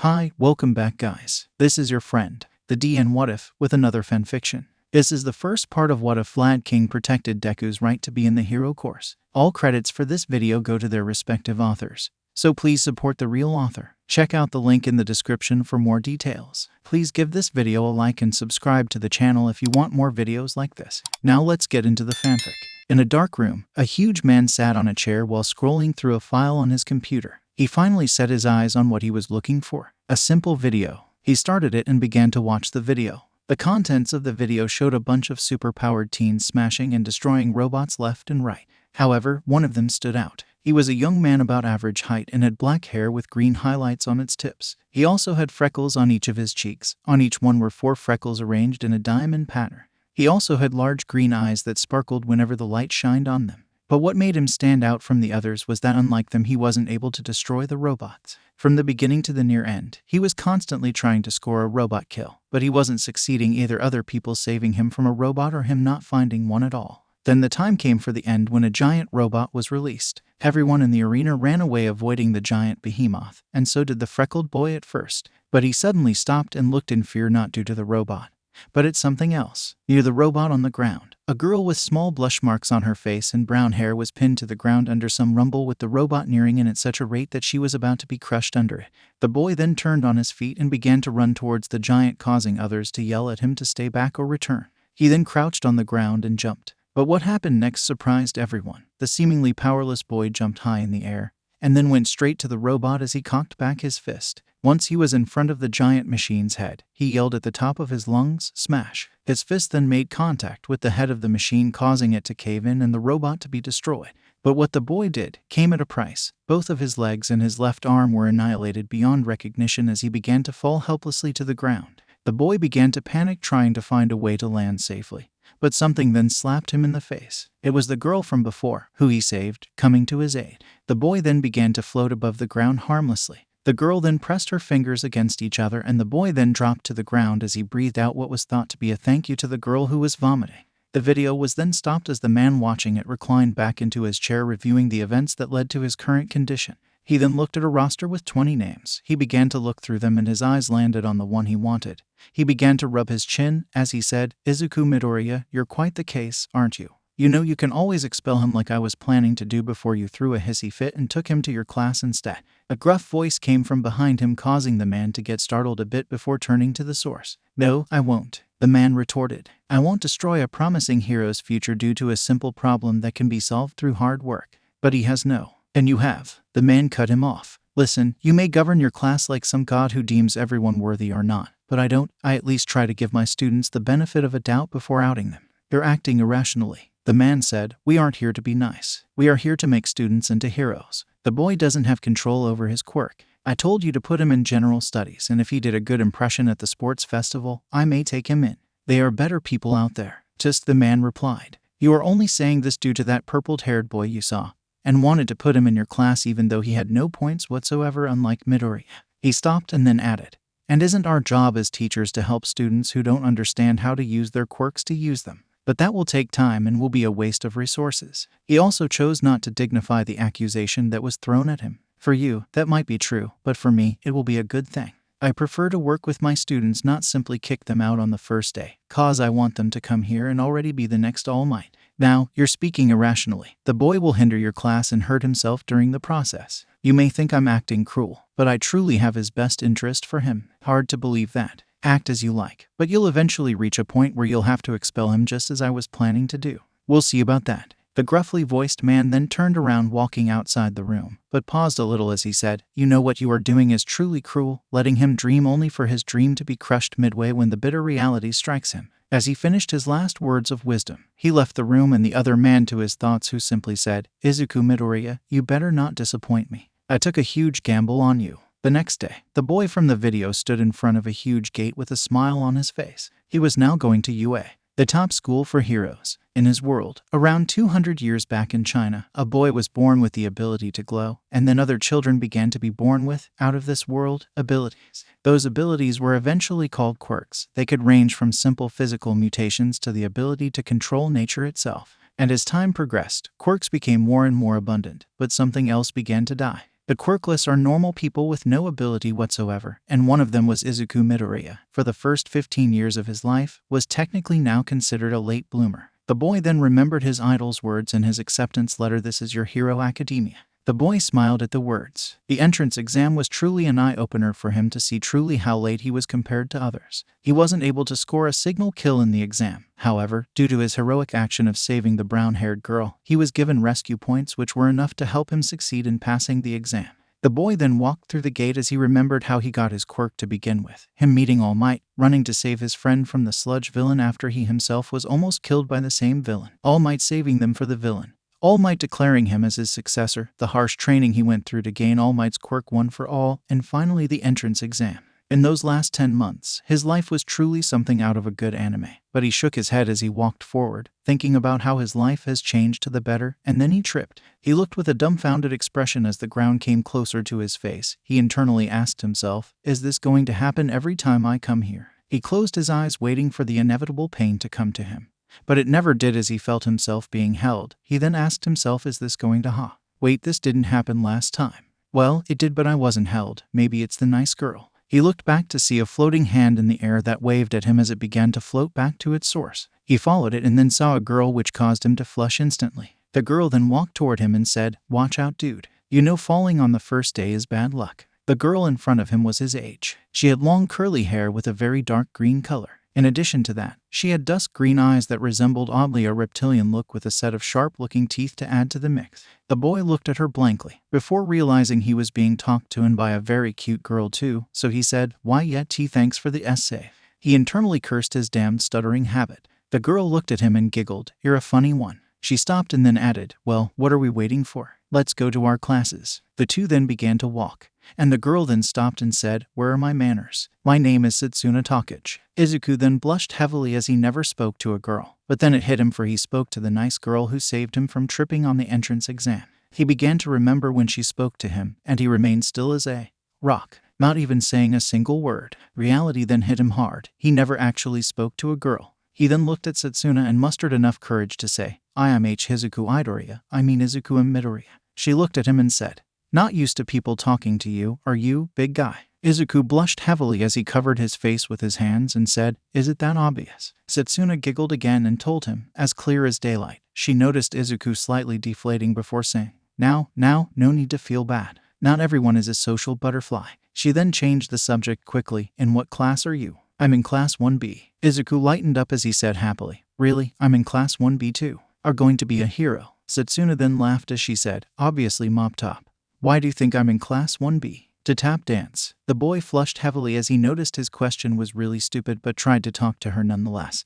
Hi, welcome back guys. This is your friend, the D and WhatIf, with another fanfiction. This is the first part of WhatIf Vlad King protected Deku's right to be in the hero course. All credits for this video go to their respective authors. So please support the real author. Check out the link in the description for more details. Please give this video a like and subscribe to the channel if you want more videos like this. Now let's get into the fanfic. In a dark room, a huge man sat on a chair while scrolling through a file on his computer. He finally set his eyes on what he was looking for. A simple video. He started it and began to watch the video. The contents of the video showed a bunch of superpowered teens smashing and destroying robots left and right. However, one of them stood out. He was a young man about average height and had black hair with green highlights on its tips. He also had freckles on each of his cheeks. On each one were 4 freckles arranged in a diamond pattern. He also had large green eyes that sparkled whenever the light shined on them. But what made him stand out from the others was that unlike them, he wasn't able to destroy the robots. From the beginning to the near end, he was constantly trying to score a robot kill, but he wasn't succeeding, either other people saving him from a robot or him not finding one at all. Then the time came for the end when a giant robot was released. Everyone in the arena ran away avoiding the giant behemoth, and so did the freckled boy at first. But he suddenly stopped and looked in fear, not due to the robot, but it's something else. Near the robot on the ground, a girl with small blush marks on her face and brown hair was pinned to the ground under some rumble, with the robot nearing in at such a rate that she was about to be crushed under it. The boy then turned on his feet and began to run towards the giant, causing others to yell at him to stay back or return. He then crouched on the ground and jumped. But what happened next surprised everyone. The seemingly powerless boy jumped high in the air and then went straight to the robot as he cocked back his fist. Once he was in front of the giant machine's head, he yelled at the top of his lungs, "Smash!" His fist then made contact with the head of the machine, causing it to cave in and the robot to be destroyed. But what the boy did came at a price. Both of his legs and his left arm were annihilated beyond recognition as he began to fall helplessly to the ground. The boy began to panic, trying to find a way to land safely. But something then slapped him in the face. It was the girl from before, who he saved, coming to his aid. The boy then began to float above the ground harmlessly. The girl then pressed her fingers against each other, and the boy then dropped to the ground as he breathed out what was thought to be a thank you to the girl who was vomiting. The video was then stopped as the man watching it reclined back into his chair, reviewing the events that led to his current condition. He then looked at a roster with 20 names. He began to look through them and his eyes landed on the one he wanted. He began to rub his chin as he said, "Izuku Midoriya, you're quite the case, aren't you? You know you can always expel him like I was planning to do before you threw a hissy fit and took him to your class instead." A gruff voice came from behind him, causing the man to get startled a bit before turning to the source. "No, I won't," the man retorted. "I won't destroy a promising hero's future due to a simple problem that can be solved through hard work." "But he has no." "And you have." The man cut him off. "Listen, you may govern your class like some god who deems everyone worthy or not, but I don't. I at least try to give my students the benefit of a doubt before outing them." "You're acting irrationally," the man said. "We aren't here to be nice. We are here to make students into heroes. The boy doesn't have control over his quirk. I told you to put him in general studies, and if he did a good impression at the sports festival, I may take him in. There are better people out there." "Just," the man replied. "You are only saying this due to that purple-haired boy you saw and wanted to put him in your class even though he had no points whatsoever, unlike Midoriya." He stopped and then added, "And isn't our job as teachers to help students who don't understand how to use their quirks to use them? But that will take time and will be a waste of resources." He also chose not to dignify the accusation that was thrown at him. "For you, that might be true, but for me, it will be a good thing. I prefer to work with my students, not simply kick them out on the first day, cause I want them to come here and already be the next All Might." "Now, you're speaking irrationally. The boy will hinder your class and hurt himself during the process. You may think I'm acting cruel, but I truly have his best interest for him." "Hard to believe that." "Act as you like, but you'll eventually reach a point where you'll have to expel him, just as I was planning to do." "We'll see about that." The gruffly voiced man then turned around, walking outside the room, but paused a little as he said, "You know what you are doing is truly cruel, letting him dream only for his dream to be crushed midway when the bitter reality strikes him." As he finished his last words of wisdom, he left the room and the other man to his thoughts, who simply said, "Izuku Midoriya, you better not disappoint me. I took a huge gamble on you." The next day, the boy from the video stood in front of a huge gate with a smile on his face. He was now going to UA, the top school for heroes. In his world, around 200 years back in China, a boy was born with the ability to glow, and then other children began to be born with out-of-this-world abilities. Those abilities were eventually called quirks. They could range from simple physical mutations to the ability to control nature itself. And as time progressed, quirks became more and more abundant, but something else began to die. The quirkless are normal people with no ability whatsoever, and one of them was Izuku Midoriya. For the first 15 years of his life, was technically now considered a late bloomer. The boy then remembered his idol's words in his acceptance letter, "This is your hero academia." The boy smiled at the words. The entrance exam was truly an eye-opener for him to see truly how late he was compared to others. He wasn't able to score a signal kill in the exam. However, due to his heroic action of saving the brown-haired girl, he was given rescue points which were enough to help him succeed in passing the exam. The boy then walked through the gate as he remembered how he got his quirk to begin with, him meeting All Might, running to save his friend from the sludge villain after he himself was almost killed by the same villain. All Might saving them for the villain. All Might declaring him as his successor, the harsh training he went through to gain All Might's quirk one for all, and finally the entrance exam. In those last 10 months, his life was truly something out of a good anime. But he shook his head as he walked forward, thinking about how his life has changed to the better, and then he tripped. He looked with a dumbfounded expression as the ground came closer to his face. He internally asked himself, "Is this going to happen every time I come here?" He closed his eyes waiting for the inevitable pain to come to him. But it never did as he felt himself being held. He then asked himself, "Is this going to Wait, this didn't happen last time." Well, it did, but I wasn't held. Maybe it's the nice girl. He looked back to see a floating hand in the air that waved at him as it began to float back to its source. He followed it and then saw a girl which caused him to flush instantly. The girl then walked toward him and said, "Watch out, dude. You know falling on the first day is bad luck." The girl in front of him was his age. She had long curly hair with a very dark green color. In addition to that, she had dusk green eyes that resembled oddly a reptilian look with a set of sharp-looking teeth to add to the mix. The boy looked at her blankly, before realizing he was being talked to and by a very cute girl too, so he said, "Why yet T, thanks for the essay." He internally cursed his damned stuttering habit. The girl looked at him and giggled, "You're a funny one." She stopped and then added, "Well, what are we waiting for? Let's go to our classes." The two then began to walk. And the girl then stopped and said, "Where are my manners? My name is Setsuna Takage." Izuku then blushed heavily as he never spoke to a girl. But then it hit him, for he spoke to the nice girl who saved him from tripping on the entrance exam. He began to remember when she spoke to him, and he remained still as a rock, not even saying a single word. Reality then hit him hard. He never actually spoke to a girl. He then looked at Setsuna and mustered enough courage to say, "I am Hizuku Idoriya, I mean Izuku and Midoriya." She looked at him and said, "Not used to people talking to you, are you, big guy?" Izuku blushed heavily as he covered his face with his hands and said, "Is it that obvious?" Setsuna giggled again and told him, as clear as daylight. She noticed Izuku slightly deflating before saying, Now, no need to feel bad. Not everyone is a social butterfly." She then changed the subject quickly, "In what class are you?" "I'm in class 1B. Izuku lightened up as he said happily, "Really? I'm in class 1B too. Are going to be a hero." Setsuna then laughed as she said, "Obviously Mop Top. Why do you think I'm in class 1B? To tap dance." The boy flushed heavily as he noticed his question was really stupid, but tried to talk to her nonetheless.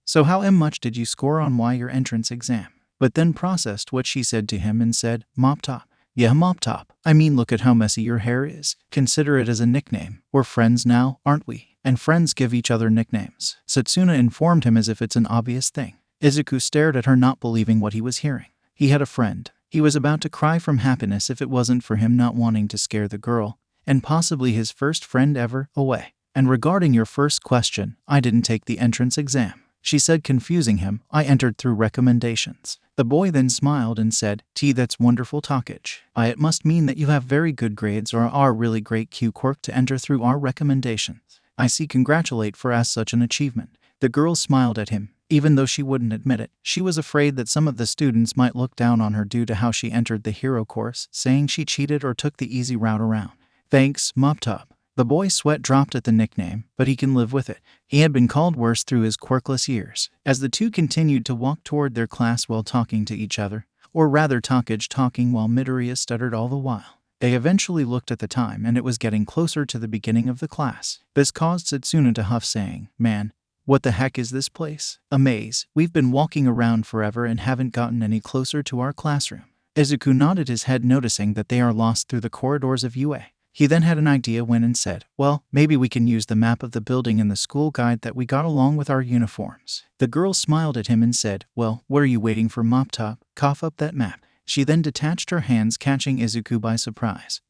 "So how much did you score on your entrance exam?" But then processed what she said to him and said, "Mop Top." "Yeah, Mop Top. I mean, look at how messy your hair is. Consider it as a nickname. We're friends now, aren't we? And friends give each other nicknames." Setsuna informed him as if it's an obvious thing. Izuku stared at her, not believing what he was hearing. He had a friend. He was about to cry from happiness if it wasn't for him not wanting to scare the girl, and possibly his first friend ever, away. "And regarding your first question, I didn't take the entrance exam," she said, confusing him. "I entered through recommendations." The boy then smiled and said, "That's wonderful, Takage. It must mean that you have very good grades or are really great quirk to enter through our recommendations. I see, congratulate for as such an achievement." The girl smiled at him. Even though she wouldn't admit it, she was afraid that some of the students might look down on her due to how she entered the hero course, saying she cheated or took the easy route around. "Thanks, Mop Top." The boy's sweat dropped at the nickname, but he can live with it. He had been called worse through his quirkless years. As the two continued to walk toward their class while talking to each other, or rather Takage talking while Midoriya stuttered all the while, they eventually looked at the time and it was getting closer to the beginning of the class. This caused Setsuna to huff, saying, "Man, what the heck is this place? A maze. We've been walking around forever and haven't gotten any closer to our classroom." Izuku nodded his head, noticing that they are lost through the corridors of UA. He then had an idea when and said, "Well, maybe we can use the map of the building in the school guide that we got along with our uniforms." The girl smiled at him and said, "Well, what are you waiting for, Mop Top? Cough up that map." She then detached her hands, catching Izuku by surprise,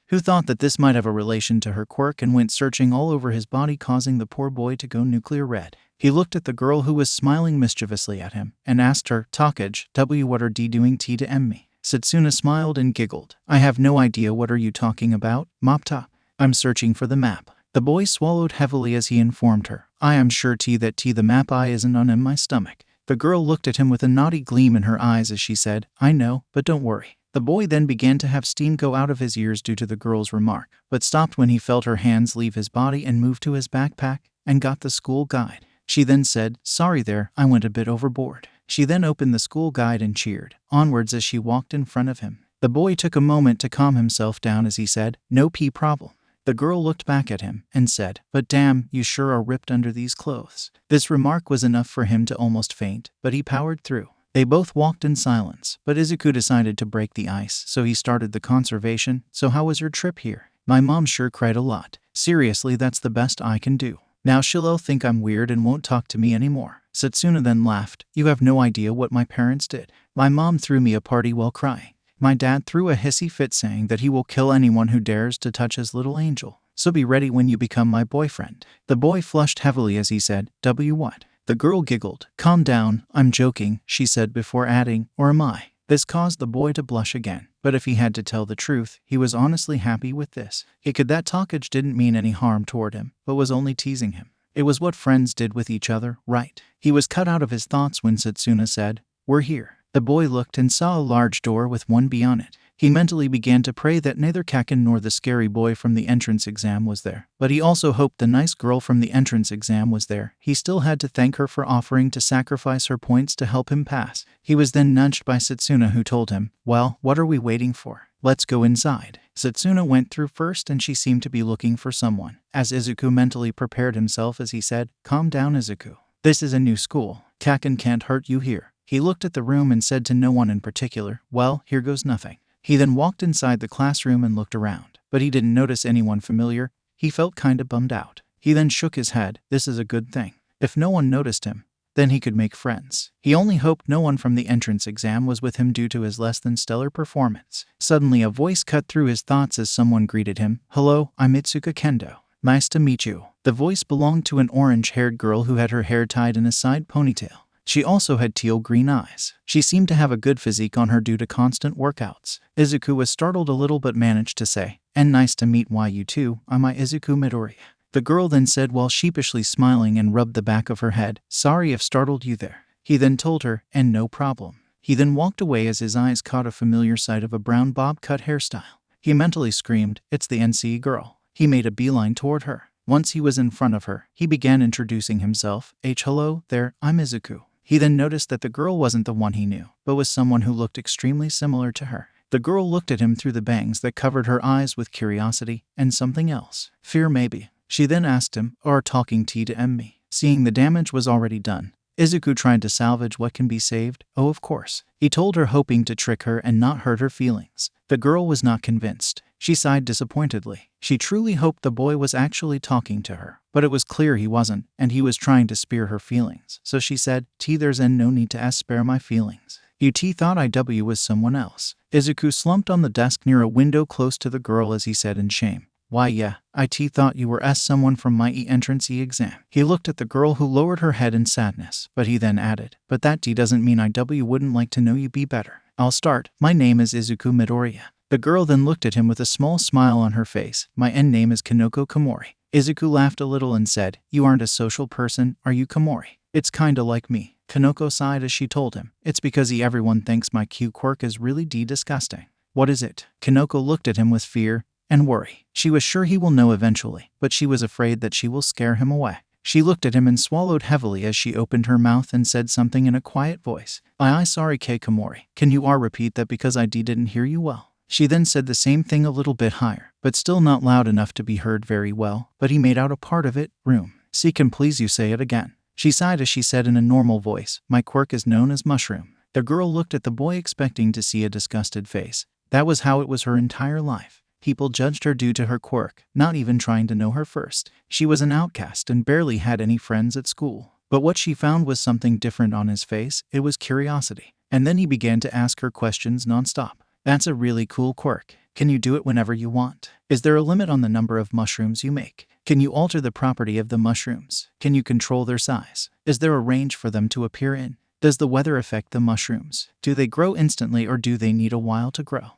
who thought that this might have a relation to her quirk and went searching all over his body, causing the poor boy to go nuclear red. He looked at the girl who was smiling mischievously at him and asked her, "Takage, what are D doing T to M me?" Setsuna smiled and giggled. I have no idea what are you talking about, Mop Top. I'm searching for the map. The boy swallowed heavily as he informed her. I am sure that the map I isn't on in my stomach. The girl looked at him with a naughty gleam in her eyes as she said, I know, but don't worry. The boy then began to have steam go out of his ears due to the girl's remark, but stopped when he felt her hands leave his body and moved to his backpack and got the school guide. She then said, sorry there, I went a bit overboard. She then opened the school guide and cheered onwards as she walked in front of him. The boy took a moment to calm himself down as he said, no problem. The girl looked back at him and said, but damn, you sure are ripped under these clothes. This remark was enough for him to almost faint, but he powered through. They both walked in silence, but Izuku decided to break the ice, so he started the conversation. So how was your trip here? My mom sure cried a lot. Seriously, that's the best I can do. Now she'll think I'm weird and won't talk to me anymore. Setsuna then laughed. You have no idea what my parents did. My mom threw me a party while crying. My dad threw a hissy fit saying that he will kill anyone who dares to touch his little angel. So be ready when you become my boyfriend. The boy flushed heavily as he said, what? The girl giggled. Calm down, I'm joking, she said before adding, or am I? This caused the boy to blush again. But if he had to tell the truth, he was honestly happy with this. That talkage didn't mean any harm toward him, but was only teasing him. It was what friends did with each other, right? He was cut out of his thoughts when Setsuna said, we're here. The boy looked and saw a large door with one bee on it. He mentally began to pray that neither Kaken nor the scary boy from the entrance exam was there. But he also hoped the nice girl from the entrance exam was there. He still had to thank her for offering to sacrifice her points to help him pass. He was then nudged by Setsuna, who told him, well, what are we waiting for? Let's go inside. Setsuna went through first and she seemed to be looking for someone. As Izuku mentally prepared himself as he said, calm down, Izuku. This is a new school. Kaken can't hurt you here. He looked at the room and said to no one in particular, well, here goes nothing. He then walked inside the classroom and looked around, but he didn't notice anyone familiar. He felt kinda bummed out. He then shook his head. This is a good thing. If no one noticed him, then he could make friends. He only hoped no one from the entrance exam was with him due to his less than stellar performance. Suddenly a voice cut through his thoughts as someone greeted him. Hello, I'm Itsuka Kendo. Nice to meet you. The voice belonged to an orange-haired girl who had her hair tied in a side ponytail. She also had teal-green eyes. She seemed to have a good physique on her due to constant workouts. Izuku was startled a little but managed to say, and nice to meet you too, I'm Izuku Midoriya. The girl then said while sheepishly smiling and rubbed the back of her head, sorry if startled you there. He then told her, and no problem. He then walked away as his eyes caught a familiar sight of a brown bob-cut hairstyle. He mentally screamed, it's the NCE girl. He made a beeline toward her. Once he was in front of her, he began introducing himself. Hello there, I'm Izuku. He then noticed that the girl wasn't the one he knew, but was someone who looked extremely similar to her. The girl looked at him through the bangs that covered her eyes with curiosity and something else. Fear maybe. She then asked him, are talking to me? Seeing the damage was already done, Izuku tried to salvage what can be saved. Oh, of course. He told her, hoping to trick her and not hurt her feelings. The girl was not convinced. She sighed disappointedly. She truly hoped the boy was actually talking to her, but it was clear he wasn't, and he was trying to spare her feelings. So she said, there's no need to spare my feelings. You thought IW was someone else. Izuku slumped on the desk near a window close to the girl as he said in shame. Why yeah, I thought you were someone from my entrance exam. He looked at the girl who lowered her head in sadness, but he then added, but that doesn't mean IW wouldn't like to know you be better. I'll start. My name is Izuku Midoriya. The girl then looked at him with a small smile on her face. My name is Kanoko Komori. Izuku laughed a little and said, you aren't a social person, are you, Komori? It's kinda like me. Kanoko sighed as she told him, it's because everyone thinks my cute quirk is really disgusting. What is it? Kanoko looked at him with fear and worry. She was sure he will know eventually, but she was afraid that she will scare him away. She looked at him and swallowed heavily as she opened her mouth and said something in a quiet voice. Sorry Komori. Can you repeat that because I didn't hear you well? She then said the same thing a little bit higher, but still not loud enough to be heard very well, but he made out a part of it. Room. See, can please you say it again? She sighed as she said in a normal voice, my quirk is known as Mushroom. The girl looked at the boy expecting to see a disgusted face. That was how it was her entire life. People judged her due to her quirk, not even trying to know her first. She was an outcast and barely had any friends at school. But what she found was something different on his face. It was curiosity. And then he began to ask her questions nonstop. That's a really cool quirk. Can you do it whenever you want? Is there a limit on the number of mushrooms you make? Can you alter the property of the mushrooms? Can you control their size? Is there a range for them to appear in? Does the weather affect the mushrooms? Do they grow instantly or do they need a while to grow?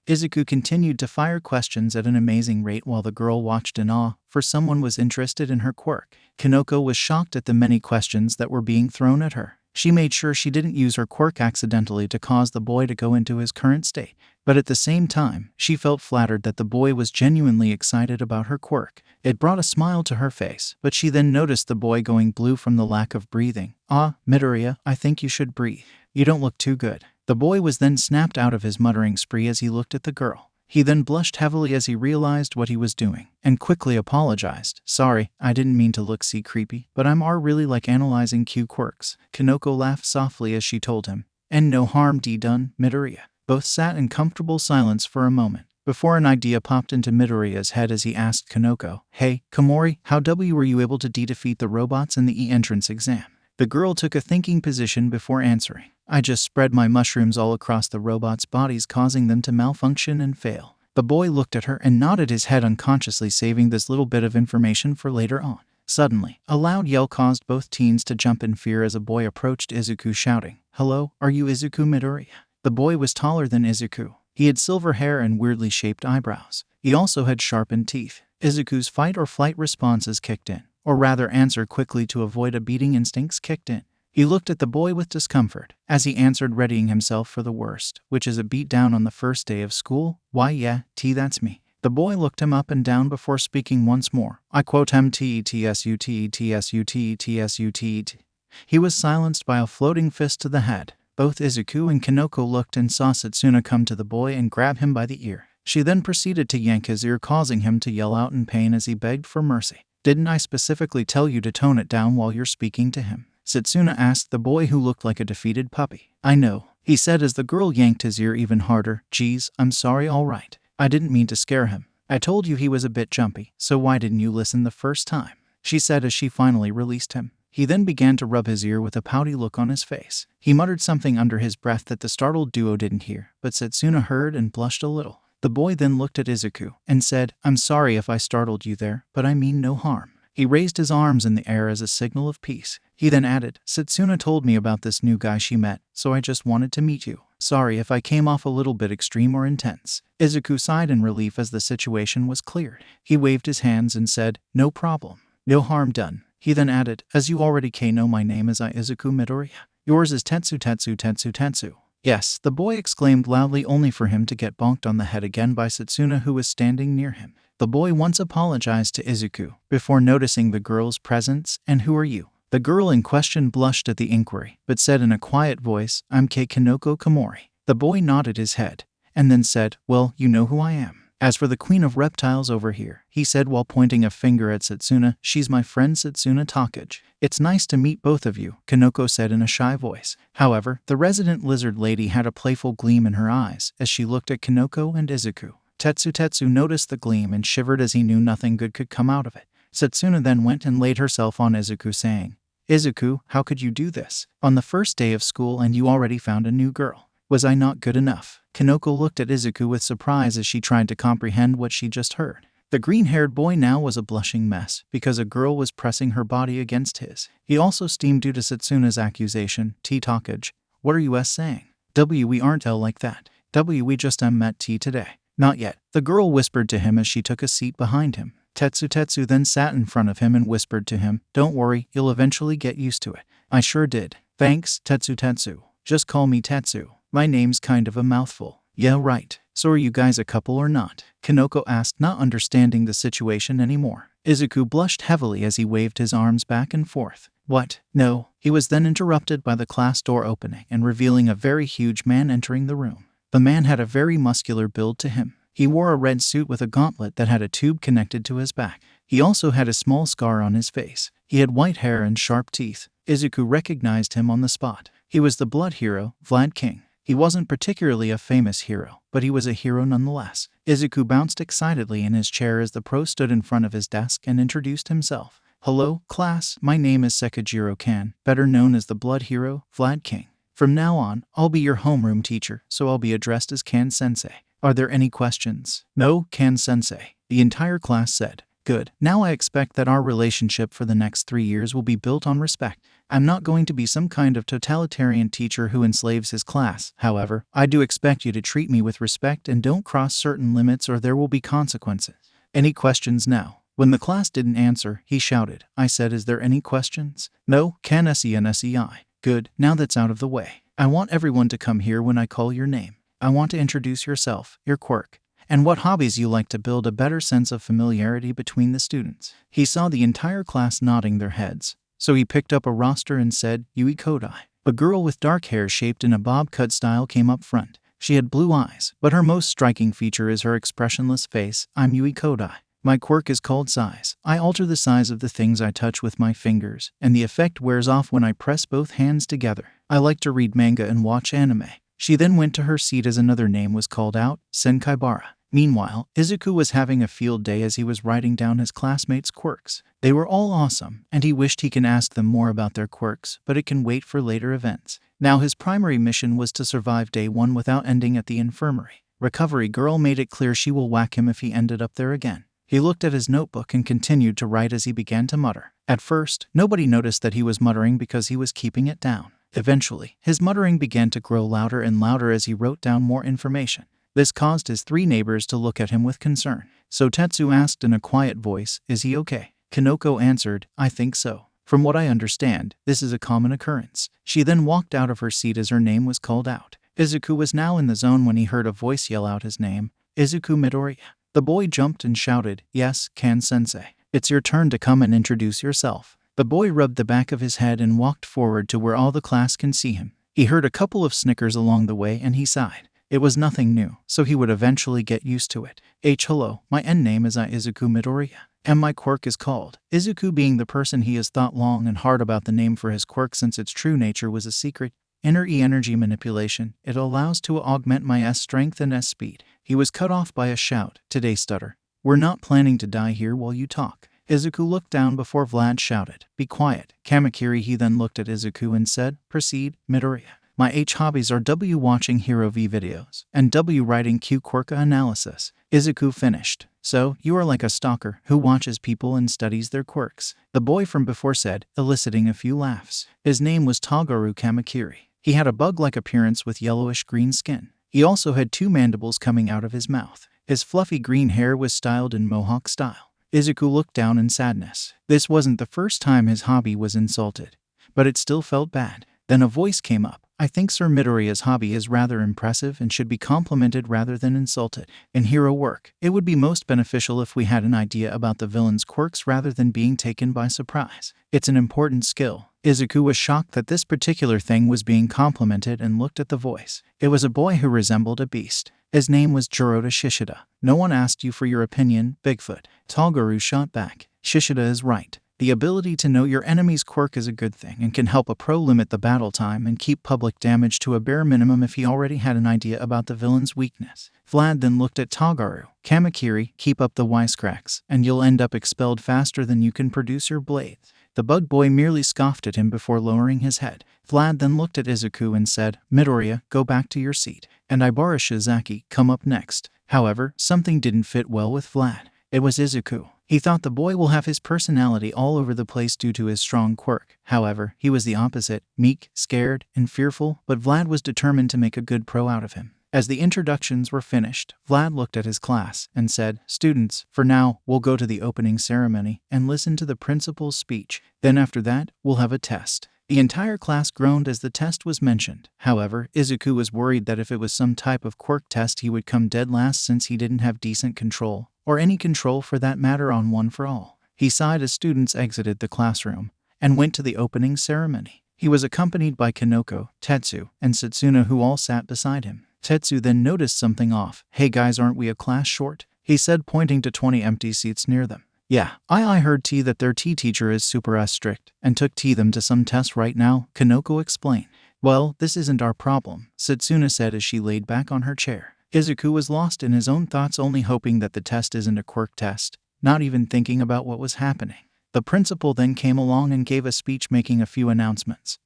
Izuku continued to fire questions at an amazing rate while the girl watched in awe, for someone was interested in her quirk. Kanoko was shocked at the many questions that were being thrown at her. She made sure she didn't use her quirk accidentally to cause the boy to go into his current state, but at the same time, she felt flattered that the boy was genuinely excited about her quirk. It brought a smile to her face, but she then noticed the boy going blue from the lack of breathing. Midoriya, I think you should breathe. You don't look too good. The boy was then snapped out of his muttering spree as he looked at the girl. He then blushed heavily as he realized what he was doing, and quickly apologized. Sorry, I didn't mean to look creepy, but I'm really like analyzing Q quirks. Kanoko laughed softly as she told him. And no harm done, Midoriya. Both sat in comfortable silence for a moment, before an idea popped into Midoriya's head as he asked Kanoko, Hey, Komori, how were you able to defeat the robots in the E-entrance exam? The girl took a thinking position before answering. I just spread my mushrooms all across the robots' bodies, causing them to malfunction and fail. The boy looked at her and nodded his head, unconsciously saving this little bit of information for later on. Suddenly, a loud yell caused both teens to jump in fear as a boy approached Izuku shouting, Hello, are you Izuku Midoriya? The boy was taller than Izuku. He had silver hair and weirdly shaped eyebrows. He also had sharpened teeth. Izuku's fight or flight responses kicked in, or rather answer quickly to avoid a beating instincts kicked in. He looked at the boy with discomfort, as he answered, readying himself for the worst, which is a beat down on the first day of school. Why yeah, that's me. The boy looked him up and down before speaking once more. I quote him T-E-T-S-U-T-E-T-S-U-T-E-T-S-U-T. He was silenced by a floating fist to the head. Both Izuku and Kanoko looked and saw Setsuna come to the boy and grab him by the ear. She then proceeded to yank his ear, causing him to yell out in pain as he begged for mercy. Didn't I specifically tell you to tone it down while you're speaking to him? Setsuna asked the boy, who looked like a defeated puppy. I know, he said as the girl yanked his ear even harder. Geez, I'm sorry, alright. I didn't mean to scare him. I told you he was a bit jumpy, so why didn't you listen the first time? She said as she finally released him. He then began to rub his ear with a pouty look on his face. He muttered something under his breath that the startled duo didn't hear, but Setsuna heard and blushed a little. The boy then looked at Izuku and said, I'm sorry if I startled you there, but I mean no harm. He raised his arms in the air as a signal of peace. He then added, Setsuna told me about this new guy she met, so I just wanted to meet you. Sorry if I came off a little bit extreme or intense. Izuku sighed in relief as the situation was cleared. He waved his hands and said, No problem. No harm done. He then added, As you already know, my name is Izuku Midoriya. Yours is Tetsu. Yes, the boy exclaimed loudly, only for him to get bonked on the head again by Setsuna, who was standing near him. The boy once apologized to Izuku, before noticing the girl's presence. And who are you? The girl in question blushed at the inquiry, but said in a quiet voice, I'm Kanoko Komori. The boy nodded his head, and then said, Well, you know who I am. As for the queen of reptiles over here, he said while pointing a finger at Setsuna, she's my friend Setsuna Takage. It's nice to meet both of you, Kanoko said in a shy voice. However, the resident lizard lady had a playful gleam in her eyes as she looked at Kanoko and Izuku. Tetsu noticed the gleam and shivered as he knew nothing good could come out of it. Setsuna then went and laid herself on Izuku, saying, Izuku, how could you do this? On the first day of school and you already found a new girl. Was I not good enough? Kanoko looked at Izuku with surprise as she tried to comprehend what she just heard. The green-haired boy now was a blushing mess because a girl was pressing her body against his. He also steamed due to Setsuna's accusation. Takage, what are you saying? We aren't like that. We just met today. Not yet, the girl whispered to him as she took a seat behind him. Tetsu then sat in front of him and whispered to him, Don't worry, you'll eventually get used to it. I sure did. Thanks, Tetsu. Just call me Tetsu. My name's kind of a mouthful. Yeah, right. So are you guys a couple or not? Kanoko asked, not understanding the situation anymore. Izuku blushed heavily as he waved his arms back and forth. What? No. He was then interrupted by the class door opening and revealing a very huge man entering the room. The man had a very muscular build to him. He wore a red suit with a gauntlet that had a tube connected to his back. He also had a small scar on his face. He had white hair and sharp teeth. Izuku recognized him on the spot. He was the blood hero, Vlad King. He wasn't particularly a famous hero, but he was a hero nonetheless. Izuku bounced excitedly in his chair as the pro stood in front of his desk and introduced himself. Hello, class, my name is Sekijiro Kan, better known as the blood hero, Vlad King. From now on, I'll be your homeroom teacher, so I'll be addressed as Kan-sensei. Are there any questions? No, Kan-sensei, the entire class said. Good. Now I expect that our relationship for the next 3 years will be built on respect. I'm not going to be some kind of totalitarian teacher who enslaves his class. However, I do expect you to treat me with respect and don't cross certain limits or there will be consequences. Any questions now? When the class didn't answer, he shouted. I said, is there any questions? No, can SENSEI. Good, now that's out of the way. I want everyone to come here when I call your name. I want to introduce yourself, your quirk, and what hobbies you like to build a better sense of familiarity between the students. He saw the entire class nodding their heads, so he picked up a roster and said, Yui Kodai. A girl with dark hair shaped in a bob cut style came up front. She had blue eyes, but her most striking feature is her expressionless face. I'm Yui Kodai. My quirk is called size. I alter the size of the things I touch with my fingers, and the effect wears off when I press both hands together. I like to read manga and watch anime. She then went to her seat as another name was called out, Senkaibara. Meanwhile, Izuku was having a field day as he was writing down his classmates' quirks. They were all awesome, and he wished he can ask them more about their quirks, but it can wait for later events. Now his primary mission was to survive day 1 without ending at the infirmary. Recovery girl made it clear she will whack him if he ended up there again. He looked at his notebook and continued to write as he began to mutter. At first, nobody noticed that he was muttering because he was keeping it down. Eventually, his muttering began to grow louder and louder as he wrote down more information. This caused his 3 neighbors to look at him with concern. So Tetsu asked in a quiet voice, is he okay? Kanoko answered, I think so. From what I understand, this is a common occurrence. She then walked out of her seat as her name was called out. Izuku was now in the zone when he heard a voice yell out his name, Izuku Midoriya. The boy jumped and shouted, yes, Kan-sensei. It's your turn to come and introduce yourself. The boy rubbed the back of his head and walked forward to where all the class can see him. He heard a couple of snickers along the way and he sighed. It was nothing new, so he would eventually get used to it. Hello, my name is Izuku Midoriya, and my quirk is called. Izuku, being the person he has thought long and hard about the name for his quirk since its true nature was a secret. Inner energy manipulation, it allows to augment my S strength and S speed. He was cut off by a shout. Today, stutter. We're not planning to die here while you talk. Izuku looked down before Vlad shouted, be quiet. Kamakiri. He then looked at Izuku and said, proceed, Midoriya. My hobbies are W watching Hero V videos and W writing Q quirk analysis. Izuku finished. So, you are like a stalker who watches people and studies their quirks, the boy from before said, eliciting a few laughs. His name was Tagaru Kamakiri. He had a bug-like appearance with yellowish-green skin. He also had 2 mandibles coming out of his mouth. His fluffy green hair was styled in mohawk style. Izuku looked down in sadness. This wasn't the first time his hobby was insulted, but it still felt bad. Then a voice came up. I think Sir Midoriya's hobby is rather impressive and should be complimented rather than insulted. In hero work, it would be most beneficial if we had an idea about the villain's quirks rather than being taken by surprise. It's an important skill. Izuku was shocked that this particular thing was being complimented and looked at the voice. It was a boy who resembled a beast. His name was Jiroda Shishida. No one asked you for your opinion, Bigfoot. Tagaru shot back. Shishida is right. The ability to know your enemy's quirk is a good thing and can help a pro limit the battle time and keep public damage to a bare minimum if he already had an idea about the villain's weakness. Vlad then looked at Tagaru. Kamakiri, keep up the wisecracks, and you'll end up expelled faster than you can produce your blades. The bug boy merely scoffed at him before lowering his head. Vlad then looked at Izuku and said, Midoriya, go back to your seat. And Ibara Shizaki, come up next. However, something didn't fit well with Vlad. It was Izuku. He thought the boy will have his personality all over the place due to his strong quirk. However, he was the opposite, meek, scared, and fearful, but Vlad was determined to make a good pro out of him. As the introductions were finished, Vlad looked at his class and said, students, for now, we'll go to the opening ceremony and listen to the principal's speech. Then after that, we'll have a test. The entire class groaned as the test was mentioned. However, Izuku was worried that if it was some type of quirk test he would come dead last since he didn't have decent control, or any control for that matter on One for All. He sighed as students exited the classroom and went to the opening ceremony. He was accompanied by Kanoko, Tetsu, and Setsuna, who all sat beside him. Tetsu then noticed something off. Hey guys, aren't we a class short? He said, pointing to 20 empty seats near them. Yeah, I heard that their teacher is super strict and took them to some test right now, Kanoko explained. Well, this isn't our problem, Setsuna said as she laid back on her chair. Izuku was lost in his own thoughts, only hoping that the test isn't a quirk test, not even thinking about what was happening. The principal then came along and gave a speech making a few announcements.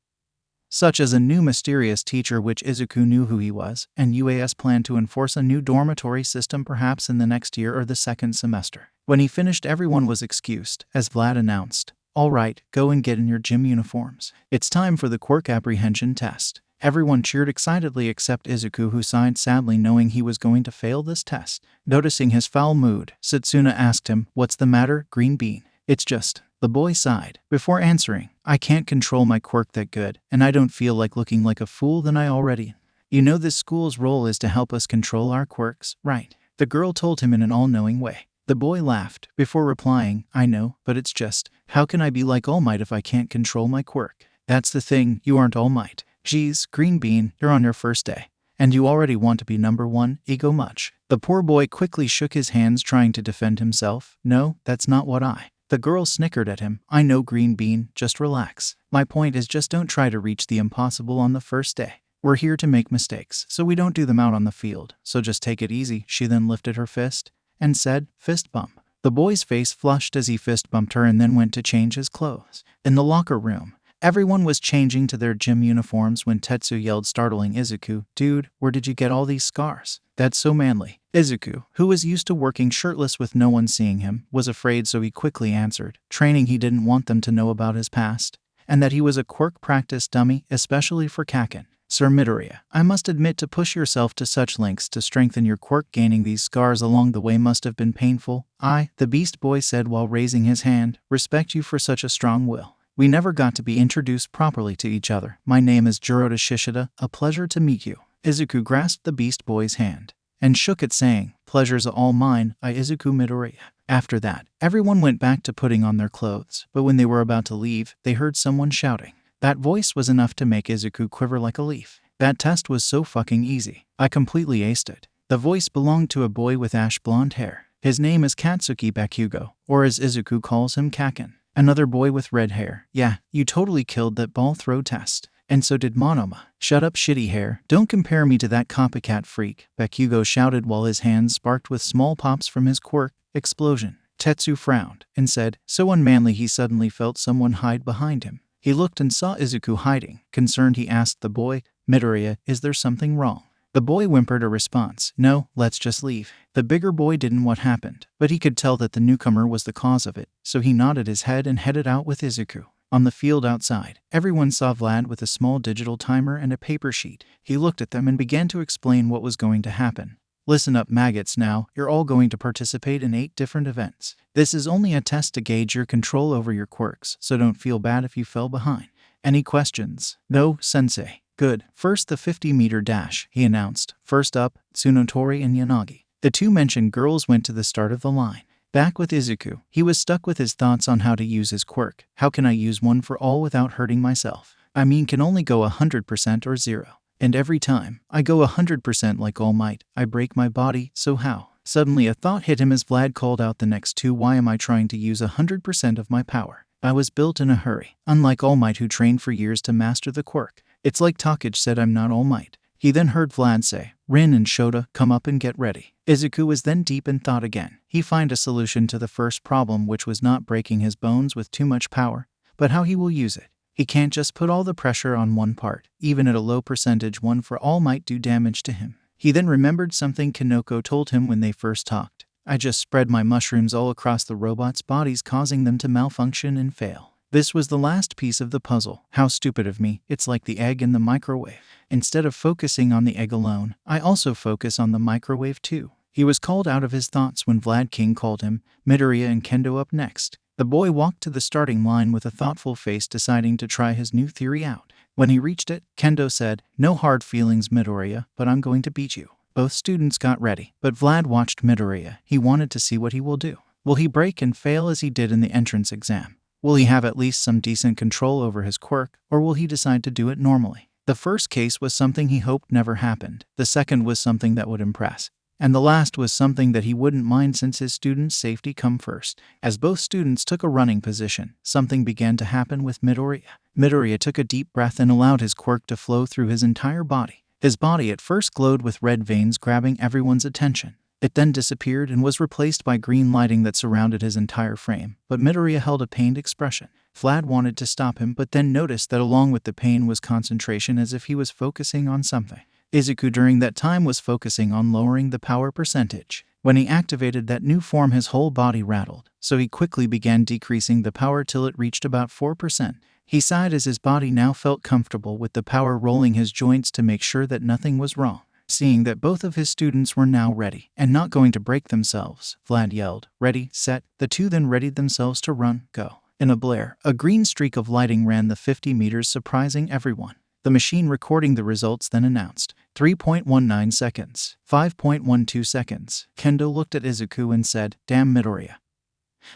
such as a new mysterious teacher which Izuku knew who he was, and UAS planned to enforce a new dormitory system perhaps in the next year or the second semester. When he finished, everyone was excused, as Vlad announced, "All right, go and get in your gym uniforms. It's time for the Quirk apprehension test." Everyone cheered excitedly except Izuku, who sighed sadly knowing he was going to fail this test. Noticing his foul mood, Satsuna asked him, "What's the matter, Green Bean?" "It's just," the boy sighed. Before answering, "I can't control my quirk that good, and I don't feel like looking like a fool than I already." "You know this school's role is to help us control our quirks, right?" the girl told him in an all-knowing way. The boy laughed, before replying, "I know, but it's just, how can I be like All Might if I can't control my quirk?" "That's the thing, you aren't All Might. Geez, Green Bean, you're on your first day. And you already want to be number one, ego much?" The poor boy quickly shook his hands trying to defend himself. "No, that's not what I..." The girl snickered at him. "I know, Green Bean, just relax. My point is just don't try to reach the impossible on the first day. We're here to make mistakes, so we don't do them out on the field. So just take it easy." She then lifted her fist and said, "Fist bump." The boy's face flushed as he fist bumped her and then went to change his clothes. In the locker room, everyone was changing to their gym uniforms when Tetsu yelled, startling Izuku, "Dude, where did you get all these scars? That's so manly." Izuku, who was used to working shirtless with no one seeing him, was afraid, so he quickly answered, training. He didn't want them to know about his past, and that he was a quirk practice dummy, especially for Kaken. "Sir Midoriya, I must admit to push yourself to such lengths to strengthen your quirk. Gaining these scars along the way must have been painful." "I," the Beast Boy said while raising his hand, "respect you for such a strong will. We never got to be introduced properly to each other. My name is Jiroda Shishida, a pleasure to meet you." Izuku grasped the Beast Boy's hand and shook it, saying, "Pleasure's all mine, I Izuku Midoriya." After that, everyone went back to putting on their clothes, but when they were about to leave, they heard someone shouting. That voice was enough to make Izuku quiver like a leaf. "That test was so fucking easy. I completely aced it." The voice belonged to a boy with ash blonde hair. His name is Katsuki Bakugo, or as Izuku calls him, Kaken. Another boy with red hair. "Yeah, you totally killed that ball throw test. And so did Monoma." "Shut up, shitty hair. Don't compare me to that copycat freak," Bakugo shouted while his hands sparked with small pops from his quirk. Explosion. Tetsu frowned and said, so unmanly. He suddenly felt someone hide behind him. He looked and saw Izuku hiding. Concerned, he asked the boy, "Midoriya, is there something wrong?" The boy whimpered a response. "No, let's just leave." The bigger boy didn't know what happened, but he could tell that the newcomer was the cause of it, so he nodded his head and headed out with Izuku. On the field outside, everyone saw Vlad with a small digital timer and a paper sheet. He looked at them and began to explain what was going to happen. "Listen up, maggots, now. You're all going to participate in 8 different events. This is only a test to gauge your control over your quirks, so don't feel bad if you fell behind. Any questions?" "No, sensei." "Good. First, the 50-meter dash," he announced. "First up, Tsunotori and Yanagi." The two mentioned girls went to the start of the line. Back with Izuku, he was stuck with his thoughts on how to use his quirk. How can I use one for all without hurting myself? I mean, can only go 100% or 0. And every time I go 100% like All Might, I break my body, so how? Suddenly a thought hit him as Vlad called out the next two. Why am I trying to use 100% of my power? I was built in a hurry, unlike All Might who trained for years to master the quirk. It's like Takage said, I'm not All Might. He then heard Vlad say, "Rin and Shota, come up and get ready." Izuku was then deep in thought again. He found a solution to the first problem, which was not breaking his bones with too much power, but how he will use it. He can't just put all the pressure on one part. Even at a low percentage, one for all might do damage to him. He then remembered something Kanoko told him when they first talked. I just spread my mushrooms all across the robots' bodies, causing them to malfunction and fail. This was the last piece of the puzzle. How stupid of me. It's like the egg in the microwave. Instead of focusing on the egg alone, I also focus on the microwave too. He was called out of his thoughts when Vlad King called him. Midoriya and Kendo up next. The boy walked to the starting line with a thoughtful face, deciding to try his new theory out. When he reached it, Kendo said, "No hard feelings, Midoriya, but I'm going to beat you." Both students got ready, but Vlad watched Midoriya. He wanted to see what he will do. Will he break and fail as he did in the entrance exam? Will he have at least some decent control over his quirk, or will he decide to do it normally? The first case was something he hoped never happened. The second was something that would impress. And the last was something that he wouldn't mind, since his students' safety come first. As both students took a running position, something began to happen with Midoriya. Midoriya took a deep breath and allowed his quirk to flow through his entire body. His body at first glowed with red veins, grabbing everyone's attention. It then disappeared and was replaced by green lighting that surrounded his entire frame, but Midoriya held a pained expression. Vlad wanted to stop him but then noticed that along with the pain was concentration, as if he was focusing on something. Izuku during that time was focusing on lowering the power percentage. When he activated that new form, his whole body rattled, so he quickly began decreasing the power till it reached about 4%. He sighed as his body now felt comfortable with the power, rolling his joints to make sure that nothing was wrong. Seeing that both of his students were now ready and not going to break themselves, Vlad yelled, "Ready, set." The two then readied themselves to run, go. In a blare, a green streak of lighting ran the 50 meters, surprising everyone. The machine recording the results then announced 3.19 seconds, 5.12 seconds. Kendo looked at Izuku and said, "Damn Midoriya.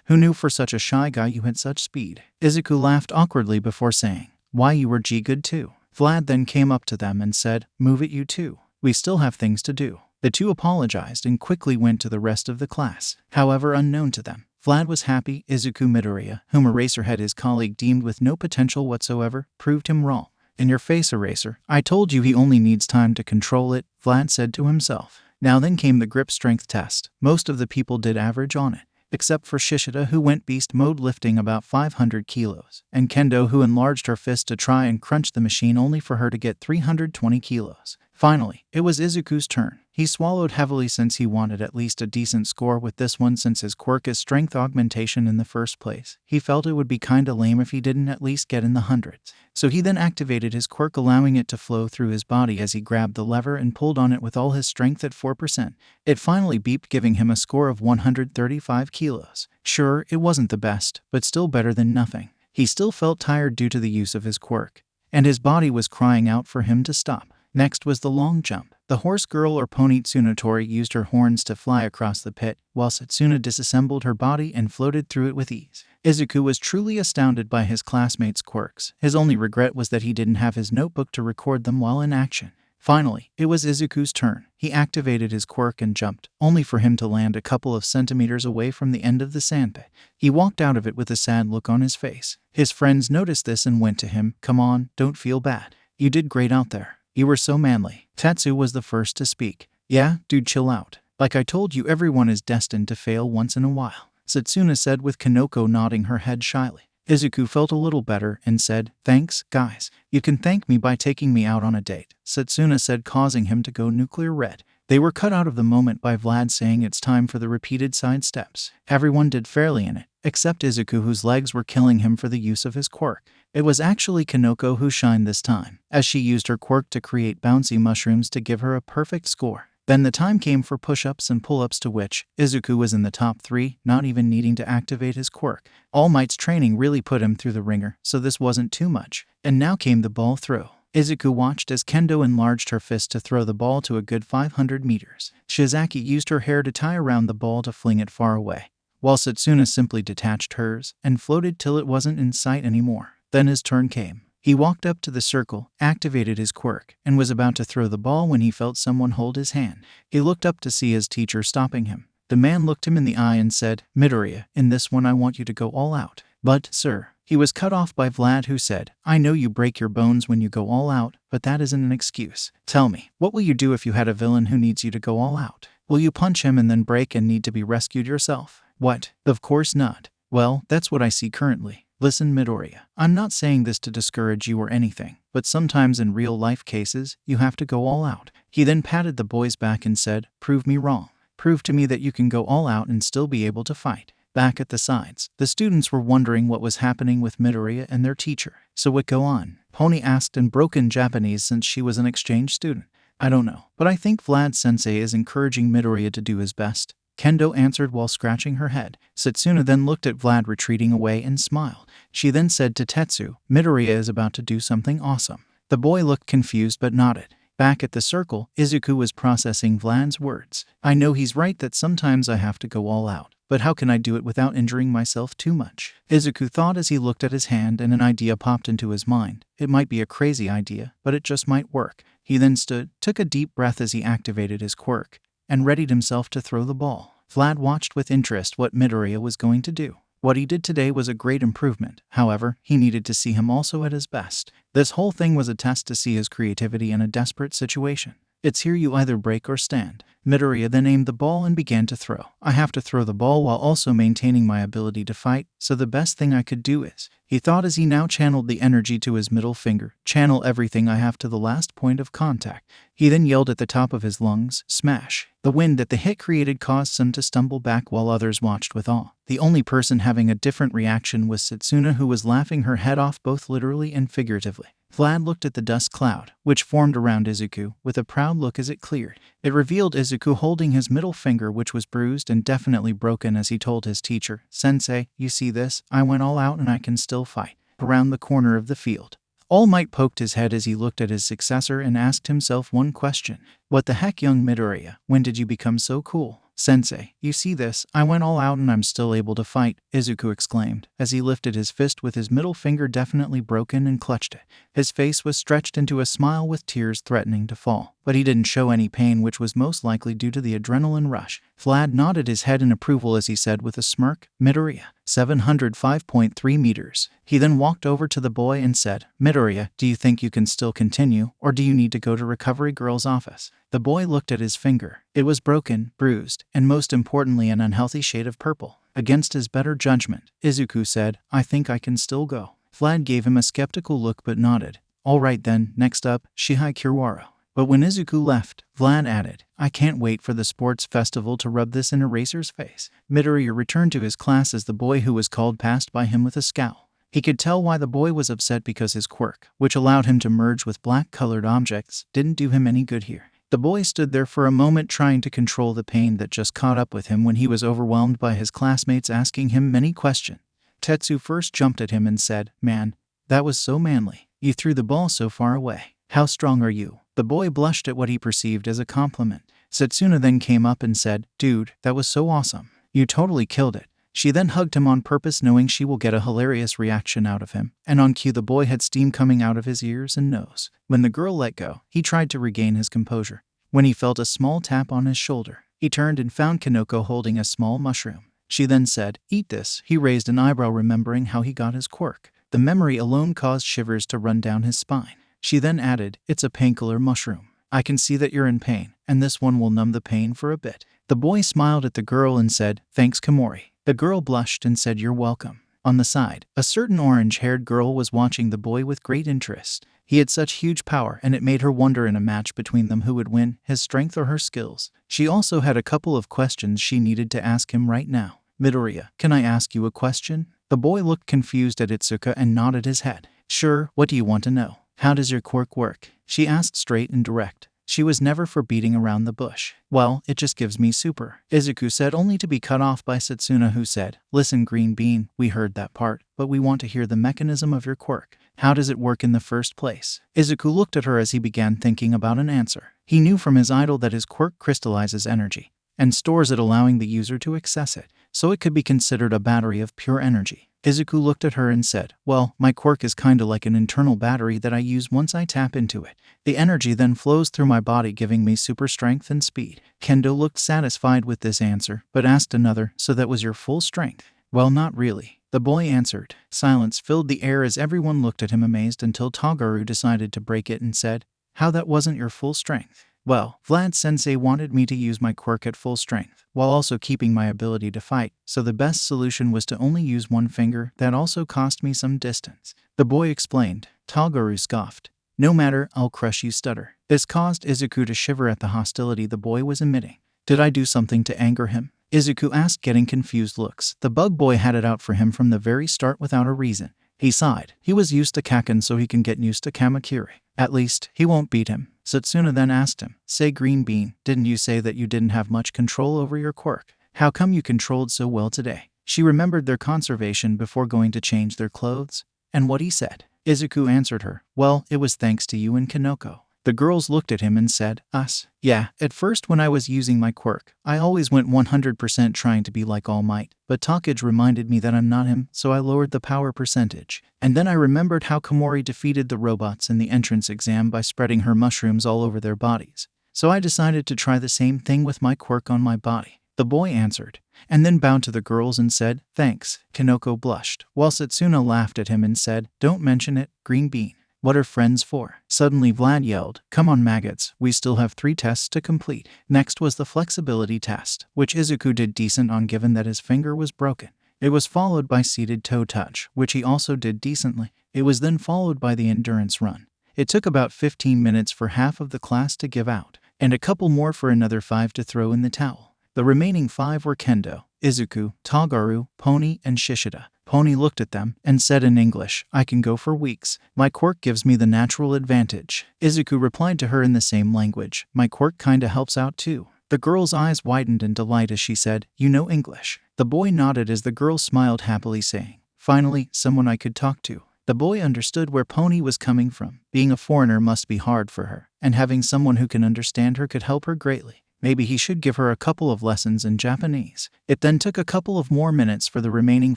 Who knew for such a shy guy you had such speed?" Izuku laughed awkwardly before saying, "Why, you were good too." Vlad then came up to them and said, "Move it, you two. We still have things to do." The two apologized and quickly went to the rest of the class. However, unknown to them, Vlad was happy Izuku Midoriya, whom Eraserhead, his colleague, deemed with no potential whatsoever, proved him wrong. "In your face, Eraser. I told you he only needs time to control it," Vlad said to himself. Now then came the grip strength test. Most of the people did average on it, except for Shishida, who went beast mode, lifting about 500 kilos, and Kendo, who enlarged her fist to try and crunch the machine, only for her to get 320 kilos. Finally, it was Izuku's turn. He swallowed heavily since he wanted at least a decent score with this one, since his quirk is strength augmentation in the first place. He felt it would be kinda lame if he didn't at least get in the hundreds. So he then activated his quirk, allowing it to flow through his body as he grabbed the lever and pulled on it with all his strength at 4%. It finally beeped, giving him a score of 135 kilos. Sure, it wasn't the best, but still better than nothing. He still felt tired due to the use of his quirk, and his body was crying out for him to stop. Next was the long jump. The horse girl, or pony Tsunotori, used her horns to fly across the pit, while Satsuna disassembled her body and floated through it with ease. Izuku was truly astounded by his classmates' quirks. His only regret was that he didn't have his notebook to record them while in action. Finally, it was Izuku's turn. He activated his quirk and jumped, only for him to land a couple of centimeters away from the end of the sandpit. He walked out of it with a sad look on his face. His friends noticed this and went to him. "Come on, don't feel bad. You did great out there. You were so manly." Tetsu was the first to speak. "Yeah, dude, chill out. Like I told you, everyone is destined to fail once in a while," Satsuna said, with Kanoko nodding her head shyly. Izuku felt a little better and said, "Thanks, guys. You can thank me by taking me out on a date," Satsuna said, causing him to go nuclear red. They were cut out of the moment by Vlad saying it's time for the repeated side steps. Everyone did fairly in it, except Izuku, whose legs were killing him for the use of his quirk. It was actually Kanoko who shined this time, as she used her quirk to create bouncy mushrooms to give her a perfect score. Then the time came for push-ups and pull-ups, to which Izuku was in the top 3, not even needing to activate his quirk. All Might's training really put him through the ringer, so this wasn't too much. And now came the ball throw. Izuku watched as Kendo enlarged her fist to throw the ball to a good 500 meters. Shizaki used her hair to tie around the ball to fling it far away, while Satsuna simply detached hers and floated till it wasn't in sight anymore. Then his turn came. He walked up to the circle, activated his quirk, and was about to throw the ball when he felt someone hold his hand. He looked up to see his teacher stopping him. The man looked him in the eye and said, "Midoriya, in this one I want you to go all out." "But, sir," he was cut off by Vlad, who said, "I know you break your bones when you go all out, but that isn't an excuse. Tell me, what will you do if you had a villain who needs you to go all out? Will you punch him and then break and need to be rescued yourself?" "What? Of course not." "Well, that's what I see currently. Listen, Midoriya, I'm not saying this to discourage you or anything, but sometimes in real-life cases, you have to go all out." He then patted the boy's back and said, "Prove me wrong. Prove to me that you can go all out and still be able to fight." Back at the sides, the students were wondering what was happening with Midoriya and their teacher. "So what go on?" Pony asked in broken Japanese, since she was an exchange student. "I don't know, but I think Vlad-sensei is encouraging Midoriya to do his best," Kendo answered while scratching her head. Satsuna then looked at Vlad retreating away and smiled. She then said to Tetsu, "Midoriya is about to do something awesome." The boy looked confused but nodded. Back at the circle, Izuku was processing Vlad's words. "I know he's right that sometimes I have to go all out, but how can I do it without injuring myself too much?" Izuku thought as he looked at his hand, and an idea popped into his mind. It might be a crazy idea, but it just might work. He then stood, took a deep breath as he activated his quirk, and readied himself to throw the ball. Vlad watched with interest what Midoriya was going to do. What he did today was a great improvement. However, he needed to see him also at his best. This whole thing was a test to see his creativity in a desperate situation. It's here, you either break or stand. Midoriya then aimed the ball and began to throw. I have to throw the ball while also maintaining my ability to fight, so the best thing I could do is, he thought as he now channeled the energy to his middle finger, channel everything I have to the last point of contact. He then yelled at the top of his lungs, smash. The wind that the hit created caused some to stumble back while others watched with awe. The only person having a different reaction was Setsuna, who was laughing her head off both literally and figuratively. Vlad looked at the dust cloud, which formed around Izuku, with a proud look as it cleared. It revealed Izuku holding his middle finger, which was bruised and definitely broken, as he told his teacher, "Sensei, you see this? I went all out and I can still fight." Around the corner of the field, All Might poked his head as he looked at his successor and asked himself one question. "What the heck, young Midoriya? When did you become so cool?" "Sensei, you see this? I went all out and I'm still able to fight," Izuku exclaimed, as he lifted his fist with his middle finger definitely broken and clutched it. His face was stretched into a smile with tears threatening to fall, but he didn't show any pain, which was most likely due to the adrenaline rush. Vlad nodded his head in approval as he said with a smirk, "Midoriya, 705.3 meters. He then walked over to the boy and said, "Midoriya, do you think you can still continue, or do you need to go to Recovery Girl's office?" The boy looked at his finger. It was broken, bruised, and most importantly an unhealthy shade of purple. Against his better judgment, Izuku said, "I think I can still go." Vlad gave him a skeptical look but nodded. "All right then, next up, Shihei Kiwara." But when Izuku left, Vlad added, "I can't wait for the sports festival to rub this in Eraser's face." Midoriya returned to his class as the boy who was called passed by him with a scowl. He could tell why the boy was upset, because his quirk, which allowed him to merge with black-colored objects, didn't do him any good here. The boy stood there for a moment trying to control the pain that just caught up with him when he was overwhelmed by his classmates asking him many questions. Tetsu first jumped at him and said, "Man, that was so manly. You threw the ball so far away. How strong are you?" The boy blushed at what he perceived as a compliment. Setsuna then came up and said, "Dude, that was so awesome. You totally killed it." She then hugged him on purpose, knowing she will get a hilarious reaction out of him, and on cue the boy had steam coming out of his ears and nose. When the girl let go, he tried to regain his composure. When he felt a small tap on his shoulder, he turned and found Kinoko holding a small mushroom. She then said, "Eat this." He raised an eyebrow, remembering how he got his quirk. The memory alone caused shivers to run down his spine. She then added, "It's a painkiller mushroom. I can see that you're in pain, and this one will numb the pain for a bit." The boy smiled at the girl and said, "Thanks, Komori." The girl blushed and said, "You're welcome." On the side, a certain orange-haired girl was watching the boy with great interest. He had such huge power, and it made her wonder in a match between them who would win, his strength or her skills. She also had a couple of questions she needed to ask him right now. "Midoriya, can I ask you a question?" The boy looked confused at Itsuka and nodded his head. "Sure, what do you want to know?" "How does your quirk work?" she asked, straight and direct. She was never for beating around the bush. "Well, it just gives me super," Izuku said, only to be cut off by Setsuna, who said, "Listen, Green Bean, we heard that part, but we want to hear the mechanism of your quirk. How does it work in the first place?" Izuku looked at her as he began thinking about an answer. He knew from his idol that his quirk crystallizes energy and stores it, allowing the user to access it, so it could be considered a battery of pure energy. Izuku looked at her and said, "Well, my quirk is kinda like an internal battery that I use once I tap into it. The energy then flows through my body, giving me super strength and speed." Kendo looked satisfied with this answer, but asked another, "So that was your full strength?" "Well, not really," the boy answered. Silence filled the air as everyone looked at him amazed, until Togaru decided to break it and said, "How that wasn't your full strength?" "Well, Vlad-sensei wanted me to use my quirk at full strength, while also keeping my ability to fight, so the best solution was to only use one finger. That also cost me some distance," the boy explained. Togaru scoffed. "No matter, I'll crush you, stutter." This caused Izuku to shiver at the hostility the boy was emitting. "Did I do something to anger him?" Izuku asked, getting confused looks. The bug boy had it out for him from the very start without a reason. He sighed. He was used to Kaken, so he can get used to Kamakiri. At least, he won't beat him. Setsuna then asked him, "Say, Green Bean, didn't you say that you didn't have much control over your quirk? How come you controlled so well today?" She remembered their conservation before going to change their clothes, and what he said. Izuku answered her, "Well, it was thanks to you and Kinoko." The girls looked at him and said, "Us?" "Yeah, at first when I was using my quirk, I always went 100% trying to be like All Might, but Takage reminded me that I'm not him, so I lowered the power percentage. And then I remembered how Komori defeated the robots in the entrance exam by spreading her mushrooms all over their bodies. So I decided to try the same thing with my quirk on my body," the boy answered, and then bowed to the girls and said, "Thanks." Kinoko blushed, while Setsuna laughed at him and said, "Don't mention it, Green Bean." What are friends for? Suddenly Vlad yelled, come on maggots, we still have 3 tests to complete. Next was the flexibility test, which Izuku did decent on given that his finger was broken. It was followed by seated toe touch, which he also did decently. It was then followed by the endurance run. It took about 15 minutes for half of the class to give out, and a couple more for another 5 to throw in the towel. The remaining 5 were Kendo, Izuku, Tagaru, Pony, and Shishida. Pony looked at them and said in English, I can go for weeks. My quirk gives me the natural advantage. Izuku replied to her in the same language, my quirk kinda helps out too. The girl's eyes widened in delight as she said, you know English. The boy nodded as the girl smiled happily saying, finally, someone I could talk to. The boy understood where Pony was coming from. Being a foreigner must be hard for her, and having someone who can understand her could help her greatly. Maybe he should give her a couple of lessons in Japanese. It then took a couple of more minutes for the remaining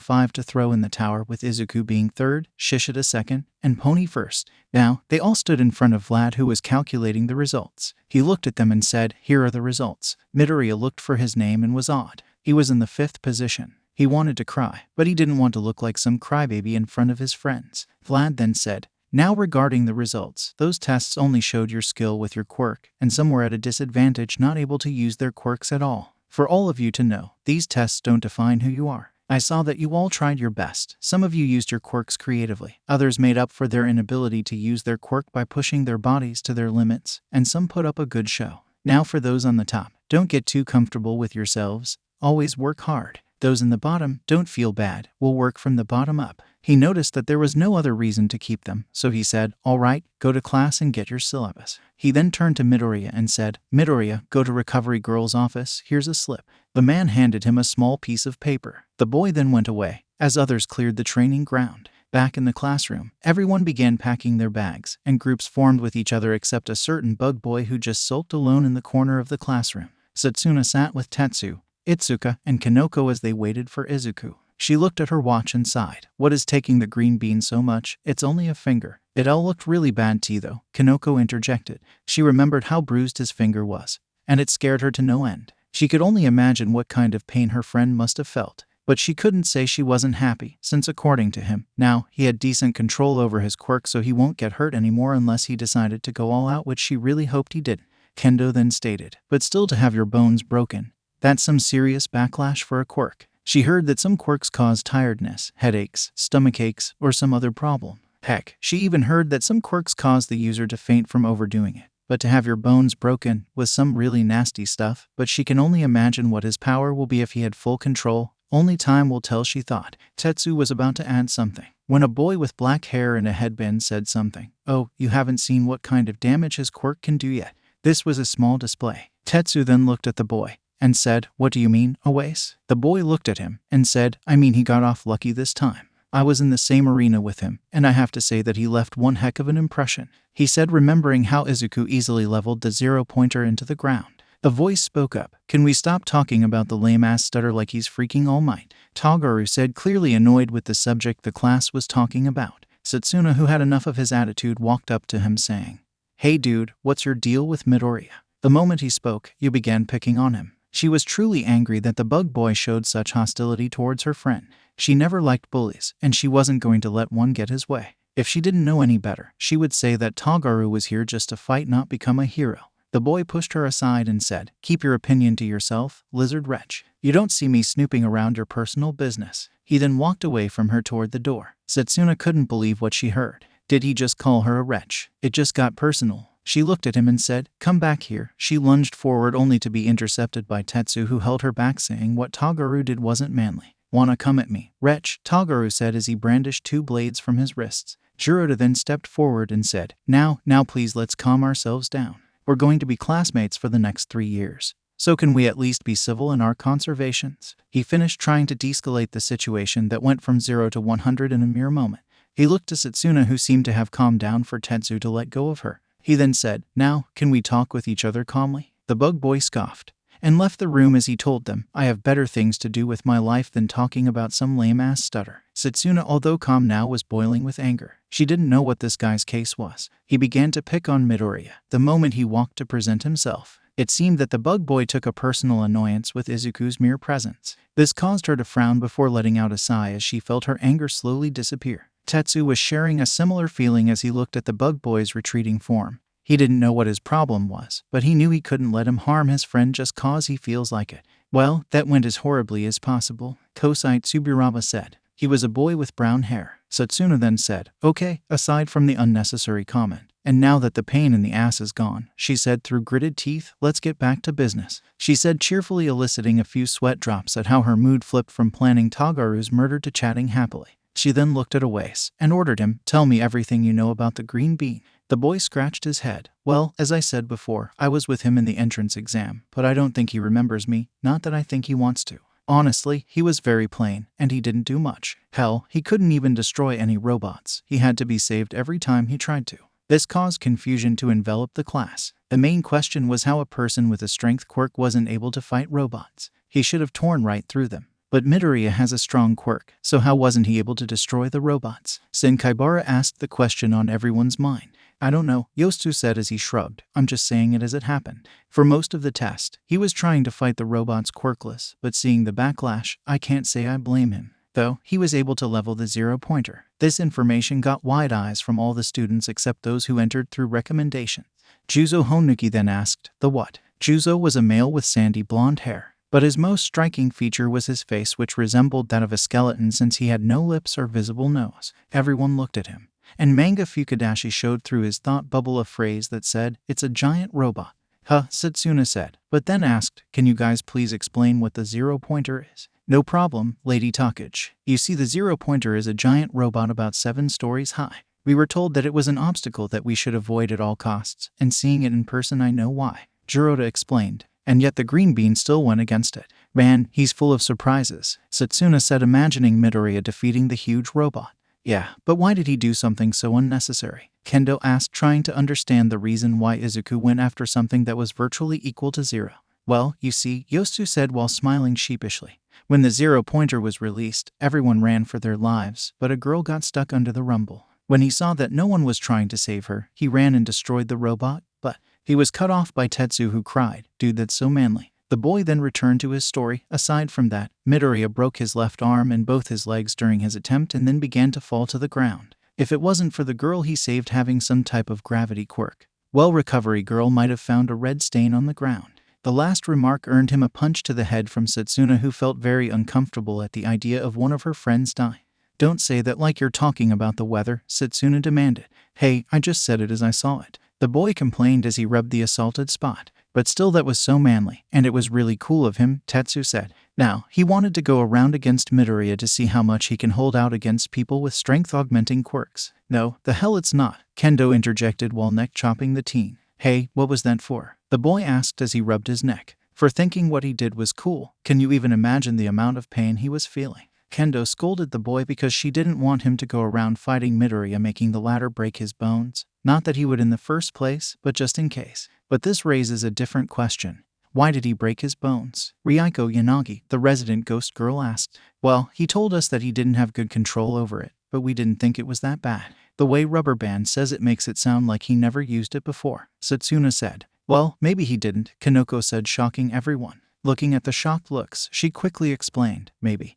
5 to throw in the tower, with Izuku being 3rd, Shishida 2nd, and Pony 1st. Now, they all stood in front of Vlad, who was calculating the results. He looked at them and said, here are the results. Midoriya looked for his name and was awed. He was in the 5th position. He wanted to cry, but he didn't want to look like some crybaby in front of his friends. Vlad then said, now regarding the results, those tests only showed your skill with your quirk, and some were at a disadvantage, not able to use their quirks at all. For all of you to know, these tests don't define who you are. I saw that you all tried your best. Some of you used your quirks creatively. Others made up for their inability to use their quirk by pushing their bodies to their limits, and some put up a good show. Now for those on the top, don't get too comfortable with yourselves. Always work hard. Those in the bottom, don't feel bad. We'll work from the bottom up. He noticed that there was no other reason to keep them, so he said, all right, go to class and get your syllabus. He then turned to Midoriya and said, Midoriya, go to Recovery Girl's office, here's a slip. The man handed him a small piece of paper. The boy then went away, as others cleared the training ground. Back in the classroom, everyone began packing their bags, and groups formed with each other except a certain bug boy who just sulked alone in the corner of the classroom. Setsuna sat with Tetsu, Itsuka, and Kanoko as they waited for Izuku. She looked at her watch and sighed. What is taking the green bean so much? It's only a finger. It all looked really bad to you though, Kanoko interjected. She remembered how bruised his finger was, and it scared her to no end. She could only imagine what kind of pain her friend must have felt. But she couldn't say she wasn't happy, since according to him, now, he had decent control over his quirk, so he won't get hurt anymore unless he decided to go all out, which she really hoped he didn't. Kendo then stated, but still, to have your bones broken, that's some serious backlash for a quirk. She heard that some quirks cause tiredness, headaches, stomach aches, or some other problem. Heck, she even heard that some quirks cause the user to faint from overdoing it. But to have your bones broken was some really nasty stuff, but she can only imagine what his power will be if he had full control. Only time will tell, she thought. Tetsu was about to add something, when a boy with black hair and a headband said something. Oh, you haven't seen what kind of damage his quirk can do yet. This was a small display. Tetsu then looked at the boy and said, what do you mean, Oase? The boy looked at him and said, I mean, he got off lucky this time. I was in the same arena with him, and I have to say that he left one heck of an impression, he said, remembering how Izuku easily leveled the 0-pointer into the ground. A voice spoke up. Can we stop talking about the lame-ass stutter like he's freaking All Might? Tagaru said, clearly annoyed with the subject the class was talking about. Setsuna, who had enough of his attitude, walked up to him saying, hey dude, what's your deal with Midoriya? The moment he spoke, you began picking on him. She was truly angry that the bug boy showed such hostility towards her friend. She never liked bullies, and she wasn't going to let one get his way. If she didn't know any better, she would say that Tagaru was here just to fight, not become a hero. The boy pushed her aside and said, keep your opinion to yourself, lizard wretch. You don't see me snooping around your personal business. He then walked away from her toward the door. Setsuna couldn't believe what she heard. Did he just call her a wretch? It just got personal. She looked at him and said, come back here. She lunged forward only to be intercepted by Tetsu, who held her back, saying what Tagaru did wasn't manly. Wanna come at me, wretch? Tagaru said as he brandished 2 blades from his wrists. Jiroda then stepped forward and said, now please let's calm ourselves down. We're going to be classmates for the next 3 years. So can we at least be civil in our conversations? He finished trying to de-escalate the situation that went from 0 to 100 in a mere moment. He looked to Setsuna, who seemed to have calmed down, for Tetsu to let go of her. He then said, now, can we talk with each other calmly? The bug boy scoffed and left the room as he told them, I have better things to do with my life than talking about some lame-ass stutter. Setsuna, although calm now, was boiling with anger. She didn't know what this guy's case was. He began to pick on Midoriya the moment he walked to present himself. It seemed that the bug boy took a personal annoyance with Izuku's mere presence. This caused her to frown before letting out a sigh as she felt her anger slowly disappear. Tetsu was sharing a similar feeling as he looked at the bug boy's retreating form. He didn't know what his problem was, but he knew he couldn't let him harm his friend just cause he feels like it. Well, that went as horribly as possible, Kosei Tsuburaba said. He was a boy with brown hair. Satsuna then said, okay, aside from the unnecessary comment. And now that the pain in the ass is gone, she said through gritted teeth, let's get back to business. She said, cheerfully, eliciting a few sweat drops at how her mood flipped from planning Tagaru's murder to chatting happily. She then looked at Awase and ordered him, tell me everything you know about the green bean. The boy scratched his head. Well, as I said before, I was with him in the entrance exam, but I don't think he remembers me, not that I think he wants to. Honestly, he was very plain, and he didn't do much. Hell, he couldn't even destroy any robots. He had to be saved every time he tried to. This caused confusion to envelop the class. The main question was how a person with a strength quirk wasn't able to fight robots. He should have torn right through them. But Midoriya has a strong quirk, so how wasn't he able to destroy the robots? Senkaibara asked the question on everyone's mind. I don't know, Yostu said as he shrugged. I'm just saying it as it happened. For most of the test, he was trying to fight the robots quirkless, but seeing the backlash, I can't say I blame him. Though, he was able to level the 0-pointer. This information got wide eyes from all the students except those who entered through recommendation. Juzo Honuki then asked, the what? Juzo was a male with sandy blonde hair, but his most striking feature was his face, which resembled that of a skeleton since he had no lips or visible nose. Everyone looked at him. And Manga Fukadashi showed through his thought bubble a phrase that said, it's a giant robot. Huh, Satsuna said, but then asked, can you guys please explain what the 0-pointer is? No problem, Lady Takage. You see, the 0-pointer is a giant robot about 7 stories high. We were told that it was an obstacle that we should avoid at all costs, and seeing it in person I know why. Jiroda explained. And yet the green bean still went against it. Man, he's full of surprises, Satsuna said, imagining Midoriya defeating the huge robot. Yeah, but why did he do something so unnecessary? Kendo asked, trying to understand the reason why Izuku went after something that was virtually equal to 0. Well, you see, Yostu said while smiling sheepishly. When the 0-pointer was released, everyone ran for their lives, but a girl got stuck under the rumble. When he saw that no one was trying to save her, he ran and destroyed the robot, but he was cut off by Tetsu, who cried, dude, that's so manly. The boy then returned to his story. Aside from that, Midoriya broke his left arm and both his legs during his attempt and then began to fall to the ground. If it wasn't for the girl he saved having some type of gravity quirk, well, recovery girl might have found a red stain on the ground. The last remark earned him a punch to the head from Satsuna, who felt very uncomfortable at the idea of one of her friends dying. Don't say that like you're talking about the weather, Satsuna demanded. Hey, I just said it as I saw it. The boy complained as he rubbed the assaulted spot. But still, that was so manly, and it was really cool of him, Tetsu said. Now, he wanted to go around against Midoriya to see how much he can hold out against people with strength-augmenting quirks. No, the hell it's not, Kendo interjected while neck-chopping the teen. Hey, what was that for? The boy asked as he rubbed his neck. For thinking what he did was cool. Can you even imagine the amount of pain he was feeling? Kendo scolded the boy because she didn't want him to go around fighting Midoriya, making the latter break his bones. Not that he would in the first place, but just in case. But this raises a different question. Why did he break his bones? Rieko Yanagi, the resident ghost girl, asked. Well, he told us that he didn't have good control over it, but we didn't think it was that bad. The way Rubber Band says it makes it sound like he never used it before, Satsuna said. Well, maybe he didn't, Kanoko said, shocking everyone. Looking at the shocked looks, she quickly explained, maybe.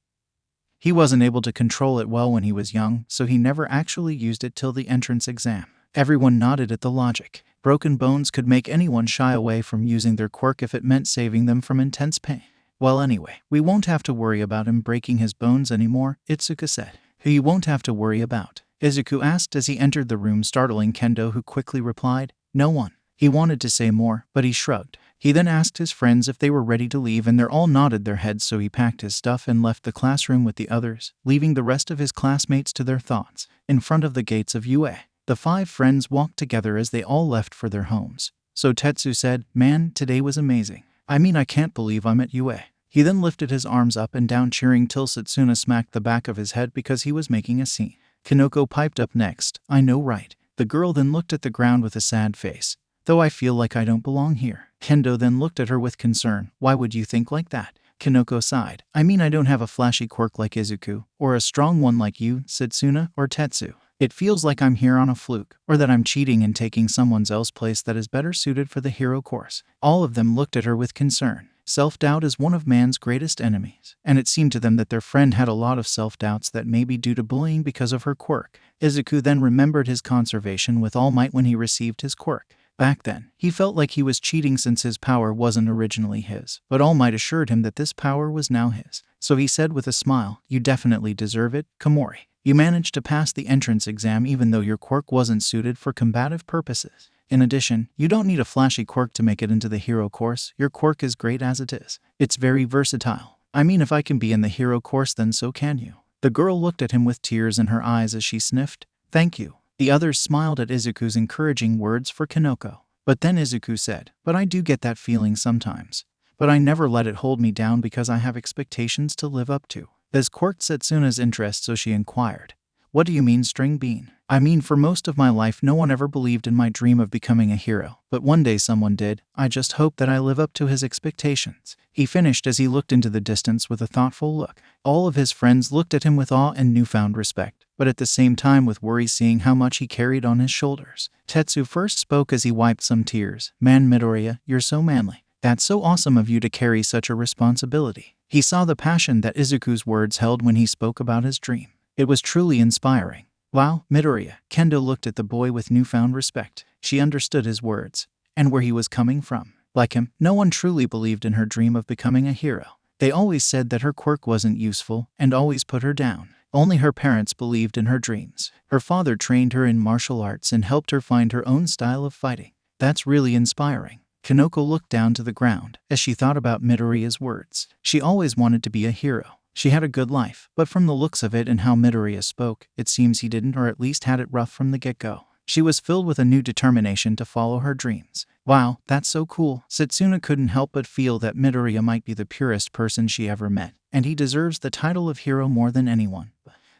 He wasn't able to control it well when he was young, so he never actually used it till the entrance exam. Everyone nodded at the logic. Broken bones could make anyone shy away from using their quirk if it meant saving them from intense pain. Well, anyway, we won't have to worry about him breaking his bones anymore, Itsuka said. Who you won't have to worry about? Izuku asked as he entered the room, startling Kendo, who quickly replied, no one. He wanted to say more, but he shrugged. He then asked his friends if they were ready to leave, and they all nodded their heads, so he packed his stuff and left the classroom with the others, leaving the rest of his classmates to their thoughts. In front of the gates of UA, the 5 friends walked together as they all left for their homes. So Tetsu said, man, today was amazing. I mean, I can't believe I'm at UA. He then lifted his arms up and down, cheering till Satsuna smacked the back of his head because he was making a scene. Kanoko piped up next. I know, right? The girl then looked at the ground with a sad face. Though I feel like I don't belong here. Kendo then looked at her with concern. Why would you think like that? Kanoko sighed. I mean, I don't have a flashy quirk like Izuku, or a strong one like you, Satsuna, or Tetsu. It feels like I'm here on a fluke, or that I'm cheating and taking someone else's place that is better suited for the hero course. All of them looked at her with concern. Self-doubt is one of man's greatest enemies, and it seemed to them that their friend had a lot of self-doubts that may be due to bullying because of her quirk. Izuku then remembered his conversation with All Might when he received his quirk. Back then, he felt like he was cheating since his power wasn't originally his, but All Might assured him that this power was now his. So he said with a smile, "You definitely deserve it, Komori. You managed to pass the entrance exam even though your quirk wasn't suited for combative purposes. In addition, you don't need a flashy quirk to make it into the hero course. Your quirk is great as it is. It's very versatile. I mean, if I can be in the hero course, then so can you." The girl looked at him with tears in her eyes as she sniffed, "Thank you." The others smiled at Izuku's encouraging words for Kanoko. But then Izuku said, "But I do get that feeling sometimes. But I never let it hold me down because I have expectations to live up to." This quirked Setsuna's interest, so she inquired, "What do you mean, String Bean?" "I mean, for most of my life no one ever believed in my dream of becoming a hero, but one day someone did. I just hope that I live up to his expectations," he finished as he looked into the distance with a thoughtful look. All of his friends looked at him with awe and newfound respect, but at the same time with worry, seeing how much he carried on his shoulders. Tetsu first spoke as he wiped some tears. "Man, Midoriya, you're so manly. That's so awesome of you to carry such a responsibility." He saw the passion that Izuku's words held when he spoke about his dream. It was truly inspiring. "Wow, Midoriya." Kendo looked at the boy with newfound respect. She understood his words, and where he was coming from. Like him, no one truly believed in her dream of becoming a hero. They always said that her quirk wasn't useful, and always put her down. Only her parents believed in her dreams. Her father trained her in martial arts and helped her find her own style of fighting. That's really inspiring. Kanoko looked down to the ground as she thought about Midoriya's words. She always wanted to be a hero. She had a good life, but from the looks of it and how Midoriya spoke, it seems he didn't, or at least had it rough from the get-go. She was filled with a new determination to follow her dreams. "Wow, that's so cool." Setsuna couldn't help but feel that Midoriya might be the purest person she ever met, and he deserves the title of hero more than anyone.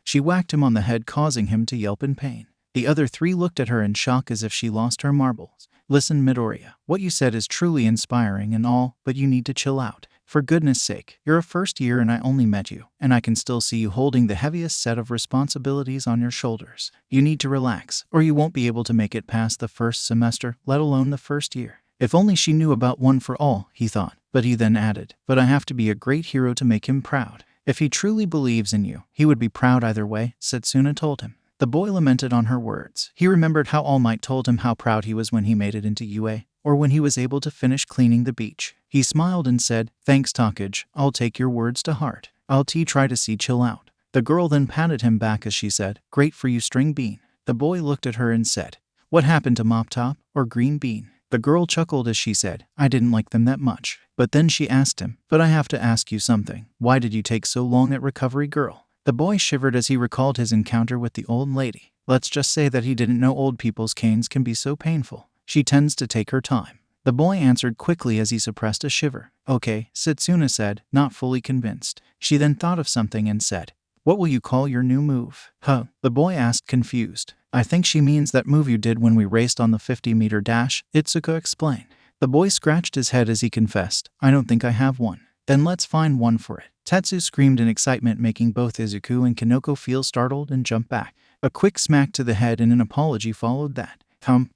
She whacked him on the head, causing him to yelp in pain. The other three looked at her in shock as if she lost her marbles. "Listen, Midoriya, what you said is truly inspiring and all, but you need to chill out. For goodness sake, you're a first year and I only met you, and I can still see you holding the heaviest set of responsibilities on your shoulders. You need to relax, or you won't be able to make it past the first semester, let alone the first year." If only she knew about One for All, he thought, but he then added, "But I have to be a great hero to make him proud." "If he truly believes in you, he would be proud either way," Setsuna told him. The boy lamented on her words. He remembered how All Might told him how proud he was when he made it into UA, or when he was able to finish cleaning the beach. He smiled and said, "Thanks, Takage, I'll take your words to heart. I'll try to see chill out." The girl then patted him back as she said, "Great for you, String Bean." The boy looked at her and said, "What happened to Mop Top, or Green Bean?" The girl chuckled as she said, "I didn't like them that much." But then she asked him, "But I have to ask you something. Why did you take so long at recovery, girl?" The boy shivered as he recalled his encounter with the old lady. Let's just say that he didn't know old people's canes can be so painful. She tends to take her time. The boy answered quickly as he suppressed a shiver. "Okay," Setsuna said, not fully convinced. She then thought of something and said, "What will you call your new move?" "Huh?" the boy asked, confused. "I think she means that move you did when we raced on the 50-meter dash," Itsuka explained. The boy scratched his head as he confessed, "I don't think I have one." "Then let's find one for it." Tetsu screamed in excitement, making both Izuku and Kanoko feel startled and jump back. A quick smack to the head and an apology followed that.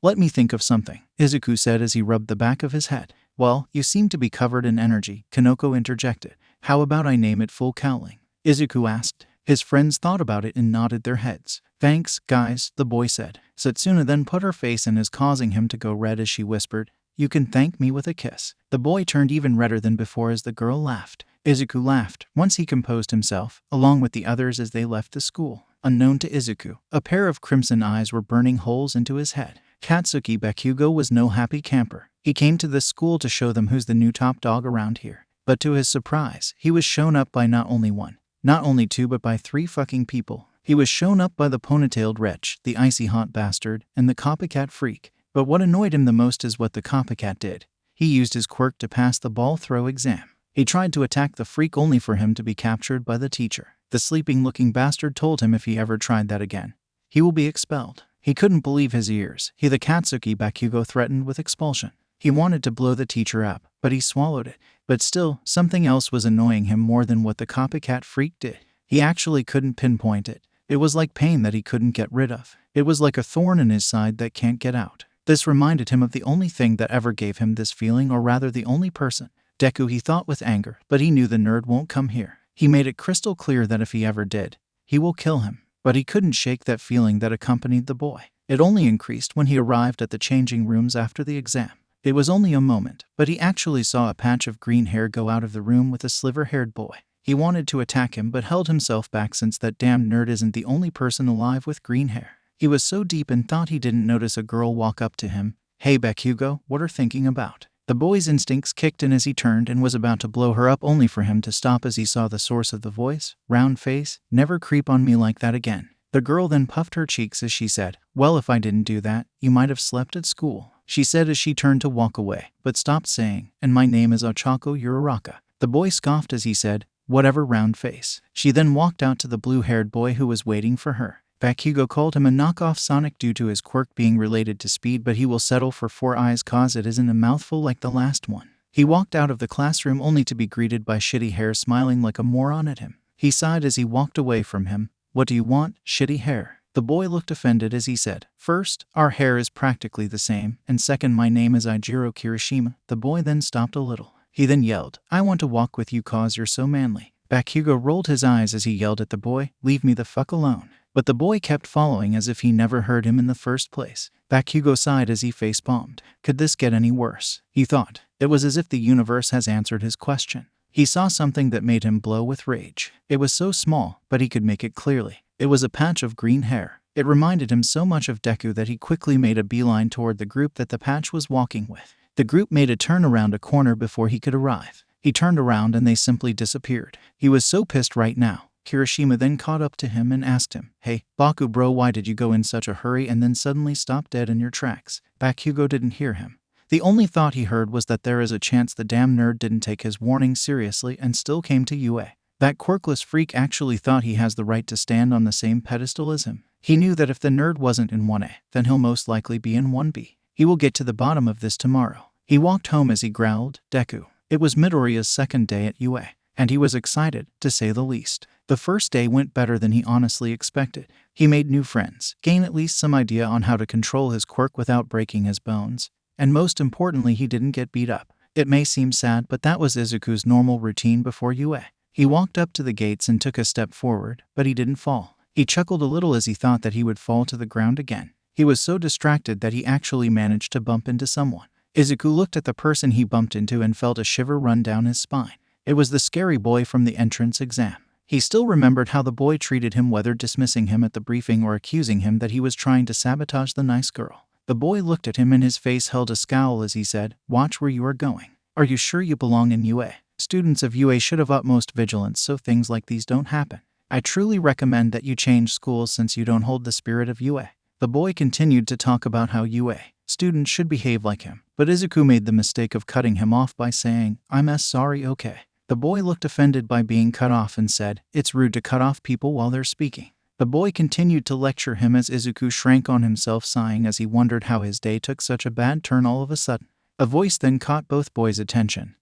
Let me think of something," Izuku said as he rubbed the back of his head. "Well, you seem to be covered in energy," Kanoko interjected. "How about I name it Full Cowling?" Izuku asked. His friends thought about it and nodded their heads. "Thanks, guys," the boy said. Setsuna then put her face in his, causing him to go red as she whispered, "You can thank me with a kiss." The boy turned even redder than before as the girl laughed. Izuku laughed once he composed himself, along with the others as they left the school. Unknown to Izuku, a pair of crimson eyes were burning holes into his head. Katsuki Bakugo was no happy camper. He came to this school to show them who's the new top dog around here. But to his surprise, he was shown up by not only one, not only two, but by three fucking people. He was shown up by the ponytailed wretch, the icy hot bastard, and the copycat freak. But what annoyed him the most is what the copycat did. He used his quirk to pass the ball throw exam. He tried to attack the freak only for him to be captured by the teacher. The sleeping-looking bastard told him if he ever tried that again, he will be expelled. He couldn't believe his ears. The Katsuki Bakugo threatened with expulsion. He wanted to blow the teacher up, but he swallowed it. But still, something else was annoying him more than what the copycat freak did. He actually couldn't pinpoint it. It was like pain that he couldn't get rid of. It was like a thorn in his side that can't get out. This reminded him of the only thing that ever gave him this feeling, or rather the only person. Deku, he thought with anger, but he knew the nerd won't come here. He made it crystal clear that if he ever did, he will kill him. But he couldn't shake that feeling that accompanied the boy. It only increased when he arrived at the changing rooms after the exam. It was only a moment, but he actually saw a patch of green hair go out of the room with a sliver-haired boy. He wanted to attack him but held himself back since that damn nerd isn't the only person alive with green hair. He was so deep in thought he didn't notice a girl walk up to him. "Hey Bakugo, what are thinking about?" The boy's instincts kicked in as he turned and was about to blow her up, only for him to stop as he saw the source of the voice. Round face, "Never creep on me like that again." The girl then puffed her cheeks as she said, "Well, if I didn't do that, you might have slept at school," she said as she turned to walk away, but stopped saying, "And my name is Ochako Uraraka." The boy scoffed as he said, "Whatever, round face." She then walked out to the blue-haired boy who was waiting for her. Bakugo called him a knockoff Sonic due to his quirk being related to speed, but he will settle for 4 eyes cause it isn't a mouthful like the last one. He walked out of the classroom only to be greeted by Shitty Hair smiling like a moron at him. He sighed as he walked away from him. "What do you want, Shitty Hair?" The boy looked offended as he said, "First, our hair is practically the same, and second, my name is Ijiro Kirishima." The boy then stopped a little. He then yelled, "I want to walk with you cause you're so manly." Bakugo rolled his eyes as he yelled at the boy, "Leave me the fuck alone." But the boy kept following as if he never heard him in the first place. Bakugo sighed as he face-palmed. Could this get any worse? He thought. It was as if the universe has answered his question. He saw something that made him blow with rage. It was so small, but he could make it clearly. It was a patch of green hair. It reminded him so much of Deku that he quickly made a beeline toward the group that the patch was walking with. The group made a turn around a corner before he could arrive. He turned around and they simply disappeared. He was so pissed right now. Kirishima then caught up to him and asked him, "Hey, Baku bro, why did you go in such a hurry and then suddenly stop dead in your tracks?" Bakugo didn't hear him. The only thought he heard was that there is a chance the damn nerd didn't take his warning seriously and still came to UA. That quirkless freak actually thought he has the right to stand on the same pedestal as him. He knew that if the nerd wasn't in 1A, then he'll most likely be in 1B. He will get to the bottom of this tomorrow. He walked home as he growled, "Deku." It was Midoriya's second day at UA, and he was excited, to say the least. The first day went better than he honestly expected. He made new friends, gained at least some idea on how to control his quirk without breaking his bones, and most importantly, he didn't get beat up. It may seem sad, but that was Izuku's normal routine before UA. He walked up to the gates and took a step forward, but he didn't fall. He chuckled a little as he thought that he would fall to the ground again. He was so distracted that he actually managed to bump into someone. Izuku looked at the person he bumped into and felt a shiver run down his spine. It was the scary boy from the entrance exam. He still remembered how the boy treated him, whether dismissing him at the briefing or accusing him that he was trying to sabotage the nice girl. The boy looked at him and his face held a scowl as he said, "Watch where you are going. Are you sure you belong in UA? Students of UA should have utmost vigilance so things like these don't happen. I truly recommend that you change schools since you don't hold the spirit of UA." The boy continued to talk about how UA students should behave like him, but Izuku made the mistake of cutting him off by saying, "I'm sorry, okay." The boy looked offended by being cut off and said, "It's rude to cut off people while they're speaking." The boy continued to lecture him as Izuku shrank on himself, sighing as he wondered how his day took such a bad turn all of a sudden. A voice then caught both boys' attention.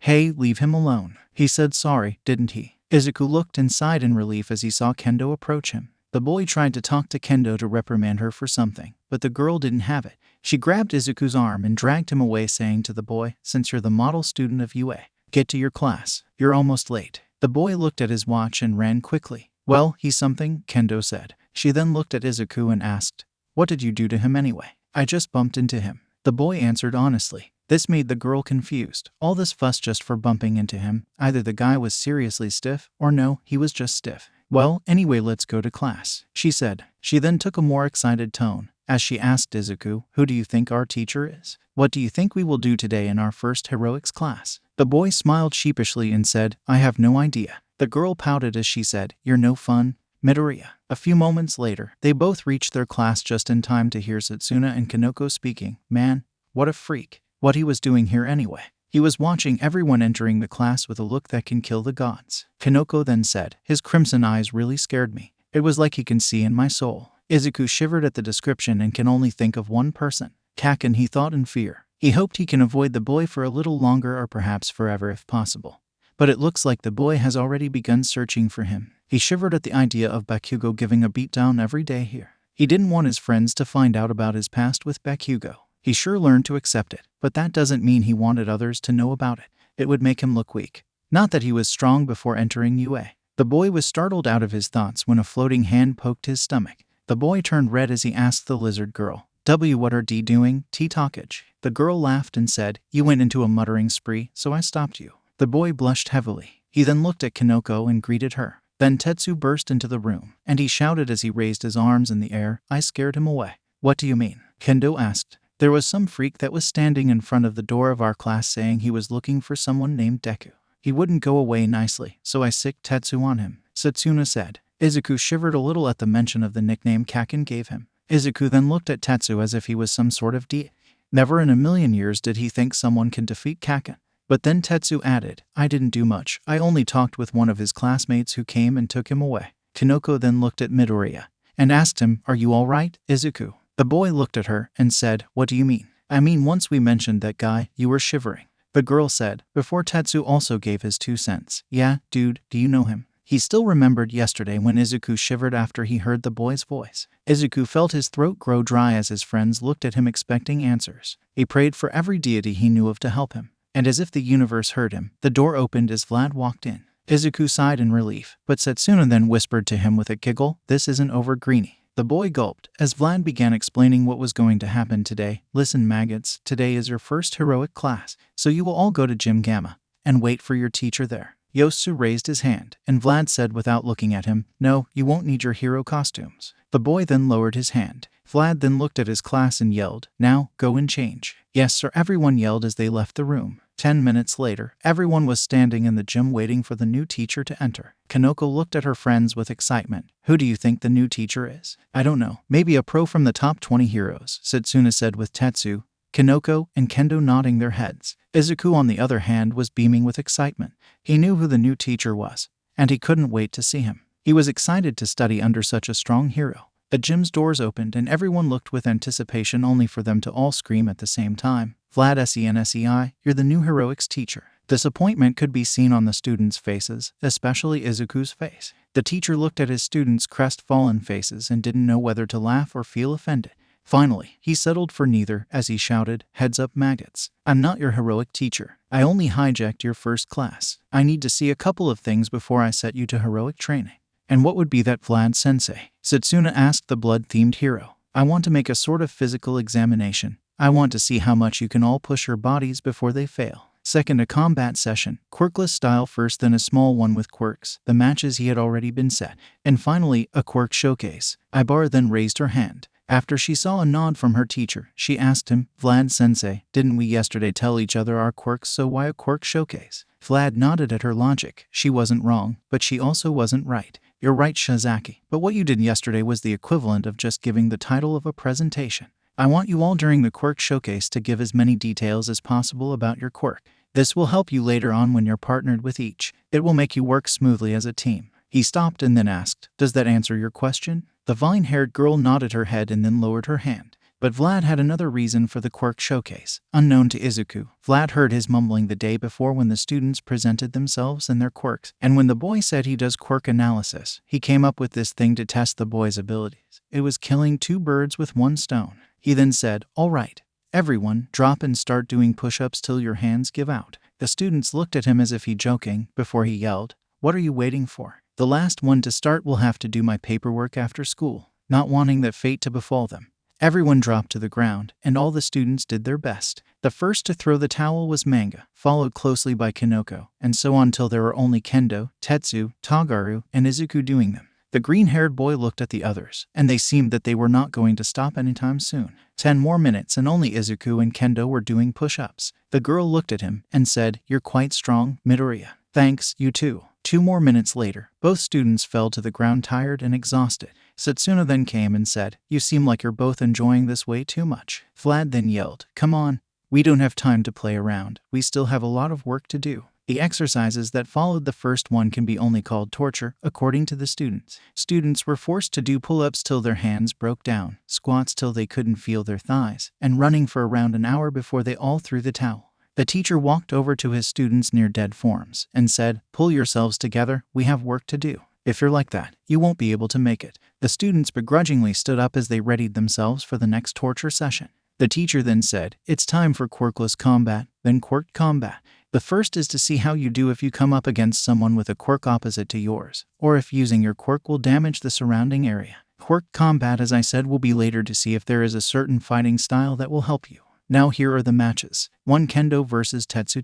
"Hey, leave him alone. He said sorry, didn't he?" Izuku looked and sighed in relief as he saw Kendo approach him. The boy tried to talk to Kendo to reprimand her for something, but the girl didn't have it. She grabbed Izuku's arm and dragged him away, saying to the boy, "Since you're the model student of UA, get to your class. You're almost late." The boy looked at his watch and ran quickly. "Well, he's something," Kendo said. She then looked at Izuku and asked, "What did you do to him anyway?" "I just bumped into him," the boy answered honestly. This made the girl confused. All this fuss just for bumping into him. Either the guy was seriously stiff, or no, he was just stiff. "Well, anyway, let's go to class," she said. She then took a more excited tone as she asked Izuku, "Who do you think our teacher is? What do you think we will do today in our first heroics class?" The boy smiled sheepishly and said, "I have no idea." The girl pouted as she said, "You're no fun, Midoriya." A few moments later, they both reached their class just in time to hear Satsuna and Kanoko speaking. Man, what a freak. What he was doing here anyway. He was watching everyone entering the class with a look that can kill the gods. Kanoko then said, "His crimson eyes really scared me. It was like he can see in my soul." Izuku shivered at the description and can only think of one person. Kaken, he thought in fear. He hoped he can avoid the boy for a little longer or perhaps forever if possible. But it looks like the boy has already begun searching for him. He shivered at the idea of Bakugo giving a beatdown every day here. He didn't want his friends to find out about his past with Bakugo. He sure learned to accept it, but that doesn't mean he wanted others to know about it. It would make him look weak. Not that he was strong before entering UA. The boy was startled out of his thoughts when a floating hand poked his stomach. The boy turned red as he asked the lizard girl, what are D doing, T-talkage? The girl laughed and said, you went into a muttering spree, so I stopped you. The boy blushed heavily. He then looked at Kinoko and greeted her. Then Tetsu burst into the room, and he shouted as he raised his arms in the air, I scared him away. What do you mean? Kendo asked. There was some freak that was standing in front of the door of our class saying he was looking for someone named Deku. He wouldn't go away nicely, so I sicked Tetsu on him, Setsuna said. Izuku shivered a little at the mention of the nickname Kaken gave him. Izuku then looked at Tetsu as if he was some sort of deity. Never in a million years did he think someone can defeat Kaken. But then Tetsu added, I didn't do much, I only talked with one of his classmates who came and took him away. Kinoko then looked at Midoriya and asked him, are you alright, Izuku? The boy looked at her and said, what do you mean? I mean once we mentioned that guy, you were shivering. The girl said, before Tetsu also gave his 2 cents. Yeah, dude, do you know him? He still remembered yesterday when Izuku shivered after he heard the boy's voice. Izuku felt his throat grow dry as his friends looked at him expecting answers. He prayed for every deity he knew of to help him. And as if the universe heard him, the door opened as Vlad walked in. Izuku sighed in relief, but Setsuna then whispered to him with a giggle, this isn't over, Greenie. The boy gulped as Vlad began explaining what was going to happen today. Listen, maggots, today is your first heroic class, so you will all go to Gym Gamma and wait for your teacher there. Yosu raised his hand, and Vlad said without looking at him, no, you won't need your hero costumes. The boy then lowered his hand. Vlad then looked at his class and yelled, now, go and change. Yes, sir, everyone yelled as they left the room. 10 minutes later, everyone was standing in the gym waiting for the new teacher to enter. Kinoko looked at her friends with excitement. Who do you think the new teacher is? I don't know. Maybe a pro from the top 20 heroes, Setsuna said with Tetsu, Kinoko, and Kendo nodding their heads. Izuku, on the other hand, was beaming with excitement. He knew who the new teacher was, and he couldn't wait to see him. He was excited to study under such a strong hero. The gym's doors opened and everyone looked with anticipation only for them to all scream at the same time. Vlad SENSEI, you're the new heroics teacher. Disappointment could be seen on the students' faces, especially Izuku's face. The teacher looked at his students' crestfallen faces and didn't know whether to laugh or feel offended. Finally, he settled for neither as he shouted, heads up, maggots. I'm not your heroic teacher. I only hijacked your first class. I need to see a couple of things before I set you to heroic training. And what would be that, Vlad-sensei? Setsuna asked the blood-themed hero. I want to make a sort of physical examination. I want to see how much you can all push your bodies before they fail. Second, a combat session, quirkless style first, then a small one with quirks, the matches he had already been set. And finally, a quirk showcase. Ibarra then raised her hand. After she saw a nod from her teacher, she asked him, Vlad-sensei, didn't we yesterday tell each other our quirks, so why a quirk showcase? Vlad nodded at her logic. She wasn't wrong, but she also wasn't right. You're right, Shizaki, but what you did yesterday was the equivalent of just giving the title of a presentation. I want you all during the quirk showcase to give as many details as possible about your quirk. This will help you later on when you're partnered with each. It will make you work smoothly as a team. He stopped and then asked, does that answer your question? The vine-haired girl nodded her head and then lowered her hand. But Vlad had another reason for the quirk showcase. Unknown to Izuku, Vlad heard his mumbling the day before when the students presented themselves and their quirks. And when the boy said he does quirk analysis, he came up with this thing to test the boy's abilities. It was killing 2 birds with 1 stone. He then said, all right, everyone, drop and start doing push-ups till your hands give out. The students looked at him as if he joking, before he yelled, what are you waiting for? The last one to start will have to do my paperwork after school, not wanting that fate to befall them. Everyone dropped to the ground, and all the students did their best. The first to throw the towel was Manga, followed closely by Kinoko, and so on till there were only Kendo, Tetsu, Tagaru, and Izuku doing them. The green-haired boy looked at the others, and they seemed that they were not going to stop anytime soon. 10 more minutes and only Izuku and Kendo were doing push-ups. The girl looked at him and said, you're quite strong, Midoriya. Thanks, you too. 2 more minutes later, both students fell to the ground tired and exhausted. Setsuna then came and said, you seem like you're both enjoying this way too much. Vlad then yelled, come on. We don't have time to play around. We still have a lot of work to do. The exercises that followed the first one can be only called torture, according to the students. Students were forced to do pull-ups till their hands broke down, squats till they couldn't feel their thighs, and running for around an hour before they all threw the towel. The teacher walked over to his students near dead forms and said, pull yourselves together, we have work to do. If you're like that, you won't be able to make it. The students begrudgingly stood up as they readied themselves for the next torture session. The teacher then said, it's time for quirkless combat, then quirked combat. The first is to see how you do if you come up against someone with a quirk opposite to yours, or if using your quirk will damage the surrounding area. Quirk combat, as I said, will be later to see if there is a certain fighting style that will help you. Now here are the matches. 1. Kendo vs Tetsu.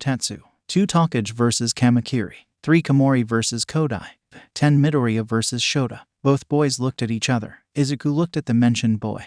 2. Tokage vs Kamakiri. 3. Komori vs Kodai. 10. Midoriya vs Shota. Both boys looked at each other. Izuku looked at the mentioned boy.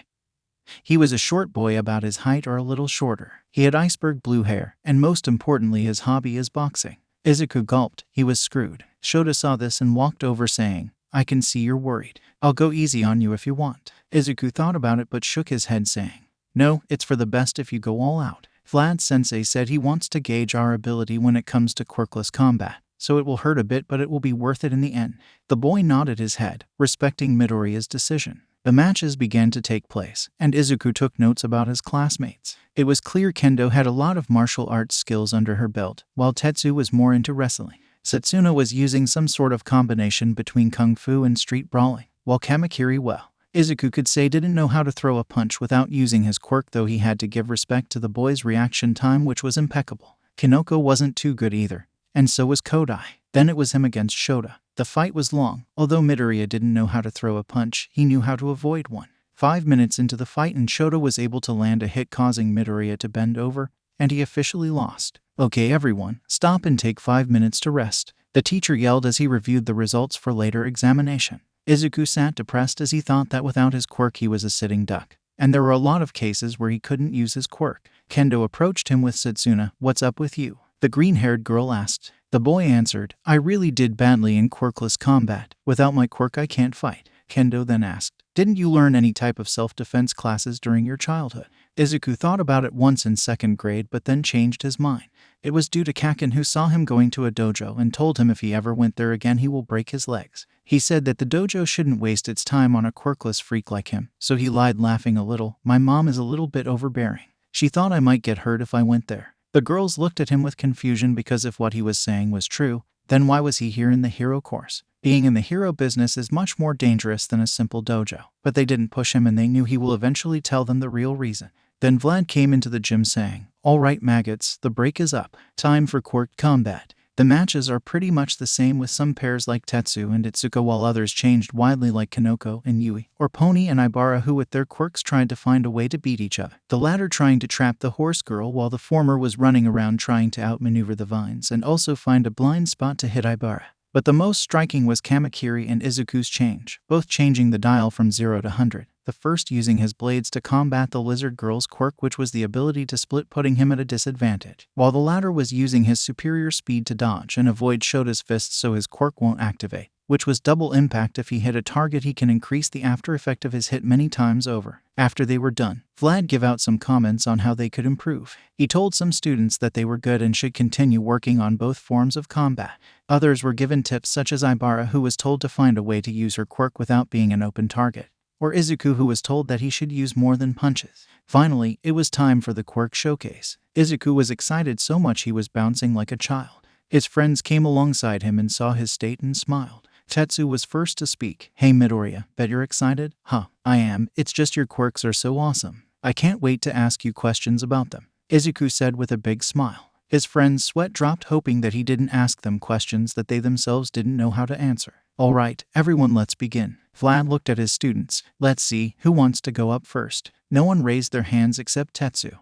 He was a short boy, about his height or a little shorter. He had iceberg blue hair, and most importantly his hobby is boxing. Izuku gulped. He was screwed. Shota saw this and walked over saying, "I can see you're worried. I'll go easy on you if you want." Izuku thought about it but shook his head saying, "No, it's for the best if you go all out. Vlad Sensei said he wants to gauge our ability when it comes to quirkless combat, so it will hurt a bit but it will be worth it in the end." The boy nodded his head, respecting Midoriya's decision. The matches began to take place, and Izuku took notes about his classmates. It was clear Kendo had a lot of martial arts skills under her belt, while Tetsu was more into wrestling. Setsuna was using some sort of combination between kung fu and street brawling, while Kamakiri, well, Izuku could say didn't know how to throw a punch without using his quirk, though he had to give respect to the boy's reaction time, which was impeccable. Kinoko wasn't too good either, and so was Kodai. Then it was him against Shota. The fight was long. Although Midoriya didn't know how to throw a punch, he knew how to avoid one. 5 minutes into the fight and Shota was able to land a hit, causing Midoriya to bend over, and he officially lost. "Okay everyone, stop and take 5 minutes to rest," the teacher yelled as he reviewed the results for later examination. Izuku sat depressed as he thought that without his quirk he was a sitting duck, and there were a lot of cases where he couldn't use his quirk. Kendo approached him with Setsuna. "What's up with you?" the green-haired girl asked. The boy answered, "I really did badly in quirkless combat. Without my quirk I can't fight." Kendo then asked, "Didn't you learn any type of self-defense classes during your childhood?" Izuku thought about it once in 2nd grade but then changed his mind. It was due to Kaken, who saw him going to a dojo and told him if he ever went there again he will break his legs. He said that the dojo shouldn't waste its time on a quirkless freak like him, so he lied, laughing a little. "My mom is a little bit overbearing. She thought I might get hurt if I went there." The girls looked at him with confusion, because if what he was saying was true, then why was he here in the hero course? Being in the hero business is much more dangerous than a simple dojo. But they didn't push him and they knew he will eventually tell them the real reason. Then Vlad came into the gym saying, "All right maggots, the break is up. Time for quirked combat." The matches are pretty much the same, with some pairs like Tetsu and Itsuka, while others changed widely like Kinoko and Yui, or Pony and Ibara, who with their quirks tried to find a way to beat each other. The latter trying to trap the horse girl, while the former was running around trying to outmaneuver the vines and also find a blind spot to hit Ibara. But the most striking was Kamakiri and Izuku's change, both changing the dial from 0 to 100. The first using his blades to combat the lizard girl's quirk, which was the ability to split, putting him at a disadvantage, while the latter was using his superior speed to dodge and avoid Shota's fists so his quirk won't activate, which was double impact. If he hit a target he can increase the after effect of his hit many times over. After they were done, Vlad gave out some comments on how they could improve. He told some students that they were good and should continue working on both forms of combat. Others were given tips, such as Ibara, who was told to find a way to use her quirk without being an open target, or Izuku, who was told that he should use more than punches. Finally, it was time for the quirk showcase. Izuku was excited so much he was bouncing like a child. His friends came alongside him and saw his state and smiled. Tetsu was first to speak. "Hey Midoriya, bet you're excited?" "Huh, I am. It's just your quirks are so awesome. I can't wait to ask you questions about them," Izuku said with a big smile. His friend's sweat dropped, hoping that he didn't ask them questions that they themselves didn't know how to answer. "All right, everyone, let's begin." Vlad looked at his students. "Let's see, who wants to go up first?" No one raised their hands except Tetsu,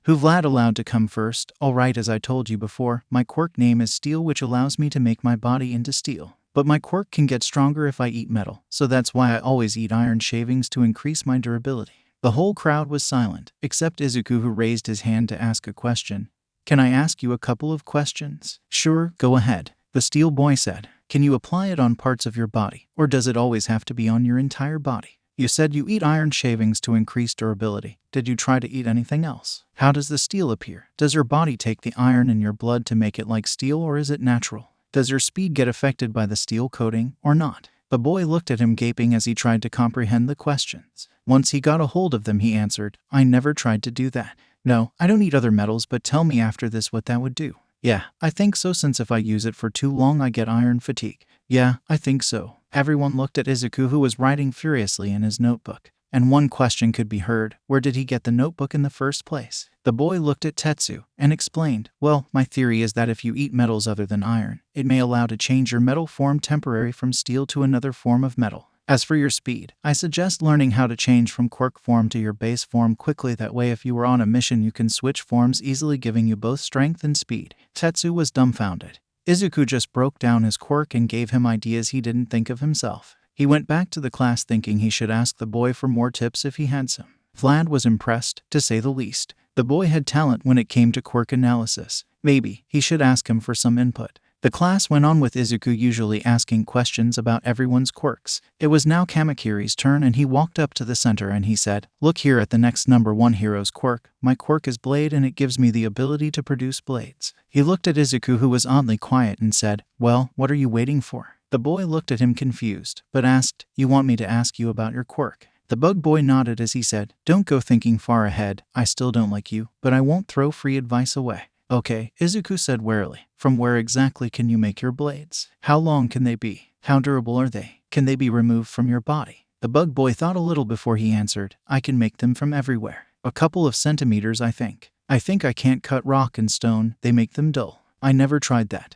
who Vlad allowed to come first. "All right, as I told you before, my quirk name is Steel, which allows me to make my body into steel. But my quirk can get stronger if I eat metal, so that's why I always eat iron shavings to increase my durability." The whole crowd was silent, except Izuku, who raised his hand to ask a question. "Can I ask you a couple of questions?" "Sure, go ahead," the steel boy said. "Can you apply it on parts of your body, or does it always have to be on your entire body? You said you eat iron shavings to increase durability. Did you try to eat anything else? How does the steel appear? Does your body take the iron in your blood to make it like steel, or is it natural? Does your speed get affected by the steel coating, or not?" The boy looked at him gaping as he tried to comprehend the questions. Once he got a hold of them, he answered, "I never tried to do that. No, I don't eat other metals, but tell me after this what that would do." "Yeah, I think so, since if I use it for too long I get iron fatigue." "Yeah, I think so." Everyone looked at Izuku, who was writing furiously in his notebook. and one question could be heard: where did he get the notebook in the first place? The boy looked at Tetsu and explained, well, my theory is that if you eat metals other than iron, it may allow to change your metal form temporarily from steel to another form of metal. As for your speed, I suggest learning how to change from quirk form to your base form quickly. That way if you were on a mission you can switch forms easily, giving you both strength and speed. Tetsu was dumbfounded. Izuku just broke down his quirk and gave him ideas he didn't think of himself. He went back to the class thinking he should ask the boy for more tips if he had some. Vlad was impressed, to say the least. The boy had talent when it came to quirk analysis. Maybe he should ask him for some input. The class went on with Izuku usually asking questions about everyone's quirks. It was now Kamakiri's turn and he walked up to the center and he said, look here at the next number 1 hero's quirk. My quirk is Blade and it gives me the ability to produce blades. He looked at Izuku, who was oddly quiet, and said, well, what are you waiting for? The boy looked at him confused, but asked, you want me to ask you about your quirk? The bug boy nodded as he said, don't go thinking far ahead. I still don't like you, but I won't throw free advice away. Okay, Izuku said warily. From where exactly can you make your blades? How long can they be? How durable are they? Can they be removed from your body? The bug boy thought a little before he answered, I can make them from everywhere. A couple of centimeters, I think. I can't cut rock and stone. They make them dull. I never tried that.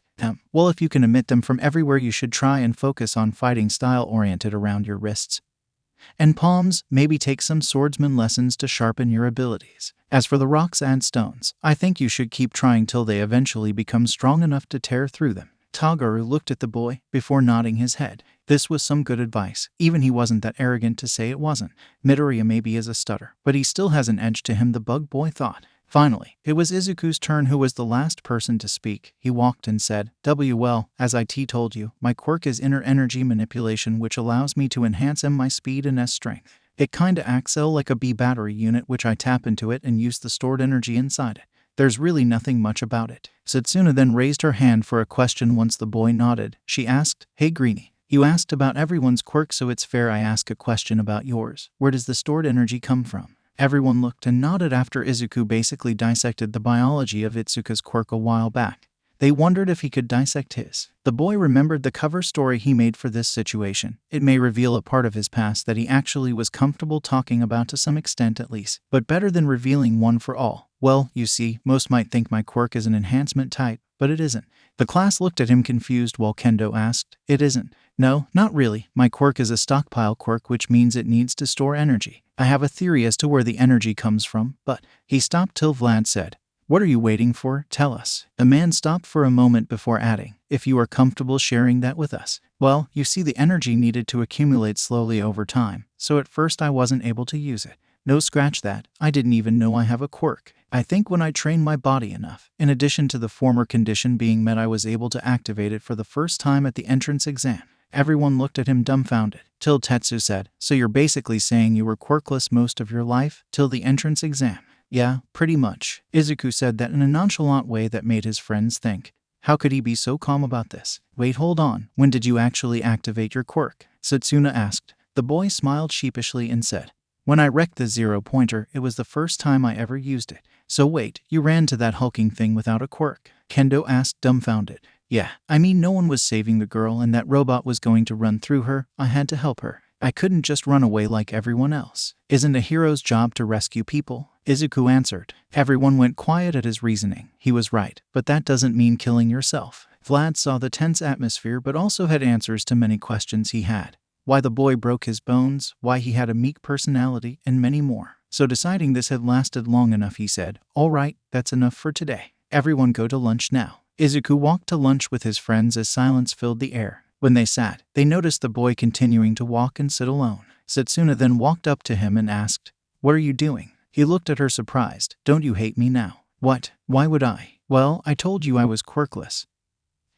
Well, if you can emit them from everywhere, you should try and focus on fighting style oriented around your wrists and palms. Maybe take some swordsman lessons to sharpen your abilities. As for the rocks and stones, I think you should keep trying till they eventually become strong enough to tear through them. Tagaru looked at the boy before nodding his head. This was some good advice. Even he wasn't that arrogant to say it wasn't. Midoriya maybe is a stutter, but he still has an edge to him, the bug boy thought. Finally, it was Izuku's turn, who was the last person to speak. He walked and said, well, as I told you, my quirk is inner energy manipulation, which allows me to enhance my speed and strength. It kinda acts like a B battery unit, which I tap into it and use the stored energy inside it. There's really nothing much about it. Setsuna then raised her hand for a question. Once the boy nodded, she asked, hey Greenie, you asked about everyone's quirk, so it's fair I ask a question about yours. Where does the stored energy come from? Everyone looked and nodded after Izuku basically dissected the biology of Itsuka's quirk a while back. They wondered if he could dissect his. The boy remembered the cover story he made for this situation. It may reveal a part of his past that he actually was comfortable talking about, to some extent at least, but better than revealing one for all. Well, you see, most might think my quirk is an enhancement type, but it isn't. The class looked at him confused while Kendo asked, it isn't? No, not really. My quirk is a stockpile quirk, which means it needs to store energy. I have a theory as to where the energy comes from, but... He stopped till Vlad said, what are you waiting for? Tell us. The man stopped for a moment before adding, if you are comfortable sharing that with us. Well, you see, the energy needed to accumulate slowly over time, so at first I wasn't able to use it. No, scratch that. I didn't even know I have a quirk. I think when I trained my body enough, in addition to the former condition being met, I was able to activate it for the first time at the entrance exam. Everyone looked at him dumbfounded, till Tetsu said, so you're basically saying you were quirkless most of your life, till the entrance exam? Yeah, pretty much. Izuku said that in a nonchalant way that made his friends think, how could he be so calm about this? Wait, hold on. When did you actually activate your quirk? Setsuna asked. The boy smiled sheepishly and said, when I wrecked the 0-pointer, it was the first time I ever used it. So wait, you ran to that hulking thing without a quirk? Kendo asked, dumbfounded. Yeah, I mean, no one was saving the girl and that robot was going to run through her. I had to help her. I couldn't just run away like everyone else. Isn't a hero's job to rescue people? Izuku answered. Everyone went quiet at his reasoning. He was right, but that doesn't mean killing yourself. Vlad saw the tense atmosphere but also had answers to many questions he had. Why the boy broke his bones, why he had a meek personality, and many more. So deciding this had lasted long enough, he said, all right, that's enough for today. Everyone go to lunch now. Izuku walked to lunch with his friends as silence filled the air. When they sat, they noticed the boy continuing to walk and sit alone. Setsuna then walked up to him and asked, what are you doing? He looked at her surprised. Don't you hate me now? What? Why would I? Well, I told you I was quirkless,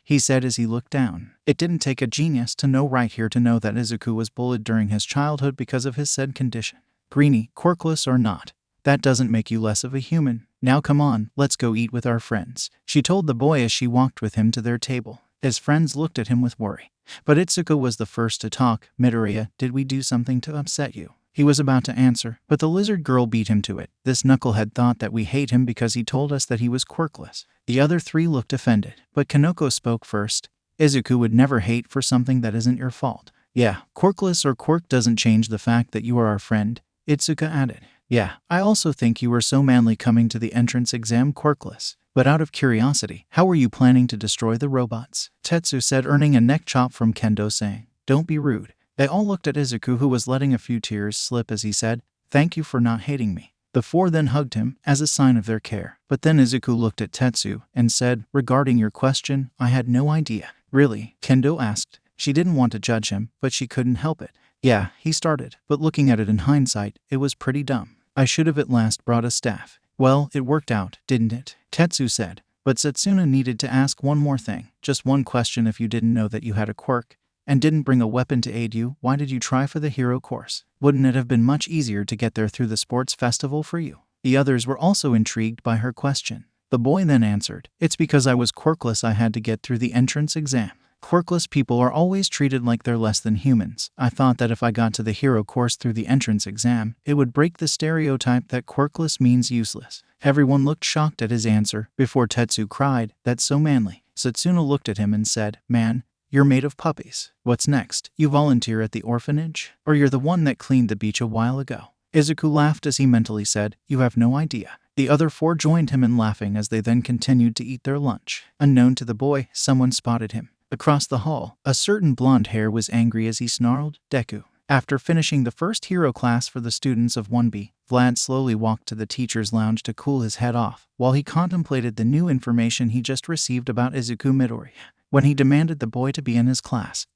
he said as he looked down. It didn't take a genius to know right here to know that Izuku was bullied during his childhood because of his said condition. Greenie, quirkless or not, that doesn't make you less of a human. Now come on, let's go eat with our friends, she told the boy as she walked with him to their table. His friends looked at him with worry. But Itsuka was the first to talk. Midoriya, did we do something to upset you? He was about to answer, but the lizard girl beat him to it. This knucklehead thought that we hate him because he told us that he was quirkless. The other three looked offended, but Kanoko spoke first. Izuku would never hate for something that isn't your fault. Yeah, quirkless or quirk doesn't change the fact that you are our friend. Itsuka added. Yeah, I also think you were so manly coming to the entrance exam quirkless. But out of curiosity, how were you planning to destroy the robots? Tetsu said, earning a neck chop from Kendo, saying, Don't be rude. They all looked at Izuku, who was letting a few tears slip as he said, Thank you for not hating me. The four then hugged him as a sign of their care. But then Izuku looked at Tetsu and said, Regarding your question, I had no idea. Really? Kendo asked. She didn't want to judge him, but she couldn't help it. Yeah, he started, but looking at it in hindsight, it was pretty dumb. I should have at last brought a staff. Well, it worked out, didn't it? Tetsu said. But Setsuna needed to ask one more thing. Just one question. If you didn't know that you had a quirk and didn't bring a weapon to aid you, why did you try for the hero course? Wouldn't it have been much easier to get there through the sports festival for you? The others were also intrigued by her question. The boy then answered, It's because I was quirkless I had to get through the entrance exam. Quirkless people are always treated like they're less than humans. I thought that if I got to the hero course through the entrance exam, it would break the stereotype that quirkless means useless. Everyone looked shocked at his answer before Tetsu cried, That's so manly. Setsuna looked at him and said, Man, you're made of puppies. What's next? You volunteer at the orphanage? Or you're the one that cleaned the beach a while ago? Izuku laughed as he mentally said, You have no idea. The other four joined him in laughing as they then continued to eat their lunch. Unknown to the boy, someone spotted him. Across the hall, a certain blonde hair was angry as he snarled, Deku. After finishing the first hero class for the students of 1B, Vlad slowly walked to the teacher's lounge to cool his head off while he contemplated the new information he just received about Izuku Midoriya. When he demanded the boy to be in his class,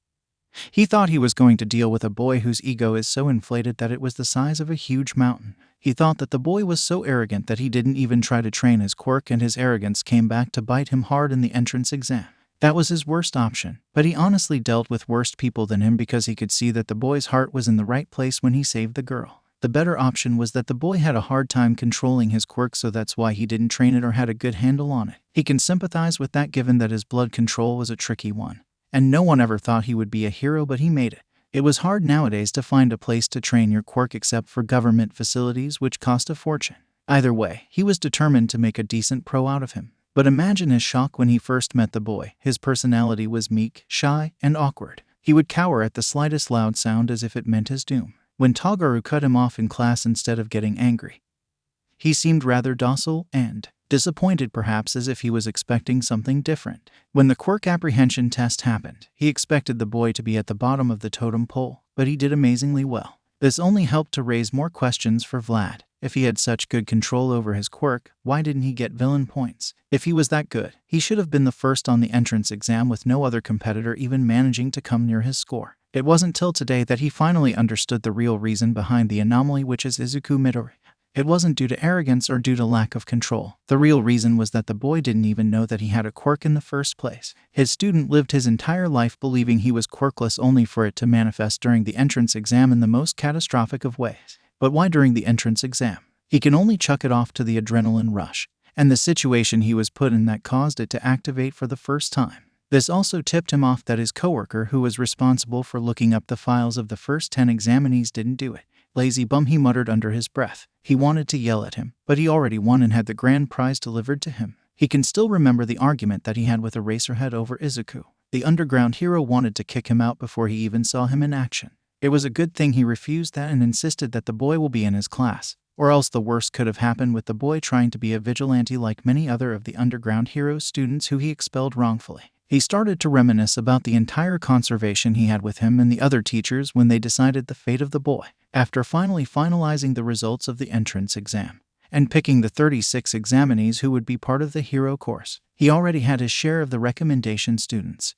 he thought he was going to deal with a boy whose ego is so inflated that it was the size of a huge mountain. He thought that the boy was so arrogant that he didn't even try to train his quirk, and his arrogance came back to bite him hard in the entrance exam. That was his worst option, but he honestly dealt with worse people than him because he could see that the boy's heart was in the right place when he saved the girl. The better option was that the boy had a hard time controlling his quirk, so that's why he didn't train it or had a good handle on it. He can sympathize with that given that his blood control was a tricky one. And no one ever thought he would be a hero, but he made it. It was hard nowadays to find a place to train your quirk except for government facilities, which cost a fortune. Either way, he was determined to make a decent pro out of him. But imagine his shock when he first met the boy. His personality was meek, shy, and awkward. He would cower at the slightest loud sound as if it meant his doom. When Togaru cut him off in class instead of getting angry, he seemed rather docile and disappointed, perhaps as if he was expecting something different. When the quirk apprehension test happened, he expected the boy to be at the bottom of the totem pole, but he did amazingly well. This only helped to raise more questions for Vlad. If he had such good control over his quirk, why didn't he get villain points? If he was that good, he should have been the first on the entrance exam with no other competitor even managing to come near his score. It wasn't till today that he finally understood the real reason behind the anomaly, which is Izuku Midoriya. It wasn't due to arrogance or due to lack of control. The real reason was that the boy didn't even know that he had a quirk in the first place. His student lived his entire life believing he was quirkless only for it to manifest during the entrance exam in the most catastrophic of ways. But why during the entrance exam? He can only chuck it off to the adrenaline rush and the situation he was put in that caused it to activate for the first time. This also tipped him off that his coworker, who was responsible for looking up the files of the first 10 examinees, didn't do it. Lazy bum, he muttered under his breath. He wanted to yell at him, but he already won and had the grand prize delivered to him. He can still remember the argument that he had with Eraserhead over Izuku. The underground hero wanted to kick him out before he even saw him in action. It was a good thing he refused that and insisted that the boy will be in his class, or else the worst could have happened with the boy trying to be a vigilante like many other of the underground hero's students who he expelled wrongfully. He started to reminisce about the entire conversation he had with him and the other teachers when they decided the fate of the boy. After finally finalizing the results of the entrance exam and picking the 36 examinees who would be part of the hero course, he already had his share of the recommendation students.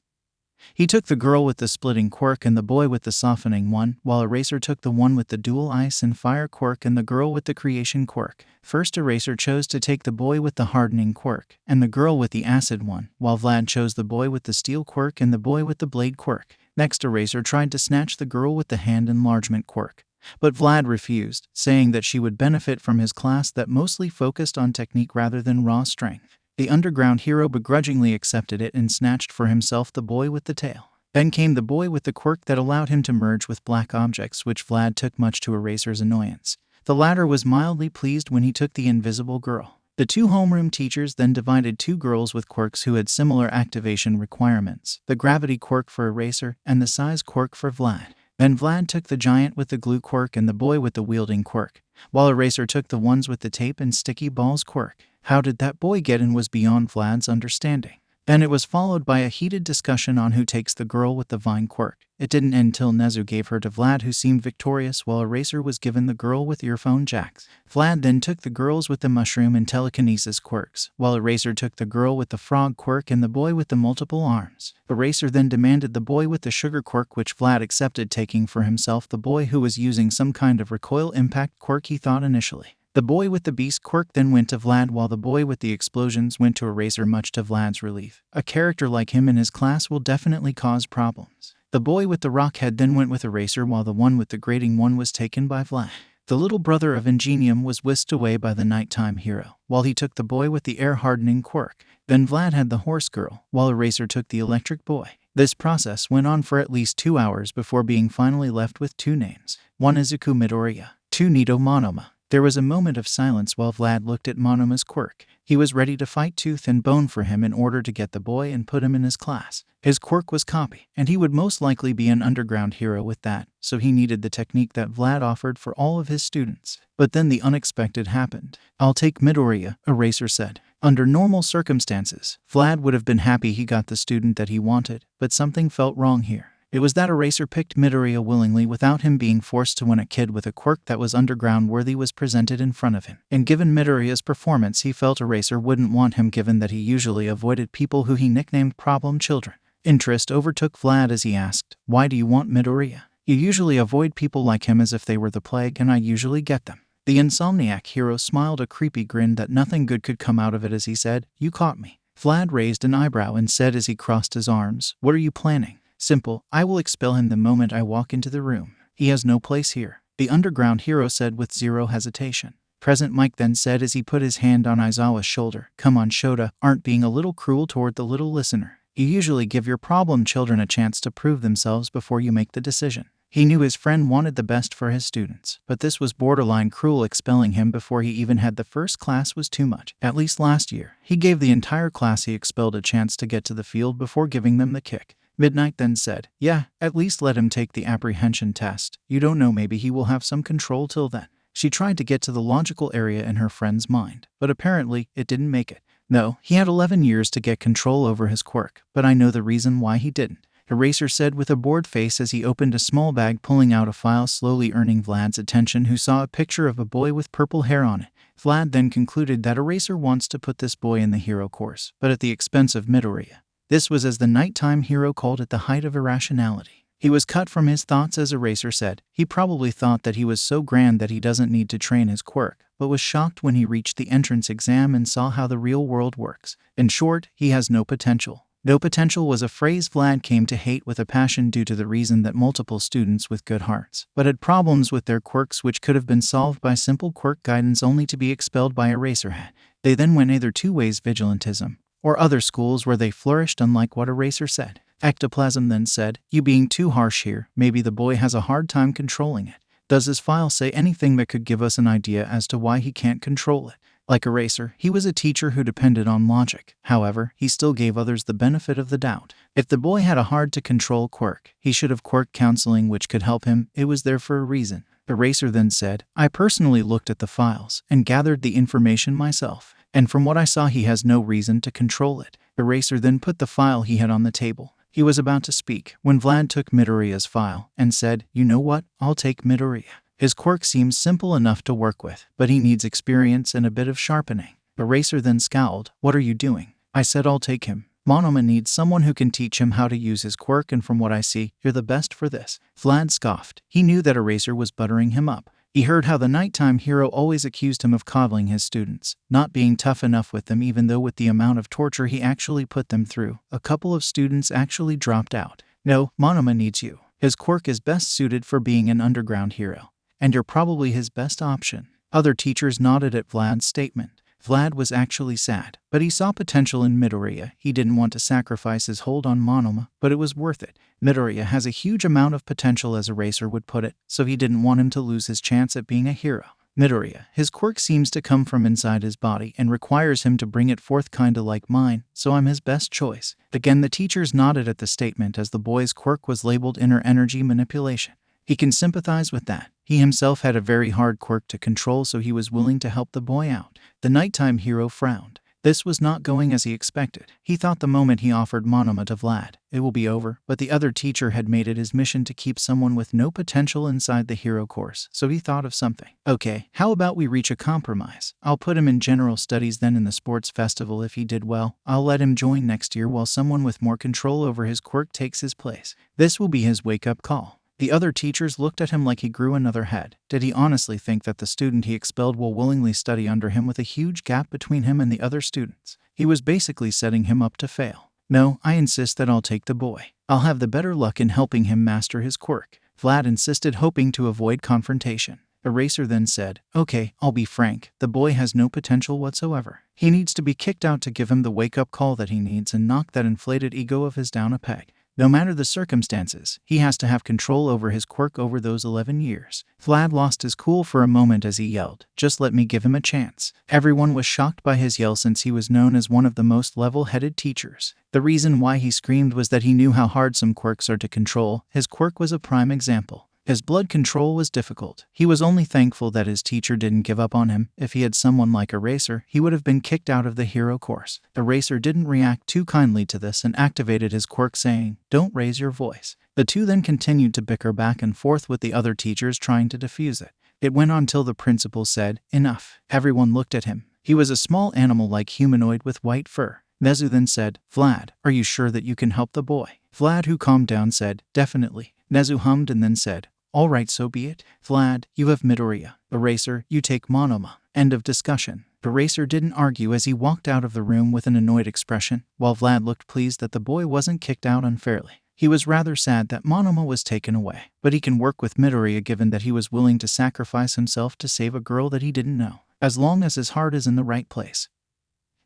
He took the girl with the splitting quirk and the boy with the softening one, while Eraser took the one with the dual ice and fire quirk and the girl with the creation quirk. First, Eraser chose to take the boy with the hardening quirk and the girl with the acid one, while Vlad chose the boy with the steel quirk and the boy with the blade quirk. Next, Eraser tried to snatch the girl with the hand enlargement quirk, but Vlad refused, saying that she would benefit from his class that mostly focused on technique rather than raw strength. The underground hero begrudgingly accepted it and snatched for himself the boy with the tail. Then came the boy with the quirk that allowed him to merge with black objects, which Vlad took much to Eraser's annoyance. The latter was mildly pleased when he took the invisible girl. The two homeroom teachers then divided two girls with quirks who had similar activation requirements, the gravity quirk for Eraser and the size quirk for Vlad. Then Vlad took the giant with the glue quirk and the boy with the wielding quirk, while Eraser took the ones with the tape and sticky balls quirk. How did that boy get in was beyond Vlad's understanding. Then it was followed by a heated discussion on who takes the girl with the vine quirk. It didn't end till Nezu gave her to Vlad, who seemed victorious, while Eraser was given the girl with earphone jacks. Vlad then took the girls with the mushroom and telekinesis quirks, while Eraser took the girl with the frog quirk and the boy with the multiple arms. Eraser then demanded the boy with the sugar quirk, which Vlad accepted, taking for himself the boy who was using some kind of recoil impact quirk he thought initially. The boy with the beast quirk then went to Vlad, while the boy with the explosions went to Eraser, much to Vlad's relief. A character like him in his class will definitely cause problems. The boy with the rock head then went with Eraser, while the one with the grating one was taken by Vlad. The little brother of Ingenium was whisked away by the nighttime hero, while he took the boy with the air-hardening quirk. Then Vlad had the horse girl, while Eraser took the electric boy. This process went on for at least 2 hours before being finally left with 2 names. 1 Izuku Midoriya, 2 Nito Monoma. There was a moment of silence while Vlad looked at Monoma's quirk. He was ready to fight tooth and bone for him in order to get the boy and put him in his class. His quirk was copy, and he would most likely be an underground hero with that, so he needed the technique that Vlad offered for all of his students. But then the unexpected happened. "I'll take Midoriya," Eraser said. Under normal circumstances, Vlad would have been happy he got the student that he wanted, but something felt wrong here. It was that Eraser picked Midoriya willingly without him being forced to, when a kid with a quirk that was underground worthy was presented in front of him. And given Midoriya's performance, he felt Eraser wouldn't want him, given that he usually avoided people who he nicknamed problem children. Interest overtook Vlad as he asked, "Why do you want Midoriya?" "You usually avoid people like him as if they were the plague, and I usually get them." The insomniac hero smiled a creepy grin that nothing good could come out of it as he said, "You caught me." Vlad raised an eyebrow and said as he crossed his arms, "What are you planning?" "Simple. I will expel him the moment I walk into the room. He has no place here," the underground hero said with zero hesitation. Present Mike then said as he put his hand on Aizawa's shoulder, "Come on, Shota, aren't being a little cruel toward the little listener. You usually give your problem children a chance to prove themselves before you make the decision." He knew his friend wanted the best for his students, but this was borderline cruel. Expelling him before he even had the first class was too much. At least last year, he gave the entire class he expelled a chance to get to the field before giving them the kick. Midnight then said, "Yeah, at least let him take the apprehension test. You don't know, maybe he will have some control till then." She tried to get to the logical area in her friend's mind, but apparently it didn't make it. "No, he had 11 years to get control over his quirk, but I know the reason why he didn't," Eraser said with a bored face as he opened a small bag, pulling out a file, slowly earning Vlad's attention, who saw a picture of a boy with purple hair on it. Vlad then concluded that Eraser wants to put this boy in the hero course, but at the expense of Midoriya. This was, as the nighttime hero called it, the height of irrationality. He was cut from his thoughts as Eraser said. He probably thought that he was so grand that he doesn't need to train his quirk, but was shocked when he reached the entrance exam and saw how the real world works. In short, he has no potential. No potential was a phrase Vlad came to hate with a passion, due to the reason that multiple students with good hearts, but had problems with their quirks which could have been solved by simple quirk guidance, only to be expelled by Eraserhead. They then went either 2 ways: vigilantism, or other schools where they flourished, unlike what Eraser said. Ectoplasm then said, "You being too harsh here, maybe the boy has a hard time controlling it. Does his file say anything that could give us an idea as to why he can't control it?" Like Eraser, he was a teacher who depended on logic. However, he still gave others the benefit of the doubt. If the boy had a hard-to-control quirk, he should have quirk counseling which could help him. It was there for a reason. Eraser then said, "I personally looked at the files and gathered the information myself, and from what I saw, he has no reason to control it." Eraser then put the file he had on the table. He was about to speak when Vlad took Midoriya's file and said, "You know what? I'll take Midoriya. His quirk seems simple enough to work with, but he needs experience and a bit of sharpening." Eraser then scowled. "What are you doing?" "I said I'll take him. Monoma needs someone who can teach him how to use his quirk, and from what I see, you're the best for this." Vlad scoffed. He knew that Eraser was buttering him up. He heard how the nighttime hero always accused him of coddling his students, not being tough enough with them, even though with the amount of torture he actually put them through, a couple of students actually dropped out. "No, Monoma needs you. His quirk is best suited for being an underground hero, and you're probably his best option." Other teachers nodded at Vlad's statement. Vlad was actually sad, but he saw potential in Midoriya. He didn't want to sacrifice his hold on Monoma, but it was worth it. Midoriya has a huge amount of potential, as Eraser would put it, so he didn't want him to lose his chance at being a hero. Midoriya, his quirk seems to come from inside his body and requires him to bring it forth, kinda like mine, so I'm his best choice. Again, the teachers nodded at the statement as the boy's quirk was labeled inner energy manipulation. He can sympathize with that. He himself had a very hard quirk to control, so he was willing to help the boy out. The nighttime hero frowned. This was not going as he expected. He thought the moment he offered Monoma to Vlad, it will be over, but the other teacher had made it his mission to keep someone with no potential inside the hero course, so he thought of something. Okay, how about we reach a compromise? I'll put him in general studies, then in the sports festival. If he did well, I'll let him join next year while someone with more control over his quirk takes his place. This will be his wake-up call. The other teachers looked at him like he grew another head. Did he honestly think that the student he expelled will willingly study under him with a huge gap between him and the other students? He was basically setting him up to fail. No, I insist that I'll take the boy. I'll have the better luck in helping him master his quirk. Vlad insisted, hoping to avoid confrontation. Eraser then said, okay, I'll be frank, the boy has no potential whatsoever. He needs to be kicked out to give him the wake-up call that he needs and knock that inflated ego of his down a peg. No matter the circumstances, he has to have control over his quirk over those 11 years. Vlad lost his cool for a moment as he yelled, just let me give him a chance. Everyone was shocked by his yell since he was known as one of the most level-headed teachers. The reason why he screamed was that he knew how hard some quirks are to control. His quirk was a prime example. His blood control was difficult. He was only thankful that his teacher didn't give up on him. If he had someone like Eraser, he would have been kicked out of the hero course. Eraser didn't react too kindly to this and activated his quirk, saying, don't raise your voice. The two then continued to bicker back and forth with the other teachers trying to defuse it. It went on till the principal said, enough. Everyone looked at him. He was a small animal-like humanoid with white fur. Nezu then said, Vlad, are you sure that you can help the boy? Vlad, who calmed down, said, definitely. Nezu hummed and then said, all right, so be it. Vlad, you have Midoriya. Eraser, you take Monoma. End of discussion. Eraser didn't argue as he walked out of the room with an annoyed expression, while Vlad looked pleased that the boy wasn't kicked out unfairly. He was rather sad that Monoma was taken away, but he can work with Midoriya given that he was willing to sacrifice himself to save a girl that he didn't know, as long as his heart is in the right place.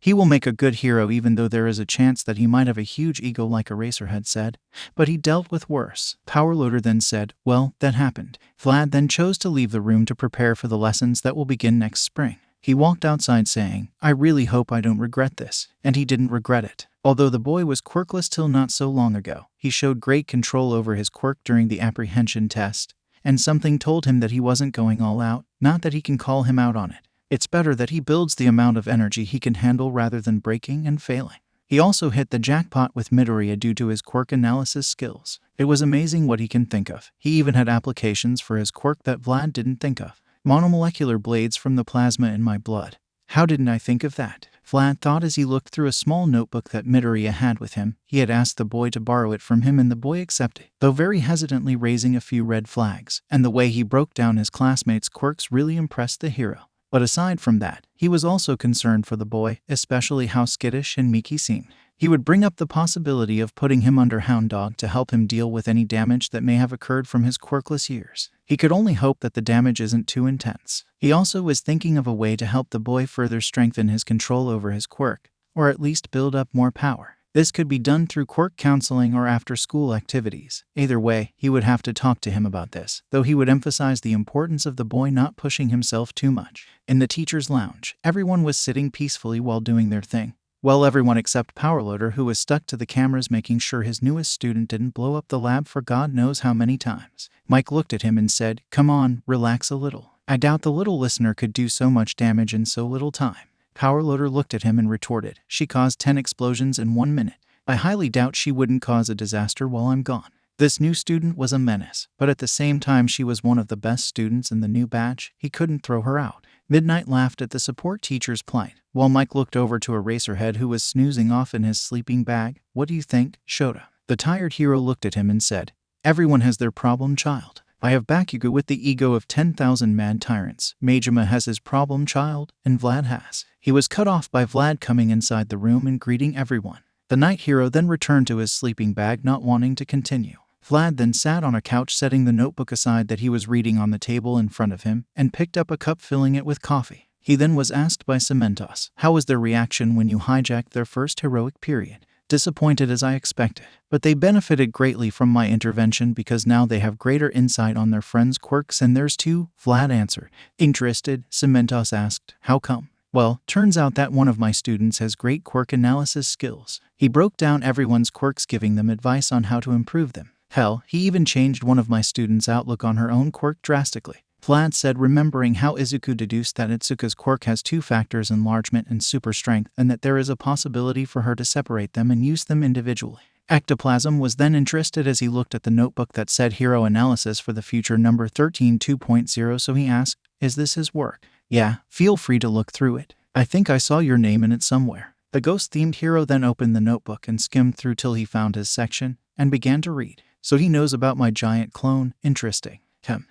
He will make a good hero, even though there is a chance that he might have a huge ego like Eraser had said, but he dealt with worse. Powerloader then said, well, that happened. Vlad then chose to leave the room to prepare for the lessons that will begin next spring. He walked outside saying, I really hope I don't regret this, and he didn't regret it. Although the boy was quirkless till not so long ago, he showed great control over his quirk during the apprehension test, and something told him that he wasn't going all out, not that he can call him out on it. It's better that he builds the amount of energy he can handle rather than breaking and failing. He also hit the jackpot with Midoriya due to his quirk analysis skills. It was amazing what he can think of. He even had applications for his quirk that Vlad didn't think of. Monomolecular blades from the plasma in my blood. How didn't I think of that? Vlad thought as he looked through a small notebook that Midoriya had with him. He had asked the boy to borrow it from him and the boy accepted, though very hesitantly, raising a few red flags. And the way he broke down his classmates' quirks really impressed the hero. But aside from that, he was also concerned for the boy, especially how skittish and meek he seemed. He would bring up the possibility of putting him under Hound Dog to help him deal with any damage that may have occurred from his quirkless years. He could only hope that the damage isn't too intense. He also was thinking of a way to help the boy further strengthen his control over his quirk, or at least build up more power. This could be done through quirk counseling or after-school activities. Either way, he would have to talk to him about this, though he would emphasize the importance of the boy not pushing himself too much. In the teacher's lounge, everyone was sitting peacefully while doing their thing. Well, everyone except Powerloader, who was stuck to the cameras making sure his newest student didn't blow up the lab for God knows how many times. Mike looked at him and said, come on, relax a little. I doubt the little listener could do so much damage in so little time. Powerloader looked at him and retorted, she caused 10 explosions in 1 minute. I highly doubt she wouldn't cause a disaster while I'm gone. This new student was a menace, but at the same time she was one of the best students in the new batch. He couldn't throw her out. Midnight laughed at the support teacher's plight, while Mike looked over to Eraserhead, who was snoozing off in his sleeping bag. What do you think, Shota? The tired hero looked at him and said, everyone has their problem child. I have Bakugo with the ego of 10,000 mad tyrants. Majima has his problem child, and Vlad has. He was cut off by Vlad coming inside the room and greeting everyone. The night hero then returned to his sleeping bag, not wanting to continue. Vlad then sat on a couch, setting the notebook aside that he was reading on the table in front of him, and picked up a cup, filling it with coffee. He then was asked by Cementos, how was their reaction when you hijacked their first heroic period? Disappointed as I expected, but they benefited greatly from my intervention because now they have greater insight on their friends' quirks and theirs too, Vlad answered. Interested, Cementos asked, how come? Well, turns out that one of my students has great quirk analysis skills. He broke down everyone's quirks, giving them advice on how to improve them. Hell, he even changed one of my students' outlook on her own quirk drastically. Vlad said, remembering how Izuku deduced that Itsuka's quirk has two factors, enlargement and super strength, and that there is a possibility for her to separate them and use them individually. Ectoplasm was then interested as he looked at the notebook that said Hero Analysis for the Future number 13 2.0, so he asked, is this his work? Yeah, feel free to look through it. I think I saw your name in it somewhere. The ghost-themed hero then opened the notebook and skimmed through till he found his section, and began to read. So he knows about my giant clone, interesting.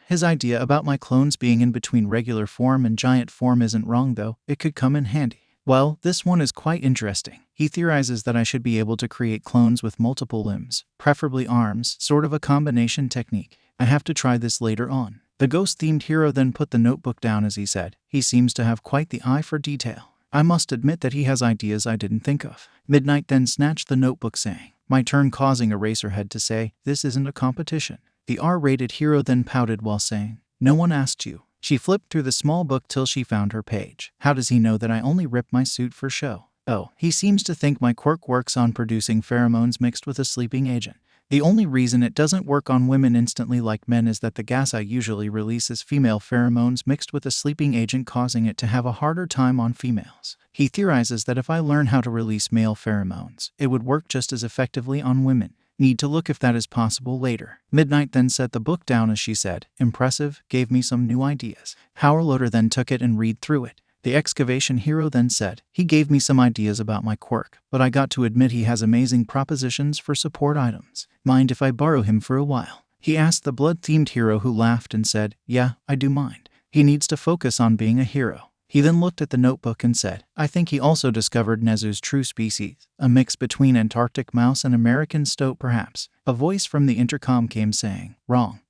His idea about my clones being in between regular form and giant form isn't wrong though, it could come in handy. Well, this one is quite interesting. He theorizes that I should be able to create clones with multiple limbs, preferably arms, sort of a combination technique. I have to try this later on. The ghost-themed hero then put the notebook down as he said, he seems to have quite the eye for detail. I must admit that he has ideas I didn't think of. Midnight then snatched the notebook saying, my turn, causing Eraserhead to say, this isn't a competition. The R-rated hero then pouted while saying, no one asked you. She flipped through the small book till she found her page. How does he know that I only rip my suit for show? Oh, he seems to think my quirk works on producing pheromones mixed with a sleeping agent. The only reason it doesn't work on women instantly like men is that the gas I usually release is female pheromones mixed with a sleeping agent, causing it to have a harder time on females. He theorizes that if I learn how to release male pheromones, it would work just as effectively on women. Need to look if that is possible later. Midnight then set the book down as she said, impressive, gave me some new ideas. Hourloader then took it and read through it. The excavation hero then said, he gave me some ideas about my quirk, but I got to admit he has amazing propositions for support items. Mind if I borrow him for a while? He asked the blood-themed hero, who laughed and said, yeah, I do mind. He needs to focus on being a hero. He then looked at the notebook and said, I think he also discovered Nezu's true species, a mix between Antarctic mouse and American stoat perhaps. A voice from the intercom came saying, wrong.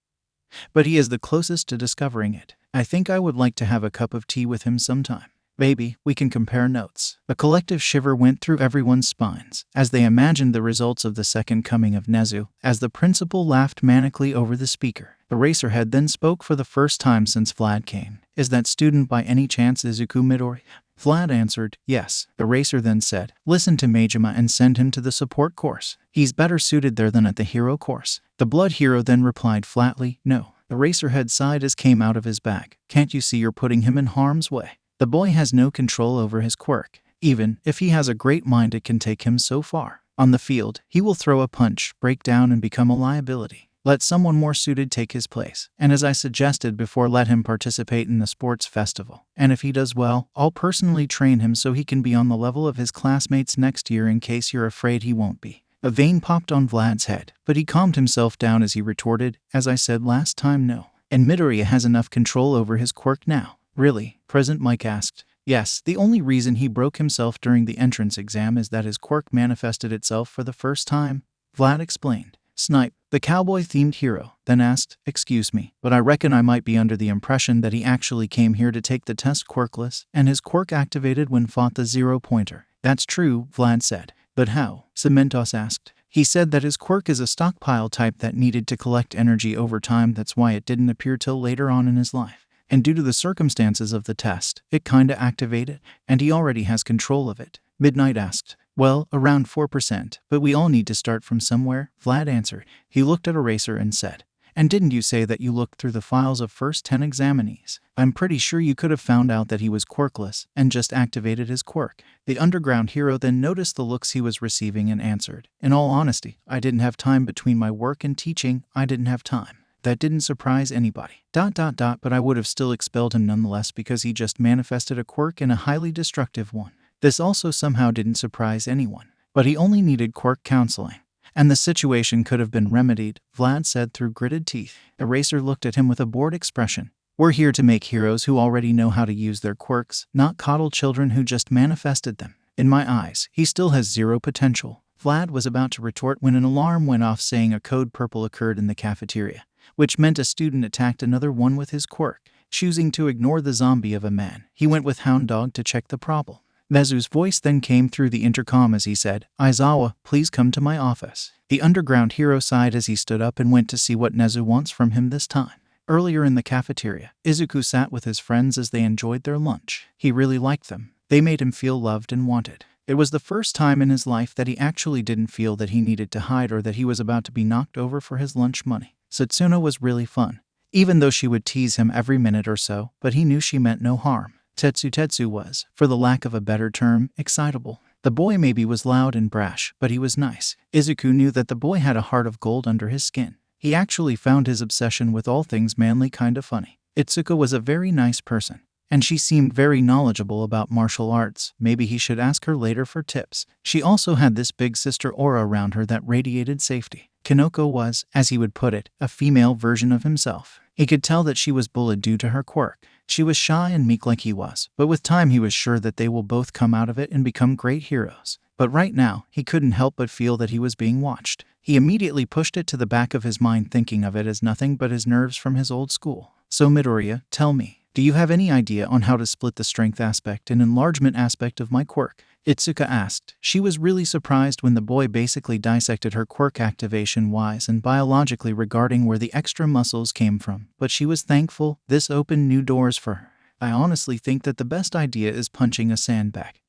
But he is the closest to discovering it. I think I would like to have a cup of tea with him sometime. Maybe we can compare notes. A collective shiver went through everyone's spines as they imagined the results of the second coming of Nezu, as the principal laughed manically over the speaker. Eraserhead then spoke for the first time since Vlad came. Is that student by any chance Izuku Midoriya? Vlad answered, yes. Eraser then said, listen to BGMI and send him to the support course. He's better suited there than at the hero course. The blood hero then replied flatly, no. Eraserhead sighed as came out of his bag. Can't you see you're putting him in harm's way? The boy has no control over his quirk. Even if he has a great mind, it can take him so far. On the field, he will throw a punch, break down, and become a liability. Let someone more suited take his place. And as I suggested before, let him participate in the sports festival. And if he does well, I'll personally train him so he can be on the level of his classmates next year, in case you're afraid he won't be. A vein popped on Vlad's head, but he calmed himself down as he retorted, as I said last time, no. And Midoriya has enough control over his quirk now. Really? Present Mike asked. Yes, the only reason he broke himself during the entrance exam is that his quirk manifested itself for the first time, Vlad explained. Snipe, the cowboy-themed hero, then asked, excuse me, but I reckon I might be under the impression that he actually came here to take the test quirkless, and his quirk activated when fought the zero-pointer. That's true, Vlad said. But how? Cementos asked. He said that his quirk is a stockpile type that needed to collect energy over time, that's why it didn't appear till later on in his life. And due to the circumstances of the test, it kinda activated, and he already has control of it. Midnight asked. Well, around 4%, but we all need to start from somewhere, Vlad answered. He looked at Eraser and said, and didn't you say that you looked through the files of first 10 examinees? I'm pretty sure you could have found out that he was quirkless and just activated his quirk. The underground hero then noticed the looks he was receiving and answered, in all honesty, I didn't have time between my work and teaching, I didn't have time. That didn't surprise anybody. But I would have still expelled him nonetheless because he just manifested a quirk and a highly destructive one. This also somehow didn't surprise anyone. But he only needed quirk counseling. And the situation could have been remedied, Vlad said through gritted teeth. Eraser looked at him with a bored expression. We're here to make heroes who already know how to use their quirks, not coddle children who just manifested them. In my eyes, he still has zero potential. Vlad was about to retort when an alarm went off saying a code purple occurred in the cafeteria, which meant a student attacked another one with his quirk. Choosing to ignore the zombie of a man, he went with Hound Dog to check the problem. Nezu's voice then came through the intercom as he said, Aizawa, please come to my office. The underground hero sighed as he stood up and went to see what Nezu wants from him this time. Earlier in the cafeteria, Izuku sat with his friends as they enjoyed their lunch. He really liked them. They made him feel loved and wanted. It was the first time in his life that he actually didn't feel that he needed to hide or that he was about to be knocked over for his lunch money. Setsuna was really fun, even though she would tease him every minute or so, but he knew she meant no harm. Tetsu was, for the lack of a better term, excitable. The boy maybe was loud and brash, but he was nice. Izuku knew that the boy had a heart of gold under his skin. He actually found his obsession with all things manly kinda funny. Itsuka was a very nice person, and she seemed very knowledgeable about martial arts. Maybe he should ask her later for tips. She also had this big sister aura around her that radiated safety. Kinoko was, as he would put it, a female version of himself. He could tell that she was bullied due to her quirk. She was shy and meek like he was, but with time he was sure that they will both come out of it and become great heroes. But right now, he couldn't help but feel that he was being watched. He immediately pushed it to the back of his mind, thinking of it as nothing but his nerves from his old school. So Midoriya, tell me, do you have any idea on how to split the strength aspect and enlargement aspect of my quirk? Itsuka asked. She was really surprised when the boy basically dissected her quirk activation-wise and biologically regarding where the extra muscles came from, but she was thankful. This opened new doors for her. I honestly think that the best idea is punching a sandbag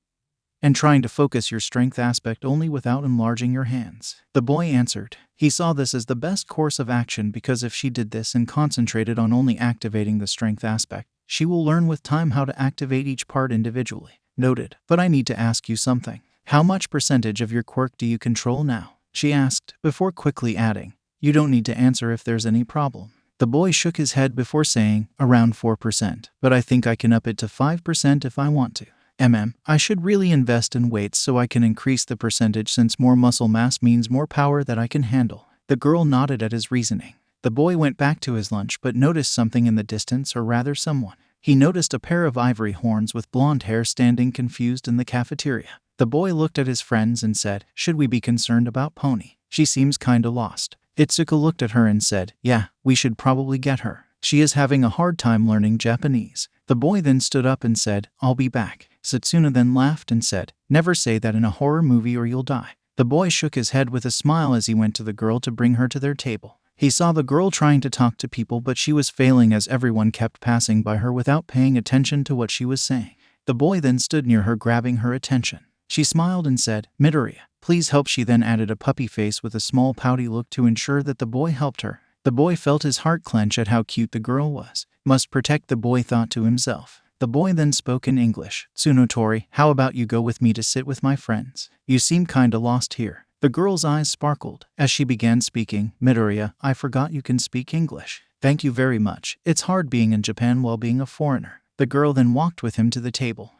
and trying to focus your strength aspect only without enlarging your hands. The boy answered. He saw this as the best course of action because if she did this and concentrated on only activating the strength aspect, she will learn with time how to activate each part individually. Noted. But I need to ask you something. How much percentage of your quirk do you control now? She asked, before quickly adding, you don't need to answer if there's any problem. The boy shook his head before saying, around 4%, but I think I can up it to 5% if I want to. I should really invest in weights so I can increase the percentage since more muscle mass means more power that I can handle. The girl nodded at his reasoning. The boy went back to his lunch but noticed something in the distance, or rather someone. He noticed a pair of ivory horns with blonde hair standing confused in the cafeteria. The boy looked at his friends and said, should we be concerned about Pony? She seems kinda lost. Itsuka looked at her and said, yeah, we should probably get her. She is having a hard time learning Japanese. The boy then stood up and said, I'll be back. Setsuna then laughed and said, never say that in a horror movie or you'll die. The boy shook his head with a smile as he went to the girl to bring her to their table. He saw the girl trying to talk to people, but she was failing as everyone kept passing by her without paying attention to what she was saying. The boy then stood near her, grabbing her attention. She smiled and said, Midoriya, please help. She then added a puppy face with a small pouty look to ensure that the boy helped her. The boy felt his heart clench at how cute the girl was. Must protect, the boy thought to himself. The boy then spoke in English. Tsunotori, how about you go with me to sit with my friends? You seem kinda lost here. The girl's eyes sparkled as she began speaking. Midoriya, I forgot you can speak English. Thank you very much. It's hard being in Japan while being a foreigner. The girl then walked with him to the table.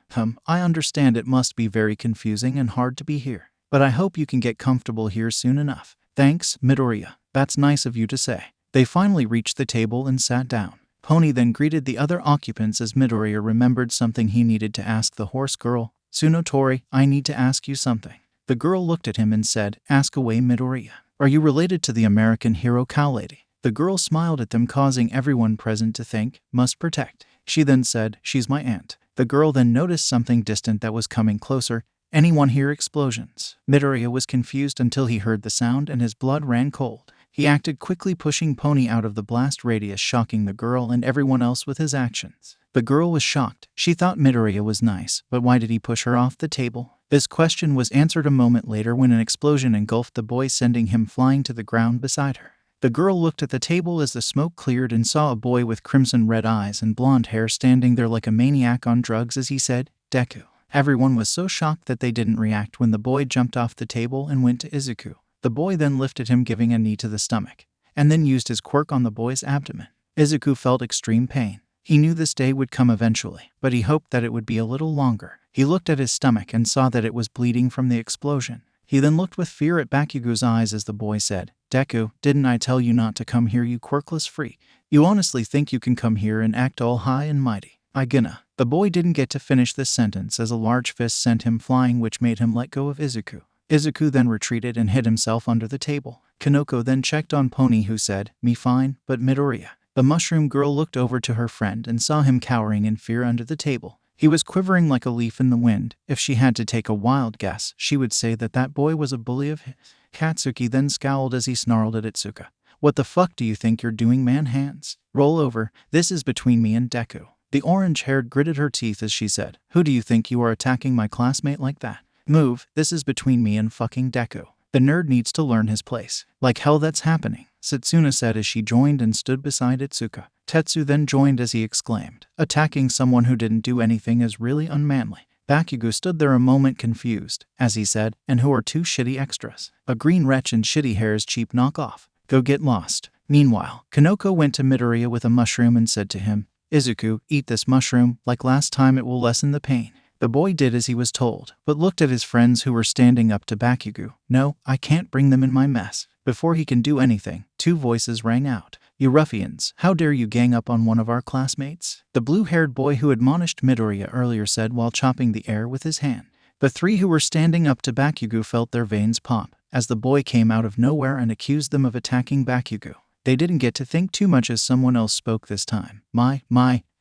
I understand it must be very confusing and hard to be here, but I hope you can get comfortable here soon enough. Thanks, Midoriya. That's nice of you to say. They finally reached the table and sat down. Pony then greeted the other occupants as Midoriya remembered something he needed to ask the horse girl. Tsunotori, I need to ask you something. The girl looked at him and said, ask away, Midoriya. Are you related to the American hero cow lady? The girl smiled at them, causing everyone present to think, must protect. She then said, she's my aunt. The girl then noticed something distant that was coming closer. Anyone hear explosions? Midoriya was confused until he heard the sound and his blood ran cold. He acted quickly, pushing Pony out of the blast radius, shocking the girl and everyone else with his actions. The girl was shocked. She thought Midoriya was nice, but why did he push her off the table? This question was answered a moment later when an explosion engulfed the boy, sending him flying to the ground beside her. The girl looked at the table as the smoke cleared and saw a boy with crimson red eyes and blonde hair standing there like a maniac on drugs as he said, Deku. Everyone was so shocked that they didn't react when the boy jumped off the table and went to Izuku. The boy then lifted him, giving a knee to the stomach, and then used his quirk on the boy's abdomen. Izuku felt extreme pain. He knew this day would come eventually, but he hoped that it would be a little longer. He looked at his stomach and saw that it was bleeding from the explosion. He then looked with fear at Bakugo's eyes as the boy said, Deku, didn't I tell you not to come here, you quirkless freak? You honestly think you can come here and act all high and mighty? I gonna. The boy didn't get to finish this sentence as a large fist sent him flying, which made him let go of Izuku. Izuku then retreated and hid himself under the table. Kinoko then checked on Pony, who said, me fine, but Midoriya. The mushroom girl looked over to her friend and saw him cowering in fear under the table. He was quivering like a leaf in the wind. If she had to take a wild guess, she would say that that boy was a bully of his. Katsuki then scowled as he snarled at Itsuka. What the fuck do you think you're doing, man? Hands. Roll over. This is between me and Deku. The orange-haired gritted her teeth as she said, who do you think you are, attacking my classmate like that? Move, this is between me and fucking Deku. The nerd needs to learn his place. Like hell that's happening, Setsuna said as she joined and stood beside Itsuka. Tetsu then joined as he exclaimed, attacking someone who didn't do anything is really unmanly. Bakugo stood there a moment confused, as he said, and who are two shitty extras? A green wretch and shitty hair's cheap knockoff. Go get lost. Meanwhile, Kanoko went to Midoriya with a mushroom and said to him, Izuku, eat this mushroom, like last time it will lessen the pain. The boy did as he was told, but looked at his friends who were standing up to Bakugo. No, I can't bring them in my mess. Before he can do anything, two voices rang out. You ruffians, how dare you gang up on one of our classmates? The blue-haired boy who admonished Midoriya earlier said while chopping the air with his hand. The three who were standing up to Bakugo felt their veins pop, as the boy came out of nowhere and accused them of attacking Bakugo. They didn't get to think too much as someone else spoke this time. My,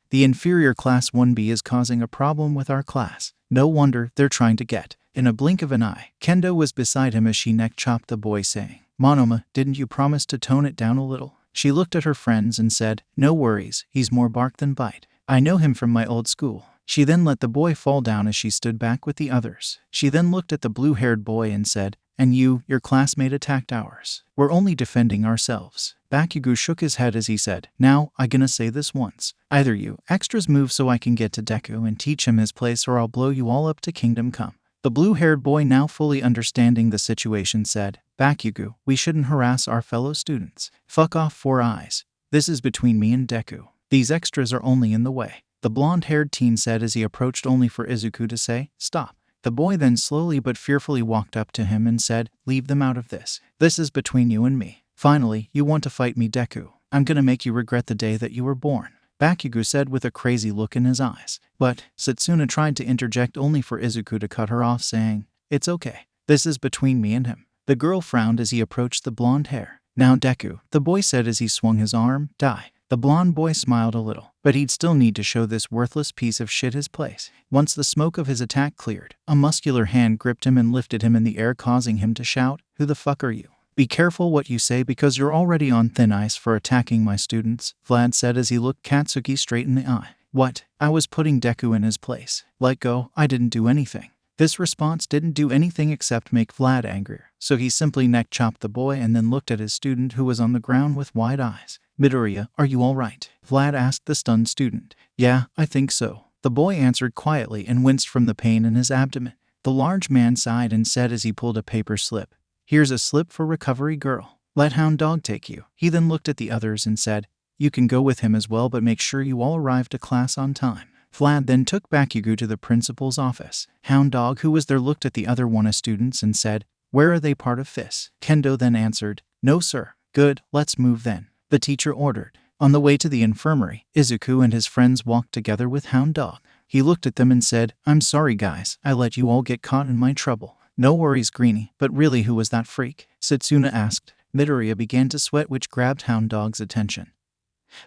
the inferior class 1B is causing a problem with our class. No wonder they're trying to get. In a blink of an eye, Kendo was beside him as she neck-chopped the boy saying, Monoma, didn't you promise to tone it down a little? She looked at her friends and said, no worries, he's more bark than bite. I know him from my old school. She then let the boy fall down as she stood back with the others. She then looked at the blue-haired boy and said, and you, your classmate attacked ours. We're only defending ourselves. Bakugo shook his head as he said, now, I gonna say this once. Either you extras move so I can get to Deku and teach him his place or I'll blow you all up to Kingdom Come. The blue-haired boy, now fully understanding the situation, said, Bakugo, we shouldn't harass our fellow students. Fuck off, Four Eyes. This is between me and Deku. These extras are only in the way. The blonde-haired teen said as he approached only for Izuku to say, stop. The boy then slowly but fearfully walked up to him and said, leave them out of this. This is between you and me. Finally, you want to fight me, Deku. I'm gonna make you regret the day that you were born. Bakugo said with a crazy look in his eyes. But Setsuna tried to interject only for Izuku to cut her off, saying, it's okay. This is between me and him. The girl frowned as he approached the blonde hair. Now Deku, the boy said as he swung his arm, die. The blonde boy smiled a little, but he'd still need to show this worthless piece of shit his place. Once the smoke of his attack cleared, a muscular hand gripped him and lifted him in the air, causing him to shout, who the fuck are you? Be careful what you say because you're already on thin ice for attacking my students, Vlad said as he looked Katsuki straight in the eye. What? I was putting Deku in his place. Let go, I didn't do anything. This response didn't do anything except make Vlad angrier, so he simply neck-chopped the boy and then looked at his student who was on the ground with wide eyes. Midoriya, are you all right? Vlad asked the stunned student. Yeah, I think so. The boy answered quietly and winced from the pain in his abdomen. The large man sighed and said as he pulled a paper slip, here's a slip for recovery, girl. Let Hound Dog take you. He then looked at the others and said, you can go with him as well, but make sure you all arrive to class on time. Vlad then took Bakugo to the principal's office. Hound Dog, who was there, looked at the other WANA students and said, where are they part of FIS? Kendo then answered, no sir. Good, let's move then. The teacher ordered. On the way to the infirmary, Izuku and his friends walked together with Hound Dog. He looked at them and said, I'm sorry guys, I let you all get caught in my trouble. No worries, Greenie, but really who was that freak? Setsuna asked. Midoriya began to sweat, which grabbed Hound Dog's attention.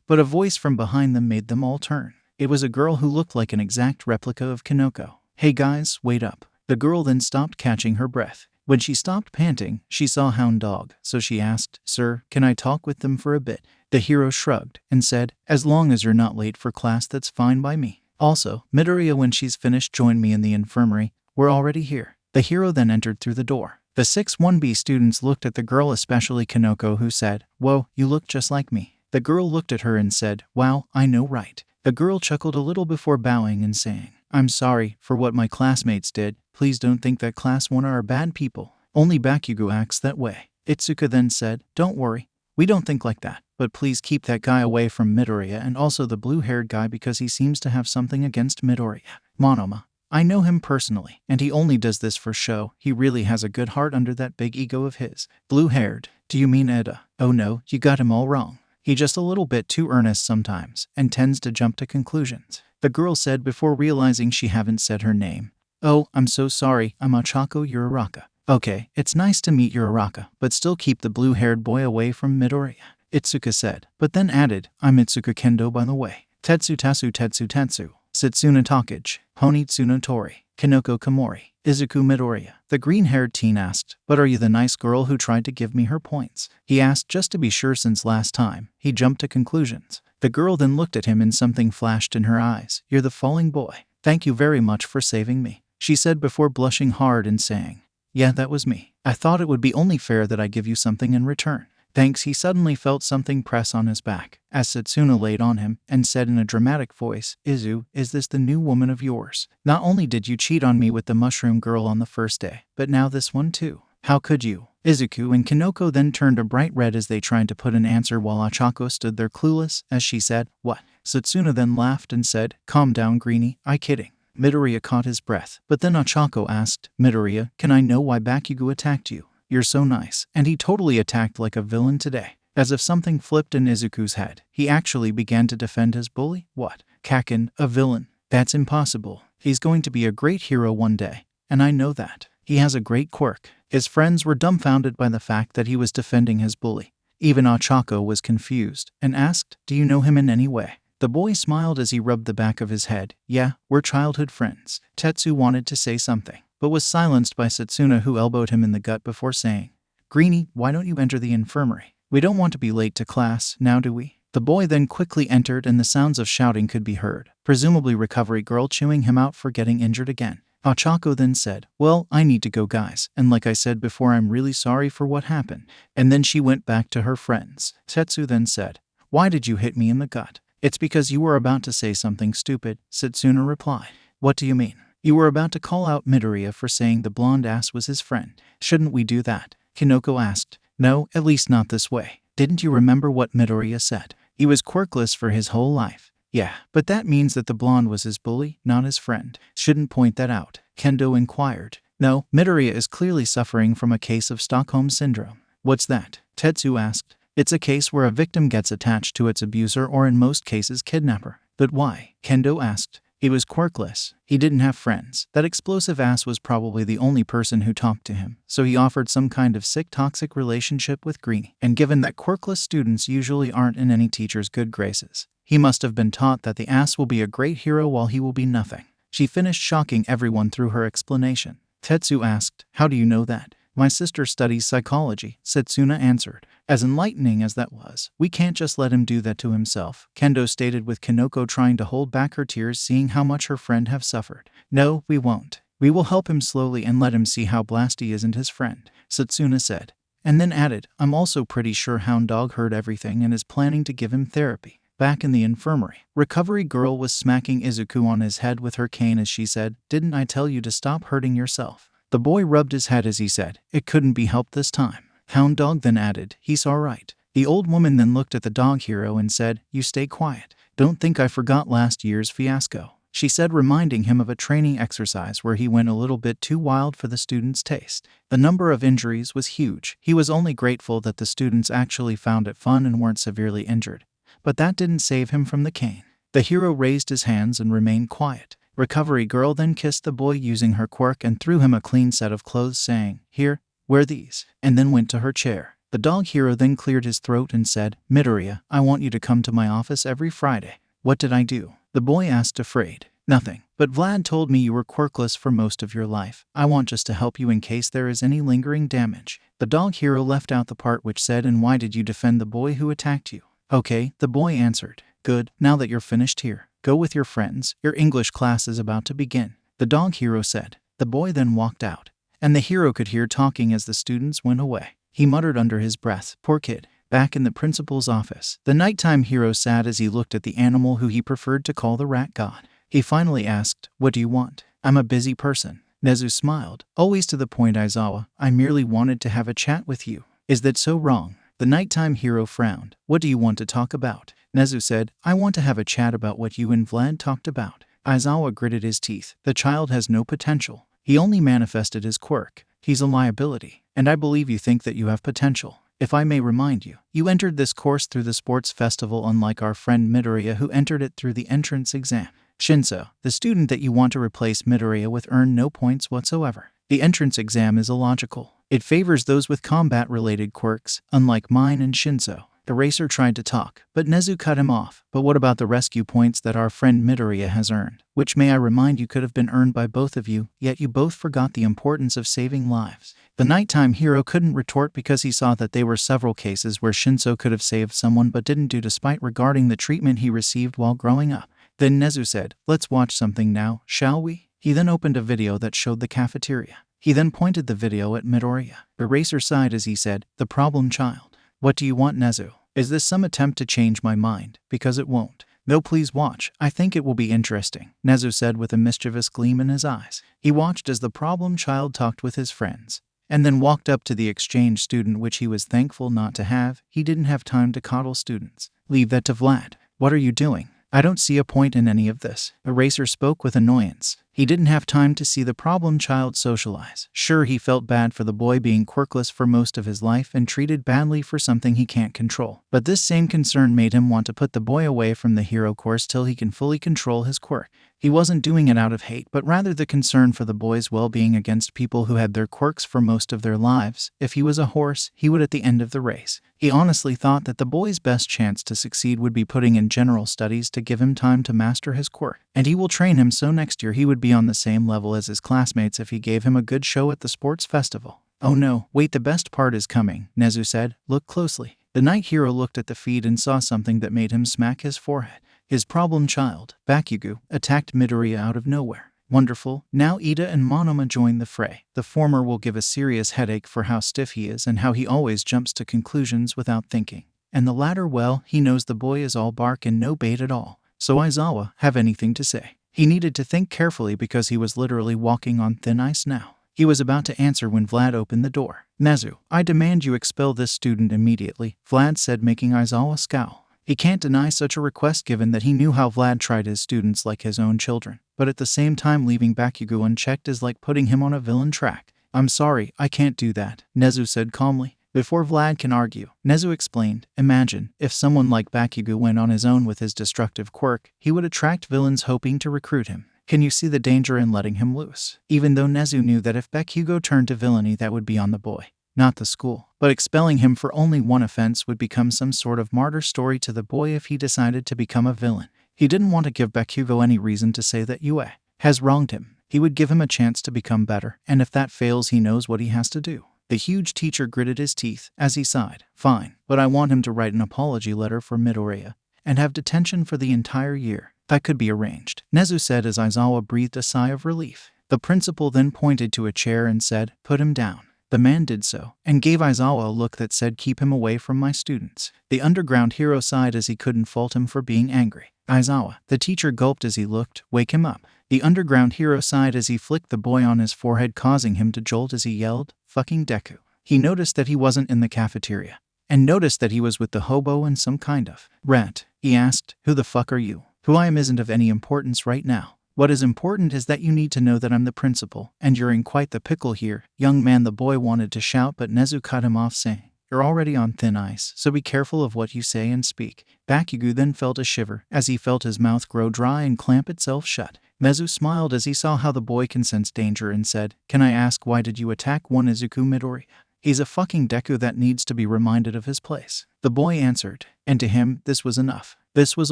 But a voice from behind them made them all turn. It was a girl who looked like an exact replica of Kanoko. Hey guys, wait up. The girl then stopped, catching her breath. When she stopped panting, she saw Hound Dog, so she asked, sir, can I talk with them for a bit? The hero shrugged and said, as long as you're not late for class, that's fine by me. Also, Midoriya, when she's finished, join me in the infirmary. We're already here. The hero then entered through the door. The 6-1B students looked at the girl, especially Kanoko, who said, whoa, you look just like me. The girl looked at her and said, wow, I know, right? The girl chuckled a little before bowing and saying, I'm sorry for what my classmates did. Please don't think that class 1 are bad people. Only Bakugo acts that way. Itsuka then said, don't worry. We don't think like that. But please keep that guy away from Midoriya and also the blue-haired guy because he seems to have something against Midoriya. Monoma. I know him personally, and he only does this for show. He really has a good heart under that big ego of his. Blue-haired. Do you mean Eda? Oh no, you got him all wrong. He's just a little bit too earnest sometimes, and tends to jump to conclusions. The girl said before realizing she hadn't said her name. Oh, I'm so sorry, I'm Ochako Uraraka. Okay, it's nice to meet Uraraka, but still keep the blue-haired boy away from Midoriya. Itsuka said, but then added, I'm Itsuka Kendo by the way. Tetsu Tasu Tetsu Tetsu. Setsuna Takage. Honitsuno Tori. Kanoko Komori. Izuku Midoriya. The green-haired teen asked, but are you the nice girl who tried to give me her points? He asked just to be sure since last time. He jumped to conclusions. The girl then looked at him and something flashed in her eyes. You're the falling boy. Thank you very much for saving me. she said before blushing hard and saying, "Yeah, that was me. I thought it would be only fair that I give you something in return." Thanks. He suddenly felt something press on his back, as Setsuna laid on him, and said in a dramatic voice, "Izu, is this the new woman of yours? Not only did you cheat on me with the mushroom girl on the first day, but now this one too. How could you?" Izuku and Kinoko then turned a bright red as they tried to put an answer while Ochako stood there clueless, as she said, "What?" Setsuna then laughed and said, "Calm down, Greenie, I kidding." Midoriya caught his breath, but then Ochako asked, "Midoriya, can I know why Bakugo attacked you? You're so nice, and he totally attacked like a villain today." As if something flipped in Izuku's head, he actually began to defend his bully. What? Kaken, a villain? That's impossible. He's going to be a great hero one day, and I know that. He has a great quirk. His friends were dumbfounded by the fact that he was defending his bully. Even Ochako was confused, and asked, "Do you know him in any way?" The boy smiled as he rubbed the back of his head. "Yeah, we're childhood friends." Tetsu wanted to say something, but was silenced by Setsuna, who elbowed him in the gut before saying, "Greenie, why don't you enter the infirmary? We don't want to be late to class, now do we?" The boy then quickly entered and the sounds of shouting could be heard, presumably Recovery Girl chewing him out for getting injured again. Ochako then said, "Well, I need to go, guys, and like I said before, I'm really sorry for what happened." And then she went back to her friends. Tetsu then said, "Why did you hit me in the gut?" "It's because you were about to say something stupid," Setsuna replied. "What do you mean?" "You were about to call out Midoriya for saying the blonde ass was his friend. Shouldn't we do that?" Kinoko asked. "No, at least not this way. Didn't you remember what Midoriya said? He was quirkless for his whole life." "Yeah, but that means that the blonde was his bully, not his friend. Shouldn't point that out," Kendo inquired. "No, Midoriya is clearly suffering from a case of Stockholm Syndrome." "What's that?" Tetsu asked. "It's a case where a victim gets attached to its abuser, or in most cases kidnapper." "But why?" Kendo asked. "He was quirkless. He didn't have friends. That explosive ass was probably the only person who talked to him, so he offered some kind of sick toxic relationship with Greenie. And given that quirkless students usually aren't in any teacher's good graces, he must have been taught that the ass will be a great hero while he will be nothing." She finished shocking everyone through her explanation. Tetsu asked, "How do you know that?" "My sister studies psychology," Setsuna answered. "As enlightening as that was, we can't just let him do that to himself," Kendo stated, with Kinoko trying to hold back her tears seeing how much her friend have suffered. "No, we won't. We will help him slowly and let him see how Blasty isn't his friend," Setsuna said. And then added, "I'm also pretty sure Hound Dog heard everything and is planning to give him therapy." Back in the infirmary, Recovery Girl was smacking Izuku on his head with her cane as she said, "Didn't I tell you to stop hurting yourself?" The boy rubbed his head as he said, "It couldn't be helped this time." Hound Dog then added, "He's alright." The old woman then looked at the dog hero and said, "You stay quiet. Don't think I forgot last year's fiasco," she said, reminding him of a training exercise where he went a little bit too wild for the students' taste. The number of injuries was huge. He was only grateful that the students actually found it fun and weren't severely injured. But that didn't save him from the cane. The hero raised his hands and remained quiet. Recovery Girl then kissed the boy using her quirk and threw him a clean set of clothes, saying, "Here, wear these," and then went to her chair. The dog hero then cleared his throat and said, "Midoriya, I want you to come to my office every Friday." "What did I do?" the boy asked, afraid. "Nothing. But Vlad told me you were quirkless for most of your life. I want just to help you in case there is any lingering damage." The dog hero left out the part which said, "And why did you defend the boy who attacked you?" "Okay," the boy answered. "Good, now that you're finished here, go with your friends. Your English class is about to begin," the dog hero said. The boy then walked out, and the hero could hear talking as the students went away. He muttered under his breath, "Poor kid." Back in the principal's office, the nighttime hero sat as he looked at the animal who he preferred to call the rat god. He finally asked, "What do you want?" "I'm a busy person." Nezu smiled. "Always to the point, Aizawa. I merely wanted to have a chat with you." "Is that so wrong?" The nighttime hero frowned. "What do you want to talk about?" Nezu said, "I want to have a chat about what you and Vlad talked about." Aizawa gritted his teeth. "The child has no potential. He only manifested his quirk. He's a liability. And I believe you think that you have potential. If I may remind you, you entered this course through the sports festival, unlike our friend Midoriya, who entered it through the entrance exam. Shinso, the student that you want to replace Midoriya with, earned no points whatsoever. The entrance exam is illogical. It favors those with combat-related quirks, unlike mine and Shinso." Eraser tried to talk, but Nezu cut him off. "But what about the rescue points that our friend Midoriya has earned? Which, may I remind you, could have been earned by both of you, yet you both forgot the importance of saving lives." The nighttime hero couldn't retort because he saw that there were several cases where Shinso could have saved someone but didn't do, despite regarding the treatment he received while growing up. Then Nezu said, "Let's watch something now, shall we?" He then opened a video that showed the cafeteria. He then pointed the video at Midoriya. Eraser sighed as he said, "The problem child. What do you want, Nezu? Is this some attempt to change my mind? Because it won't." "No, please watch. I think it will be interesting," Nezu said with a mischievous gleam in his eyes. He watched as the problem child talked with his friends, and then walked up to the exchange student, which he was thankful not to have. He didn't have time to coddle students. "Leave that to Vlad. What are you doing? I don't see a point in any of this." Eraser spoke with annoyance. He didn't have time to see the problem child socialize. Sure, he felt bad for the boy being quirkless for most of his life and treated badly for something he can't control. But this same concern made him want to put the boy away from the hero course till he can fully control his quirk. He wasn't doing it out of hate, but rather the concern for the boy's well-being against people who had their quirks for most of their lives. If he was a horse, he would at the end of the race. He honestly thought that the boy's best chance to succeed would be putting in general studies to give him time to master his quirk. And he will train him so next year he would be on the same level as his classmates if he gave him a good show at the sports festival. "Oh no, wait, the best part is coming," Nezu said. "Look closely." The night hero looked at the feed and saw something that made him smack his forehead. His problem child, Bakugo, attacked Midoriya out of nowhere. Wonderful. Now Ida and Monoma join the fray. The former will give a serious headache for how stiff he is and how he always jumps to conclusions without thinking. And the latter, well, he knows the boy is all bark and no bait at all. So Aizawa have anything to say? He needed to think carefully because he was literally walking on thin ice now. He was about to answer when Vlad opened the door. "Nezu, I demand you expel this student immediately," Vlad said, making Aizawa scowl. He can't deny such a request given that he knew how Vlad tried his students like his own children. But at the same time, leaving Bakugo unchecked is like putting him on a villain track. "I'm sorry, I can't do that," Nezu said calmly. Before Vlad can argue, Nezu explained, "Imagine if someone like Bakugo went on his own with his destructive quirk, he would attract villains hoping to recruit him. Can you see the danger in letting him loose?" Even though Nezu knew that if Bakugo turned to villainy, that would be on the boy, not the school. But expelling him for only one offense would become some sort of martyr story to the boy if he decided to become a villain. He didn't want to give Bakugo any reason to say that Yue has wronged him. He would give him a chance to become better, and if that fails, he knows what he has to do. The huge teacher gritted his teeth as he sighed. "Fine, but I want him to write an apology letter for Midoriya and have detention for the entire year. That could be arranged," Nezu said as Aizawa breathed a sigh of relief. The principal then pointed to a chair and said, "Put him down." The man did so, and gave Aizawa a look that said, "Keep him away from my students." The underground hero sighed as he couldn't fault him for being angry. "Aizawa," the teacher gulped as he looked, "wake him up." The underground hero sighed as he flicked the boy on his forehead, causing him to jolt as he yelled, "Fucking Deku." He noticed that he wasn't in the cafeteria, and noticed that he was with the hobo and some kind of rat. He asked, "Who the fuck are you?" "Who I am isn't of any importance right now. What is important is that you need to know that I'm the principal, and you're in quite the pickle here, young man." The boy wanted to shout, but Nezu cut him off, saying, "You're already on thin ice, so be careful of what you say and speak." Bakugo then felt a shiver as he felt his mouth grow dry and clamp itself shut. Nezu smiled as he saw how the boy can sense danger and said, "Can I ask, why did you attack one Izuku Midoriya? He's a fucking Deku that needs to be reminded of his place." The boy answered, and to him, this was enough. This was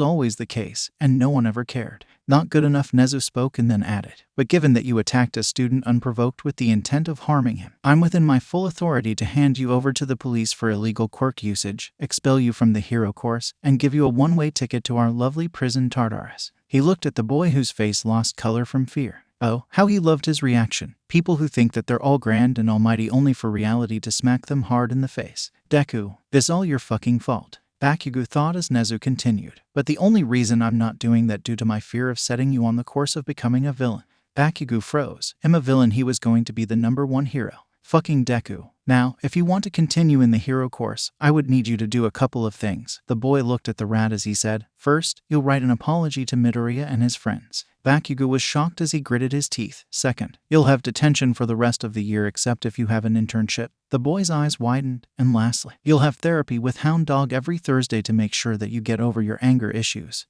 always the case, and no one ever cared. "Not good enough," Nezu spoke and then added, "But given that you attacked a student unprovoked with the intent of harming him, I'm within my full authority to hand you over to the police for illegal quirk usage, expel you from the hero course, and give you a one-way ticket to our lovely prison Tartarus." He looked at the boy whose face lost color from fear. Oh, how he loved his reaction. People who think that they're all grand and almighty only for reality to smack them hard in the face. "Deku, this all your fucking fault," Bakugo thought as Nezu continued. "But the only reason I'm not doing that due to my fear of setting you on the course of becoming a villain." Bakugo froze. Him a villain, he was going to be the #1 hero. Fucking Deku. "Now, if you want to continue in the hero course, I would need you to do a couple of things." The boy looked at the rat as he said, "First, you'll write an apology to Midoriya and his friends." Bakugo was shocked as he gritted his teeth. "Second, you'll have detention for the rest of the year except if you have an internship." The boy's eyes widened. "And lastly, you'll have therapy with Hound Dog every Thursday to make sure that you get over your anger issues,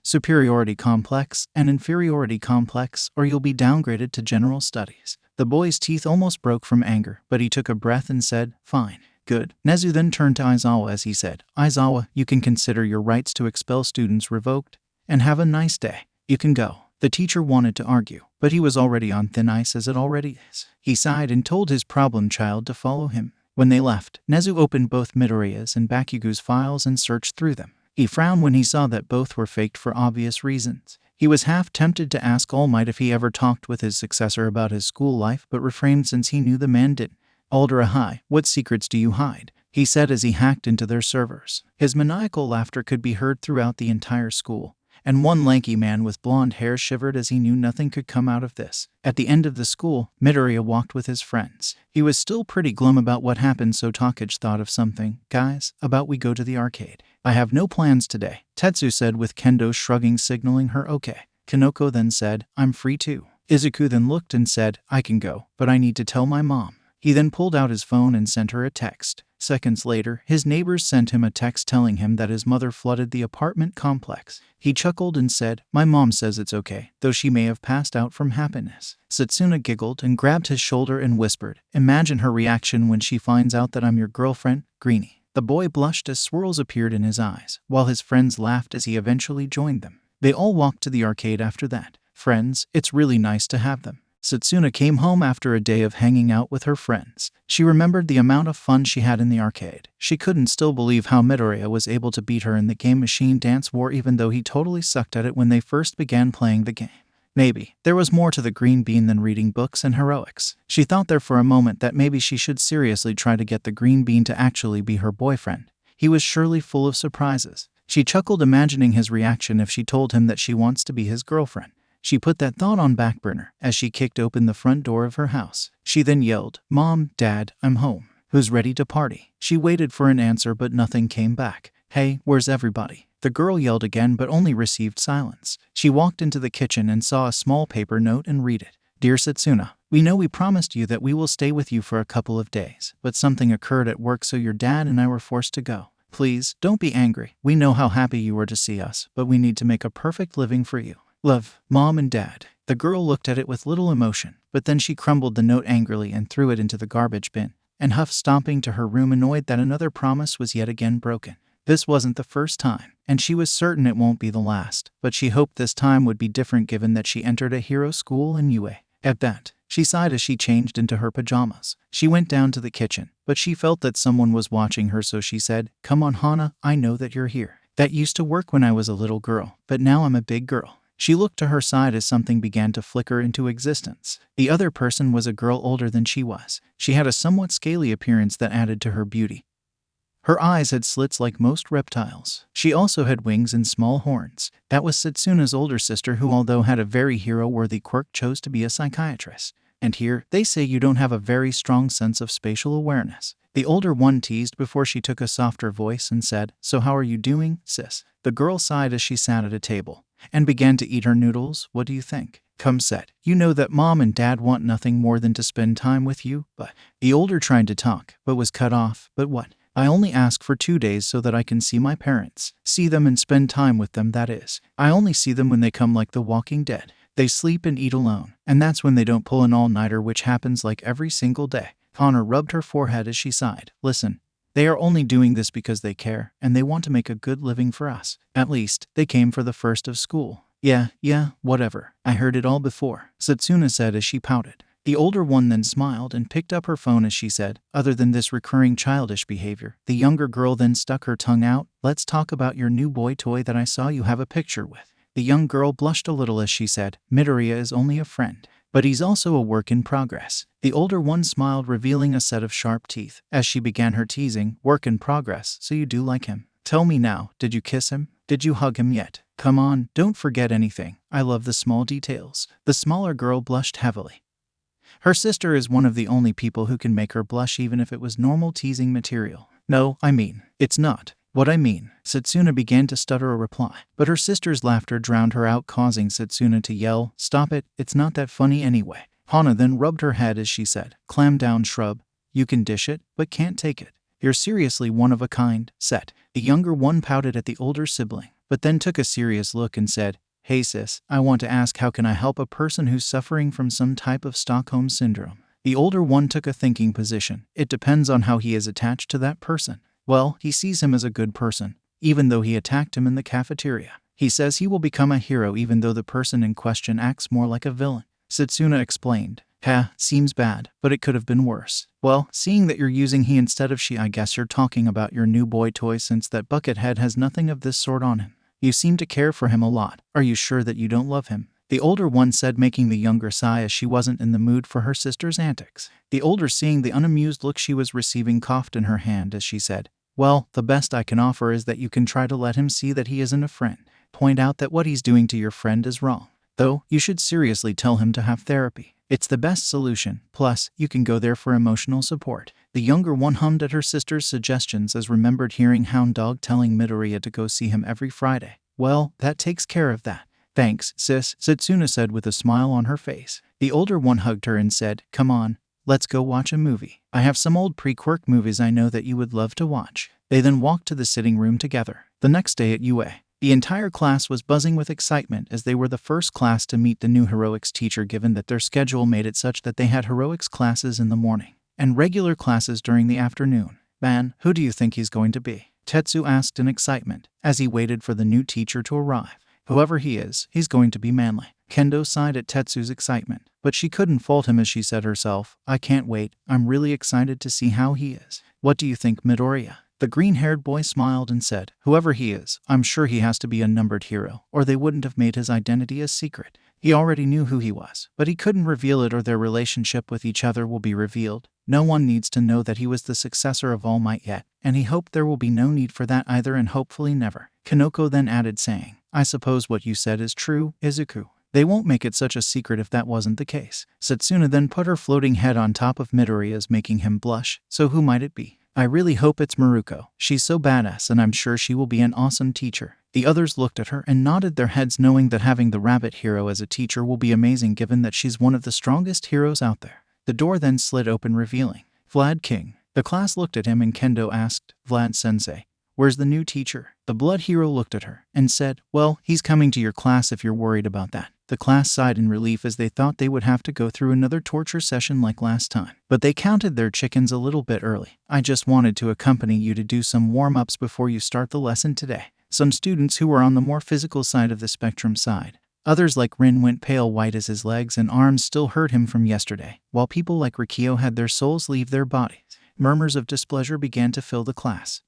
superiority complex, and inferiority complex, or you'll be downgraded to general studies." The boy's teeth almost broke from anger, but he took a breath and said, "Fine. Good." Nezu then turned to Aizawa as he said, "Aizawa, you can consider your rights to expel students revoked, and have a nice day. You can go." The teacher wanted to argue, but he was already on thin ice as it already is. He sighed and told his problem child to follow him. When they left, Nezu opened both Midoriya's and Bakugo's files and searched through them. He frowned when he saw that both were faked for obvious reasons. He was half tempted to ask All Might if he ever talked with his successor about his school life, but refrained since he knew the man didn't. Aldera, hi, what secrets do you hide? He said as he hacked into their servers. His maniacal laughter could be heard throughout the entire school, and one lanky man with blonde hair shivered as he knew nothing could come out of this. At the end of the school, Midoriya walked with his friends. He was still pretty glum about what happened, so Takage thought of something. Guys, about we go to the arcade. I have no plans today, Tetsu said with Kendo shrugging, signaling her okay. Kanoko then said, I'm free too. Izuku then looked and said, I can go, but I need to tell my mom. He then pulled out his phone and sent her a text. Seconds later, his neighbors sent him a text telling him that his mother flooded the apartment complex. He chuckled and said, my mom says it's okay, though she may have passed out from happiness. Setsuna giggled and grabbed his shoulder and whispered, imagine her reaction when she finds out that I'm your girlfriend, Greenie. The boy blushed as swirls appeared in his eyes, while his friends laughed as he eventually joined them. They all walked to the arcade after that. Friends, it's really nice to have them. Setsuna came home after a day of hanging out with her friends. She remembered the amount of fun she had in the arcade. She couldn't still believe how Midoriya was able to beat her in the game machine dance war, even though he totally sucked at it when they first began playing the game. Maybe there was more to the green bean than reading books and heroics. She thought there for a moment that maybe she should seriously try to get the green bean to actually be her boyfriend. He was surely full of surprises. She chuckled, imagining his reaction if she told him that she wants to be his girlfriend. She put that thought on back burner as she kicked open the front door of her house. She then yelled, Mom, Dad, I'm home. Who's ready to party? She waited for an answer, but nothing came back. Hey, where's everybody? The girl yelled again, but only received silence. She walked into the kitchen and saw a small paper note and read it. Dear Setsuna, we know we promised you that we will stay with you for a couple of days, but something occurred at work, so your dad and I were forced to go. Please, don't be angry. We know how happy you were to see us, but we need to make a perfect living for you. Love, Mom and Dad. The girl looked at it with little emotion, but then she crumbled the note angrily and threw it into the garbage bin, and huffed, stomping to her room, annoyed that another promise was yet again broken. This wasn't the first time, and she was certain it won't be the last, but she hoped this time would be different given that she entered a hero school in UA. At that, she sighed as she changed into her pajamas. She went down to the kitchen, but she felt that someone was watching her, so she said, Come on, Hana, I know that you're here. That used to work when I was a little girl, but now I'm a big girl. She looked to her side as something began to flicker into existence. The other person was a girl older than she was. She had a somewhat scaly appearance that added to her beauty. Her eyes had slits like most reptiles. She also had wings and small horns. That was Setsuna's older sister, who, although had a very hero-worthy quirk, chose to be a psychiatrist. And here, they say you don't have a very strong sense of spatial awareness. The older one teased before she took a softer voice and said, So how are you doing, sis? The girl sighed as she sat at a table and began to eat her noodles. What do you think? Come, Set. You know that Mom and Dad want nothing more than to spend time with you, but... The older tried to talk, but was cut off. But what? I only ask for 2 days so that I can see my parents. See them and spend time with them, that is. I only see them when they come like the Walking Dead. They sleep and eat alone, and that's when they don't pull an all-nighter, which happens like every single day. Connor rubbed her forehead as she sighed. Listen, they are only doing this because they care, and they want to make a good living for us. At least, they came for the first of school. Yeah, whatever. I heard it all before, Setsuna said as she pouted. The older one then smiled and picked up her phone as she said, Other than this recurring childish behavior. The younger girl then stuck her tongue out. Let's talk about your new boy toy that I saw you have a picture with. The young girl blushed a little as she said, Midoriya is only a friend, but he's also a work in progress. The older one smiled, revealing a set of sharp teeth, as she began her teasing, Work in progress, so you do like him. Tell me now, did you kiss him? Did you hug him yet? Come on, don't forget anything. I love the small details. The smaller girl blushed heavily. Her sister is one of the only people who can make her blush, even if it was normal teasing material. No, I mean, it's not what I mean. Setsuna began to stutter a reply, but her sister's laughter drowned her out, causing Setsuna to yell, Stop it, it's not that funny anyway. Hana then rubbed her head as she said, Clam down, shrub. You can dish it, but can't take it. You're seriously one of a kind, Set. The younger one pouted at the older sibling, but then took a serious look and said, Hey sis, I want to ask, how can I help a person who's suffering from some type of Stockholm syndrome? The older one took a thinking position. It depends on how he is attached to that person. Well, he sees him as a good person, even though he attacked him in the cafeteria. He says he will become a hero even though the person in question acts more like a villain. Setsuna explained. Seems bad, but it could have been worse. Well, seeing that you're using he instead of she, I guess you're talking about your new boy toy, since that buckethead has nothing of this sort on him. You seem to care for him a lot. Are you sure that you don't love him? The older one said, making the younger sigh as she wasn't in the mood for her sister's antics. The older, seeing the unamused look she was receiving, coughed in her hand as she said, well, the best I can offer is that you can try to let him see that he isn't a friend. Point out that what he's doing to your friend is wrong. Though, you should seriously tell him to have therapy. It's the best solution. Plus, you can go there for emotional support. The younger one hummed at her sister's suggestions as remembered hearing Hound Dog telling Midoriya to go see him every Friday. Well, that takes care of that. Thanks, sis, Setsuna said with a smile on her face. The older one hugged her and said, come on, let's go watch a movie. I have some old pre-Quirk movies I know that you would love to watch. They then walked to the sitting room together. The next day at UA, the entire class was buzzing with excitement as they were the first class to meet the new heroics teacher, given that their schedule made it such that they had heroics classes in the morning and regular classes during the afternoon. Man, who do you think he's going to be? Tetsu asked in excitement as he waited for the new teacher to arrive. Whoever he is, he's going to be manly. Kendo sighed at Tetsu's excitement, but she couldn't fault him as she said herself, I can't wait, I'm really excited to see how he is. What do you think, Midoriya? The green-haired boy smiled and said, whoever he is, I'm sure he has to be a numbered hero, or they wouldn't have made his identity a secret. He already knew who he was, but he couldn't reveal it or their relationship with each other will be revealed. No one needs to know that he was the successor of All Might yet, and he hoped there will be no need for that either and hopefully never. Kanoko then added saying, I suppose what you said is true, Izuku. They won't make it such a secret if that wasn't the case. Setsuna then put her floating head on top of Midoriya's, making him blush. So who might it be? I really hope it's Maruko. She's so badass and I'm sure she will be an awesome teacher. The others looked at her and nodded their heads, knowing that having the rabbit hero as a teacher will be amazing given that she's one of the strongest heroes out there. The door then slid open, revealing Vlad King. The class looked at him and Kendo asked, Vlad-sensei, where's the new teacher? The blood hero looked at her and said, well, he's coming to your class if you're worried about that. The class sighed in relief as they thought they would have to go through another torture session like last time. But they counted their chickens a little bit early. I just wanted to accompany you to do some warm-ups before you start the lesson today. Some students who were on the more physical side of the spectrum sighed. Others like Rin went pale white as his legs and arms still hurt him from yesterday, while people like Rikio had their souls leave their bodies. Murmurs of displeasure began to fill the class.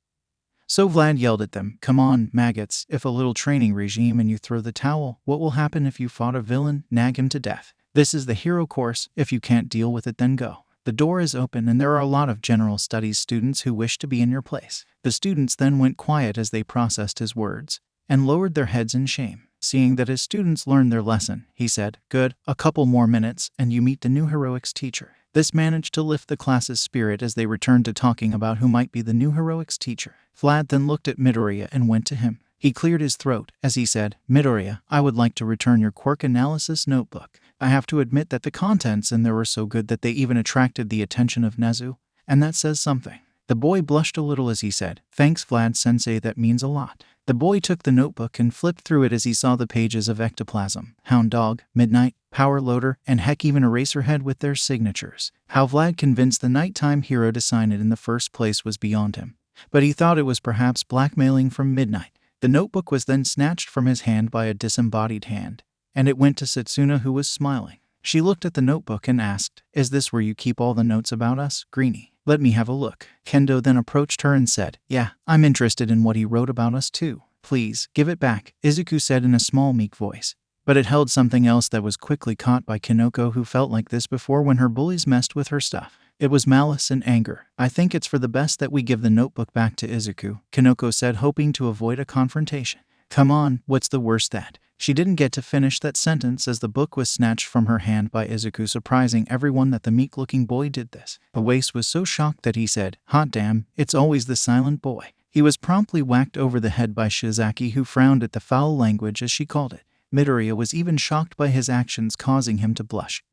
So Vlad yelled at them, come on, maggots, if a little training regime and you throw the towel, what will happen if you fought a villain? Nag him to death. This is the hero course, if you can't deal with it then go. The door is open and there are a lot of general studies students who wish to be in your place. The students then went quiet as they processed his words, and lowered their heads in shame. Seeing that his students learned their lesson, he said, good, a couple more minutes and you meet the new heroics teacher. This managed to lift the class's spirit as they returned to talking about who might be the new heroics teacher. Vlad then looked at Midoriya and went to him. He cleared his throat as he said, Midoriya, I would like to return your quirk analysis notebook. I have to admit that the contents in there were so good that they even attracted the attention of Nezu, and that says something. The boy blushed a little as he said, thanks Vlad-sensei, that means a lot. The boy took the notebook and flipped through it as he saw the pages of Ectoplasm, Hound Dog, Midnight, Power Loader, and heck even Eraserhead with their signatures. How Vlad convinced the nighttime hero to sign it in the first place was beyond him, but he thought it was perhaps blackmailing from Midnight. The notebook was then snatched from his hand by a disembodied hand, and it went to Setsuna, who was smiling. She looked at the notebook and asked, is this where you keep all the notes about us, Greenie? Let me have a look. Kendo then approached her and said, yeah, I'm interested in what he wrote about us too. Please, give it back, Izuku said in a small meek voice. But it held something else that was quickly caught by Kinoko, who felt like this before when her bullies messed with her stuff. It was malice and anger. I think it's for the best that we give the notebook back to Izuku, Kinoko said, hoping to avoid a confrontation. Come on, what's the worst that? She didn't get to finish that sentence as the book was snatched from her hand by Izuku, surprising everyone that the meek-looking boy did this. Awase was so shocked that he said, hot damn, it's always the silent boy. He was promptly whacked over the head by Shizaki, who frowned at the foul language as she called it. Midoriya was even shocked by his actions, causing him to blush.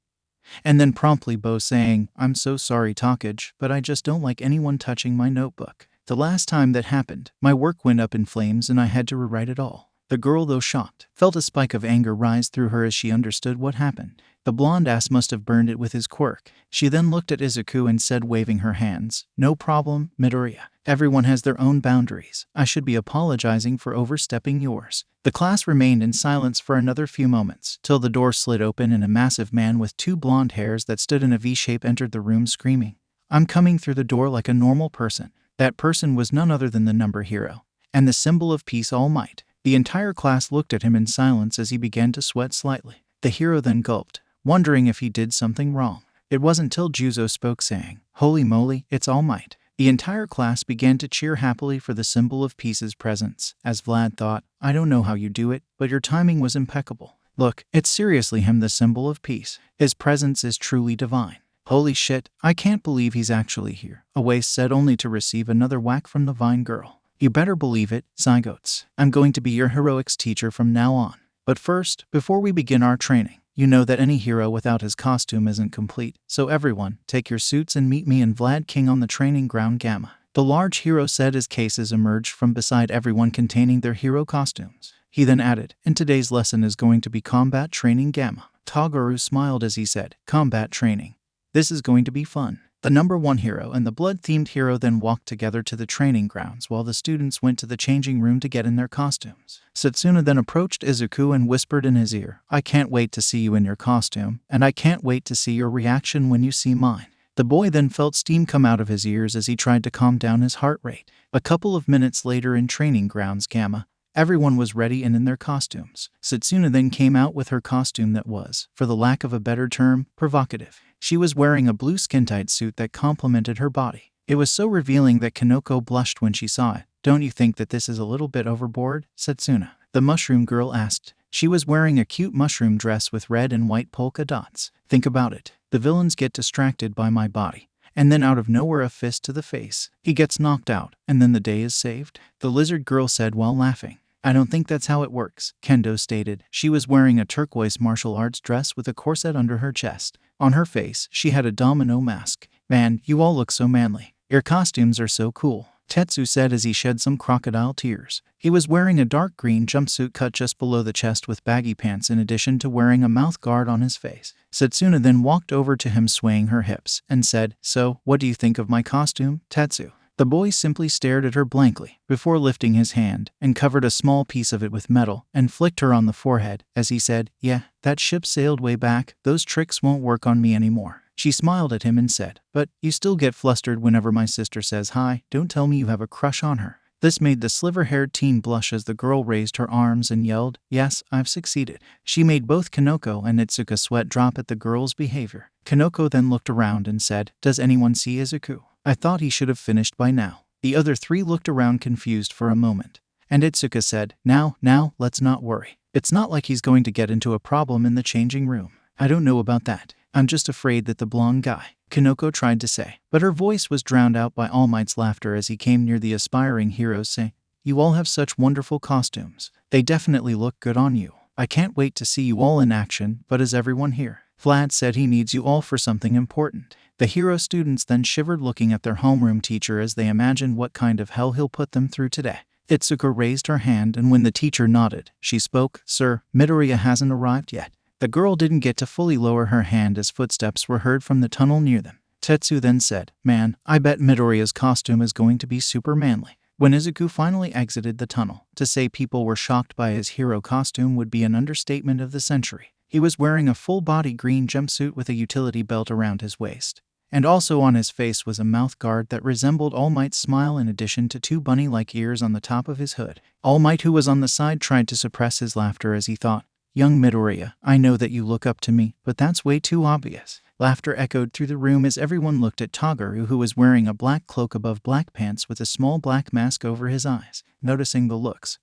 And then promptly bow saying, I'm so sorry Takage, but I just don't like anyone touching my notebook. The last time that happened, my work went up in flames and I had to rewrite it all. The girl, though shocked, felt a spike of anger rise through her as she understood what happened. The blonde ass must have burned it with his quirk. She then looked at Izuku and said, waving her hands, no problem, Midoriya. Everyone has their own boundaries. I should be apologizing for overstepping yours. The class remained in silence for another few moments, till the door slid open and a massive man with two blonde hairs that stood in a V-shape entered the room screaming, I'm coming through the door like a normal person. That person was none other than the number hero, and the symbol of peace, All Might. The entire class looked at him in silence as he began to sweat slightly. The hero then gulped, wondering if he did something wrong. It wasn't till Juzo spoke saying, "Holy moly, it's All Might." The entire class began to cheer happily for the symbol of peace's presence, as Vlad thought, "I don't know how you do it, but your timing was impeccable. Look, it's seriously him, the symbol of peace. His presence is truly divine. Holy shit, I can't believe he's actually here," Awais said, only to receive another whack from the Vine Girl. "You better believe it, Zygotes. I'm going to be your heroics teacher from now on. But first, before we begin our training, you know that any hero without his costume isn't complete, so everyone, take your suits and meet me and Vlad King on the training ground Gamma." The large hero said as cases emerged from beside everyone containing their hero costumes. He then added, "And today's lesson is going to be combat training Gamma." Togaru smiled as he said, "Combat training. This is going to be fun." The number 1 hero and the blood-themed hero then walked together to the training grounds while the students went to the changing room to get in their costumes. Setsuna then approached Izuku and whispered in his ear, "I can't wait to see you in your costume, and I can't wait to see your reaction when you see mine." The boy then felt steam come out of his ears as he tried to calm down his heart rate. A couple of minutes later in training grounds Gamma, everyone was ready and in their costumes. Setsuna then came out with her costume that was, for the lack of a better term, provocative. She was wearing a blue skin-tight suit that complemented her body. It was so revealing that Kanoko blushed when she saw it. "Don't you think that this is a little bit overboard, Setsuna?" the mushroom girl asked. She was wearing a cute mushroom dress with red and white polka dots. "Think about it. The villains get distracted by my body, and then out of nowhere a fist to the face. He gets knocked out, and then the day is saved," the lizard girl said while laughing. "I don't think that's how it works," Kendo stated. She was wearing a turquoise martial arts dress with a corset under her chest. On her face, she had a domino mask. "Man, you all look so manly. Your costumes are so cool," Tetsu said as he shed some crocodile tears. He was wearing a dark green jumpsuit cut just below the chest with baggy pants in addition to wearing a mouth guard on his face. Setsuna then walked over to him swaying her hips and said, "So, what do you think of my costume, Tetsu?" The boy simply stared at her blankly, before lifting his hand and covered a small piece of it with metal and flicked her on the forehead as he said, "Yeah, that ship sailed way back. Those tricks won't work on me anymore." She smiled at him and said, "But you still get flustered whenever my sister says hi. Don't tell me you have a crush on her." This made the sliver-haired teen blush as the girl raised her arms and yelled, "Yes, I've succeeded." She made both Kanoko and Itsuka sweat drop at the girl's behavior. Kanoko then looked around and said, "Does anyone see Izuku? I thought he should have finished by now." The other 3 looked around confused for a moment, and Itsuka said, Now, let's not worry. It's not like he's going to get into a problem in the changing room." "I don't know about that. I'm just afraid that the blonde guy," Kanoko tried to say, but her voice was drowned out by All Might's laughter as he came near the aspiring heroes saying, "You all have such wonderful costumes. They definitely look good on you. I can't wait to see you all in action, but is everyone here? Vlad said he needs you all for something important." The hero students then shivered looking at their homeroom teacher as they imagined what kind of hell he'll put them through today. Itsuka raised her hand and when the teacher nodded, she spoke, "Sir, Midoriya hasn't arrived yet." The girl didn't get to fully lower her hand as footsteps were heard from the tunnel near them. Tetsu then said, "Man, I bet Midoriya's costume is going to be super manly." When Izuku finally exited the tunnel, to say people were shocked by his hero costume would be an understatement of the century. He was wearing a full-body green jumpsuit with a utility belt around his waist. And also on his face was a mouth guard that resembled All Might's smile in addition to 2 bunny-like ears on the top of his hood. All Might, who was on the side, tried to suppress his laughter as he thought, "Young Midoriya, I know that you look up to me, but that's way too obvious." Laughter echoed through the room as everyone looked at Togaru, who was wearing a black cloak above black pants with a small black mask over his eyes. Noticing the looks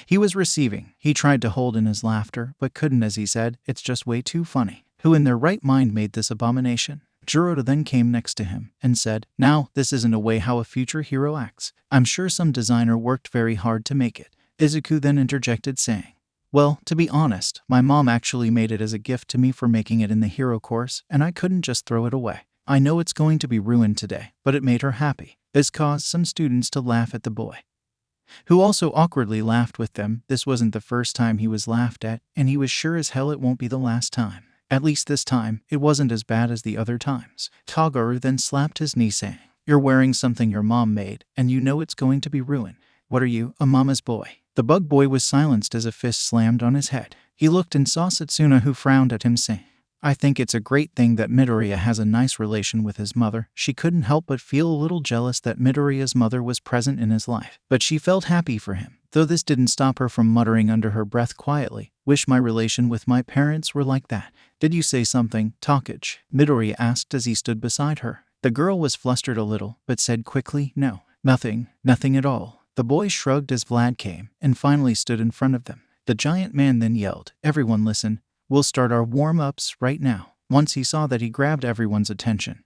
he was receiving, he tried to hold in his laughter, but couldn't as he said, "It's just way too funny. Who in their right mind made this abomination?" Jiroda then came next to him and said, "Now, this isn't a way how a future hero acts. I'm sure some designer worked very hard to make it." Izuku then interjected saying, "Well, to be honest, my mom actually made it as a gift to me for making it in the hero course, and I couldn't just throw it away. I know it's going to be ruined today, but it made her happy." This caused some students to laugh at the boy, who also awkwardly laughed with them. This wasn't the first time he was laughed at, and he was sure as hell it won't be the last time. At least this time, it wasn't as bad as the other times. Togaru then slapped his knee saying, "You're wearing something your mom made, and you know it's going to be ruined. What are you, a mama's boy?" The bug boy was silenced as a fist slammed on his head. He looked and saw Setsuna, who frowned at him saying, "I think it's a great thing that Midoriya has a nice relation with his mother." She couldn't help but feel a little jealous that Midoriya's mother was present in his life, but she felt happy for him. though this didn't stop her from muttering under her breath quietly, "Wish my relation with my parents were like that." "Did you say something, Takage?" Midoriya asked as he stood beside her. The girl was flustered a little, but said quickly, "No, nothing at all." The boy shrugged as Vlad came and finally stood in front of them. The giant man then yelled, "Everyone listen, we'll start our warm-ups right now." Once he saw that he grabbed everyone's attention,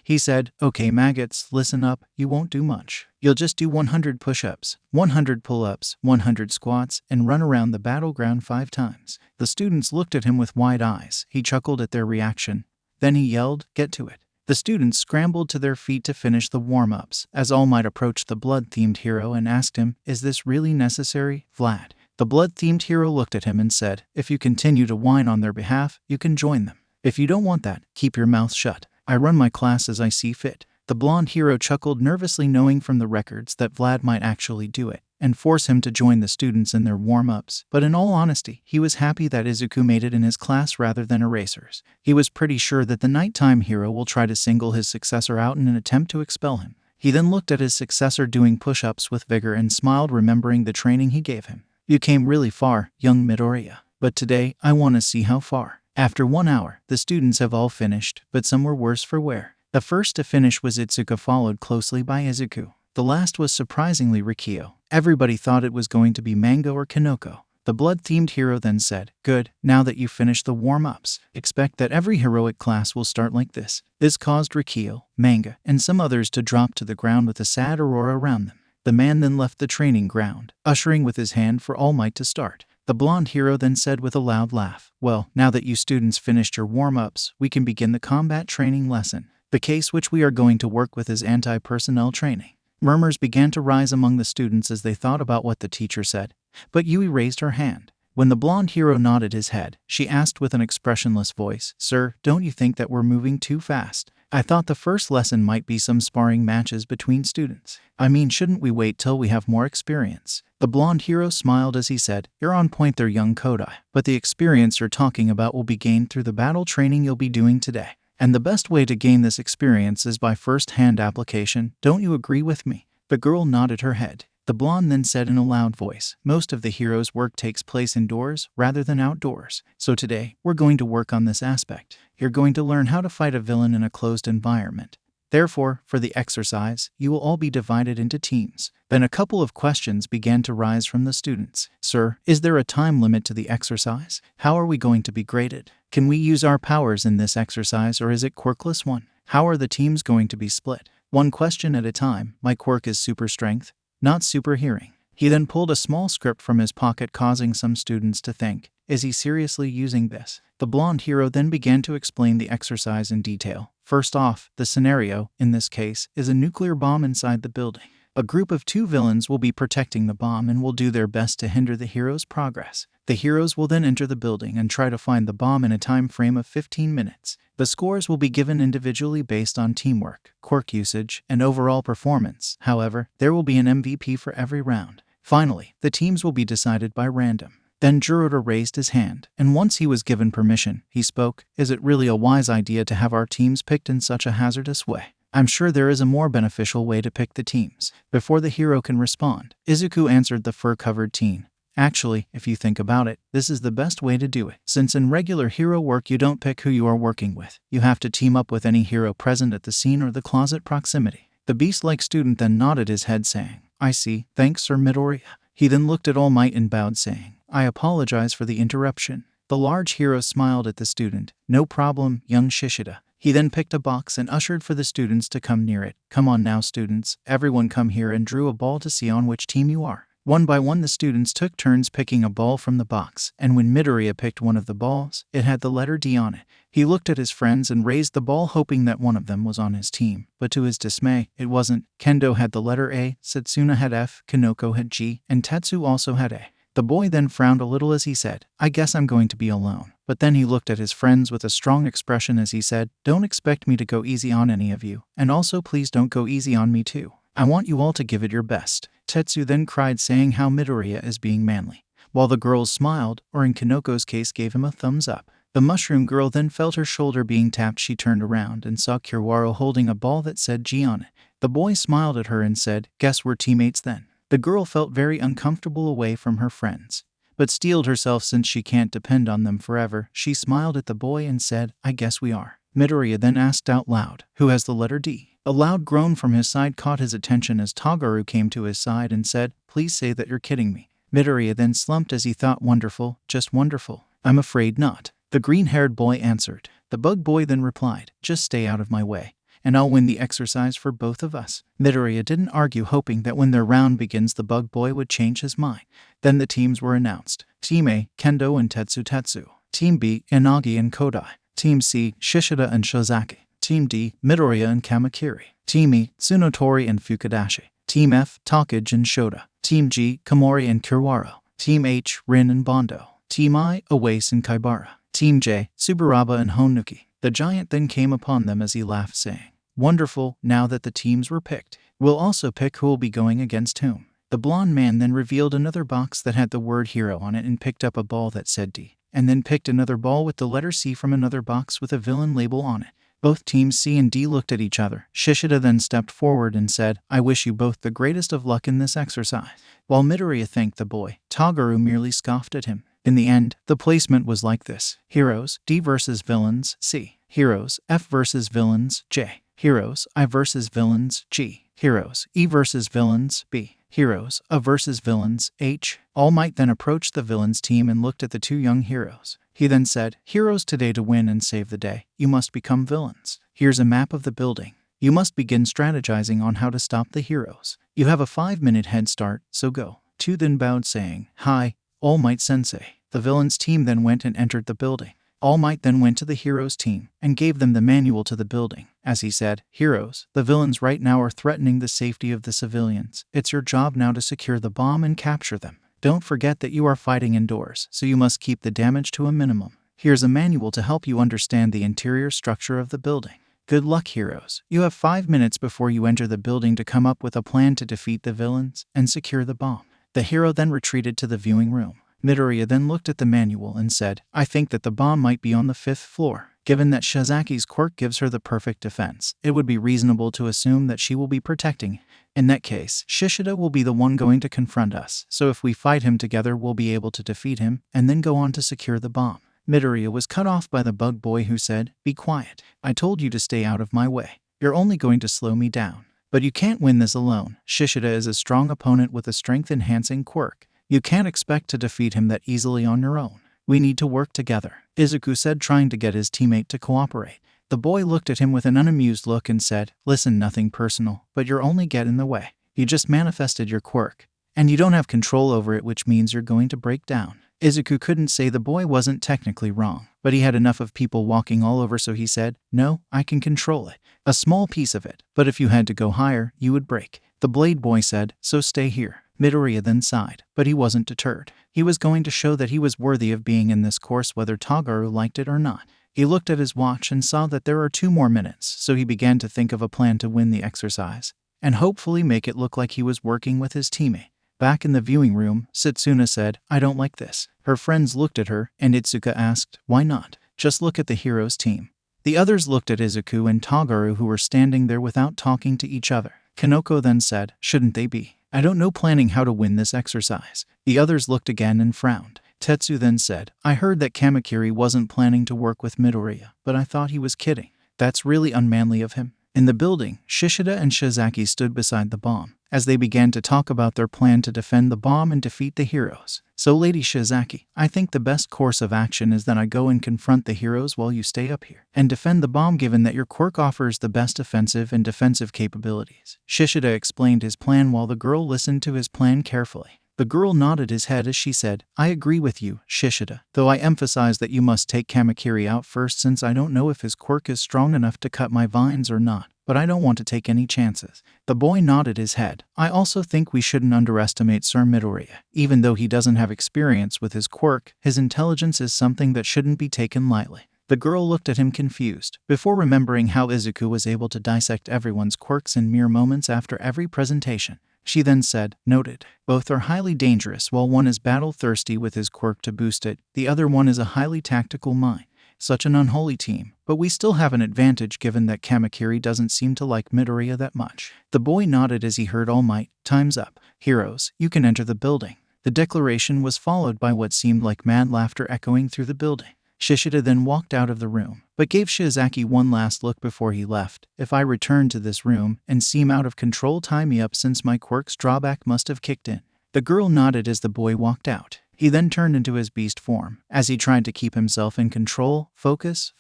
he said, "Okay maggots, listen up, you won't do much. You'll just do 100 push-ups, 100 pull-ups, 100 squats, and run around the battleground 5 times. The students looked at him with wide eyes. He chuckled at their reaction. Then he yelled, "Get to it." The students scrambled to their feet to finish the warm-ups, as All Might approached the blood-themed hero and asked him, "Is this really necessary, Vlad?" The blood-themed hero looked at him and said, "If you continue to whine on their behalf, you can join them. If you don't want that, keep your mouth shut. I run my class as I see fit." The blonde hero chuckled nervously, knowing from the records that Vlad might actually do it and force him to join the students in their warm-ups. But in all honesty, he was happy that Izuku made it in his class rather than erasers. He was pretty sure that the nighttime hero will try to single his successor out in an attempt to expel him. He then looked at his successor doing push-ups with vigor and smiled, remembering the training he gave him. "You came really far, young Midoriya. But today, I want to see how far." After 1 hour, the students have all finished, but some were worse for wear. The first to finish was Itsuka, followed closely by Izuku. The last was surprisingly Rikio. Everybody thought it was going to be Mango or Kanoko. The blood-themed hero then said, "Good, now that you've finished the warm-ups, expect that every heroic class will start like this." This caused Rikio, Manga, and some others to drop to the ground with a sad aurora around them. The man then left the training ground, ushering with his hand for All Might to start. The blonde hero then said with a loud laugh, "Well, now that you students finished your warm-ups, we can begin the combat training lesson. The case which we are going to work with is anti-personnel training." Murmurs began to rise among the students as they thought about what the teacher said, but Yui raised her hand. When the blonde hero nodded his head, she asked with an expressionless voice, "Sir, don't you think that we're moving too fast? I thought the first lesson might be some sparring matches between students. I mean, shouldn't we wait till we have more experience?" The blonde hero smiled as he said, "You're on point there, young Kodai, but the experience you're talking about will be gained through the battle training you'll be doing today. And the best way to gain this experience is by first-hand application. Don't you agree with me?" The girl nodded her head. The blonde then said in a loud voice, "Most of the hero's work takes place indoors rather than outdoors. So today, we're going to work on this aspect. You're going to learn how to fight a villain in a closed environment. Therefore, for the exercise, you will all be divided into teams." Then a couple of questions began to rise from the students. "Sir, is there a time limit to the exercise? How are we going to be graded? Can we use our powers in this exercise, or is it quirkless one? How are the teams going to be split?" One question at a time. "My quirk is super strength, not super hearing." He then pulled a small script from his pocket, causing some students to think, "Is he seriously using this?" The blonde hero then began to explain the exercise in detail. First off, the scenario, in this case, is a nuclear bomb inside the building. A group of 2 villains will be protecting the bomb and will do their best to hinder the hero's progress. The heroes will then enter the building and try to find the bomb in a time frame of 15 minutes. The scores will be given individually based on teamwork, quirk usage, and overall performance. However, there will be an MVP for every round. Finally, the teams will be decided by random. Then Jiroda raised his hand, and once he was given permission, he spoke, "Is it really a wise idea to have our teams picked in such a hazardous way? I'm sure there is a more beneficial way to pick the teams." Before the hero can respond, Izuku answered the fur-covered teen, "Actually, if you think about it, this is the best way to do it. Since in regular hero work you don't pick who you are working with, you have to team up with any hero present at the scene or the closet proximity." The beast-like student then nodded his head saying, "I see, thanks Sir Midoriya." He then looked at All Might and bowed saying, "I apologize for the interruption." The large hero smiled at the student, "No problem, young Shishida." He then picked a box and ushered for the students to come near it. "Come on now students, everyone come here," and drew a ball to see on which team you are. One by one the students took turns picking a ball from the box, and when Midoriya picked one of the balls, it had the letter D on it. He looked at his friends and raised the ball, hoping that one of them was on his team, but to his dismay, it wasn't. Kendo had the letter A, Setsuna had F, Kanoko had G, and Tetsu also had A. The boy then frowned a little as he said, "I guess I'm going to be alone." But then he looked at his friends with a strong expression as he said, "Don't expect me to go easy on any of you, and also please don't go easy on me too. I want you all to give it your best." Tetsu then cried, saying how Midoriya is being manly, while the girls smiled, or in Kanoko's case gave him a thumbs up. The mushroom girl then felt her shoulder being tapped. She turned around and saw Kiwaro holding a ball that said G on it. The boy smiled at her and said, "Guess we're teammates then." The girl felt very uncomfortable away from her friends, but steeled herself since she can't depend on them forever. She smiled at the boy and said, I guess we are. Midoriya then asked out loud, who has the letter D? A loud groan from his side caught his attention as Toguro came to his side and said, please say that you're kidding me. Midoriya then slumped as he thought, wonderful, just wonderful. I'm afraid not. The green-haired boy answered. The bug boy then replied, just stay out of my way, and I'll win the exercise for both of us. Midoriya didn't argue, hoping that when their round begins the bug boy would change his mind. Then the teams were announced. Team A, Kendo and Tetsu. Team B, Inagi and Kodai. Team C, Shishida and Shozaki. Team D, Midoriya and Kamakiri. Team E, Tsunotori and Fukudashi. Team F, Takage and Shota. Team G, Komori and Kiwara. Team H, Rin and Bondo. Team I, Awase and Kaibara. Team J, Tsuburaba and Honuki. The giant then came upon them as he laughed, saying, wonderful, now that the teams were picked, we'll also pick who will be going against whom. The blonde man then revealed another box that had the word hero on it and picked up a ball that said D, and then picked another ball with the letter C from another box with a villain label on it. Both teams C and D looked at each other. Shishida then stepped forward and said, I wish you both the greatest of luck in this exercise. While Midoriya thanked the boy, Toguro merely scoffed at him. In the end, the placement was like this. Heroes, D versus Villains, C. Heroes, F versus Villains, J. Heroes, I versus Villains, G. Heroes, E versus Villains, B. Heroes, A versus Villains, H. All Might then approached the villains team and looked at the two young heroes. He then said, heroes, today to win and save the day, you must become villains. Here's a map of the building. You must begin strategizing on how to stop the heroes. You have a 5-minute head start, so go. Two then bowed, saying, hi, All Might Sensei. The villains team then went and entered the building. All Might then went to the heroes team and gave them the manual to the building. As he said, heroes, the villains right now are threatening the safety of the civilians. It's your job now to secure the bomb and capture them. Don't forget that you are fighting indoors, so you must keep the damage to a minimum. Here's a manual to help you understand the interior structure of the building. Good luck, heroes. You have 5 minutes before you enter the building to come up with a plan to defeat the villains and secure the bomb. The hero then retreated to the viewing room. Midoriya then looked at the manual and said, I think that the bomb might be on the 5th floor. Given that Shizaki's quirk gives her the perfect defense, it would be reasonable to assume that she will be protecting. In that case, Shishida will be the one going to confront us, so if we fight him together we'll be able to defeat him and then go on to secure the bomb. Midoriya was cut off by the bug boy, who said, be quiet. I told you to stay out of my way. You're only going to slow me down. But you can't win this alone. Shishida is a strong opponent with a strength-enhancing quirk. You can't expect to defeat him that easily on your own. We need to work together, Izuku said, trying to get his teammate to cooperate. The boy looked at him with an unamused look and said, listen, nothing personal, but you're only getting in the way. You just manifested your quirk, and you don't have control over it, which means you're going to break down. Izuku couldn't say the boy wasn't technically wrong, but he had enough of people walking all over, so he said, no, I can control it. A small piece of it, but if you had to go higher, you would break. The Blade Boy said, so stay here. Midoriya then sighed, but he wasn't deterred. He was going to show that he was worthy of being in this course whether Toguro liked it or not. He looked at his watch and saw that there are 2 more minutes, so he began to think of a plan to win the exercise, and hopefully make it look like he was working with his teammate. Back in the viewing room, Setsuna said, I don't like this. Her friends looked at her, and Itsuka asked, why not? Just look at the heroes team. The others looked at Izuku and Toguro, who were standing there without talking to each other. Kanoko then said, shouldn't they be? I don't know planning how to win this exercise. The others looked again and frowned. Tetsu then said, I heard that Kamakiri wasn't planning to work with Midoriya, but I thought he was kidding. That's really unmanly of him. In the building, Shishida and Shizaki stood beside the bomb, as they began to talk about their plan to defend the bomb and defeat the heroes. So Lady Shizaki, I think the best course of action is that I go and confront the heroes while you stay up here and defend the bomb, given that your quirk offers the best offensive and defensive capabilities. Shishida explained his plan while the girl listened to his plan carefully. The girl nodded his head as she said, I agree with you, Shishida, though I emphasize that you must take Kamakiri out first, since I don't know if his quirk is strong enough to cut my vines or not, but I don't want to take any chances. The boy nodded his head. I also think we shouldn't underestimate Sir Midoriya. Even though he doesn't have experience with his quirk, his intelligence is something that shouldn't be taken lightly. The girl looked at him confused, before remembering how Izuku was able to dissect everyone's quirks in mere moments after every presentation. She then said, noted. Both are highly dangerous. While one is battle-thirsty with his quirk to boost it, the other one is a highly tactical mind. such an unholy team, but we still have an advantage given that Kamakiri doesn't seem to like Midoriya that much. The boy nodded as he heard All Might. Time's up. Heroes, you can enter the building. The declaration was followed by what seemed like mad laughter echoing through the building. Shishida then walked out of the room, but gave Shiozaki one last look before he left. If I return to this room and seem out of control, tie me up since my quirk's drawback must have kicked in. The girl nodded as the boy walked out. He then turned into his beast form, as he tried to keep himself in control. Focus.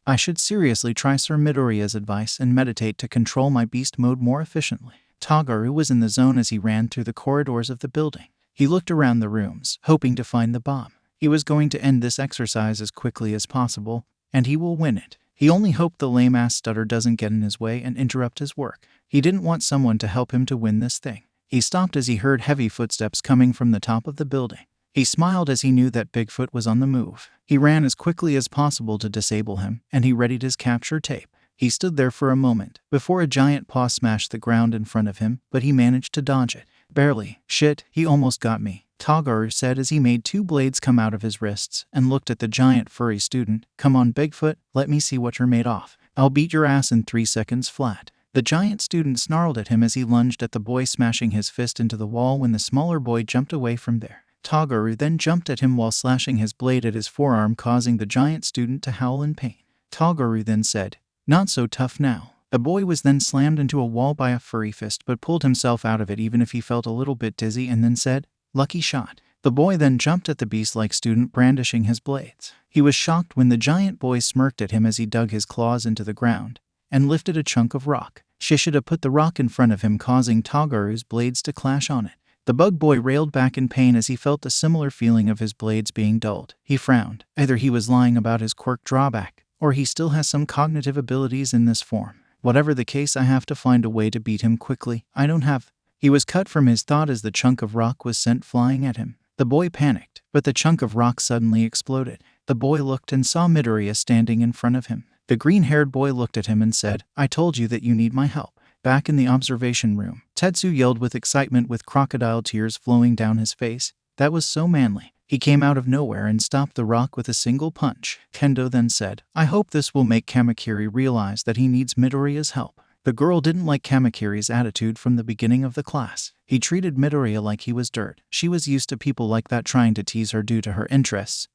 I should seriously try Sir Midoriya's advice and meditate to control my beast mode more efficiently. Tagaru was in the zone as he ran through the corridors of the building. He looked around the rooms, hoping to find the bomb. He was going to end this exercise as quickly as possible, and he will win it. He only hoped the lame-ass stutter doesn't get in his way and interrupt his work. He didn't want someone to help him to win this thing. He stopped as he heard heavy footsteps coming from the top of the building. He smiled as he knew that Bigfoot was on the move. He ran as quickly as possible to disable him, and he readied his capture tape. He stood there for a moment, before a giant paw smashed the ground in front of him, but he managed to dodge it. Barely. Shit, he almost got me, Tagaru said as he made two blades come out of his wrists and looked at the giant furry student. Come on, Bigfoot, let me see what you're made of. I'll beat your ass in 3 seconds flat. The giant student snarled at him as he lunged at the boy, smashing his fist into the wall when the smaller boy jumped away from there. Tagaru then jumped at him while slashing his blade at his forearm, causing the giant student to howl in pain. Tagaru then said, "Not so tough now." The boy was then slammed into a wall by a furry fist but pulled himself out of it even if he felt a little bit dizzy, and then said, "Lucky shot." The boy then jumped at the beast-like student, brandishing his blades. He was shocked when the giant boy smirked at him as he dug his claws into the ground and lifted a chunk of rock. Shishida put the rock in front of him, causing Tagaru's blades to clash on it. The bug boy railed back in pain as he felt the similar feeling of his blades being dulled. He frowned. Either he was lying about his quirk drawback, or he still has some cognitive abilities in this form. Whatever the case, I have to find a way to beat him quickly. I don't have... He was cut from his thought as the chunk of rock was sent flying at him. The boy panicked, but the chunk of rock suddenly exploded. The boy looked and saw Midoriya standing in front of him. The green-haired boy looked at him and said, "I told you that you need my help." Back in the observation room, Tetsu yelled with excitement with crocodile tears flowing down his face. That was so manly. He came out of nowhere and stopped the rock with a single punch. Kendo then said, "I hope this will make Kamakiri realize that he needs Midoriya's help." The girl didn't like Kamakiri's attitude from the beginning of the class. He treated Midoriya like he was dirt. She was used to people like that trying to tease her due to her interests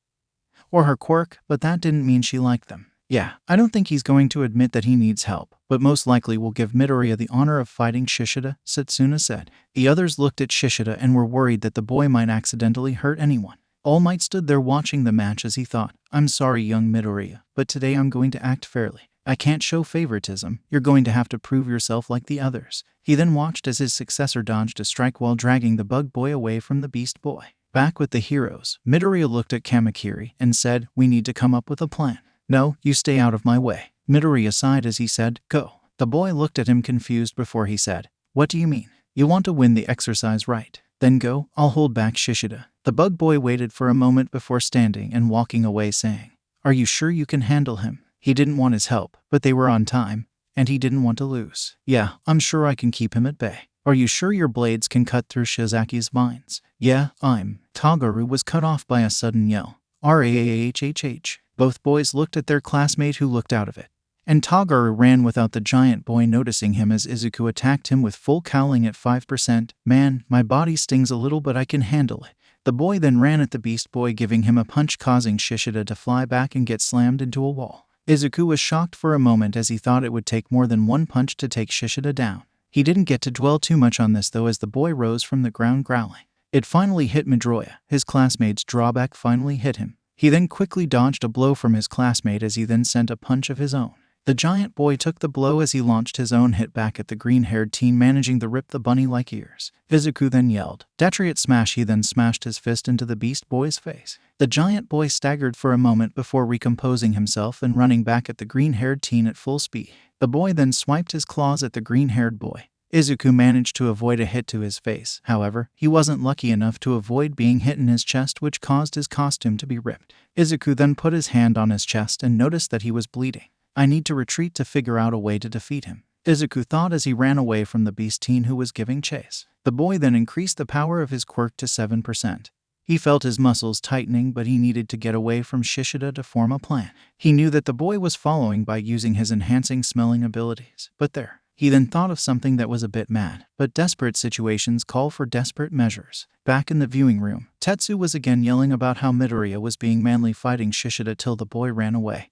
or her quirk, but that didn't mean she liked them. Yeah, I don't think he's going to admit that he needs help, but most likely will give Midoriya the honor of fighting Shishida, Setsuna said. The others looked at Shishida and were worried that the boy might accidentally hurt anyone. All Might stood there watching the match as he thought, "I'm sorry, young Midoriya, but today I'm going to act fairly. I can't show favoritism. You're going to have to prove yourself like the others." He then watched as his successor dodged a strike while dragging the bug boy away from the beast boy. Back with the heroes, Midoriya looked at Kamakiri and said, "We need to come up with a plan." "No, you stay out of my way." Midoriya sighed as he said, "Go." The boy looked at him confused before he said, "What do you mean? You want to win the exercise, right? Then go, I'll hold back Shishida." The bug boy waited for a moment before standing and walking away, saying, "Are you sure you can handle him?" He didn't want his help, but they were on time, and he didn't want to lose. "Yeah, I'm sure I can keep him at bay." "Are you sure your blades can cut through Shiozaki's vines?" "Yeah, I'm." Tagaru was cut off by a sudden yell. "Rahhhh." Both boys looked at their classmate, who looked out of it. And Tagaru ran without the giant boy noticing him as Izuku attacked him with full cowling at 5%. "Man, my body stings a little, but I can handle it." The boy then ran at the beast boy, giving him a punch, causing Shishida to fly back and get slammed into a wall. Izuku was shocked for a moment as he thought it would take more than one punch to take Shishida down. He didn't get to dwell too much on this though, as the boy rose from the ground growling. It finally hit Midoriya. His classmate's drawback finally hit him. He then quickly dodged a blow from his classmate as he then sent a punch of his own. The giant boy took the blow as he launched his own hit back at the green-haired teen, managing to rip the bunny-like ears. Izuku then yelled, "Detriot smash!" He then smashed his fist into the beast boy's face. The giant boy staggered for a moment before recomposing himself and running back at the green-haired teen at full speed. The boy then swiped his claws at the green-haired boy. Izuku managed to avoid a hit to his face. However, he wasn't lucky enough to avoid being hit in his chest, which caused his costume to be ripped. Izuku then put his hand on his chest and noticed that he was bleeding. "I need to retreat to figure out a way to defeat him," Izuku thought as he ran away from the beast teen who was giving chase. The boy then increased the power of his quirk to 7%. He felt his muscles tightening, but he needed to get away from Shishida to form a plan. He knew that the boy was following by using his enhancing smelling abilities. But there. He then thought of something that was a bit mad. But desperate situations call for desperate measures. Back in the viewing room, Tetsu was again yelling about how Midoriya was being manly fighting Shishida till the boy ran away.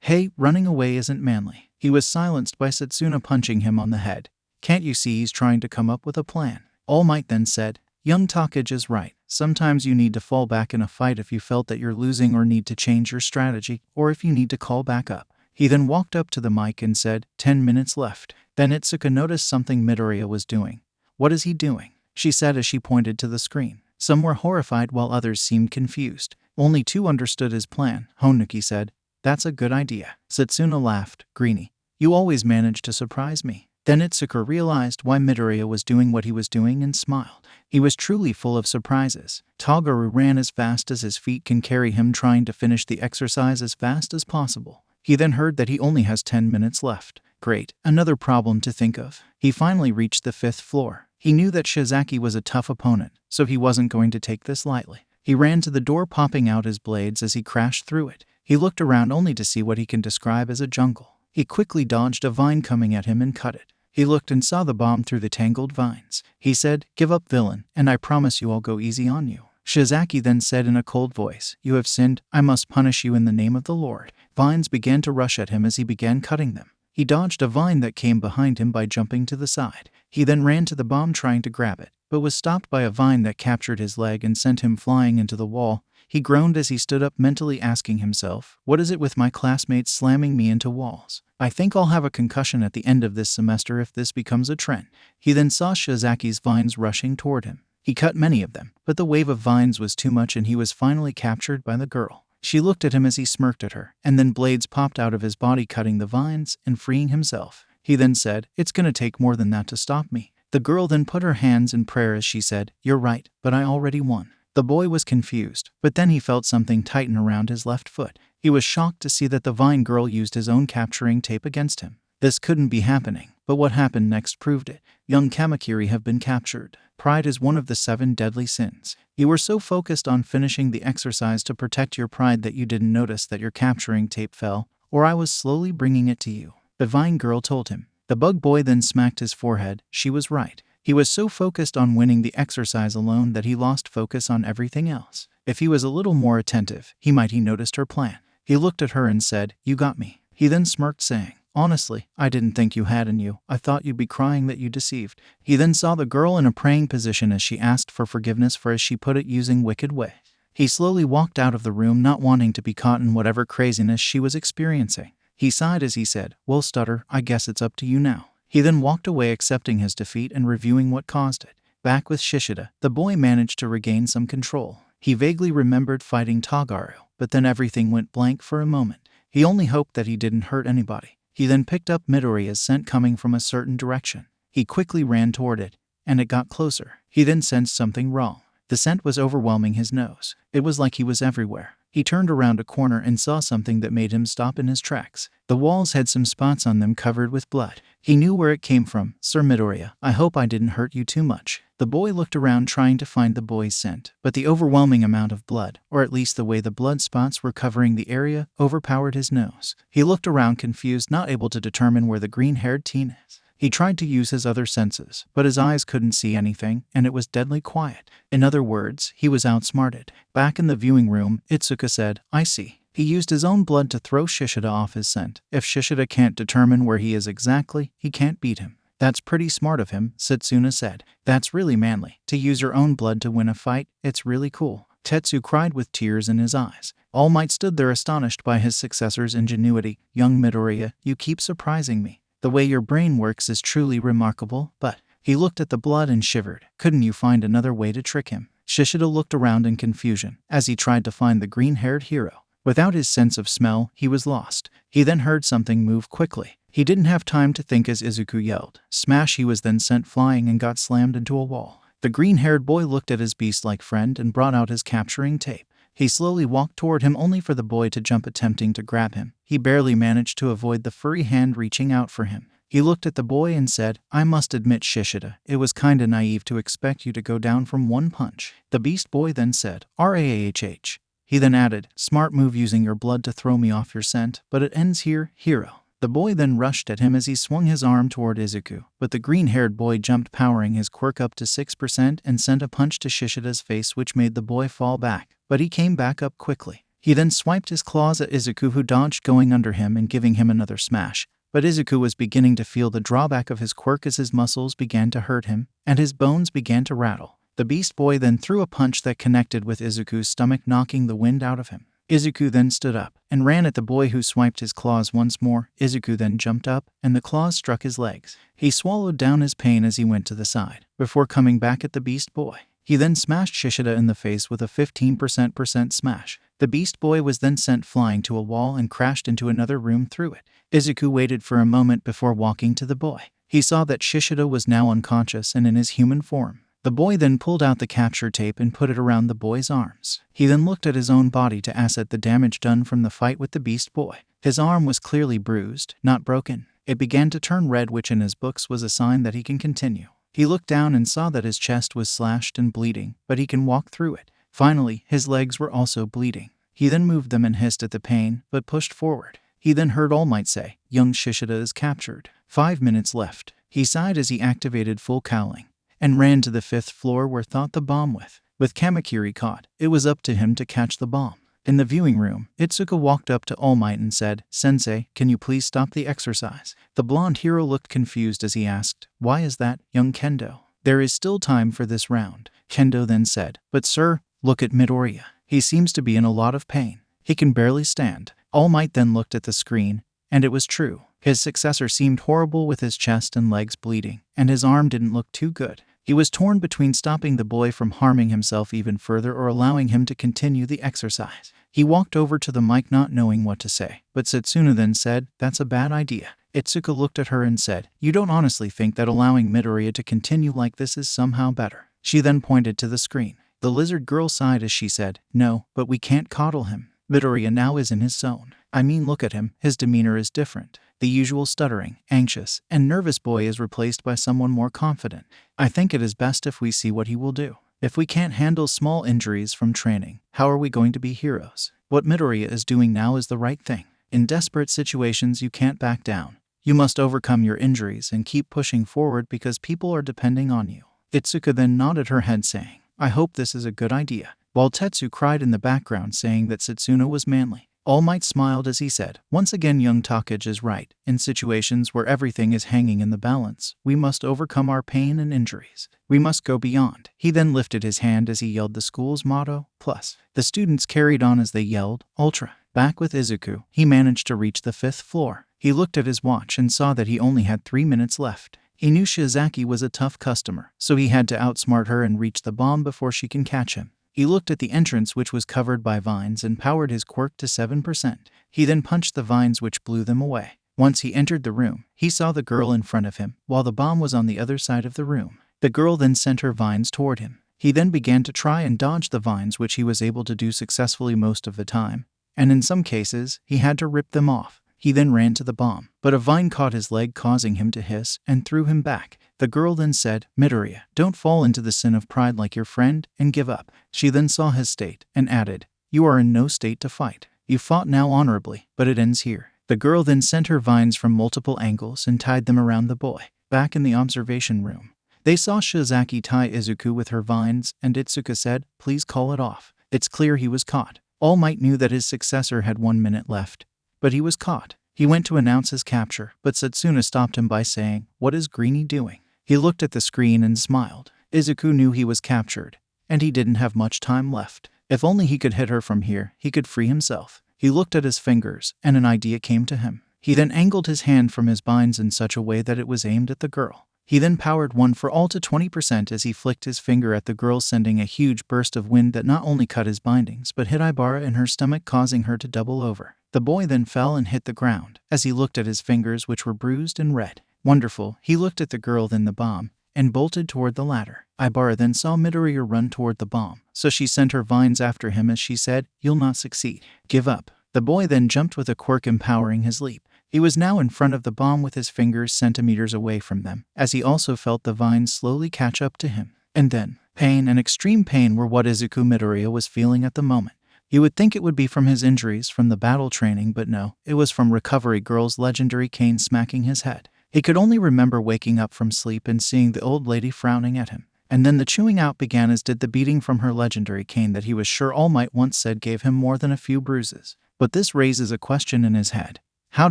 Hey, running away isn't manly. He was silenced by Setsuna punching him on the head. Can't you see he's trying to come up with a plan? All Might then said, young Takage is right. Sometimes you need to fall back in a fight if you felt that you're losing or need to change your strategy, or if you need to call back up. He then walked up to the mic and said, 10 minutes left. Then Itsuka noticed something Midoriya was doing. What is he doing? She said as she pointed to the screen. Some were horrified while others seemed confused. Only 2 understood his plan. Honuki said, that's a good idea. Setsuna laughed. Greenie, you always manage to surprise me. Then Itsuka realized why Midoriya was doing what he was doing and smiled. He was truly full of surprises. Toguro ran as fast as his feet can carry him, trying to finish the exercise as fast as possible. He then heard that he only has 10 minutes left. Great, another problem to think of. He finally reached the 5th floor. He knew that Shizaki was a tough opponent, so he wasn't going to take this lightly. He ran to the door, popping out his blades as he crashed through it. He looked around only to see what he can describe as a jungle. He quickly dodged a vine coming at him and cut it. He looked and saw the bomb through the tangled vines. He said, give up, villain, and I promise you I'll go easy on you. Shizaki then said in a cold voice, you have sinned, I must punish you in the name of the Lord. Vines began to rush at him as he began cutting them. He dodged a vine that came behind him by jumping to the side. He then ran to the bomb trying to grab it, but was stopped by a vine that captured his leg and sent him flying into the wall. He groaned as he stood up, mentally asking himself, what is it with my classmates slamming me into walls? I think I'll have a concussion at the end of this semester if this becomes a trend. He then saw Shizaki's vines rushing toward him. He cut many of them, but the wave of vines was too much and he was finally captured by the girl. She looked at him as he smirked at her, and then blades popped out of his body, cutting the vines and freeing himself. He then said, it's gonna take more than that to stop me. The girl then put her hands in prayer as she said, you're right, but I already won. The boy was confused, but then he felt something tighten around his left foot. He was shocked to see that the vine girl used his own capturing tape against him. This couldn't be happening, but what happened next proved it. Young Kamakiri have been captured. Pride is one of the 7 deadly sins. You were so focused on finishing the exercise to protect your pride that you didn't notice that your capturing tape fell, or I was slowly bringing it to you. The vine girl told him. The bug boy then smacked his forehead. She was right. He was so focused on winning the exercise alone that he lost focus on everything else. If he was a little more attentive, he noticed her plan. He looked at her and said, you got me. He then smirked, saying, honestly, I didn't think you had in you. I thought you'd be crying that you deceived. He then saw the girl in a praying position as she asked for forgiveness for, as she put it, using wicked way. He slowly walked out of the room, not wanting to be caught in whatever craziness she was experiencing. He sighed as he said, well, Stutter, I guess it's up to you now. He then walked away, accepting his defeat and reviewing what caused it. Back with Shishida, the boy managed to regain some control. He vaguely remembered fighting Toguro, but then everything went blank for a moment. He only hoped that he didn't hurt anybody. He then picked up Midoriya's scent coming from a certain direction. He quickly ran toward it, and it got closer. He then sensed something wrong. The scent was overwhelming his nose. It was like he was everywhere. He turned around a corner and saw something that made him stop in his tracks. The walls had some spots on them covered with blood. He knew where it came from. Sir Midoriya, I hope I didn't hurt you too much. The boy looked around trying to find the boy's scent, but the overwhelming amount of blood, or at least the way the blood spots were covering the area, overpowered his nose. He looked around confused, not able to determine where the green-haired teen is. He tried to use his other senses, but his eyes couldn't see anything, and it was deadly quiet. In other words, he was outsmarted. Back in the viewing room, Itsuka said, I see. He used his own blood to throw Shishida off his scent. If Shishida can't determine where he is exactly, he can't beat him. That's pretty smart of him, Setsuna said. That's really manly. To use your own blood to win a fight, it's really cool. Tetsu cried with tears in his eyes. All Might stood there astonished by his successor's ingenuity. Young Midoriya, you keep surprising me. The way your brain works is truly remarkable, but... He looked at the blood and shivered. Couldn't you find another way to trick him? Shishida looked around in confusion as he tried to find the green-haired hero. Without his sense of smell, he was lost. He then heard something move quickly. He didn't have time to think as Izuku yelled. Smash! He was then sent flying and got slammed into a wall. The green-haired boy looked at his beast-like friend and brought out his capturing tape. He slowly walked toward him only for the boy to jump, attempting to grab him. He barely managed to avoid the furry hand reaching out for him. He looked at the boy and said, I must admit, Shishida, it was kinda naive to expect you to go down from one punch. The beast boy then said, RAHH. He then added, smart move using your blood to throw me off your scent, but it ends here, hero. The boy then rushed at him as he swung his arm toward Izuku, but the green-haired boy jumped, powering his quirk up to 6% and sent a punch to Shishida's face which made the boy fall back, but he came back up quickly. He then swiped his claws at Izuku, who dodged, going under him and giving him another smash, but Izuku was beginning to feel the drawback of his quirk as his muscles began to hurt him and his bones began to rattle. The beast boy then threw a punch that connected with Izuku's stomach, knocking the wind out of him. Izuku then stood up and ran at the boy, who swiped his claws once more. Izuku then jumped up and the claws struck his legs. He swallowed down his pain as he went to the side, before coming back at the beast boy. He then smashed Shishida in the face with a 15% smash. The beast boy was then sent flying to a wall and crashed into another room through it. Izuku waited for a moment before walking to the boy. He saw that Shishida was now unconscious and in his human form. The boy then pulled out the capture tape and put it around the boy's arms. He then looked at his own body to assess the damage done from the fight with the beast boy. His arm was clearly bruised, not broken. It began to turn red, which in his books was a sign that he can continue. He looked down and saw that his chest was slashed and bleeding, but he can walk through it. Finally, his legs were also bleeding. He then moved them and hissed at the pain, but pushed forward. He then heard All Might say, young Shishida is captured. 5 minutes left. He sighed as he activated full cowling and ran to the 5th floor where thought the bomb with Kamakiri caught. It was up to him to catch the bomb. In the viewing room, Itsuka walked up to All Might and said, Sensei, can you please stop the exercise? The blonde hero looked confused as he asked, why is that, young Kendo? There is still time for this round. Kendo then said, but sir, look at Midoriya. He seems to be in a lot of pain. He can barely stand. All Might then looked at the screen, and it was true. His successor seemed horrible with his chest and legs bleeding, and his arm didn't look too good. He was torn between stopping the boy from harming himself even further or allowing him to continue the exercise. He walked over to the mic not knowing what to say, but Setsuna then said, that's a bad idea. Itsuka looked at her and said, you don't honestly think that allowing Midoriya to continue like this is somehow better? She then pointed to the screen. The lizard girl sighed as she said, no, but we can't coddle him. Midoriya now is in his zone. I mean, look at him, his demeanor is different. The usual stuttering, anxious, and nervous boy is replaced by someone more confident. I think it is best if we see what he will do. If we can't handle small injuries from training, how are we going to be heroes? What Midoriya is doing now is the right thing. In desperate situations, you can't back down. You must overcome your injuries and keep pushing forward because people are depending on you. Itsuka then nodded her head saying, I hope this is a good idea, while Tetsu cried in the background saying that Setsuna was manly. All Might smiled as he said, once again young Takage is right. In situations where everything is hanging in the balance, we must overcome our pain and injuries. We must go beyond. He then lifted his hand as he yelled the school's motto, plus. The students carried on as they yelled, Ultra. Back with Izuku, he managed to reach the 5th floor. He looked at his watch and saw that he only had 3 minutes left. He knew Shizaki was a tough customer, so he had to outsmart her and reach the bomb before she can catch him. He looked at the entrance, which was covered by vines, and powered his quirk to 7%. He then punched the vines, which blew them away. Once he entered the room, he saw the girl in front of him, while the bomb was on the other side of the room. The girl then sent her vines toward him. He then began to try and dodge the vines, which he was able to do successfully most of the time, and in some cases, he had to rip them off. He then ran to the bomb, but a vine caught his leg, causing him to hiss, and threw him back. The girl then said, Midoriya, don't fall into the sin of pride like your friend, and give up. She then saw his state, and added, you are in no state to fight. You fought now honorably, but it ends here. The girl then sent her vines from multiple angles and tied them around the boy. Back in the observation room, they saw Shizaki tie Izuku with her vines, and Itsuka said, please call it off. It's clear he was caught. All Might knew that his successor had 1 minute left, but he was caught. He went to announce his capture, but Setsuna stopped him by saying, what is Greenie doing? He looked at the screen and smiled. Izuku knew he was captured, and he didn't have much time left. If only he could hit her from here, he could free himself. He looked at his fingers, and an idea came to him. He then angled his hand from his binds in such a way that it was aimed at the girl. He then powered one for all to 20% as he flicked his finger at the girl, sending a huge burst of wind that not only cut his bindings but hit Ibara in her stomach, causing her to double over. The boy then fell and hit the ground as he looked at his fingers, which were bruised and red. Wonderful, he looked at the girl, then the bomb, and bolted toward the ladder. Ibara then saw Midoriya run toward the bomb, so she sent her vines after him as she said, you'll not succeed. Give up. The boy then jumped with a quirk, empowering his leap. He was now in front of the bomb with his fingers centimeters away from them, as he also felt the vines slowly catch up to him. And then, pain and extreme pain were what Izuku Midoriya was feeling at the moment. You would think it would be from his injuries from the battle training, but no, it was from Recovery Girl's legendary cane smacking his head. He could only remember waking up from sleep and seeing the old lady frowning at him. And then the chewing out began, as did the beating from her legendary cane that he was sure All Might once said gave him more than a few bruises. But this raises a question in his head. How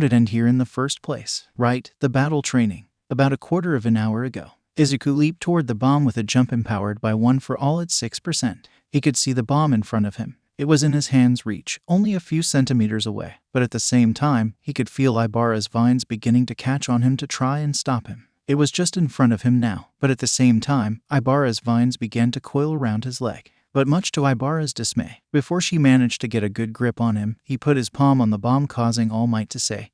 did it end here in the first place? Right, the battle training. About a quarter of an hour ago, Izuku leaped toward the bomb with a jump empowered by 1 for all its 6%. He could see the bomb in front of him. It was in his hand's reach, only a few centimeters away, but at the same time, he could feel Ibara's vines beginning to catch on him to try and stop him. It was just in front of him now, but at the same time, Ibara's vines began to coil around his leg. But much to Ibara's dismay, before she managed to get a good grip on him, he put his palm on the bomb, causing All Might to say,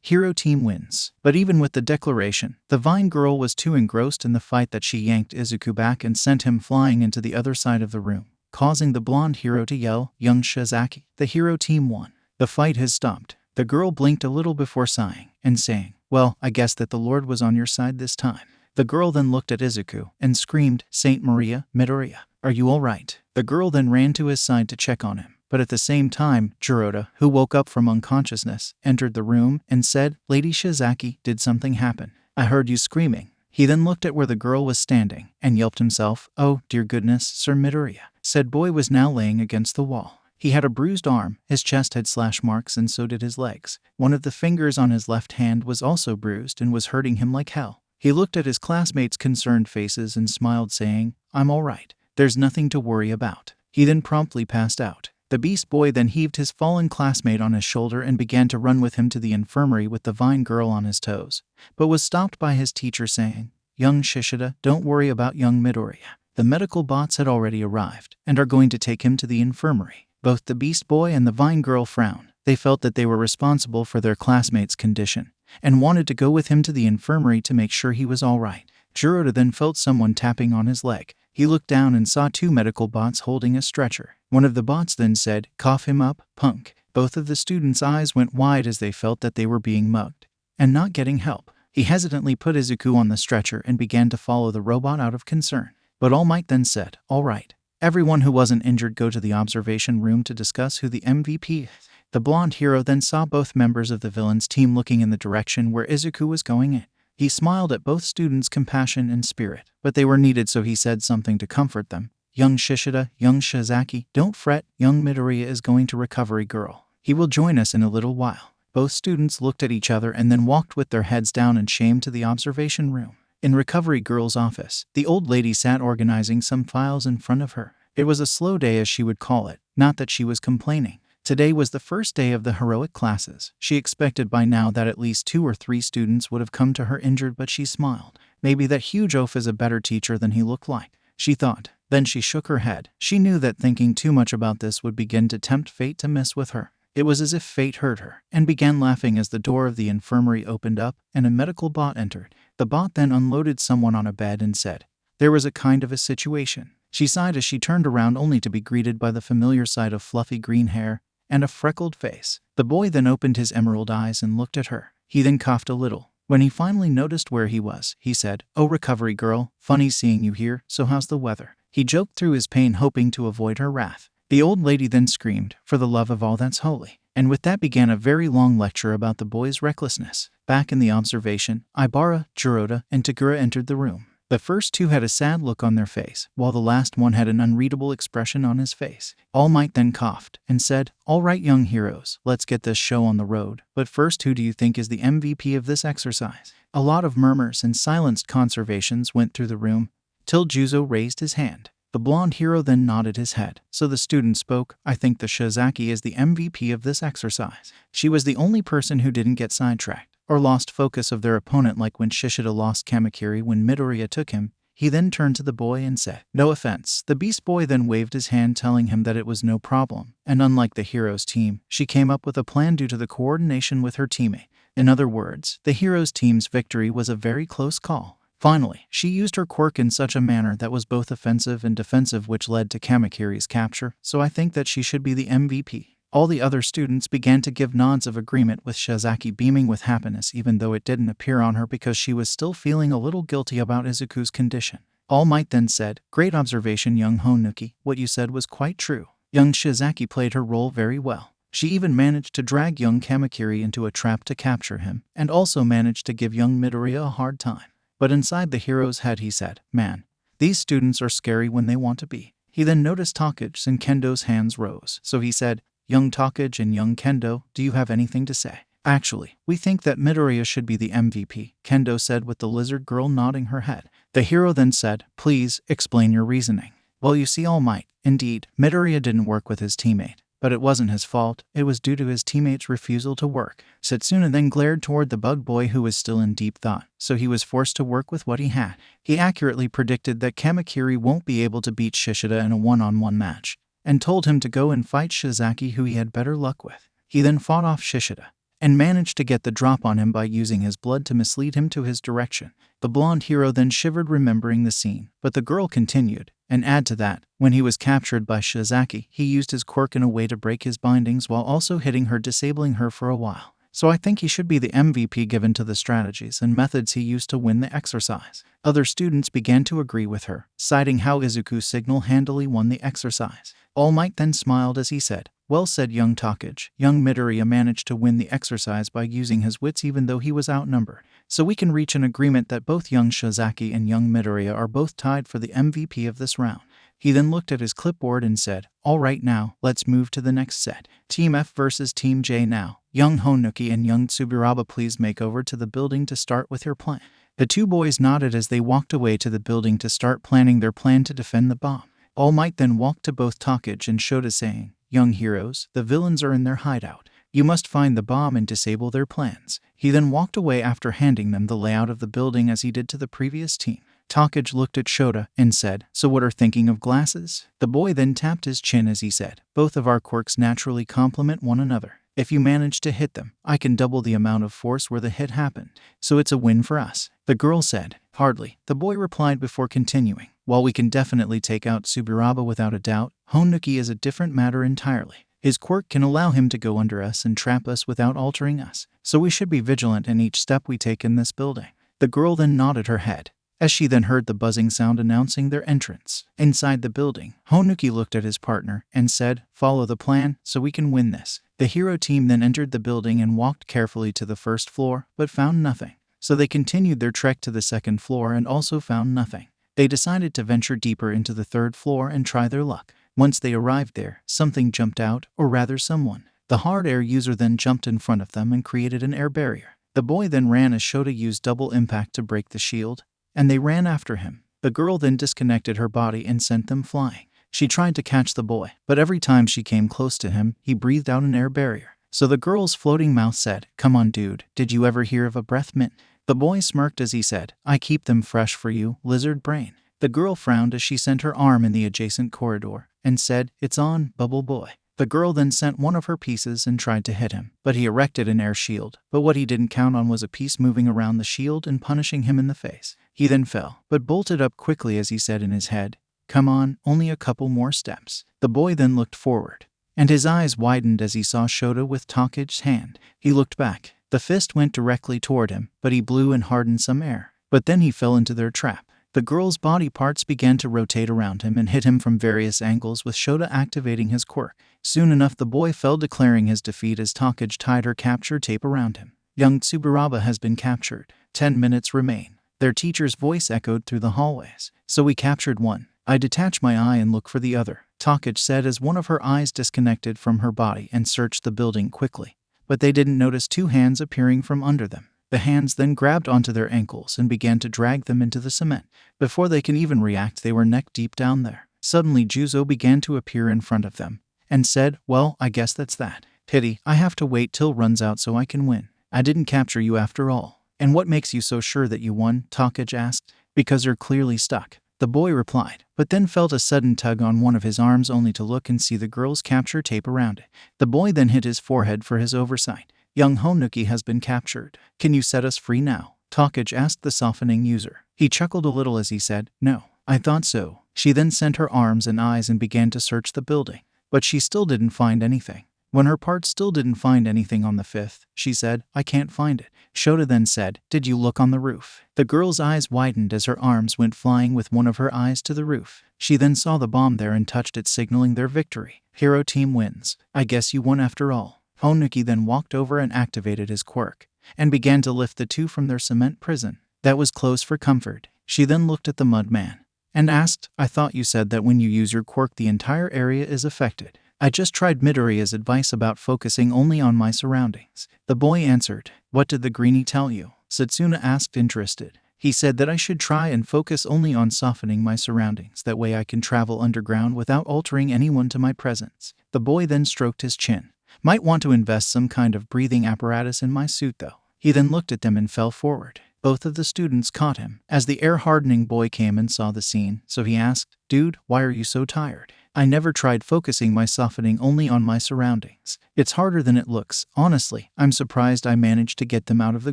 "Hero team wins." But even with the declaration, the Vine Girl was too engrossed in the fight that she yanked Izuku back and sent him flying into the other side of the room, causing the blonde hero to yell, "Young Shizaki, the hero team won. The fight has stopped." The girl blinked a little before sighing and saying, "Well, I guess that the Lord was on your side this time." The girl then looked at Izuku and screamed, "Saint Maria, Midoriya, are you all right?" The girl then ran to his side to check on him. But at the same time, Jiroda, who woke up from unconsciousness, entered the room and said, "Lady Shizaki, did something happen? I heard you screaming." He then looked at where the girl was standing and yelped himself, "Oh, dear goodness, Sir Midoriya." Said boy was now laying against the wall. He had a bruised arm, his chest had slash marks, and so did his legs. One of the fingers on his left hand was also bruised and was hurting him like hell. He looked at his classmates' concerned faces and smiled, saying, "I'm all right. There's nothing to worry about." He then promptly passed out. The Beast Boy then heaved his fallen classmate on his shoulder and began to run with him to the infirmary with the Vine Girl on his toes, but was stopped by his teacher saying, "Young Shishida, don't worry about young Midoriya. The medical bots had already arrived and are going to take him to the infirmary." Both the Beast Boy and the Vine Girl frowned. They felt that they were responsible for their classmate's condition and wanted to go with him to the infirmary to make sure he was all right. Jiroda then felt someone tapping on his leg. He looked down and saw 2 medical bots holding a stretcher. One of the bots then said, "Cough him up, punk." Both of the students' eyes went wide as they felt that they were being mugged and not getting help. He hesitantly put Izuku on the stretcher and began to follow the robot out of concern. But All Might then said, "All right. Everyone who wasn't injured go to the observation room to discuss who the MVP is." The blonde hero then saw both members of the villain's team looking in the direction where Izuku was going in. He smiled at both students' compassion and spirit, but they were needed, so he said something to comfort them. "Young Shishida, young Shizaki, don't fret, young Midoriya is going to Recovery Girl. He will join us in a little while." Both students looked at each other and then walked with their heads down in shame to the observation room. In Recovery Girl's office, the old lady sat organizing some files in front of her. It was a slow day, as she would call it, not that she was complaining. Today was the first day of the heroic classes. She expected by now that at least 2 or 3 students would have come to her injured, but she smiled. Maybe that huge oaf is a better teacher than he looked like, she thought. Then she shook her head. She knew that thinking too much about this would begin to tempt fate to mess with her. It was as if fate heard her and began laughing as the door of the infirmary opened up and a medical bot entered. The bot then unloaded someone on a bed and said, "There was a kind of a situation." She sighed as she turned around, only to be greeted by the familiar sight of fluffy green hair and a freckled face. The boy then opened his emerald eyes and looked at her. He then coughed a little. When he finally noticed where he was, he said, "Oh, Recovery Girl, funny seeing you here, so how's the weather?" He joked through his pain, hoping to avoid her wrath. The old lady then screamed, "For the love of all that's holy." And with that began a very long lecture about the boy's recklessness. Back in the observation, Ibara, Jiroda, and Tagura entered the room. The first 2 had a sad look on their face, while the last one had an unreadable expression on his face. All Might then coughed and said, "All right, young heroes, let's get this show on the road. But first, who do you think is the MVP of this exercise?" A lot of murmurs and silenced conservations went through the room, till Juzo raised his hand. The blonde hero then nodded his head. So the student spoke, "I think the Shizaki is the MVP of this exercise." She was the only person who didn't get sidetracked or lost focus of their opponent, like when Shishida lost Kamakiri when Midoriya took him. He then turned to the boy and said, "No offense." The Beast Boy then waved his hand, telling him that it was no problem, and unlike the hero's team, she came up with a plan due to the coordination with her teammate. In other words, the hero's team's victory was a very close call. Finally, she used her quirk in such a manner that was both offensive and defensive, which led to Kamakiri's capture, so I think that she should be the MVP. All the other students began to give nods of agreement, with Shizaki beaming with happiness even though it didn't appear on her because she was still feeling a little guilty about Izuku's condition. All Might then said, "Great observation, young Honuki. What you said was quite true." Young Shizaki played her role very well. She even managed to drag young Kamakiri into a trap to capture him, and also managed to give young Midoriya a hard time. But inside the hero's head he said, "Man, these students are scary when they want to be." He then noticed Taku's and Kendo's hands rose, so he said, "Young Takuj and young Kendo, do you have anything to say?" "Actually, we think that Midoriya should be the MVP," Kendo said with the lizard girl nodding her head. The hero then said, "Please, explain your reasoning." "Well, you see, All Might, indeed, Midoriya didn't work with his teammate. But it wasn't his fault, it was due to his teammate's refusal to work." Setsuna then glared toward the bug boy who was still in deep thought, so he was forced to work with what he had. He accurately predicted that Kamakiri won't be able to beat Shishida in a one-on-one match, and told him to go and fight Shizaki, who he had better luck with. He then fought off Shishida, and managed to get the drop on him by using his blood to mislead him to his direction. The blonde hero then shivered remembering the scene, but the girl continued, and add to that, when he was captured by Shizaki, he used his quirk in a way to break his bindings while also hitting her, disabling her for a while. So I think he should be the MVP given to the strategies and methods he used to win the exercise. Other students began to agree with her, citing how Izuku's signal handily won the exercise. All Might then smiled as he said, "Well said, young Takuj. Young Midoriya managed to win the exercise by using his wits even though he was outnumbered. So we can reach an agreement that both young Shizaki and young Midoriya are both tied for the MVP of this round." He then looked at his clipboard and said, "All right, now, let's move to the next set. Team F versus Team J now. Young Honuki and young Tsuburaba, please make over to the building to start with your plan." The two boys nodded as they walked away to the building to start planning their plan to defend the bomb. All Might then walked to both Takuj and Shota saying, "Young heroes, the villains are in their hideout. You must find the bomb and disable their plans." He then walked away after handing them the layout of the building as he did to the previous team. Takuj looked at Shota and said, "So what are thinking of glasses?" The boy then tapped his chin as he said, "Both of our quirks naturally complement one another. If you manage to hit them, I can double the amount of force where the hit happened. So it's a win for us." The girl said, "Hardly," the boy replied before continuing. "While we can definitely take out Tsuburaba without a doubt, Honuki is a different matter entirely. His quirk can allow him to go under us and trap us without altering us. So we should be vigilant in each step we take in this building." The girl then nodded her head, as she then heard the buzzing sound announcing their entrance. Inside the building, Honuki looked at his partner and said, "Follow the plan, so we can win this." The hero team then entered the building and walked carefully to the first floor, but found nothing. So they continued their trek to the second floor and also found nothing. They decided to venture deeper into the third floor and try their luck. Once they arrived there, something jumped out, or rather someone. The hard air user then jumped in front of them and created an air barrier. The boy then ran as Shota used double impact to break the shield, and they ran after him. The girl then disconnected her body and sent them flying. She tried to catch the boy, but every time she came close to him, he breathed out an air barrier. So the girl's floating mouth said, "Come on dude, did you ever hear of a breath mint?" The boy smirked as he said, "I keep them fresh for you, lizard brain." The girl frowned as she sent her arm in the adjacent corridor, and said, "It's on, bubble boy." The girl then sent one of her pieces and tried to hit him, but he erected an air shield. But what he didn't count on was a piece moving around the shield and punishing him in the face. He then fell, but bolted up quickly as he said in his head, "Come on, only a couple more steps." The boy then looked forward, and his eyes widened as he saw Shota with Takuj's hand. He looked back. The fist went directly toward him, but he blew and hardened some air. But then he fell into their trap. The girl's body parts began to rotate around him and hit him from various angles, with Shota activating his quirk. Soon enough the boy fell, declaring his defeat as Takuj tied her capture tape around him. Young Tsuburaba has been captured. 10 minutes remain. Their teacher's voice echoed through the hallways. "So we captured one. I detach my eye and look for the other," Takuj said as one of her eyes disconnected from her body and searched the building quickly. But they didn't notice two hands appearing from under them. The hands then grabbed onto their ankles and began to drag them into the cement. Before they can even react, they were neck deep down there. Suddenly Juzo began to appear in front of them, and said, "Well, I guess that's that. Pity, I have to wait till runs out so I can win. I didn't capture you after all." "And what makes you so sure that you won?" Takuj asked. "Because you're clearly stuck," the boy replied, but then felt a sudden tug on one of his arms only to look and see the girl's capture tape around it. The boy then hit his forehead for his oversight. "Young Honuki has been captured. Can you set us free now?" Takuj asked the softening user. He chuckled a little as he said, "No, I thought so." She then sent her arms and eyes and began to search the building, but she still didn't find anything. When her part still didn't find anything on the 5th, she said, I can't find it. Shota then said, did you look on the roof? The girl's eyes widened as her arms went flying with one of her eyes to the roof. She then saw the bomb there and touched it, signaling their victory. Hero team wins. I guess you won after all. Honuki then walked over and activated his quirk, and began to lift the two from their cement prison that was closed for comfort. She then looked at the mud man and asked, I thought you said that when you use your quirk the entire area is affected. I just tried Midoriya's advice about focusing only on my surroundings. The boy answered, what did the greenie tell you? Setsuna asked, interested. He said that I should try and focus only on softening my surroundings. That way I can travel underground without altering anyone to my presence. The boy then stroked his chin. Might want to invest some kind of breathing apparatus in my suit though. He then looked at them and fell forward. Both of the students caught him as the air-hardening boy came and saw the scene, so he asked, dude, why are you so tired? I never tried focusing my softening only on my surroundings. It's harder than it looks. Honestly, I'm surprised I managed to get them out of the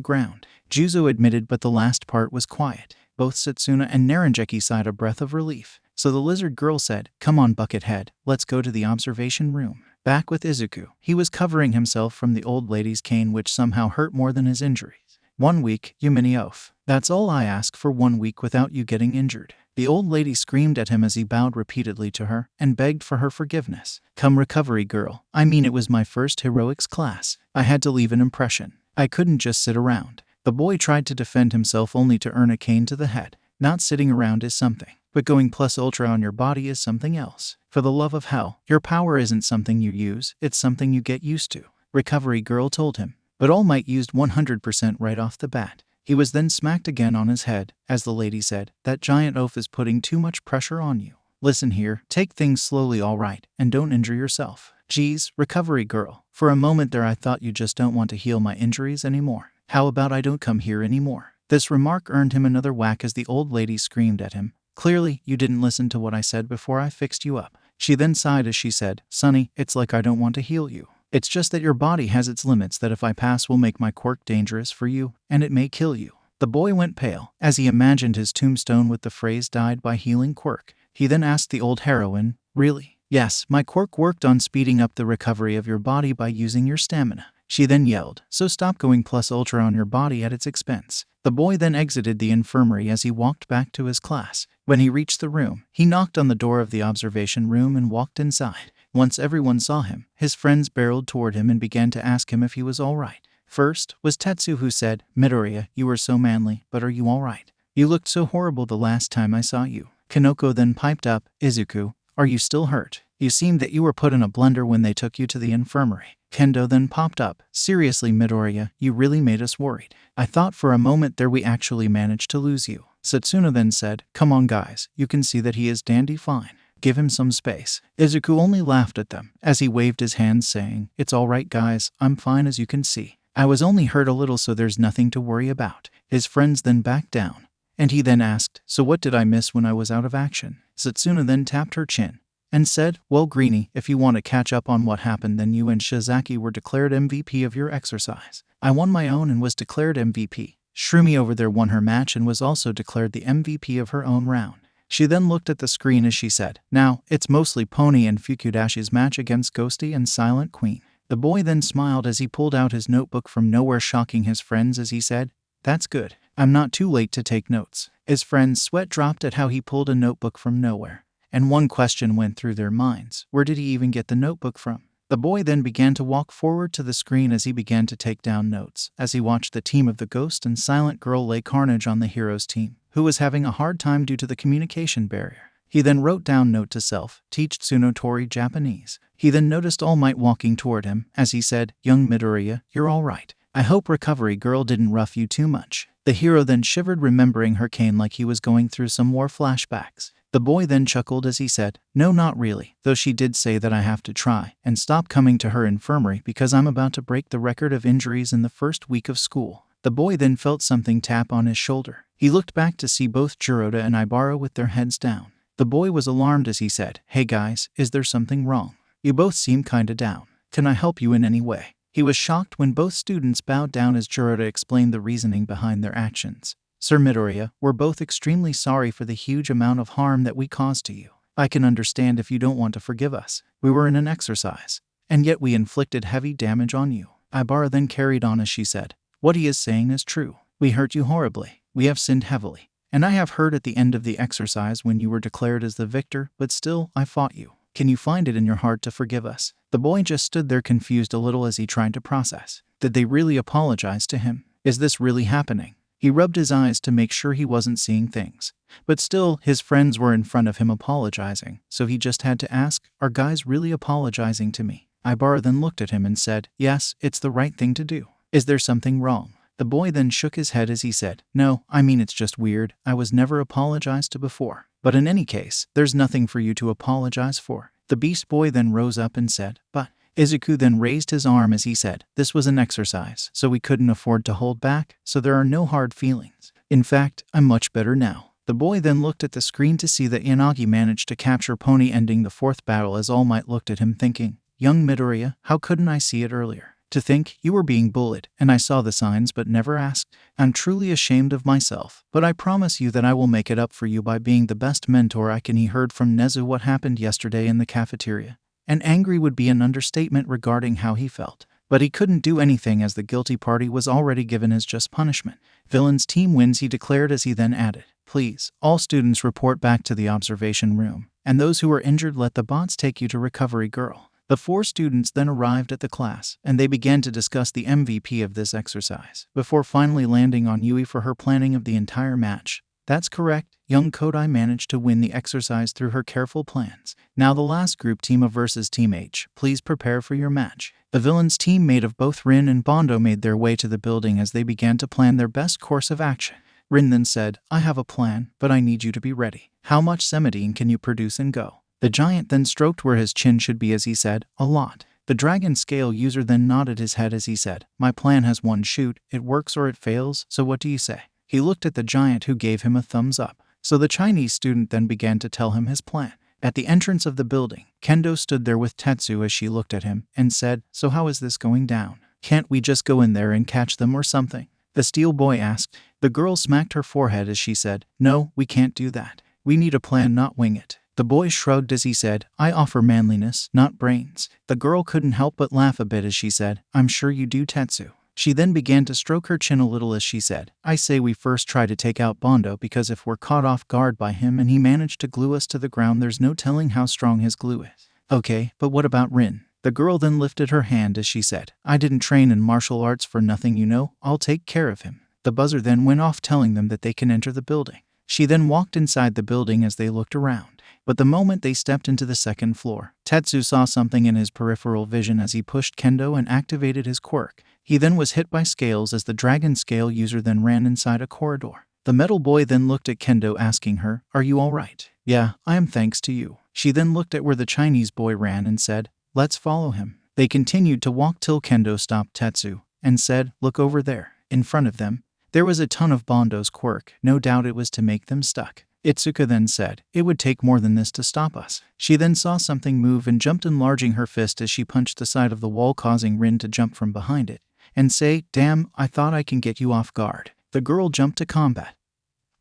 ground. Juzo admitted, but the last part was quiet. Both Setsuna and Naranjeki sighed a breath of relief. So the lizard girl said, come on Buckethead, let's go to the observation room. Back with Izuku, he was covering himself from the old lady's cane, which somehow hurt more than his injuries. 1 week, Yumini oaf. That's all I ask for, 1 week without you getting injured. The old lady screamed at him as he bowed repeatedly to her and begged for her forgiveness. Come recovery girl. I mean, it was my first heroics class. I had to leave an impression. I couldn't just sit around. The boy tried to defend himself only to earn a cane to the head. Not sitting around is something, but going plus ultra on your body is something else. For the love of hell, your power isn't something you use, it's something you get used to. Recovery girl told him. But All Might used 100% right off the bat. He was then smacked again on his head, as the lady said, that giant oaf is putting too much pressure on you. Listen here, take things slowly alright, and don't injure yourself. Geez, recovery girl, for a moment there I thought you just don't want to heal my injuries anymore. How about I don't come here anymore? This remark earned him another whack as the old lady screamed at him. Clearly, you didn't listen to what I said before I fixed you up. She then sighed as she said, Sonny, it's like I don't want to heal you. It's just that your body has its limits that if I pass will make my quirk dangerous for you, and it may kill you. The boy went pale as he imagined his tombstone with the phrase died by healing quirk. He then asked the old heroine, really? Yes, my quirk worked on speeding up the recovery of your body by using your stamina. She then yelled, so stop going plus ultra on your body at its expense. The boy then exited the infirmary as he walked back to his class. When he reached the room, he knocked on the door of the observation room and walked inside. Once everyone saw him, his friends barreled toward him and began to ask him if he was all right. First was Tetsu, who said, Midoriya, you were so manly, but are you all right? You looked so horrible the last time I saw you. Kanoko then piped up, Izuku, are you still hurt? You seemed that you were put in a blender when they took you to the infirmary. Kendo then popped up, seriously Midoriya, you really made us worried. I thought for a moment there we actually managed to lose you. Setsuna then said, come on guys, you can see that he is dandy fine. Give him some space. Izuku only laughed at them as he waved his hands saying, it's alright guys, I'm fine as you can see. I was only hurt a little so there's nothing to worry about. His friends then backed down, and he then asked, so what did I miss when I was out of action? Setsuna then tapped her chin and said, well Greenie, if you want to catch up on what happened then you and Shizaki were declared MVP of your exercise. I won my own and was declared MVP. Shroomy over there won her match and was also declared the MVP of her own round. She then looked at the screen as she said, now, it's mostly Pony and Fukudashi's match against Ghosty and Silent Queen. The boy then smiled as he pulled out his notebook from nowhere, shocking his friends as he said, that's good. I'm not too late to take notes. His friends' sweat dropped at how he pulled a notebook from nowhere. And one question went through their minds, where did he even get the notebook from? The boy then began to walk forward to the screen as he began to take down notes, as he watched the team of the Ghost and Silent Girl lay carnage on the hero's team, who was having a hard time due to the communication barrier. He then wrote down note to self, teach Tsunotori Japanese. He then noticed All Might walking toward him, as he said, young Midoriya, you're all right. I hope recovery girl didn't rough you too much. The hero then shivered, remembering her cane like he was going through some war flashbacks. The boy then chuckled as he said, no, not really, though she did say that I have to try and stop coming to her infirmary because I'm about to break the record of injuries in the first week of school. The boy then felt something tap on his shoulder. He looked back to see both Jiroda and Ibara with their heads down. The boy was alarmed as he said, hey guys, is there something wrong? You both seem kinda down. Can I help you in any way? He was shocked when both students bowed down as Jiroda explained the reasoning behind their actions. Sir Midoriya, we're both extremely sorry for the huge amount of harm that we caused to you. I can understand if you don't want to forgive us. We were in an exercise. and yet we inflicted heavy damage on you. Ibara then carried on as she said, what he is saying is true. We hurt you horribly. We have sinned heavily. And I have heard at the end of the exercise when you were declared as the victor, but still, I fought you. Can you find it in your heart to forgive us? The boy just stood there confused a little as he tried to process. Did they really apologize to him? Is this really happening? He rubbed his eyes to make sure he wasn't seeing things. But still, his friends were in front of him apologizing, so he just had to ask, are guys really apologizing to me? Ibara then looked at him and said, yes, it's the right thing to do. Is there something wrong? The boy then shook his head as he said, no, I mean it's just weird. I was never apologized to before. But in any case, there's nothing for you to apologize for. The Beast Boy then rose up and said, but Izuku then raised his arm as he said, this was an exercise, so we couldn't afford to hold back, so there are no hard feelings. In fact, I'm much better now. The boy then looked at the screen to see that Yanagi managed to capture Pony, ending the fourth battle, as All Might looked at him thinking, young Midoriya, how couldn't I see it earlier? To think you were being bullied, and I saw the signs but never asked. I'm truly ashamed of myself, but I promise you that I will make it up for you by being the best mentor I can. He heard from Nezu what happened yesterday in the cafeteria, and angry would be an understatement regarding how he felt. But he couldn't do anything as the guilty party was already given his just punishment. Villain's team wins, he declared as he then added, please, all students report back to the observation room, and those who are injured let the bots take you to Recovery Girl. The 4 students then arrived at the class, and they began to discuss the MVP of this exercise, before finally landing on Yui for her planning of the entire match. That's correct, young Kodai managed to win the exercise through her careful plans. Now the last group, Team A versus Team H, please prepare for your match. The villains team made of both Rin and Bondo made their way to the building as they began to plan their best course of action. Rin then said, I have a plan, but I need you to be ready. How much Semitine can you produce and go? The giant then stroked where his chin should be as he said, a lot. The dragon scale user then nodded his head as he said, my plan has one shoot, it works or it fails, so what do you say? He looked at the giant who gave him a thumbs up. So the Chinese student then began to tell him his plan. At the entrance of the building, Kendo stood there with Tetsu as she looked at him and said, so how is this going down? Can't we just go in there and catch them or something? The steel boy asked. The girl smacked her forehead as she said, no, we can't do that. We need a plan, not wing it. The boy shrugged as he said, I offer manliness, not brains. The girl couldn't help but laugh a bit as she said, I'm sure you do, Tetsu. She then began to stroke her chin a little as she said, I say we first try to take out Bondo, because if we're caught off guard by him and he managed to glue us to the ground, there's no telling how strong his glue is. Okay, but what about Rin? The girl then lifted her hand as she said, I didn't train in martial arts for nothing, you know, I'll take care of him. The buzzer then went off telling them that they can enter the building. She then walked inside the building as they looked around. But the moment they stepped into the second floor, Tetsu saw something in his peripheral vision as he pushed Kendo and activated his quirk. He then was hit by scales as the dragon scale user then ran inside a corridor. The metal boy then looked at Kendo asking her, are you alright? Yeah, I am, thanks to you. She then looked at where the Chinese boy ran and said, let's follow him. They continued to walk till Kendo stopped Tetsu and said, look over there. In front of them, there was a ton of Bondo's quirk. No doubt it was to make them stuck. Itsuka then said, it would take more than this to stop us. She then saw something move and jumped, enlarging her fist as she punched the side of the wall, causing Rin to jump from behind it and say, damn, I thought I can get you off guard. The girl jumped to combat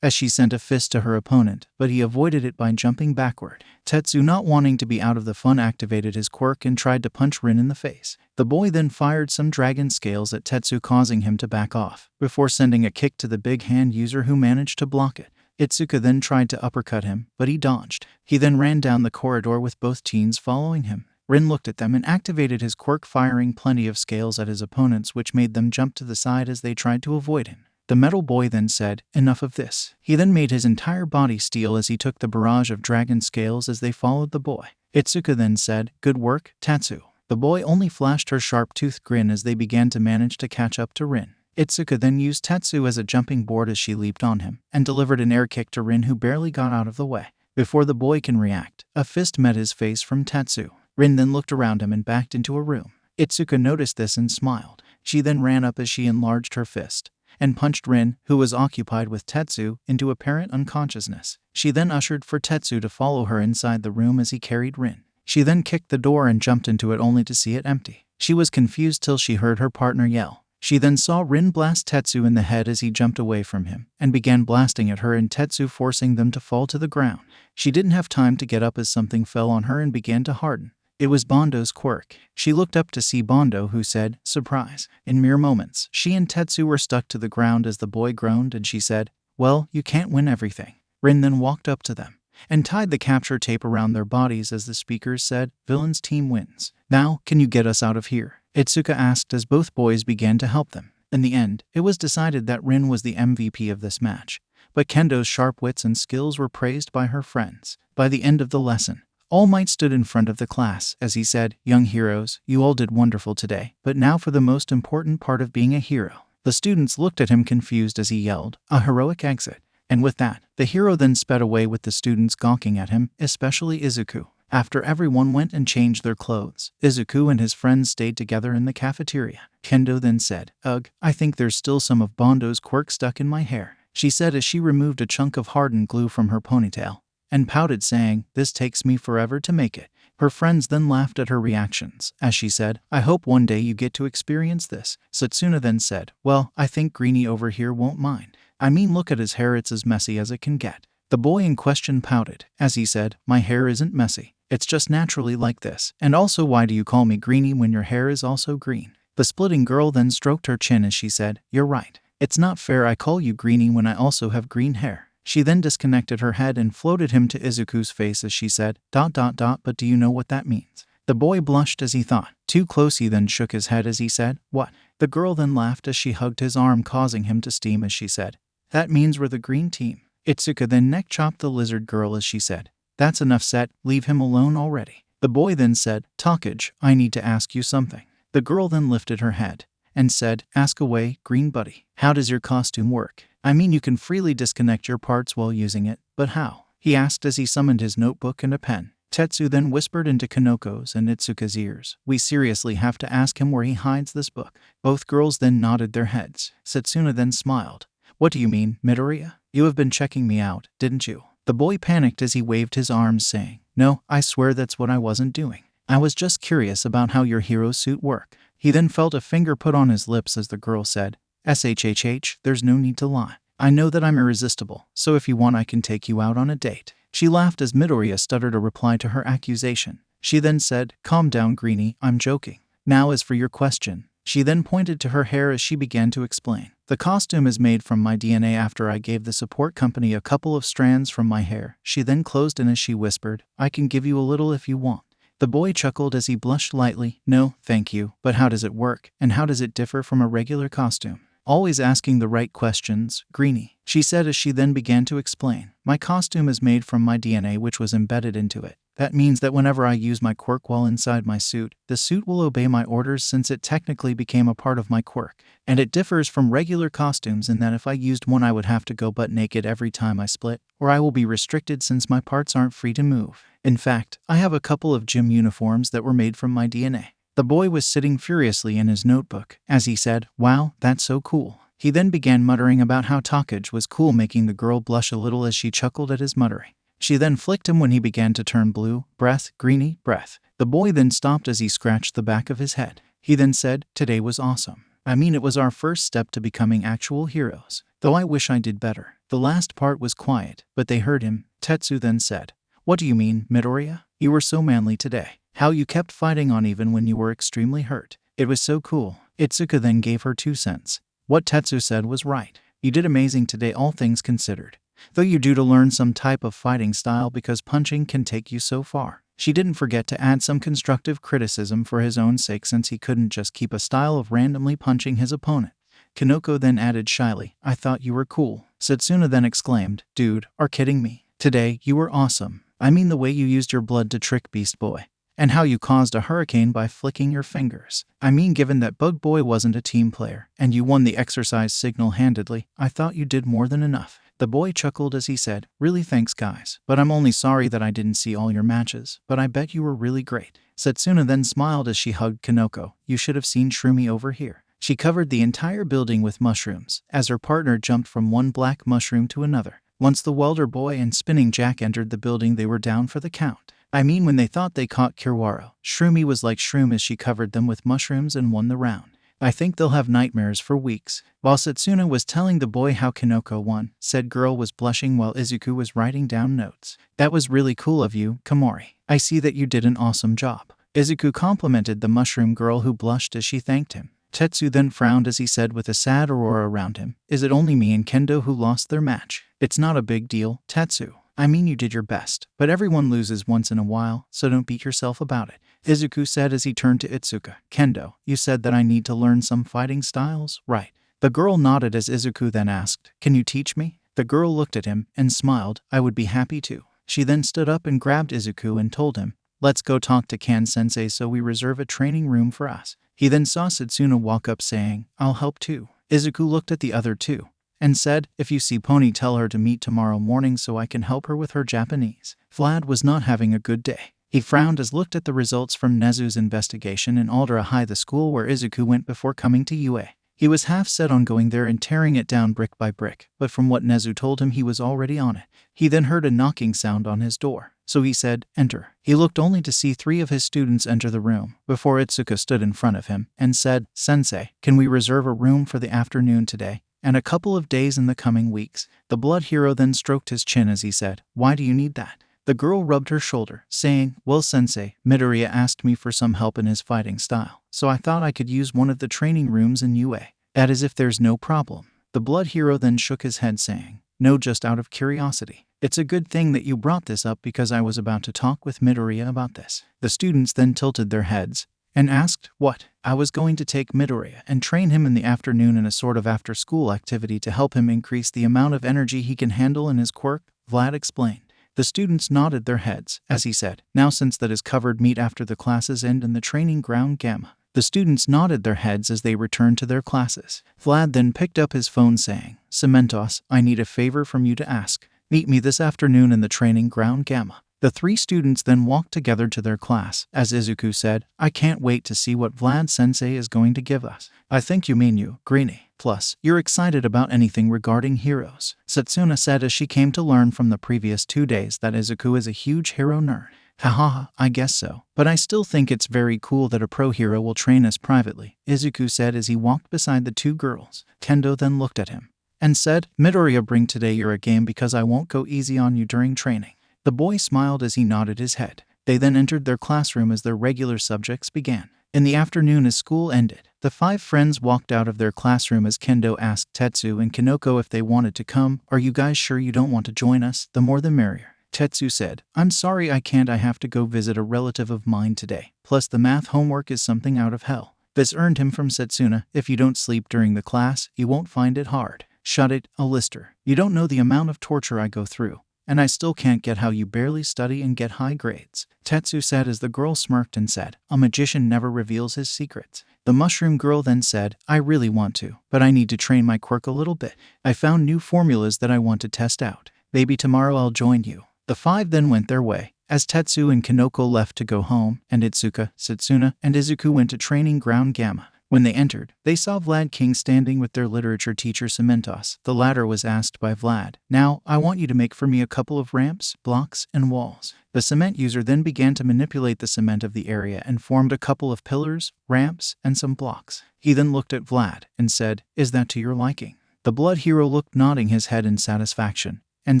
as she sent a fist to her opponent, but he avoided it by jumping backward. Tetsu, not wanting to be out of the fun, activated his quirk and tried to punch Rin in the face. The boy then fired some dragon scales at Tetsu, causing him to back off, before sending a kick to the big hand user who managed to block it. Itsuka then tried to uppercut him, but he dodged. He then ran down the corridor with both teens following him. Rin looked at them and activated his quirk, firing plenty of scales at his opponents, which made them jump to the side as they tried to avoid him. The metal boy then said, enough of this. He then made his entire body steel as he took the barrage of dragon scales as they followed the boy. Itsuka then said, good work, Tatsu. The boy only flashed her sharp-toothed grin as they began to manage to catch up to Rin. Itsuka then used Tetsu as a jumping board as she leaped on him and delivered an air kick to Rin, who barely got out of the way. Before the boy can react, a fist met his face from Tetsu. Rin then looked around him and backed into a room. Itsuka noticed this and smiled. She then ran up as she enlarged her fist and punched Rin, who was occupied with Tetsu, into apparent unconsciousness. She then ushered for Tetsu to follow her inside the room as he carried Rin. She then kicked the door and jumped into it only to see it empty. She was confused till she heard her partner yell. She then saw Rin blast Tetsu in the head as he jumped away from him and began blasting at her and Tetsu, forcing them to fall to the ground. She didn't have time to get up as something fell on her and began to harden. It was Bondo's quirk. She looked up to see Bondo, who said, "Surprise." In mere moments, she and Tetsu were stuck to the ground as the boy groaned, and she said, "Well, you can't win everything." Rin then walked up to them and tied the capture tape around their bodies as the speakers said, "Villain's team wins. Now, can you get us out of here?" Itsuka asked as both boys began to help them. In the end, it was decided that Rin was the MVP of this match, but Kendo's sharp wits and skills were praised by her friends. By the end of the lesson, All Might stood in front of the class as he said, "Young heroes, you all did wonderful today, but now for the most important part of being a hero." The students looked at him confused as he yelled, "A heroic exit." And with that, the hero then sped away with the students gawking at him, especially Izuku. After everyone went and changed their clothes, Izuku and his friends stayed together in the cafeteria. Kendo then said, "Ugh, I think there's still some of Bondo's quirk stuck in my hair," she said as she removed a chunk of hardened glue from her ponytail and pouted, saying, "This takes me forever to make it." Her friends then laughed at her reactions as she said, "I hope one day you get to experience this." Satsuna then said, "Well, I think Greenie over here won't mind. I mean, look at his hair, it's as messy as it can get." The boy in question pouted as he said, "My hair isn't messy. It's just naturally like this. And also, why do you call me Greenie when your hair is also green?" The splitting girl then stroked her chin as she said, "You're right. It's not fair I call you Greenie when I also have green hair." She then disconnected her head and floated him to Izuku's face as she said, ... but do you know what that means?" The boy blushed as he thought. Too close. He then shook his head as he said, "What?" The girl then laughed as she hugged his arm, causing him to steam as she said, "That means we're the green team." Itsuka then neck-chopped the lizard girl as she said, "That's enough said, leave him alone already." The boy then said, "Takage, I need to ask you something." The girl then lifted her head and said, "Ask away, green buddy. How does your costume work? I mean, you can freely disconnect your parts while using it, but how?" he asked as he summoned his notebook and a pen. Tetsu then whispered into Kanoko's and Itsuka's ears, "We seriously have to ask him where he hides this book." Both girls then nodded their heads. Satsuna then smiled. "What do you mean, Midoriya? You have been checking me out, didn't you?" The boy panicked as he waved his arms, saying, "No, I swear that's what I wasn't doing. I was just curious about how your hero suit worked." He then felt a finger put on his lips as the girl said, "SHHH, there's no need to lie. I know that I'm irresistible, so if you want I can take you out on a date." She laughed as Midoriya stuttered a reply to her accusation. She then said, "Calm down, Greenie, I'm joking. Now as for your question." She then pointed to her hair as she began to explain. "The costume is made from my DNA after I gave the support company a couple of strands from my hair." She then closed in as she whispered, "I can give you a little if you want." The boy chuckled as he blushed lightly. "No, thank you, but how does it work, and how does it differ from a regular costume?" "Always asking the right questions, Greenie," she said as she then began to explain. "My costume is made from my DNA, which was embedded into it. That means that whenever I use my quirk while inside my suit, the suit will obey my orders since it technically became a part of my quirk. And it differs from regular costumes in that if I used one I would have to go butt naked every time I split, or I will be restricted since my parts aren't free to move. In fact, I have a couple of gym uniforms that were made from my DNA." The boy was sitting furiously in his notebook as he said, "Wow, that's so cool." He then began muttering about how Takage was cool, making the girl blush a little as she chuckled at his muttering. She then flicked him when he began to turn blue. "Breath, Greenie, breath." The boy then stopped as he scratched the back of his head. He then said, "Today was awesome. I mean, it was our first step to becoming actual heroes. Though I wish I did better." The last part was quiet, but they heard him. Tetsu then said, "What do you mean, Midoriya? You were so manly today. How you kept fighting on even when you were extremely hurt. It was so cool." Itsuka then gave her 2 cents. What Tetsu said was right. "You did amazing today, all things considered. Though you do to learn some type of fighting style because punching can take you so far." She didn't forget to add some constructive criticism for his own sake since he couldn't just keep a style of randomly punching his opponent. Kanoko then added shyly, "I thought you were cool." Satsuna then exclaimed, "Dude, are kidding me? Today, you were awesome. I mean the way you used your blood to trick Beast Boy. And how you caused a hurricane by flicking your fingers. I mean, given that Bug Boy wasn't a team player, and you won the exercise single-handedly, I thought you did more than enough." The boy chuckled as he said, "Really thanks guys, but I'm only sorry that I didn't see all your matches, but I bet you were really great." Satsuna then smiled as she hugged Kanoko. "You should have seen Shroomy over here." She covered the entire building with mushrooms, as her partner jumped from one black mushroom to another. Once the welder boy and spinning Jack entered the building, they were down for the count. I mean, when they thought they caught Kiwaro, Shroomy was like Shroom as she covered them with mushrooms and won the round. "I think they'll have nightmares for weeks." While Satsuna was telling the boy how Kanoko won, said girl was blushing while Izuku was writing down notes. "That was really cool of you, Komori. I see that you did an awesome job." Izuku complimented the mushroom girl, who blushed as she thanked him. Tetsu then frowned as he said with a sad aurora around him, "Is it only me and Kendo who lost their match? It's not a big deal, Tetsu. I mean, you did your best, but everyone loses once in a while, so don't beat yourself about it," Izuku said as he turned to Itsuka. "Kendo, you said that I need to learn some fighting styles, right?" The girl nodded as Izuku then asked, "Can you teach me?" The girl looked at him and smiled. "I would be happy to." She then stood up and grabbed Izuku and told him, "Let's go talk to Kan-sensei so we reserve a training room for us." He then saw Setsuna walk up saying, "I'll help too." Izuku looked at the other two and said, "If you see Pony, tell her to meet tomorrow morning so I can help her with her Japanese." Vlad was not having a good day. He frowned as looked at the results from Nezu's investigation in Aldera High, the school where Izuku went before coming to UA. He was half set on going there and tearing it down brick by brick, but from what Nezu told him, he was already on it. He then heard a knocking sound on his door, so he said, "Enter." He looked only to see 3 of his students enter the room, before Itsuka stood in front of him and said, "Sensei, can we reserve a room for the afternoon today, and a couple of days in the coming weeks?" The blood hero then stroked his chin as he said, "Why do you need that?" The girl rubbed her shoulder, saying, "Well, Sensei, Midoriya asked me for some help in his fighting style, so I thought I could use one of the training rooms in UA. That is if there's no problem." The blood hero then shook his head saying, "No, just out of curiosity. It's a good thing that you brought this up because I was about to talk with Midoriya about this." The students then tilted their heads and asked, "What?" "I was going to take Midoriya and train him in the afternoon in a sort of after-school activity to help him increase the amount of energy he can handle in his quirk," Vlad explained. The students nodded their heads as he said, "Now since that is covered, meet after the classes end in the training ground Gamma." The students nodded their heads as they returned to their classes. Vlad then picked up his phone saying, "Cementos, I need a favor from you to ask. Meet me this afternoon in the training ground Gamma." The 3 students then walked together to their class. As Izuku said, "I can't wait to see what Vlad-sensei is going to give us." "I think you mean you, Greenie. Plus, you're excited about anything regarding heroes," Setsuna said as she came to learn from the previous 2 days that Izuku is a huge hero nerd. "Haha, I guess so. But I still think it's very cool that a pro hero will train us privately," Izuku said as he walked beside the 2 girls. Kendo then looked at him and said, "Midoriya, bring today your game because I won't go easy on you during training." The boy smiled as he nodded his head. They then entered their classroom as their regular subjects began. In the afternoon, as school ended, the 5 friends walked out of their classroom as Kendo asked Tetsu and Kinoko if they wanted to come. "Are you guys sure you don't want to join us? The more the merrier." Tetsu said, "I'm sorry I can't. I have to go visit a relative of mine today. Plus the math homework is something out of hell." This earned him from Setsuna, "If you don't sleep during the class, you won't find it hard." "Shut it, Alistair. You don't know the amount of torture I go through. And I still can't get how you barely study and get high grades," Tetsu said as the girl smirked and said, "A magician never reveals his secrets." The mushroom girl then said, "I really want to, but I need to train my quirk a little bit. I found new formulas that I want to test out. Maybe tomorrow I'll join you." The 5 then went their way, as Tetsu and Kinoko left to go home, and Itsuka, Setsuna, and Izuku went to training ground Gamma. When they entered, they saw Vlad King standing with their literature teacher Cementos. The latter was asked by Vlad, "Now, I want you to make for me a couple of ramps, blocks, and walls." The cement user then began to manipulate the cement of the area and formed a couple of pillars, ramps, and some blocks. He then looked at Vlad and said, "Is that to your liking?" The blood hero looked, nodding his head in satisfaction, and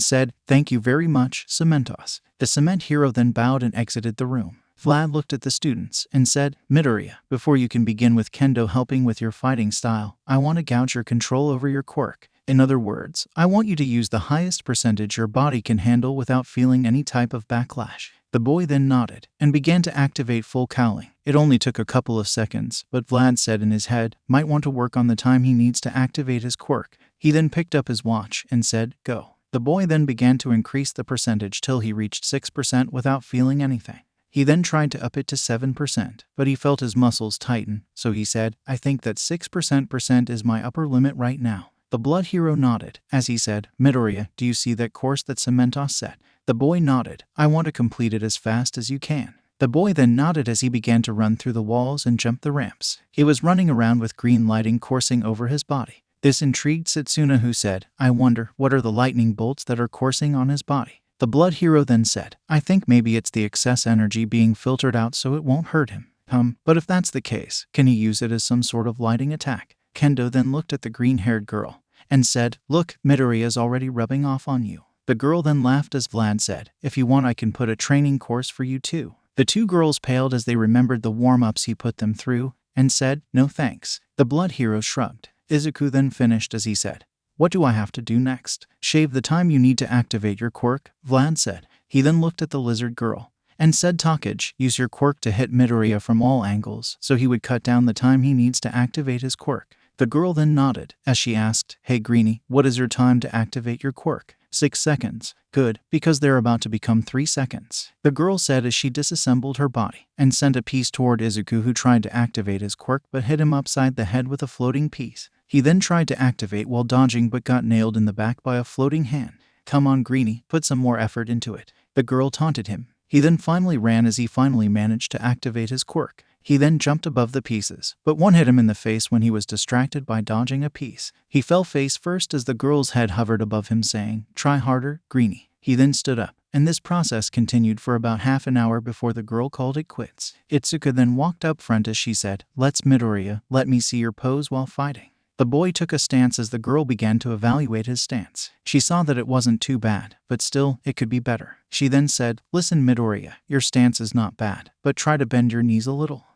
said, "Thank you very much, Cementos." The cement hero then bowed and exited the room. Vlad looked at the students and said, "Midoriya, before you can begin with Kendo helping with your fighting style, I want to gauge your control over your quirk. In other words, I want you to use the highest percentage your body can handle without feeling any type of backlash." The boy then nodded and began to activate full cowling. It only took a couple of seconds, but Vlad said in his head, might want to work on the time he needs to activate his quirk. He then picked up his watch and said, "Go." The boy then began to increase the percentage till he reached 6% without feeling anything. He then tried to up it to 7%, but he felt his muscles tighten, so he said, "I think that 6% is my upper limit right now." The blood hero nodded, as he said, "Midoriya, do you see that course that Cementos set?" The boy nodded, "I want to complete it as fast as you can." The boy then nodded as he began to run through the walls and jump the ramps. He was running around with green lighting coursing over his body. This intrigued Setsuna, who said, "I wonder, what are the lightning bolts that are coursing on his body?" The blood hero then said, "I think maybe it's the excess energy being filtered out so it won't hurt him. But if that's the case, can he use it as some sort of lighting attack?" Kendo then looked at the green-haired girl and said, "Look, Midoriya is already rubbing off on you." The girl then laughed as Vlad said, "If you want, I can put a training course for you too." The two girls paled as they remembered the warm-ups he put them through, and said, "No thanks." The blood hero shrugged. Izuku then finished as he said, "What do I have to do next?" "Shave the time you need to activate your quirk," Vlad said. He then looked at the lizard girl and said, "Takage, use your quirk to hit Midoriya from all angles so he would cut down the time he needs to activate his quirk." The girl then nodded as she asked, "Hey Greenie, what is your time to activate your quirk?" 6 seconds. "Good, because they're about to become 3 seconds." The girl said as she disassembled her body and sent a piece toward Izuku, who tried to activate his quirk but hit him upside the head with a floating piece. He then tried to activate while dodging but got nailed in the back by a floating hand. "Come on Greenie, put some more effort into it." The girl taunted him. He then finally ran as he finally managed to activate his quirk. He then jumped above the pieces, but one hit him in the face when he was distracted by dodging a piece. He fell face first as the girl's head hovered above him saying, "Try harder, Greenie." He then stood up, and this process continued for about half an hour before the girl called it quits. Itsuka then walked up front as she said, "Let's Midoriya, let me see your pose while fighting." The boy took a stance as the girl began to evaluate his stance. She saw that it wasn't too bad, but still, it could be better. She then said, "Listen Midoriya, your stance is not bad, but try to bend your knees a little.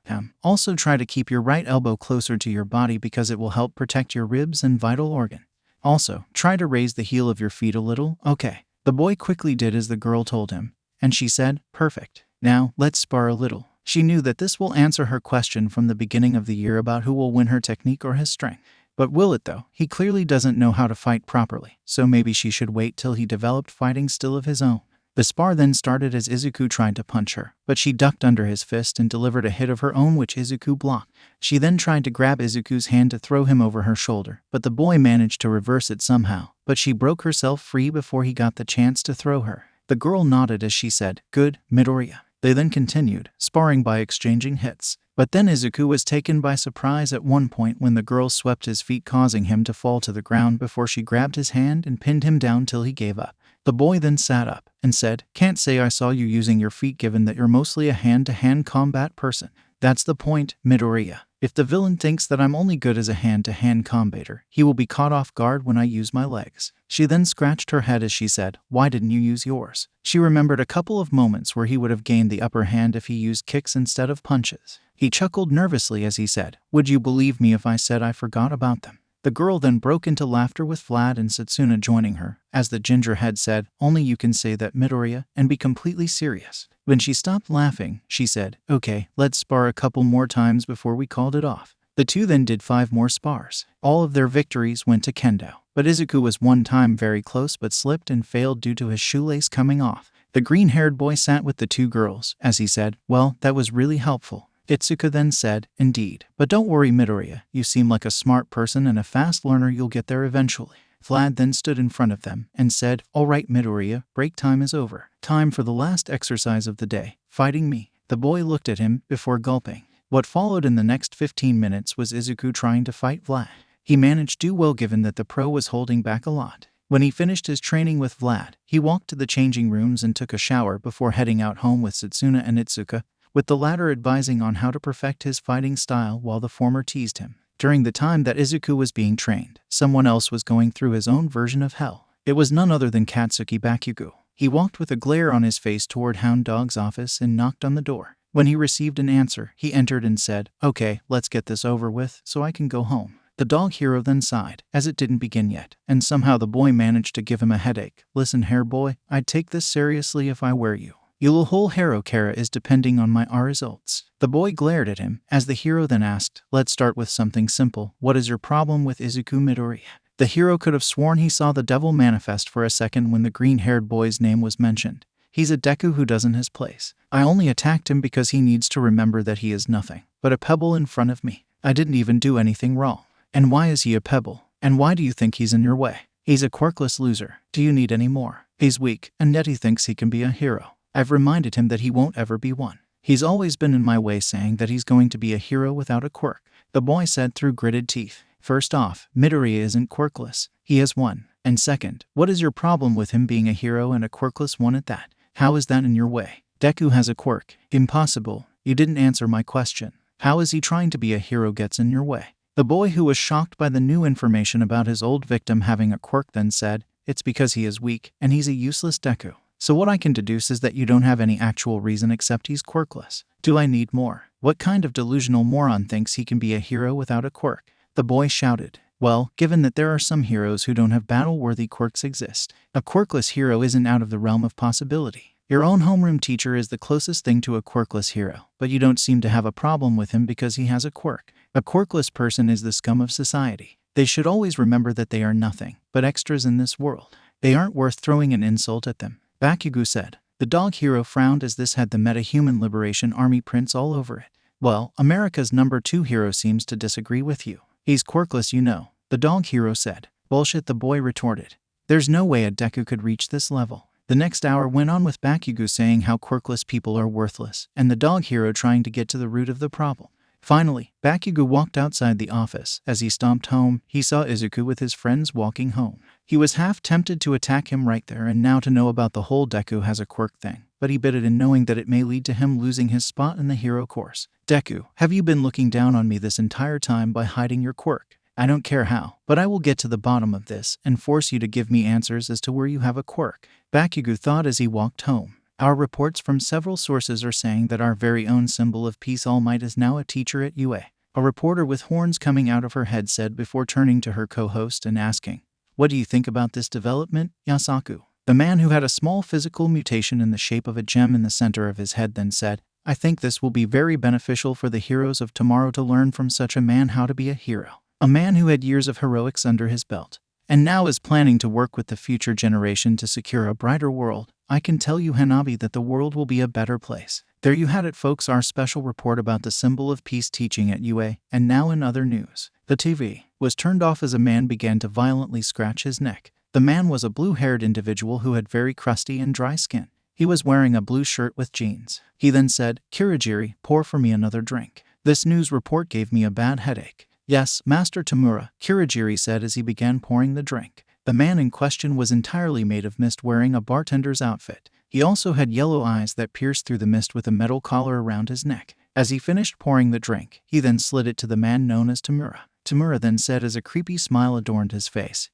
Also try to keep your right elbow closer to your body because it will help protect your ribs and vital organ. Also, try to raise the heel of your feet a little, okay?" The boy quickly did as the girl told him, and she said, "Perfect. Now, let's spar a little." She knew that this will answer her question from the beginning of the year about who will win her technique or his strength. But will it though? He clearly doesn't know how to fight properly, so maybe she should wait till he developed fighting skill of his own. The spar then started as Izuku tried to punch her, but she ducked under his fist and delivered a hit of her own which Izuku blocked. She then tried to grab Izuku's hand to throw him over her shoulder, but the boy managed to reverse it somehow, but she broke herself free before he got the chance to throw her. The girl nodded as she said, "Good, Midoriya." They then continued, sparring by exchanging hits. But then Izuku was taken by surprise at one point when the girl swept his feet, causing him to fall to the ground before she grabbed his hand and pinned him down till he gave up. The boy then sat up and said, "Can't say I saw you using your feet given that you're mostly a hand-to-hand combat person." "That's the point, Midoriya. If the villain thinks that I'm only good as a hand-to-hand combater, he will be caught off guard when I use my legs." She then scratched her head as she said, "Why didn't you use yours?" She remembered a couple of moments where he would have gained the upper hand if he used kicks instead of punches. He chuckled nervously as he said, "Would you believe me if I said I forgot about them?" The girl then broke into laughter with Vlad and Setsuna joining her, as the ginger head said, "Only you can say that, Midoriya, and be completely serious." When she stopped laughing, she said, "Okay, let's spar a couple more times before we called it off." The two then did 5 more spars. All of their victories went to Kendo, but Izuku was one time very close but slipped and failed due to his shoelace coming off. The green-haired boy sat with the two girls, as he said, "Well, that was really helpful." Itsuka then said, "Indeed. But don't worry Midoriya, you seem like a smart person and a fast learner, you'll get there eventually." Vlad then stood in front of them and said, "All right Midoriya, break time is over. Time for the last exercise of the day, fighting me." The boy looked at him before gulping. What followed in the next 15 minutes was Izuku trying to fight Vlad. He managed to do well given that the pro was holding back a lot. When he finished his training with Vlad, he walked to the changing rooms and took a shower before heading out home with Setsuna and Itsuka, with the latter advising on how to perfect his fighting style while the former teased him. During the time that Izuku was being trained, someone else was going through his own version of hell. It was none other than Katsuki Bakugo. He walked with a glare on his face toward Hound Dog's office and knocked on the door. When he received an answer, he entered and said, "Okay, let's get this over with so I can go home." The dog hero then sighed, as it didn't begin yet, and somehow the boy managed to give him a headache. "Listen hair boy, I'd take this seriously if I were you. Your whole hero Kara is depending on my results." The boy glared at him, as the hero then asked, "Let's start with something simple. What is your problem with Izuku Midoriya?" The hero could have sworn he saw the devil manifest for a second when the green-haired boy's name was mentioned. "He's a Deku who doesn't his place. I only attacked him because he needs to remember that he is nothing but a pebble in front of me. I didn't even do anything wrong. And why is he a pebble? And why do you think he's in your way? He's a quirkless loser. Do you need any more? He's weak, and yet he thinks he can be a hero. I've reminded him that he won't ever be one. He's always been in my way saying that he's going to be a hero without a quirk." The boy said through gritted teeth. "First off, Midoriya isn't quirkless. He has one. And second, what is your problem with him being a hero and a quirkless one at that? How is that in your way? Deku has a quirk. Impossible. You didn't answer my question. How is he trying to be a hero gets in your way?" The boy, who was shocked by the new information about his old victim having a quirk, then said, "It's because he is weak, and he's a useless Deku." So what I can deduce is that you don't have any actual reason except he's quirkless. Do I need more? What kind of delusional moron thinks he can be a hero without a quirk? The boy shouted. Well, given that there are some heroes who don't have battle-worthy quirks exist, a quirkless hero isn't out of the realm of possibility. Your own homeroom teacher is the closest thing to a quirkless hero, but you don't seem to have a problem with him because he has a quirk. A quirkless person is the scum of society. They should always remember that they are nothing but extras in this world. They aren't worth throwing an insult at them, Bakugo said. The dog hero frowned as this had the Meta-Human Liberation Army prints all over it. Well, America's #2 hero seems to disagree with you. He's quirkless, you know, the dog hero said. Bullshit, the boy retorted. There's no way a Deku could reach this level. The next hour went on with Bakugo saying how quirkless people are worthless, and the dog hero trying to get to the root of the problem. Finally, Bakugo walked outside the office. As he stomped home, he saw Izuku with his friends walking home. He was half tempted to attack him right there and now to know about the whole Deku has a quirk thing, but he bit it in knowing that it may lead to him losing his spot in the hero course. Deku, have you been looking down on me this entire time by hiding your quirk? I don't care how, but I will get to the bottom of this and force you to give me answers as to where you have a quirk. Bakugo thought as he walked home. Our reports from several sources are saying that our very own symbol of peace, All Might, is now a teacher at UA. A reporter with horns coming out of her head said before turning to her co-host and asking, "What do you think about this development, Yasaku?" The man who had a small physical mutation in the shape of a gem in the center of his head then said, "I think this will be very beneficial for the heroes of tomorrow to learn from such a man how to be a hero. A man who had years of heroics under his belt, and now is planning to work with the future generation to secure a brighter world. I can tell you, Hanabi, that the world will be a better place." There you had it, folks, our special report about the symbol of peace teaching at UA. And now in other news, the TV was turned off as a man began to violently scratch his neck. The man was a blue-haired individual who had very crusty and dry skin. He was wearing a blue shirt with jeans. He then said, "Kirigiri, pour for me another drink. This news report gave me a bad headache." "Yes, Master Tamura," Kirigiri said as he began pouring the drink. The man in question was entirely made of mist, wearing a bartender's outfit. He also had yellow eyes that pierced through the mist with a metal collar around his neck. As he finished pouring the drink, he then slid it to the man known as Tamura. Tamura then said as a creepy smile adorned his face,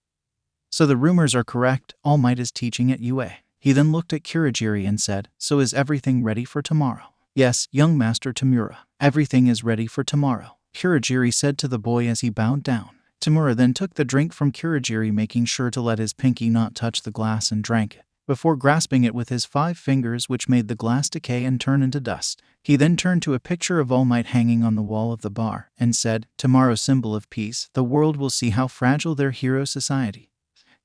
"So the rumors are correct, All Might is teaching at UA." He then looked at Kirigiri and said, "So is everything ready for tomorrow?" "Yes, young Master Tamura, everything is ready for tomorrow," Kirigiri said to the boy as he bowed down. Tamura then took the drink from Kirigiri, making sure to let his pinky not touch the glass, and drank it, before grasping it with his 5 fingers, which made the glass decay and turn into dust. He then turned to a picture of All Might hanging on the wall of the bar and said, "Tomorrow's symbol of peace, the world will see how fragile their hero society.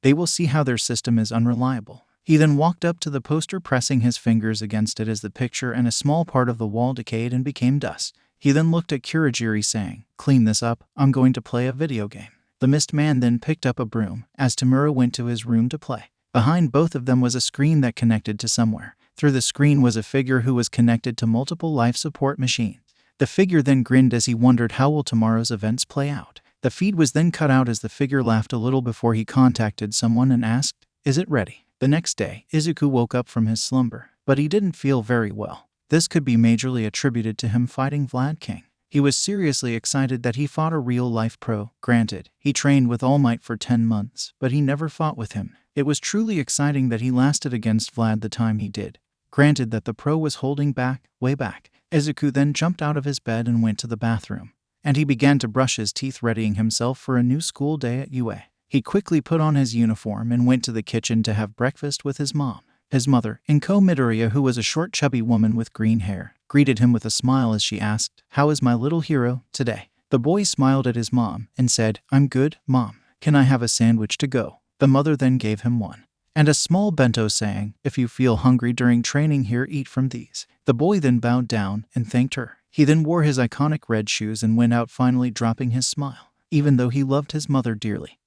They will see how their system is unreliable." He then walked up to the poster, pressing his fingers against it as the picture and a small part of the wall decayed and became dust. He then looked at Kirigiri saying, "Clean this up, I'm going to play a video game." The mist man then picked up a broom as Tamura went to his room to play. Behind both of them was a screen that connected to somewhere. Through the screen was a figure who was connected to multiple life support machines. The figure then grinned as he wondered how will tomorrow's events play out. The feed was then cut out as the figure laughed a little before he contacted someone and asked, "Is it ready?" The next day, Izuku woke up from his slumber, but he didn't feel very well. This could be majorly attributed to him fighting Vlad King. He was seriously excited that he fought a real-life pro. Granted, he trained with All Might for 10 months, but he never fought with him. It was truly exciting that he lasted against Vlad the time he did. Granted that the pro was holding back, way back. Izuku then jumped out of his bed and went to the bathroom, and he began to brush his teeth, readying himself for a new school day at UA. He quickly put on his uniform and went to the kitchen to have breakfast with his mom. His mother, Inko Midoriya, who was a short chubby woman with green hair, greeted him with a smile as she asked, "How is my little hero today?" The boy smiled at his mom and said, "I'm good, Mom. Can I have a sandwich to go?" The mother then gave him one, and a small bento, saying, "If you feel hungry during training here, eat from these." The boy then bowed down and thanked her. He then wore his iconic red shoes and went out, finally dropping his smile, even though he loved his mother dearly.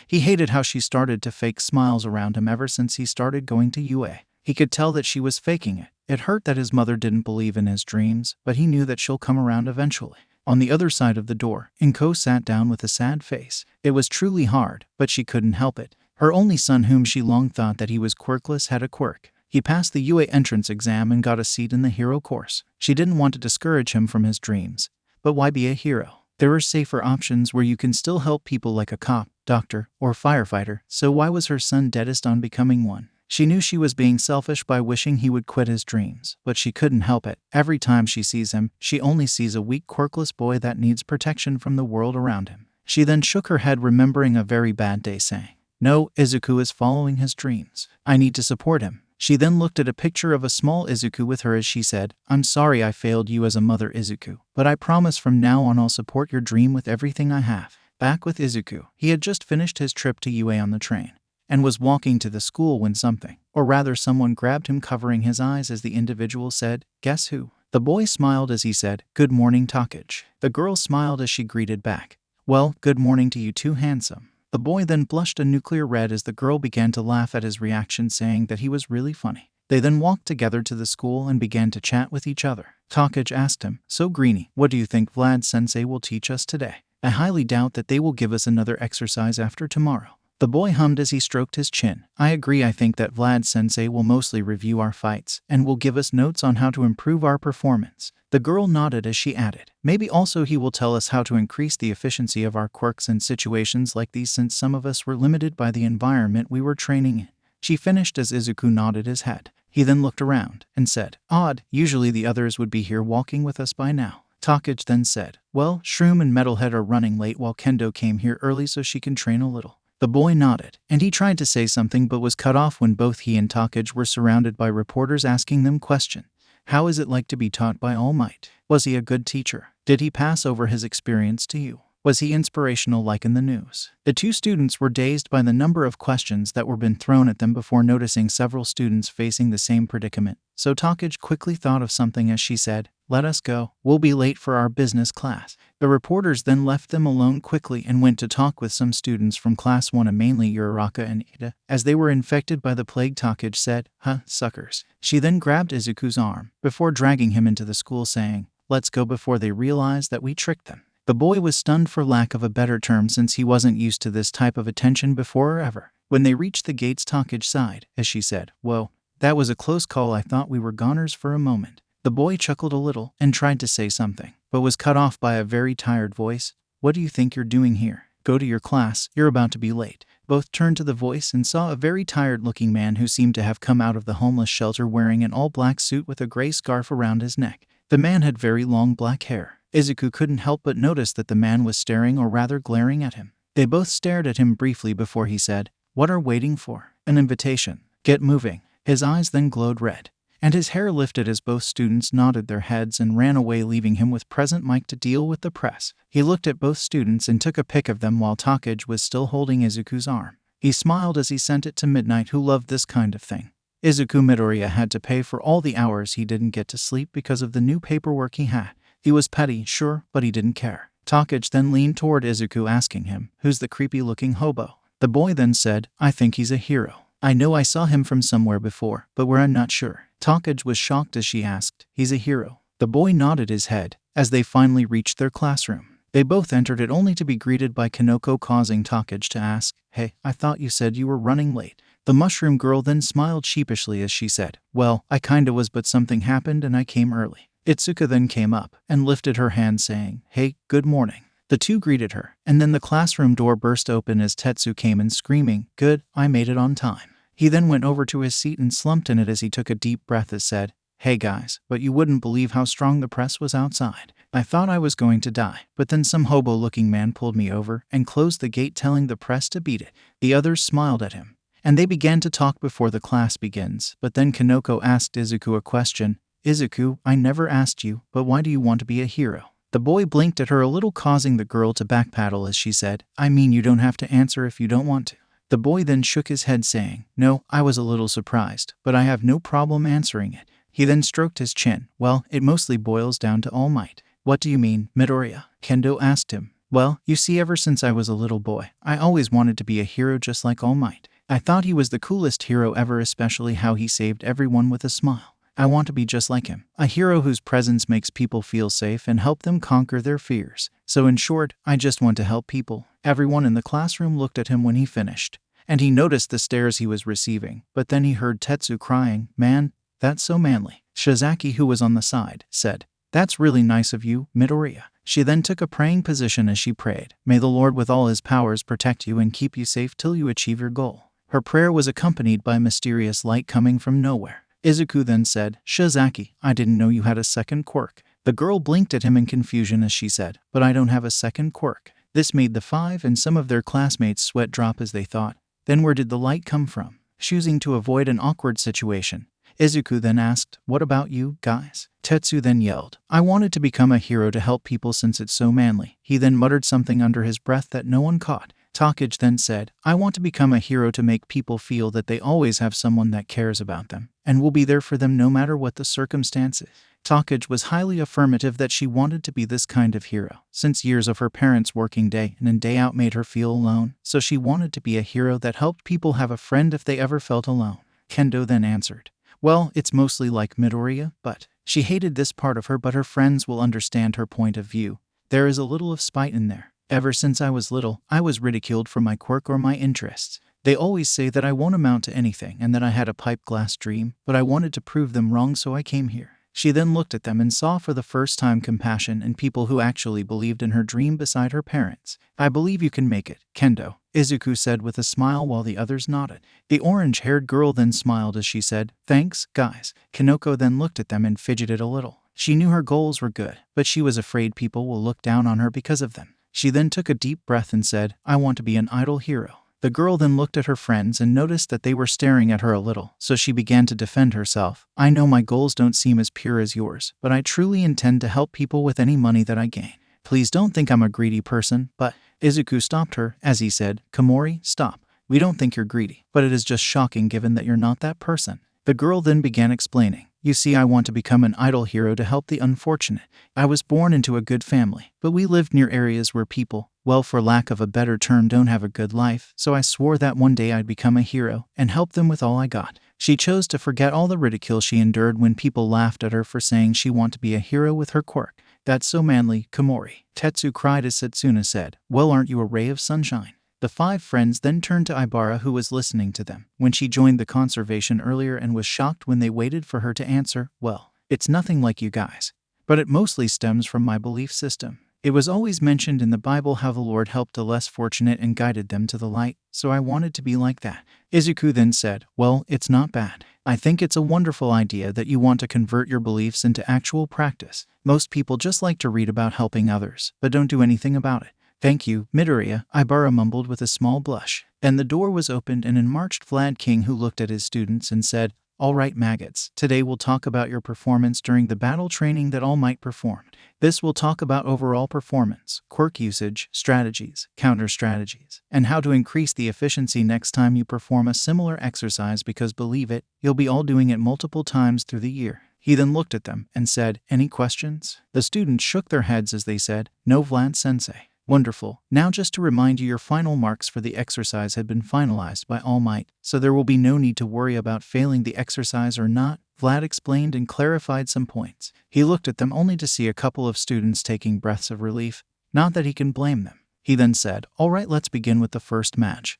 He hated how she started to fake smiles around him ever since he started going to UA. He could tell that she was faking it. It hurt that his mother didn't believe in his dreams, but he knew that she'll come around eventually. On the other side of the door, Inko sat down with a sad face. It was truly hard, but she couldn't help it. Her only son, whom she long thought that he was quirkless, had a quirk. He passed the UA entrance exam and got a seat in the hero course. She didn't want to discourage him from his dreams. But why be a hero? There are safer options where you can still help people, like a cop, doctor, or firefighter, so why was her son deadest on becoming one? She knew she was being selfish by wishing he would quit his dreams, but she couldn't help it. Every time she sees him, she only sees a weak, quirkless boy that needs protection from the world around him. She then shook her head, remembering a very bad day, saying, "No, Izuku is following his dreams. I need to support him." She then looked at a picture of a small Izuku with her as she said, "I'm sorry I failed you as a mother, Izuku, but I promise from now on I'll support your dream with everything I have." Back with Izuku, he had just finished his trip to UA on the train and was walking to the school when something, or rather someone, grabbed him, covering his eyes as the individual said, "Guess who?" The boy smiled as he said, "Good morning, Takage." The girl smiled as she greeted back, "Well, good morning to you too, handsome." The boy then blushed a nuclear red as the girl began to laugh at his reaction, saying that he was really funny. They then walked together to the school and began to chat with each other. Takage asked him, "So Greenie, what do you think Vlad-sensei will teach us today? I highly doubt that they will give us another exercise after tomorrow." The boy hummed as he stroked his chin. "I agree. I think that Vlad-sensei will mostly review our fights and will give us notes on how to improve our performance." The girl nodded as she added, "Maybe also he will tell us how to increase the efficiency of our quirks in situations like these, since some of us were limited by the environment we were training in." She finished as Izuku nodded his head. He then looked around and said, "Odd, usually the others would be here walking with us by now." Takage then said, "Well, Shroom and Metalhead are running late while Kendo came here early so she can train a little." The boy nodded, and he tried to say something but was cut off when both he and Takage were surrounded by reporters asking them questions. "How is it like to be taught by All Might? Was he a good teacher? Did he pass over his experience to you? Was he inspirational like in the news?" The two students were dazed by the number of questions that were being thrown at them before noticing several students facing the same predicament. So Takage quickly thought of something as she said, "Let us go. We'll be late for our business class." The reporters then left them alone quickly and went to talk with some students from Class 1, mainly Uraraka and Ida. As they were infected by the plague, Takage said, "Huh, suckers." She then grabbed Izuku's arm before dragging him into the school, saying, "Let's go before they realize that we tricked them." The boy was stunned, for lack of a better term, since he wasn't used to this type of attention before or ever. When they reached the gates, Takage sighed as she said, "Whoa, that was a close call. I thought we were goners for a moment." The boy chuckled a little and tried to say something, but was cut off by a very tired voice. "What do you think you're doing here? Go to your class, you're about to be late." Both turned to the voice and saw a very tired-looking man who seemed to have come out of the homeless shelter, wearing an all-black suit with a gray scarf around his neck. The man had very long black hair. Izuku couldn't help but notice that the man was staring, or rather glaring, at him. They both stared at him briefly before he said, "What are waiting for? An invitation. Get moving." His eyes then glowed red, and his hair lifted as both students nodded their heads and ran away, leaving him with present Mike to deal with the press. He looked at both students and took a pic of them while Takage was still holding Izuku's arm. He smiled as he sent it to Midnight, who loved this kind of thing. Izuku Midoriya had to pay for all the hours he didn't get to sleep because of the new paperwork he had. He was petty, sure, but he didn't care. Takage then leaned toward Izuku, asking him, "Who's the creepy-looking hobo?" The boy then said, "I think he's a hero. I know I saw him from somewhere before, but where I'm not sure." Takage was shocked as she asked, "He's a hero?" The boy nodded his head as they finally reached their classroom. They both entered it only to be greeted by Kanoko, causing Takage to ask, "Hey, I thought you said you were running late." The mushroom girl then smiled sheepishly as she said, "Well, I kinda was, but something happened and I came early." Itsuka then came up and lifted her hand, saying, "Hey, good morning." The two greeted her, and then the classroom door burst open as Tetsu came in screaming, "Good, I made it on time." He then went over to his seat and slumped in it as he took a deep breath and said, "Hey guys, but you wouldn't believe how strong the press was outside. I thought I was going to die, but then some hobo-looking man pulled me over and closed the gate, telling the press to beat it." The others smiled at him, and they began to talk before the class begins, but then Kanoko asked Izuku a question. "Izuku, I never asked you, but why do you want to be a hero?" The boy blinked at her a little, causing the girl to backpedal as she said, "I mean, you don't have to answer if you don't want to." The boy then shook his head, saying, "No, I was a little surprised, but I have no problem answering it." He then stroked his chin. "Well, it mostly boils down to All Might." "What do you mean, Midoriya?" Kendo asked him. "Well, you see, ever since I was a little boy, I always wanted to be a hero just like All Might. I thought he was the coolest hero ever, especially how he saved everyone with a smile. I want to be just like him, a hero whose presence makes people feel safe and help them conquer their fears. So in short, I just want to help people." Everyone in the classroom looked at him when he finished, and he noticed the stares he was receiving, but then he heard Tetsu crying, "Man, that's so manly." Shizaki, who was on the side, said, "That's really nice of you, Midoriya." She then took a praying position as she prayed, "May the Lord with all his powers protect you and keep you safe till you achieve your goal." Her prayer was accompanied by mysterious light coming from nowhere. Izuku then said, "Shizaki, I didn't know you had a second quirk." The girl blinked at him in confusion as she said, "But I don't have a second quirk." This made the five and some of their classmates' sweat drop as they thought, "Then where did the light come from?" Choosing to avoid an awkward situation, Izuku then asked, "What about you, guys?" Tetsu then yelled, "I wanted to become a hero to help people since it's so manly." He then muttered something under his breath that no one caught. Takage then said, "I want to become a hero to make people feel that they always have someone that cares about them, and will be there for them no matter what the circumstances." Takage was highly affirmative that she wanted to be this kind of hero, since years of her parents working day in and day out made her feel alone, so she wanted to be a hero that helped people have a friend if they ever felt alone. Kendo then answered, "Well, it's mostly like Midoriya, but..." She hated this part of her, but her friends will understand her point of view. There is a little of spite in there. "Ever since I was little, I was ridiculed for my quirk or my interests. They always say that I won't amount to anything and that I had a pipe glass dream, but I wanted to prove them wrong, so I came here." She then looked at them and saw for the first time compassion in people who actually believed in her dream beside her parents. "I believe you can make it, Kendo," Izuku said with a smile while the others nodded. The orange-haired girl then smiled as she said, "Thanks, guys." Kanoko then looked at them and fidgeted a little. She knew her goals were good, but she was afraid people will look down on her because of them. She then took a deep breath and said, "I want to be an idol hero." The girl then looked at her friends and noticed that they were staring at her a little, so she began to defend herself. "I know my goals don't seem as pure as yours, but I truly intend to help people with any money that I gain. Please don't think I'm a greedy person, but..." Izuku stopped her, as he said, "Komori, stop. We don't think you're greedy, but it is just shocking given that you're not that person." The girl then began explaining, "You see, I want to become an idol hero to help the unfortunate. I was born into a good family, but we lived near areas where people, well, for lack of a better term, don't have a good life, so I swore that one day I'd become a hero and help them with all I got." She chose to forget all the ridicule she endured when people laughed at her for saying she wanted to be a hero with her quirk. "That's so manly, Komori," Tetsu cried as Setsuna said, "Well, aren't you a ray of sunshine?" The five friends then turned to Ibara, who was listening to them when she joined the conservation earlier, and was shocked when they waited for her to answer, "Well, it's nothing like you guys, but it mostly stems from my belief system. It was always mentioned in the Bible how the Lord helped the less fortunate and guided them to the light, so I wanted to be like that." Izuku then said, "Well, it's not bad. I think it's a wonderful idea that you want to convert your beliefs into actual practice. Most people just like to read about helping others, but don't do anything about it." "Thank you, Midoriya," Ibara mumbled with a small blush. Then the door was opened and in marched Vlad King, who looked at his students and said, "All right, maggots, today we'll talk about your performance during the battle training that All Might performed. This will talk about overall performance, quirk usage, strategies, counter-strategies, and how to increase the efficiency next time you perform a similar exercise, because believe it, you'll be all doing it multiple times through the year." He then looked at them and said, "Any questions?" The students shook their heads as they said, "No, Vlad-sensei." "Wonderful. Now just to remind you, your final marks for the exercise had been finalized by All Might, so there will be no need to worry about failing the exercise or not," Vlad explained and clarified some points. He looked at them only to see a couple of students taking breaths of relief. Not that he can blame them. He then said, "All right, let's begin with the first match.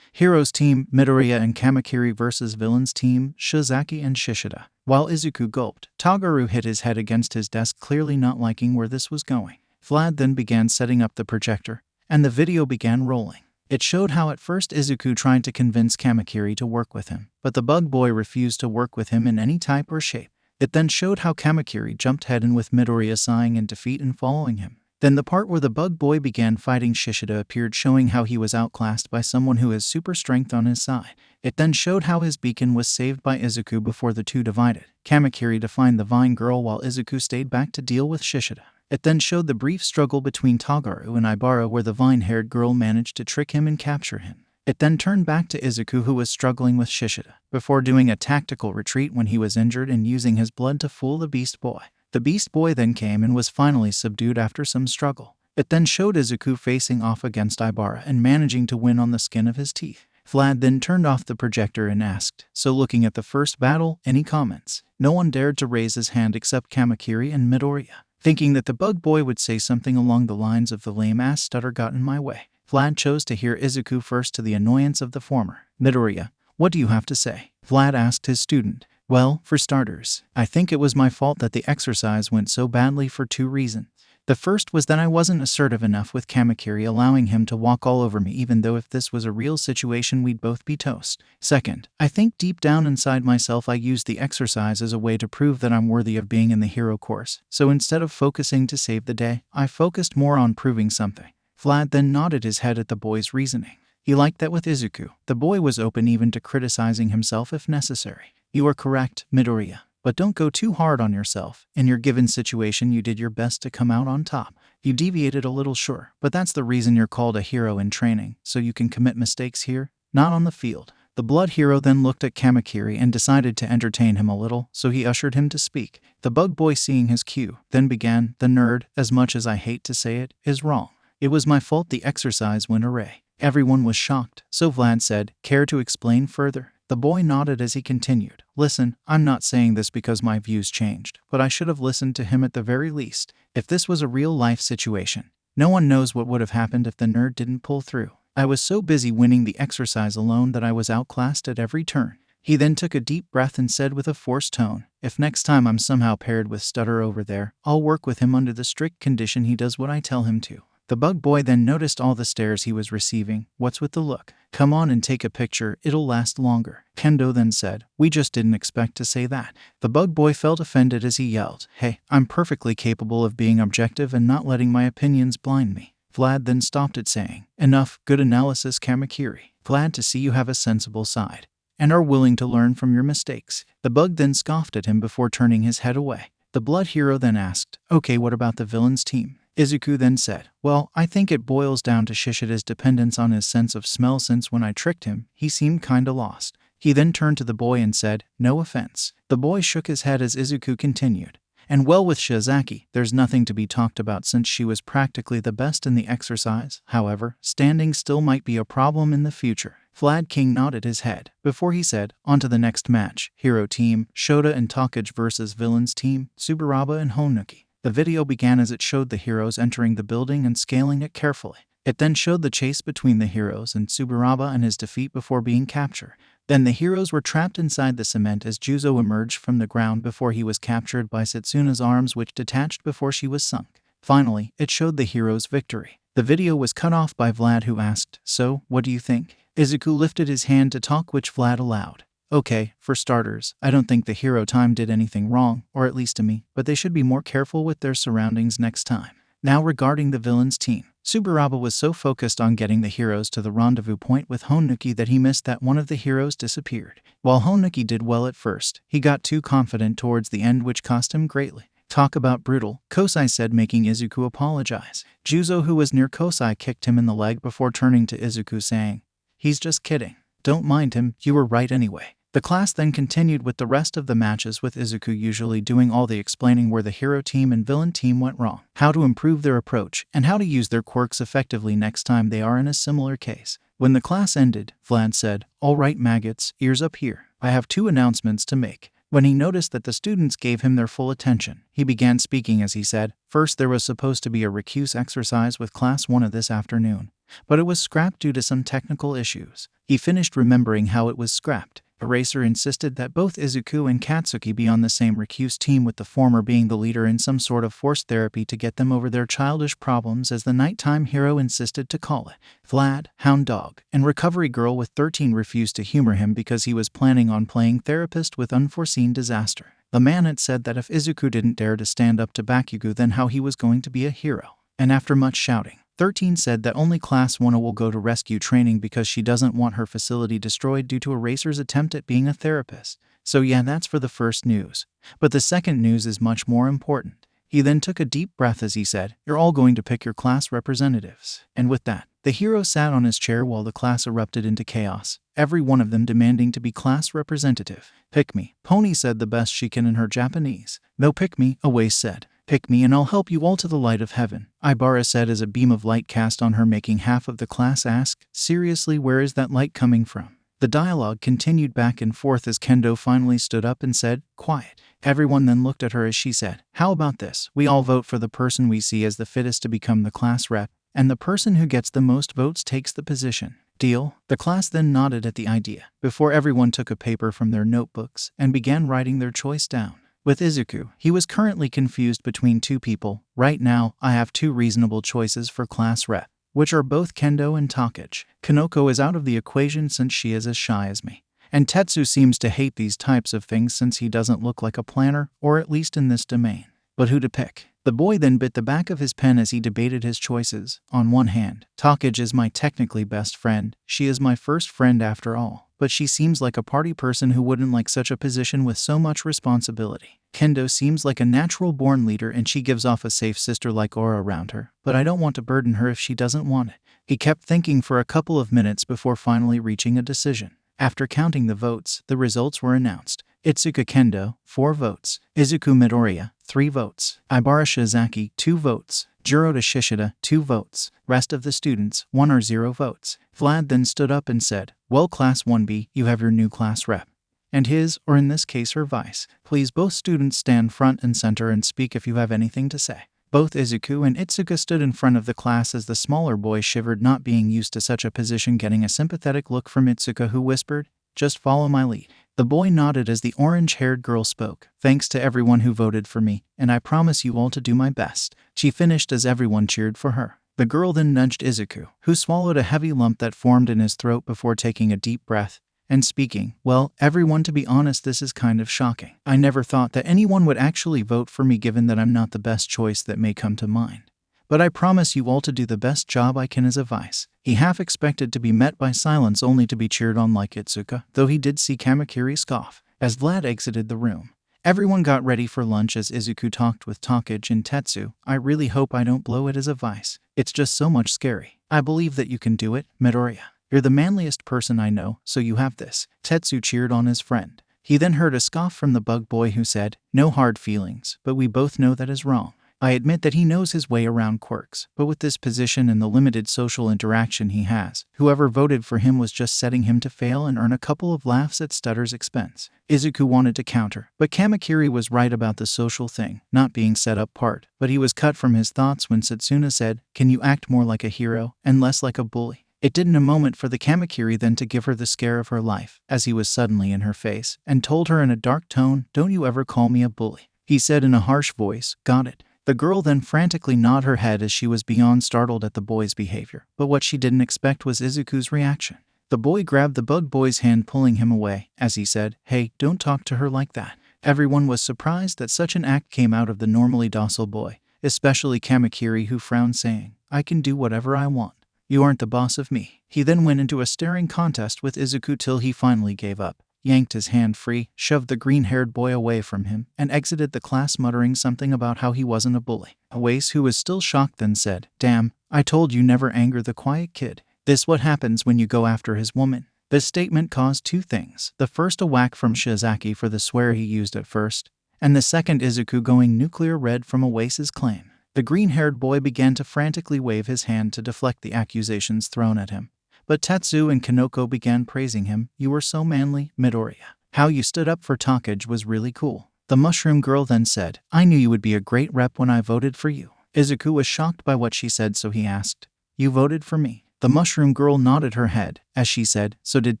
Heroes team, Midoriya and Kamakiri versus Villains team, Shizaki and Shishida." While Izuku gulped, Tagaru hit his head against his desk, clearly not liking where this was going. Vlad then began setting up the projector, and the video began rolling. It showed how at first Izuku tried to convince Kamakiri to work with him, but the bug boy refused to work with him in any type or shape. It then showed how Kamakiri jumped head in with Midoriya sighing in defeat and following him. Then the part where the bug boy began fighting Shishida appeared, showing how he was outclassed by someone who has super strength on his side. It then showed how his beacon was saved by Izuku before the two divided. Kamakiri defined the Vine Girl while Izuku stayed back to deal with Shishida. It then showed the brief struggle between Tagaru and Ibara, where the vine-haired girl managed to trick him and capture him. It then turned back to Izuku, who was struggling with Shishida, before doing a tactical retreat when he was injured and using his blood to fool the Beast Boy. The Beast Boy then came and was finally subdued after some struggle. It then showed Izuku facing off against Ibara and managing to win on the skin of his teeth. Vlad then turned off the projector and asked, "So looking at the first battle, any comments?" No one dared to raise his hand except Kamakiri and Midoriya. Thinking that the bug boy would say something along the lines of "the lame-ass stutter got in my way," Vlad chose to hear Izuku first, to the annoyance of the former. "Midoriya, what do you have to say?" Vlad asked his student. "Well, for starters, I think it was my fault that the exercise went so badly for two reasons. The first was that I wasn't assertive enough with Kamakiri, allowing him to walk all over me even though if this was a real situation we'd both be toast. Second, I think deep down inside myself I used the exercise as a way to prove that I'm worthy of being in the hero course, so instead of focusing to save the day, I focused more on proving something. Vlad then nodded his head at the boy's reasoning. He liked that with Izuku, the boy was open even to criticizing himself if necessary. You are correct, Midoriya. But don't go too hard on yourself. In your given situation, you did your best to come out on top. You deviated a little, sure, but that's the reason you're called a hero in training, so you can commit mistakes here, not on the field. The blood hero then looked at Kamakiri and decided to entertain him a little, so he ushered him to speak. The bug boy, seeing his cue, then began, "The nerd, as much as I hate to say it, is wrong. It was my fault the exercise went awry." Everyone was shocked, so Vlad said, "Care to explain further?" The boy nodded as he continued. "Listen, I'm not saying this because my views changed, but I should have listened to him at the very least. If this was a real-life situation, no one knows what would have happened if the nerd didn't pull through. I was so busy winning the exercise alone that I was outclassed at every turn." He then took a deep breath and said with a forced tone, "If next time I'm somehow paired with Stutter over there, I'll work with him under the strict condition he does what I tell him to." The bug boy then noticed all the stares he was receiving. "What's with the look? Come on and take a picture, it'll last longer." Kendo then said, "We just didn't expect to say that." The bug boy felt offended as he yelled, "Hey, I'm perfectly capable of being objective and not letting my opinions blind me." Vlad then stopped it, saying, "Enough, good analysis, Kamakiri. Glad to see you have a sensible side and are willing to learn from your mistakes." The bug then scoffed at him before turning his head away. The blood hero then asked, "Okay, what about the villain's team?" Izuku then said, "Well, I think it boils down to Shishida's dependence on his sense of smell, since when I tricked him, he seemed kinda lost." He then turned to the boy and said, "No offense." The boy shook his head as Izuku continued, "And well, with Shizaki, there's nothing to be talked about since she was practically the best in the exercise. However, standing still might be a problem in the future." Vlad King nodded his head before he said, "On to the next match. Hero team, Shota and Takage versus villains team, Tsuburaba and Honuki." The video began as it showed the heroes entering the building and scaling it carefully. It then showed the chase between the heroes and Tsuburaba and his defeat before being captured. Then the heroes were trapped inside the cement as Juzo emerged from the ground before he was captured by Setsuna's arms, which detached before she was sunk. Finally, it showed the heroes' victory. The video was cut off by Vlad, who asked, "So, what do you think?" Izuku lifted his hand to talk, which Vlad allowed. "Okay, for starters, I don't think the hero team did anything wrong, or at least to me, but they should be more careful with their surroundings next time." Now regarding the villains team, Tsuburaba was so focused on getting the heroes to the rendezvous point with Honuki that he missed that one of the heroes disappeared. While Honuki did well at first, he got too confident towards the end, which cost him greatly. "Talk about brutal," Kosai said, making Izuku apologize. Juzo, who was near Kosai, kicked him in the leg before turning to Izuku saying, "He's just kidding. Don't mind him, you were right anyway." The class then continued with the rest of the matches, with Izuku usually doing all the explaining where the hero team and villain team went wrong, how to improve their approach, and how to use their quirks effectively next time they are in a similar case. When the class ended, Vlad said, "All right, maggots, ears up here. I have 2 announcements to make." When he noticed that the students gave him their full attention, he began speaking as he said, "First, there was supposed to be a recuse exercise with Class 1 this afternoon, but it was scrapped due to some technical issues." He finished remembering how it was scrapped. Eraser insisted that both Izuku and Katsuki be on the same recuse team, with the former being the leader in some sort of forced therapy to get them over their childish problems, as the nighttime hero insisted to call it. Vlad, Hound Dog, and Recovery Girl with 13 refused to humor him because he was planning on playing therapist with unforeseen disaster. The man had said that if Izuku didn't dare to stand up to Bakugo, then how he was going to be a hero. And after much shouting, 13 said that only Class 1 will go to rescue training because she doesn't want her facility destroyed due to Eraser's attempt at being a therapist. So yeah, that's for the first news. But the second news is much more important. He then took a deep breath as he said, "You're all going to pick your class representatives." And with that, the hero sat on his chair while the class erupted into chaos, every one of them demanding to be class representative. "Pick me," Pony said the best she can in her Japanese. "No, pick me," Away said. "Pick me and I'll help you all to the light of heaven," Ibara said as a beam of light cast on her, making half of the class ask, "Seriously, where is that light coming from?" The dialogue continued back and forth as Kendo finally stood up and said, "Quiet." Everyone then looked at her as she said, "How about this? We all vote for the person we see as the fittest to become the class rep, and the person who gets the most votes takes the position. Deal?" The class then nodded at the idea, before everyone took a paper from their notebooks and began writing their choice down. With Izuku, he was currently confused between two people. Right now, I have two reasonable choices for class rep, which are both Kendo and Takage. Kanoko is out of the equation since she is as shy as me. And Tetsu seems to hate these types of things since he doesn't look like a planner, or at least in this domain. But who to pick? The boy then bit the back of his pen as he debated his choices. On one hand, Takage is my technically best friend. She is my first friend after all. But she seems like a party person who wouldn't like such a position with so much responsibility. Kendo seems like a natural-born leader and she gives off a safe sister-like aura around her, but I don't want to burden her if she doesn't want it. He kept thinking for a couple of minutes before finally reaching a decision. After counting the votes, the results were announced. Itsuka Kendo, 4 votes. Izuku Midoriya, 3 votes. Ibara Shizaki, 2 votes. Jiro Shishida, 2 votes. Rest of the students, 1 or 0 votes. Vlad then stood up and said, "Well, Class 1B, you have your new class rep." And his, or in this case her vice. Please both students stand front and center and speak if you have anything to say. Both Izuku and Itsuka stood in front of the class as the smaller boy shivered, not being used to such a position, getting a sympathetic look from Itsuka, who whispered, "Just follow my lead." The boy nodded as the orange-haired girl spoke. "Thanks to everyone who voted for me, and I promise you all to do my best." She finished as everyone cheered for her. The girl then nudged Izuku, who swallowed a heavy lump that formed in his throat before taking a deep breath and speaking, "Well, everyone, to be honest, this is kind of shocking. I never thought that anyone would actually vote for me given that I'm not the best choice that may come to mind. But I promise you all to do the best job I can as a vice." He half expected to be met by silence only to be cheered on like Itsuka, though he did see Kamakiri scoff. As Vlad exited the room, everyone got ready for lunch as Izuku talked with Takage and Tetsu. "I really hope I don't blow it as a vice. It's just so much scary. I believe that you can do it, Midoriya. You're the manliest person I know, so you have this." Tetsu cheered on his friend. He then heard a scoff from the bug boy who said, "No hard feelings, but we both know that is wrong. I admit that he knows his way around quirks, but with this position and the limited social interaction he has, whoever voted for him was just setting him to fail and earn a couple of laughs at Stutter's expense." Izuku wanted to counter, but Kamakiri was right about the social thing not being set up part, but he was cut from his thoughts when Satsuna said, "Can you act more like a hero and less like a bully?" It didn't a moment for the Kamakiri then to give her the scare of her life, as he was suddenly in her face, and told her in a dark tone, "Don't you ever call me a bully." He said in a harsh voice, "Got it." The girl then frantically nodded her head as she was beyond startled at the boy's behavior, but what she didn't expect was Izuku's reaction. The boy grabbed the bug boy's hand, pulling him away, as he said, "Hey, don't talk to her like that." Everyone was surprised that such an act came out of the normally docile boy, especially Kamakiri, who frowned, saying, "I can do whatever I want. You aren't the boss of me." He then went into a staring contest with Izuku till he finally gave up, yanked his hand free, shoved the green-haired boy away from him, and exited the class muttering something about how he wasn't a bully. Awase, who was still shocked, then said, "Damn, I told you never anger the quiet kid. This what happens when you go after his woman." This statement caused 2 things. The first, a whack from Shizaki for the swear he used at first, and the second, Izuku going nuclear red from Awase's claim. The green-haired boy began to frantically wave his hand to deflect the accusations thrown at him. But Tetsu and Kanoko began praising him. "You were so manly, Midoriya. How you stood up for Takage was really cool." The mushroom girl then said, "I knew you would be a great rep when I voted for you." Izuku was shocked by what she said, so he asked, "You voted for me?" The mushroom girl nodded her head, as she said, "So did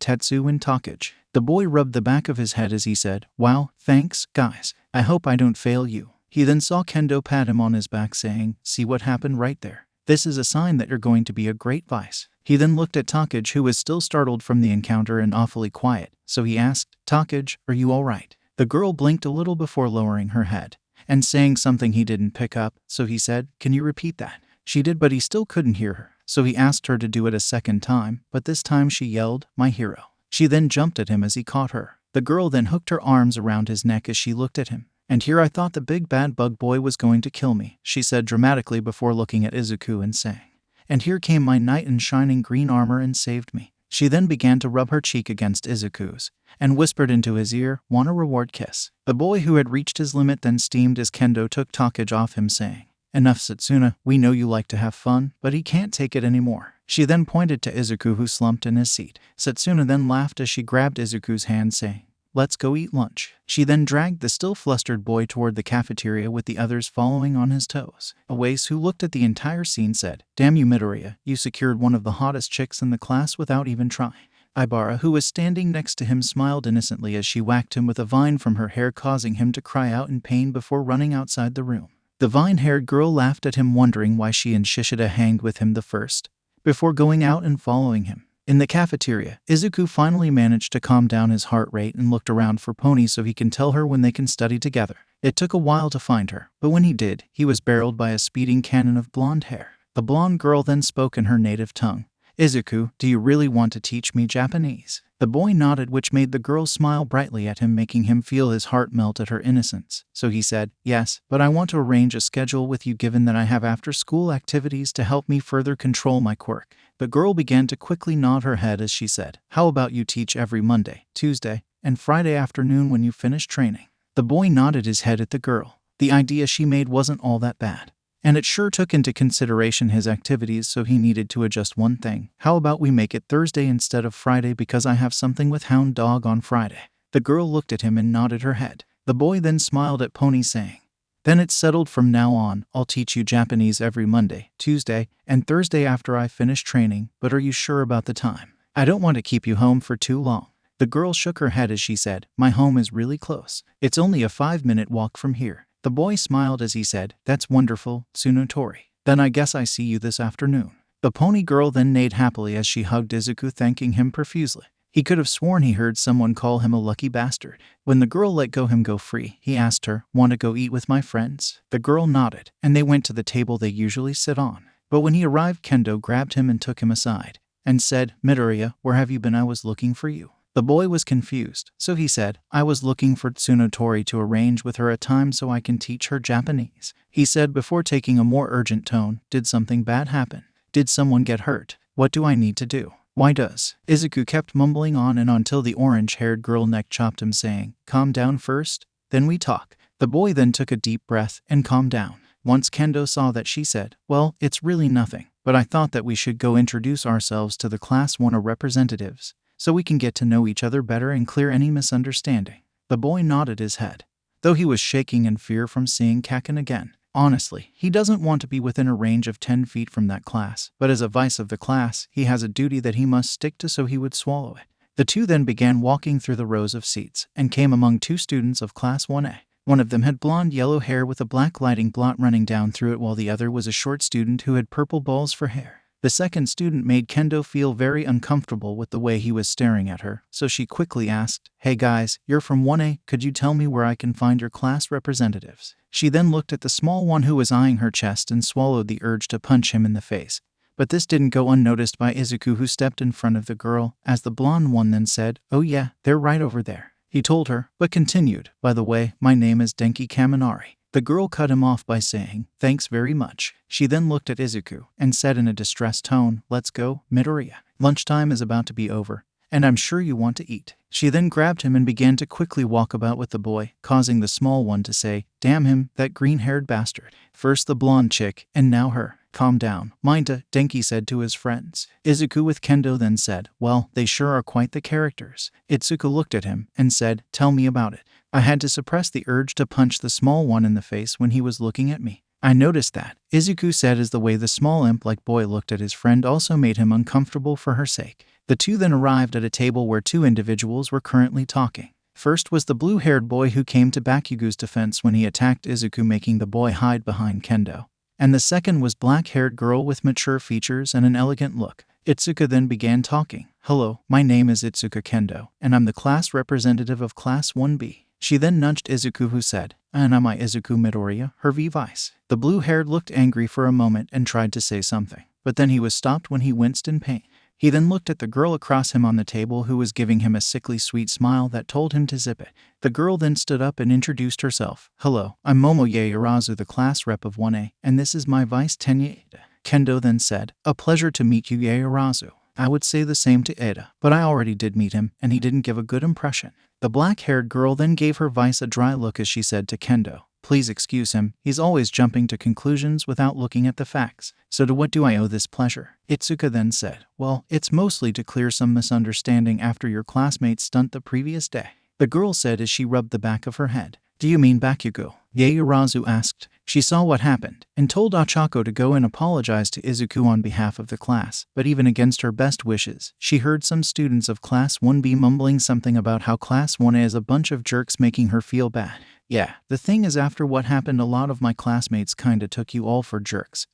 Tetsu and Takage." The boy rubbed the back of his head as he said, "Wow, thanks, guys. I hope I don't fail you." He then saw Kendo pat him on his back, saying, "See what happened right there? This is a sign that you're going to be a great vice." He then looked at Takage, who was still startled from the encounter and awfully quiet, so he asked, "Takage, are you all right?" The girl blinked a little before lowering her head and saying something he didn't pick up, so he said, "Can you repeat that?" She did, but he still couldn't hear her, so he asked her to do it a second time, but this time she yelled, "My hero." She then jumped at him as he caught her. The girl then hooked her arms around his neck as she looked at him. "And here I thought the big bad bug boy was going to kill me," she said dramatically before looking at Izuku and saying, "And here came my knight in shining green armor and saved me." She then began to rub her cheek against Izuku's and whispered into his ear, "Want a reward kiss?" The boy, who had reached his limit, then steamed as Kendo took Takage off him, saying, "Enough, Satsuna, we know you like to have fun, but he can't take it anymore." She then pointed to Izuku, who slumped in his seat. Satsuna then laughed as she grabbed Izuku's hand, saying, "Let's go eat lunch." She then dragged the still flustered boy toward the cafeteria, with the others following on his toes. Awase, who looked at the entire scene, said, "Damn you, Midoriya, you secured one of the hottest chicks in the class without even trying." Ibara, who was standing next to him, smiled innocently as she whacked him with a vine from her hair, causing him to cry out in pain before running outside the room. The vine-haired girl laughed at him, wondering why she and Shishida hanged with him the first, before going out and following him. In the cafeteria, Izuku finally managed to calm down his heart rate and looked around for Pony so he can tell her when they can study together. It took a while to find her, but when he did, he was barreled by a speeding cannon of blonde hair. The blonde girl then spoke in her native tongue. Izuku, do you really want to teach me Japanese? The boy nodded, which made the girl smile brightly at him, making him feel his heart melt at her innocence. So he said, yes, but I want to arrange a schedule with you given that I have after-school activities to help me further control my quirk. The girl began to quickly nod her head as she said, how about you teach every Monday, Tuesday, and Friday afternoon when you finish training? The boy nodded his head at the girl. The idea she made wasn't all that bad, and it sure took into consideration his activities, so he needed to adjust one thing. How about we make it Thursday instead of Friday because I have something with Hound Dog on Friday? The girl looked at him and nodded her head. The boy then smiled at Pony, saying, then it's settled. From now on, I'll teach you Japanese every Monday, Tuesday, and Thursday after I finish training, but are you sure about the time? I don't want to keep you home for too long. The girl shook her head as she said, my home is really close. It's only a 5-minute walk from here. The boy smiled as he said, that's wonderful, Tsunotori. Then I guess I see you this afternoon. The pony girl then neighed happily as she hugged Izuku, thanking him profusely. He could have sworn he heard someone call him a lucky bastard. When the girl let him go free, he asked her, want to go eat with my friends? The girl nodded, and they went to the table they usually sit on. But when he arrived, Kendo grabbed him and took him aside, and said, Midoriya, where have you been? I was looking for you. The boy was confused, so he said, I was looking for Tsunotori to arrange with her a time so I can teach her Japanese. He said before taking a more urgent tone, did something bad happen? Did someone get hurt? What do I need to do? Why does? Izuku kept mumbling on and on till the orange-haired girl neck chopped him, saying, calm down first, then we talk. The boy then took a deep breath and calmed down. Once Kendo saw that, she said, well, it's really nothing, but I thought that we should go introduce ourselves to the Class 1 representatives, so we can get to know each other better and clear any misunderstanding. The boy nodded his head, though he was shaking in fear from seeing Kaken again. Honestly, he doesn't want to be within a range of 10 feet from that class, but as a vice of the class, he has a duty that he must stick to, so he would swallow it. The two then began walking through the rows of seats, and came among 2 students of Class 1A. One of them had blonde yellow hair with a black lighting blot running down through it, while the other was a short student who had purple balls for hair. The second student made Kendo feel very uncomfortable with the way he was staring at her, so she quickly asked, hey guys, you're from 1A, could you tell me where I can find your class representatives? She then looked at the small one who was eyeing her chest and swallowed the urge to punch him in the face. But this didn't go unnoticed by Izuku, who stepped in front of the girl, as the blonde one then said, oh yeah, they're right over there. He told her, but continued, by the way, my name is Denki Kaminari. The girl cut him off by saying, thanks very much. She then looked at Izuku and said in a distressed tone, let's go, Midoriya. Lunchtime is about to be over, and I'm sure you want to eat. She then grabbed him and began to quickly walk about with the boy, causing the small one to say, damn him, that green-haired bastard. First the blonde chick, and now her. Calm down, Minta, Denki said to his friends. Izuku with Kendo then said, well, they sure are quite the characters. Itsuka looked at him and said, tell me about it. I had to suppress the urge to punch the small one in the face when he was looking at me. I noticed that, Izuku said, as the way the small imp-like boy looked at his friend also made him uncomfortable for her sake. The two then arrived at a table where 2 individuals were currently talking. First was the blue-haired boy who came to Bakugo's defense when he attacked Izuku, making the boy hide behind Kendo. And the second was black-haired girl with mature features and an elegant look. Itsuka then began talking. Hello, my name is Itsuka Kendo, and I'm the class representative of Class 1B. She then nudged Izuku, who said, and am I Izuku Midoriya, her V-Vice? The blue-haired looked angry for a moment and tried to say something, but then he was stopped when he winced in pain. He then looked at the girl across him on the table, who was giving him a sickly sweet smile that told him to zip it. The girl then stood up and introduced herself. Hello, I'm Momo Yaoyorozu, the class rep of 1A, and this is my vice Tenya Ida. Kendo then said, a pleasure to meet you, Yaoyorozu. I would say the same to Ida, but I already did meet him, and he didn't give a good impression. The black-haired girl then gave her vice a dry look as she said to Kendo, please excuse him, he's always jumping to conclusions without looking at the facts. So to what do I owe this pleasure? Itsuka then said, well, it's mostly to clear some misunderstanding after your classmate's stunt the previous day. The girl said as she rubbed the back of her head. Do you mean Bakugo? Yaoyorozu asked. She saw what happened and told Ochako to go and apologize to Izuku on behalf of the class, but even against her best wishes, she heard some students of Class 1B mumbling something about how Class 1A is a bunch of jerks, making her feel bad. Yeah, the thing is, after what happened, a lot of my classmates kinda took you all for jerks.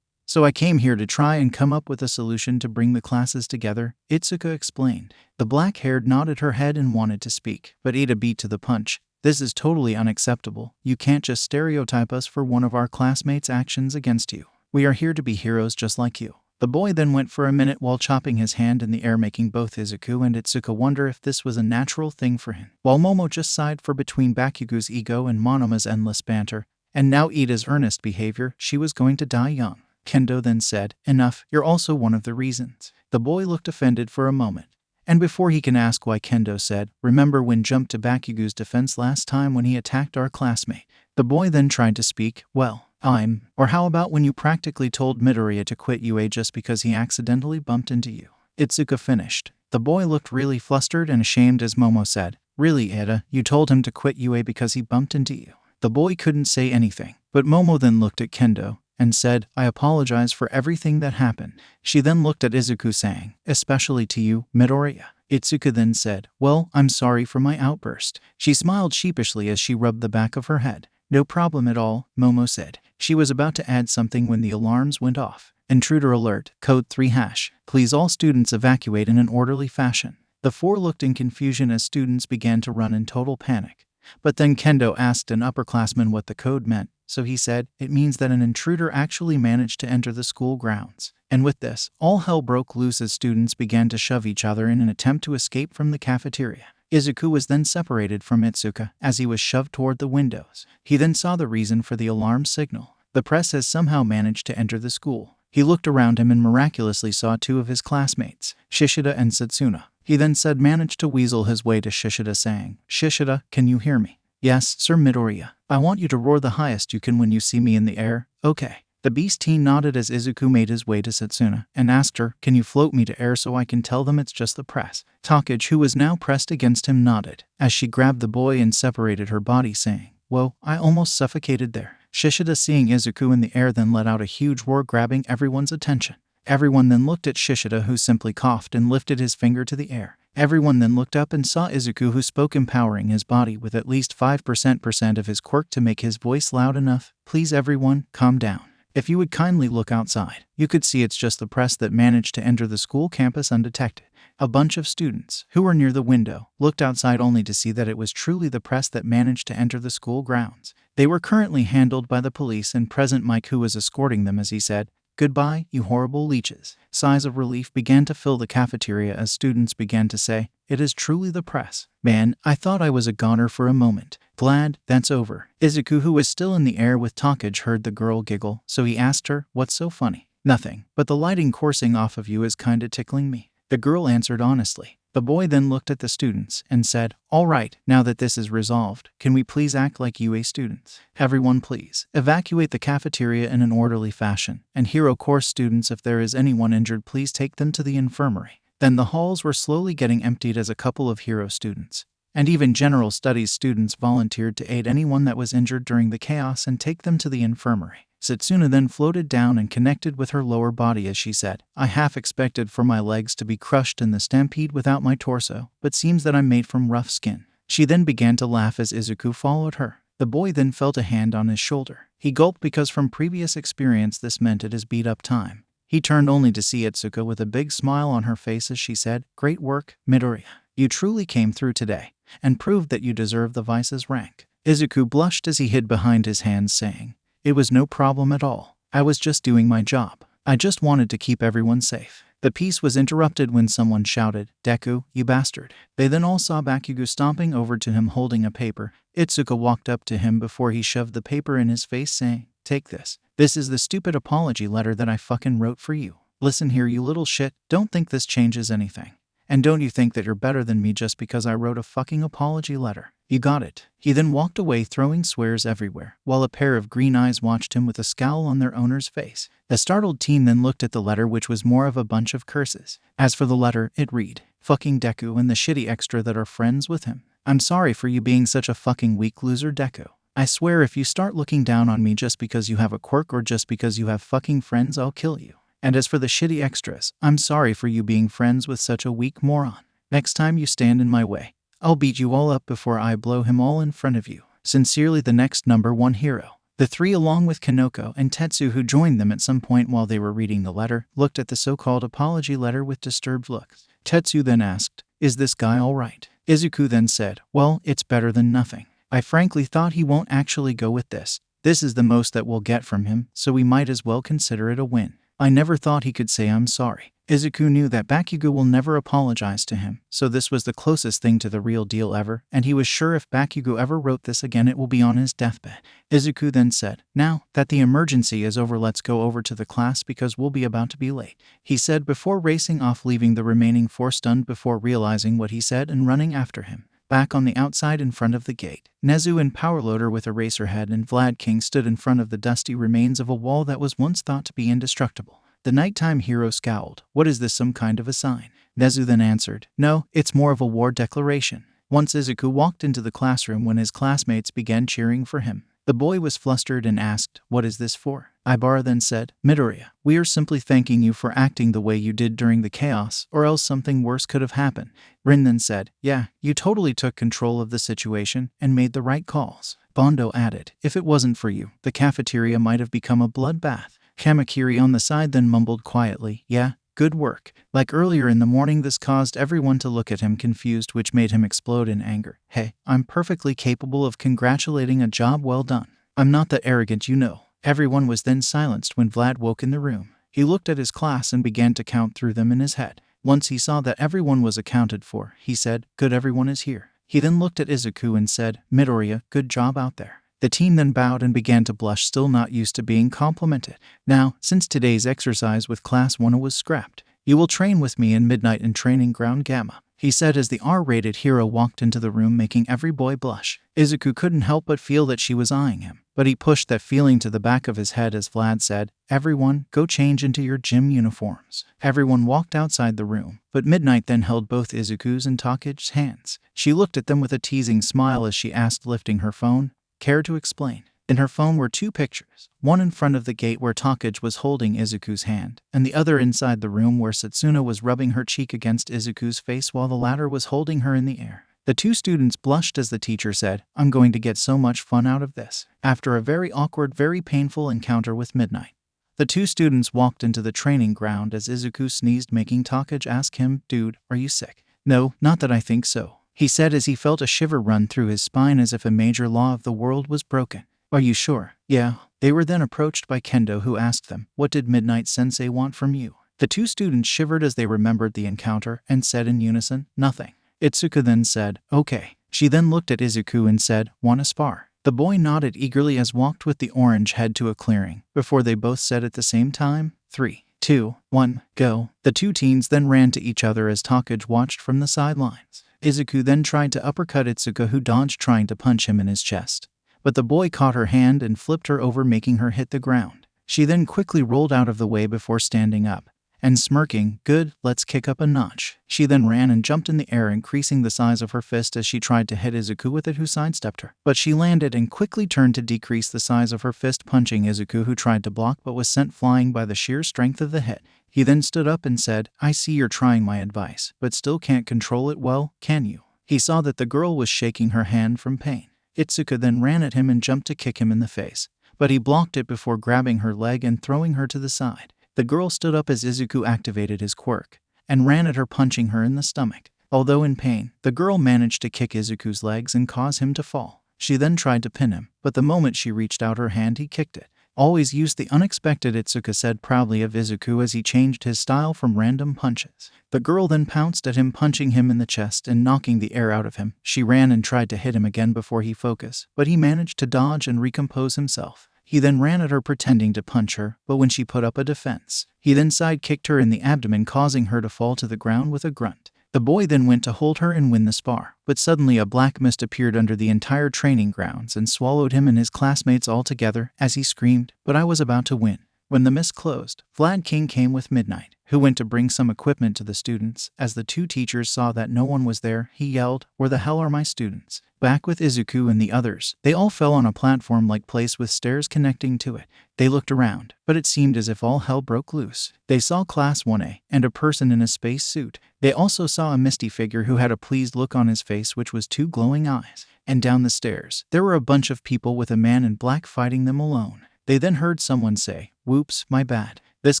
So I came here to try and come up with a solution to bring the classes together, Itsuka explained. The black-haired nodded her head and wanted to speak, but Ada beat to the punch. This is totally unacceptable. You can't just stereotype us for one of our classmates' actions against you. We are here to be heroes just like you. The boy then went for a minute while chopping his hand in the air, making both Izuku and Itsuka wonder if this was a natural thing for him. While Momo just sighed for between Bakugo's ego and Monoma's endless banter, and now Ida's earnest behavior, she was going to die young. Kendo then said, "Enough, you're also one of the reasons." The boy looked offended for a moment. And before he can ask why, Kendo said, "Remember when jumped to Bakugo's defense last time when he attacked our classmate?" The boy then tried to speak, or how about when you practically told Midoriya to quit UA just because he accidentally bumped into you?" Itsuka finished. The boy looked really flustered and ashamed as Momo said, "Really, Ada, you told him to quit UA because he bumped into you?" The boy couldn't say anything, but Momo then looked at Kendo and said, "I apologize for everything that happened." She then looked at Izuku saying, "Especially to you, Midoriya." Itsuka then said, "Well, I'm sorry for my outburst." She smiled sheepishly as she rubbed the back of her head. "No problem at all," Momo said. She was about to add something when the alarms went off. "Intruder alert, code 3#. Please all students evacuate in an orderly fashion." The four looked in confusion as students began to run in total panic. But then Kendo asked an upperclassman what the code meant, so he said, "It means that an intruder actually managed to enter the school grounds." And with this, all hell broke loose as students began to shove each other in an attempt to escape from the cafeteria. Izuku was then separated from Itsuka as he was shoved toward the windows. He then saw the reason for the alarm signal. The press has somehow managed to enter the school. He looked around him and miraculously saw two of his classmates, Shishida and Satsuna. He then managed to weasel his way to Shishida saying, "Shishida, can you hear me?" "Yes, Sir Midoriya. I want you to roar the highest you can when you see me in the air." "Okay." The beast teen nodded as Izuku made his way to Satsuna and asked her, "Can you float me to air so I can tell them it's just the press?" Takage, who was now pressed against him, nodded as she grabbed the boy and separated her body saying, "Whoa, I almost suffocated there." Shishida, seeing Izuku in the air, then let out a huge roar, grabbing everyone's attention. Everyone then looked at Shishida, who simply coughed and lifted his finger to the air. Everyone then looked up and saw Izuku, who spoke, empowering his body with at least 5% of his quirk to make his voice loud enough. "Please everyone, calm down. If you would kindly look outside, you could see it's just the press that managed to enter the school campus undetected." A bunch of students, who were near the window, looked outside only to see that it was truly the press that managed to enter the school grounds. They were currently handled by the police, and present Mike, who was escorting them, as he said, "Goodbye, you horrible leeches." Sighs of relief began to fill the cafeteria as students began to say, "It is truly the press. Man, I thought I was a goner for a moment. Glad that's over." Izuku, who was still in the air with Takage, heard the girl giggle, so he asked her, "What's so funny?" "Nothing, but the lighting coursing off of you is kinda tickling me," the girl answered honestly. The boy then looked at the students and said, "All right, now that this is resolved, can we please act like UA students? Everyone please evacuate the cafeteria in an orderly fashion, and Hero Course students, if there is anyone injured, please take them to the infirmary." Then the halls were slowly getting emptied as a couple of Hero students, and even General Studies students, volunteered to aid anyone that was injured during the chaos and take them to the infirmary. Satsuna then floated down and connected with her lower body as she said, "I half expected for my legs to be crushed in the stampede without my torso, but seems that I'm made from rough skin." She then began to laugh as Izuku followed her. The boy then felt a hand on his shoulder. He gulped because from previous experience this meant it is beat up time. He turned only to see Itsuka with a big smile on her face as she said, "Great work, Midoriya. You truly came through today, and proved that you deserve the vice's rank." Izuku blushed as he hid behind his hands saying, "It was no problem at all. I was just doing my job. I just wanted to keep everyone safe." The piece was interrupted when someone shouted, "Deku, you bastard." They then all saw Bakugo stomping over to him holding a paper. Itsuka walked up to him before he shoved the paper in his face saying, "Take this. This is the stupid apology letter that I fucking wrote for you. Listen here, you little shit, don't think this changes anything. And don't you think that you're better than me just because I wrote a fucking apology letter. You got it." He then walked away throwing swears everywhere, while a pair of green eyes watched him with a scowl on their owner's face. A startled teen then looked at the letter, which was more of a bunch of curses. As for the letter, it read, "Fucking Deku and the shitty extra that are friends with him." I'm sorry for you being such a fucking weak loser, Deku. I swear if you start looking down on me just because you have a quirk or just because you have fucking friends, I'll kill you. And as for the shitty extras, I'm sorry for you being friends with such a weak moron. Next time you stand in my way, I'll beat you all up before I blow him all in front of you. Sincerely, the next #1 hero. The three, along with Kanoko and Tetsu, who joined them at some point while they were reading the letter, looked at the so-called apology letter with disturbed looks. Tetsu then asked, "Is this guy alright?" Izuku then said, "Well, it's better than nothing. I frankly thought he won't actually go with this. This is the most that we'll get from him, so we might as well consider it a win. I never thought he could say I'm sorry." Izuku knew that Bakugo will never apologize to him, so this was the closest thing to the real deal ever, and he was sure if Bakugo ever wrote this again it will be on his deathbed. Izuku then said, "Now that the emergency is over, let's go over to the class because we'll be about to be late," he said before racing off, leaving the remaining four stunned before realizing what he said and running after him. Back on the outside in front of the gate, Nezu and Powerloader with Eraserhead and Vlad King stood in front of the dusty remains of a wall that was once thought to be indestructible. The nighttime hero scowled. "What is this, some kind of a sign?" Nezu then answered, "No, it's more of a war declaration." Once Izuku walked into the classroom when his classmates began cheering for him. The boy was flustered and asked, "What is this for?" Ibara then said, "Midoriya, we are simply thanking you for acting the way you did during the chaos, or else something worse could have happened." Rin then said, "Yeah, you totally took control of the situation and made the right calls." Bondo added, "If it wasn't for you, the cafeteria might have become a bloodbath." Kamakiri on the side then mumbled quietly, "Yeah, good work." Like earlier in the morning, this caused everyone to look at him confused, which made him explode in anger. "Hey, I'm perfectly capable of congratulating a job well done. I'm not that arrogant, you know." Everyone was then silenced when Vlad woke in the room. He looked at his class and began to count through them in his head. Once he saw that everyone was accounted for, he said, "Good, everyone is here." He then looked at Izuku and said, "Midoriya, good job out there." The team then bowed and began to blush, still not used to being complimented. "Now, since today's exercise with Class 1 was scrapped, you will train with me in Midnight in Training Ground Gamma," he said as the R-rated hero walked into the room, making every boy blush. Izuku couldn't help but feel that she was eyeing him, but he pushed that feeling to the back of his head as Vlad said, "Everyone, go change into your gym uniforms." Everyone walked outside the room, but Midnight then held both Izuku's and Take's hands. She looked at them with a teasing smile as she asked, lifting her phone, "Care to explain?" In her phone were two pictures, one in front of the gate where Take was holding Izuku's hand, and the other inside the room where Satsuna was rubbing her cheek against Izuku's face while the latter was holding her in the air. The two students blushed as the teacher said, "I'm going to get so much fun out of this." After a very awkward, very painful encounter with Midnight, the two students walked into the training ground as Izuku sneezed, making Take ask him, "Dude, are you sick?" "No, not that I think so," he said as he felt a shiver run through his spine as if a major law of the world was broken. "Are you sure?" "Yeah." They were then approached by Kendo, who asked them, "What did Midnight Sensei want from you?" The two students shivered as they remembered the encounter and said in unison, "Nothing." Itsuka then said, "Okay." She then looked at Izuku and said, "Want to spar?" The boy nodded eagerly as walked with the orange head to a clearing, before they both said at the same time, 3, 2, 1, go. The two teens then ran to each other as Take watched from the sidelines. Izuku then tried to uppercut Itsuka, who dodged, trying to punch him in his chest. But the boy caught her hand and flipped her over, making her hit the ground. She then quickly rolled out of the way before standing up and smirking, "Good, let's kick up a notch." She then ran and jumped in the air, increasing the size of her fist as she tried to hit Izuku with it, who sidestepped her. But she landed and quickly turned to decrease the size of her fist, punching Izuku, who tried to block but was sent flying by the sheer strength of the hit. He then stood up and said, "I see you're trying my advice, but still can't control it well, can you?" He saw that the girl was shaking her hand from pain. Itsuka then ran at him and jumped to kick him in the face, but he blocked it before grabbing her leg and throwing her to the side. The girl stood up as Izuku activated his quirk and ran at her, punching her in the stomach. Although in pain, the girl managed to kick Izuku's legs and cause him to fall. She then tried to pin him, but the moment she reached out her hand, he kicked it. "Always use the unexpected," Itsuka said proudly of Izuku as he changed his style from random punches. The girl then pounced at him, punching him in the chest and knocking the air out of him. She ran and tried to hit him again before he focused, but he managed to dodge and recompose himself. He then ran at her, pretending to punch her, but when she put up a defense, he then side-kicked her in the abdomen, causing her to fall to the ground with a grunt. The boy then went to hold her and win the spar, but suddenly a black mist appeared under the entire training grounds and swallowed him and his classmates all together as he screamed, "But I was about to win." When the mist closed, Vlad King came with Midnight, who went to bring some equipment to the students. As the two teachers saw that no one was there, he yelled, "Where the hell are my students?" Back with Izuku and the others, they all fell on a platform-like place with stairs connecting to it. They looked around, but it seemed as if all hell broke loose. They saw Class 1A and a person in a space suit. They also saw a misty figure who had a pleased look on his face, which was two glowing eyes. And down the stairs, there were a bunch of people with a man in black fighting them alone. They then heard someone say, "Whoops, my bad." This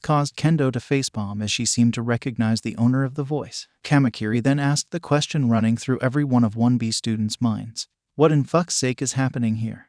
caused Kendo to facepalm as she seemed to recognize the owner of the voice. Kamakiri then asked the question running through every one of 1B students' minds. What in fuck's sake is happening here?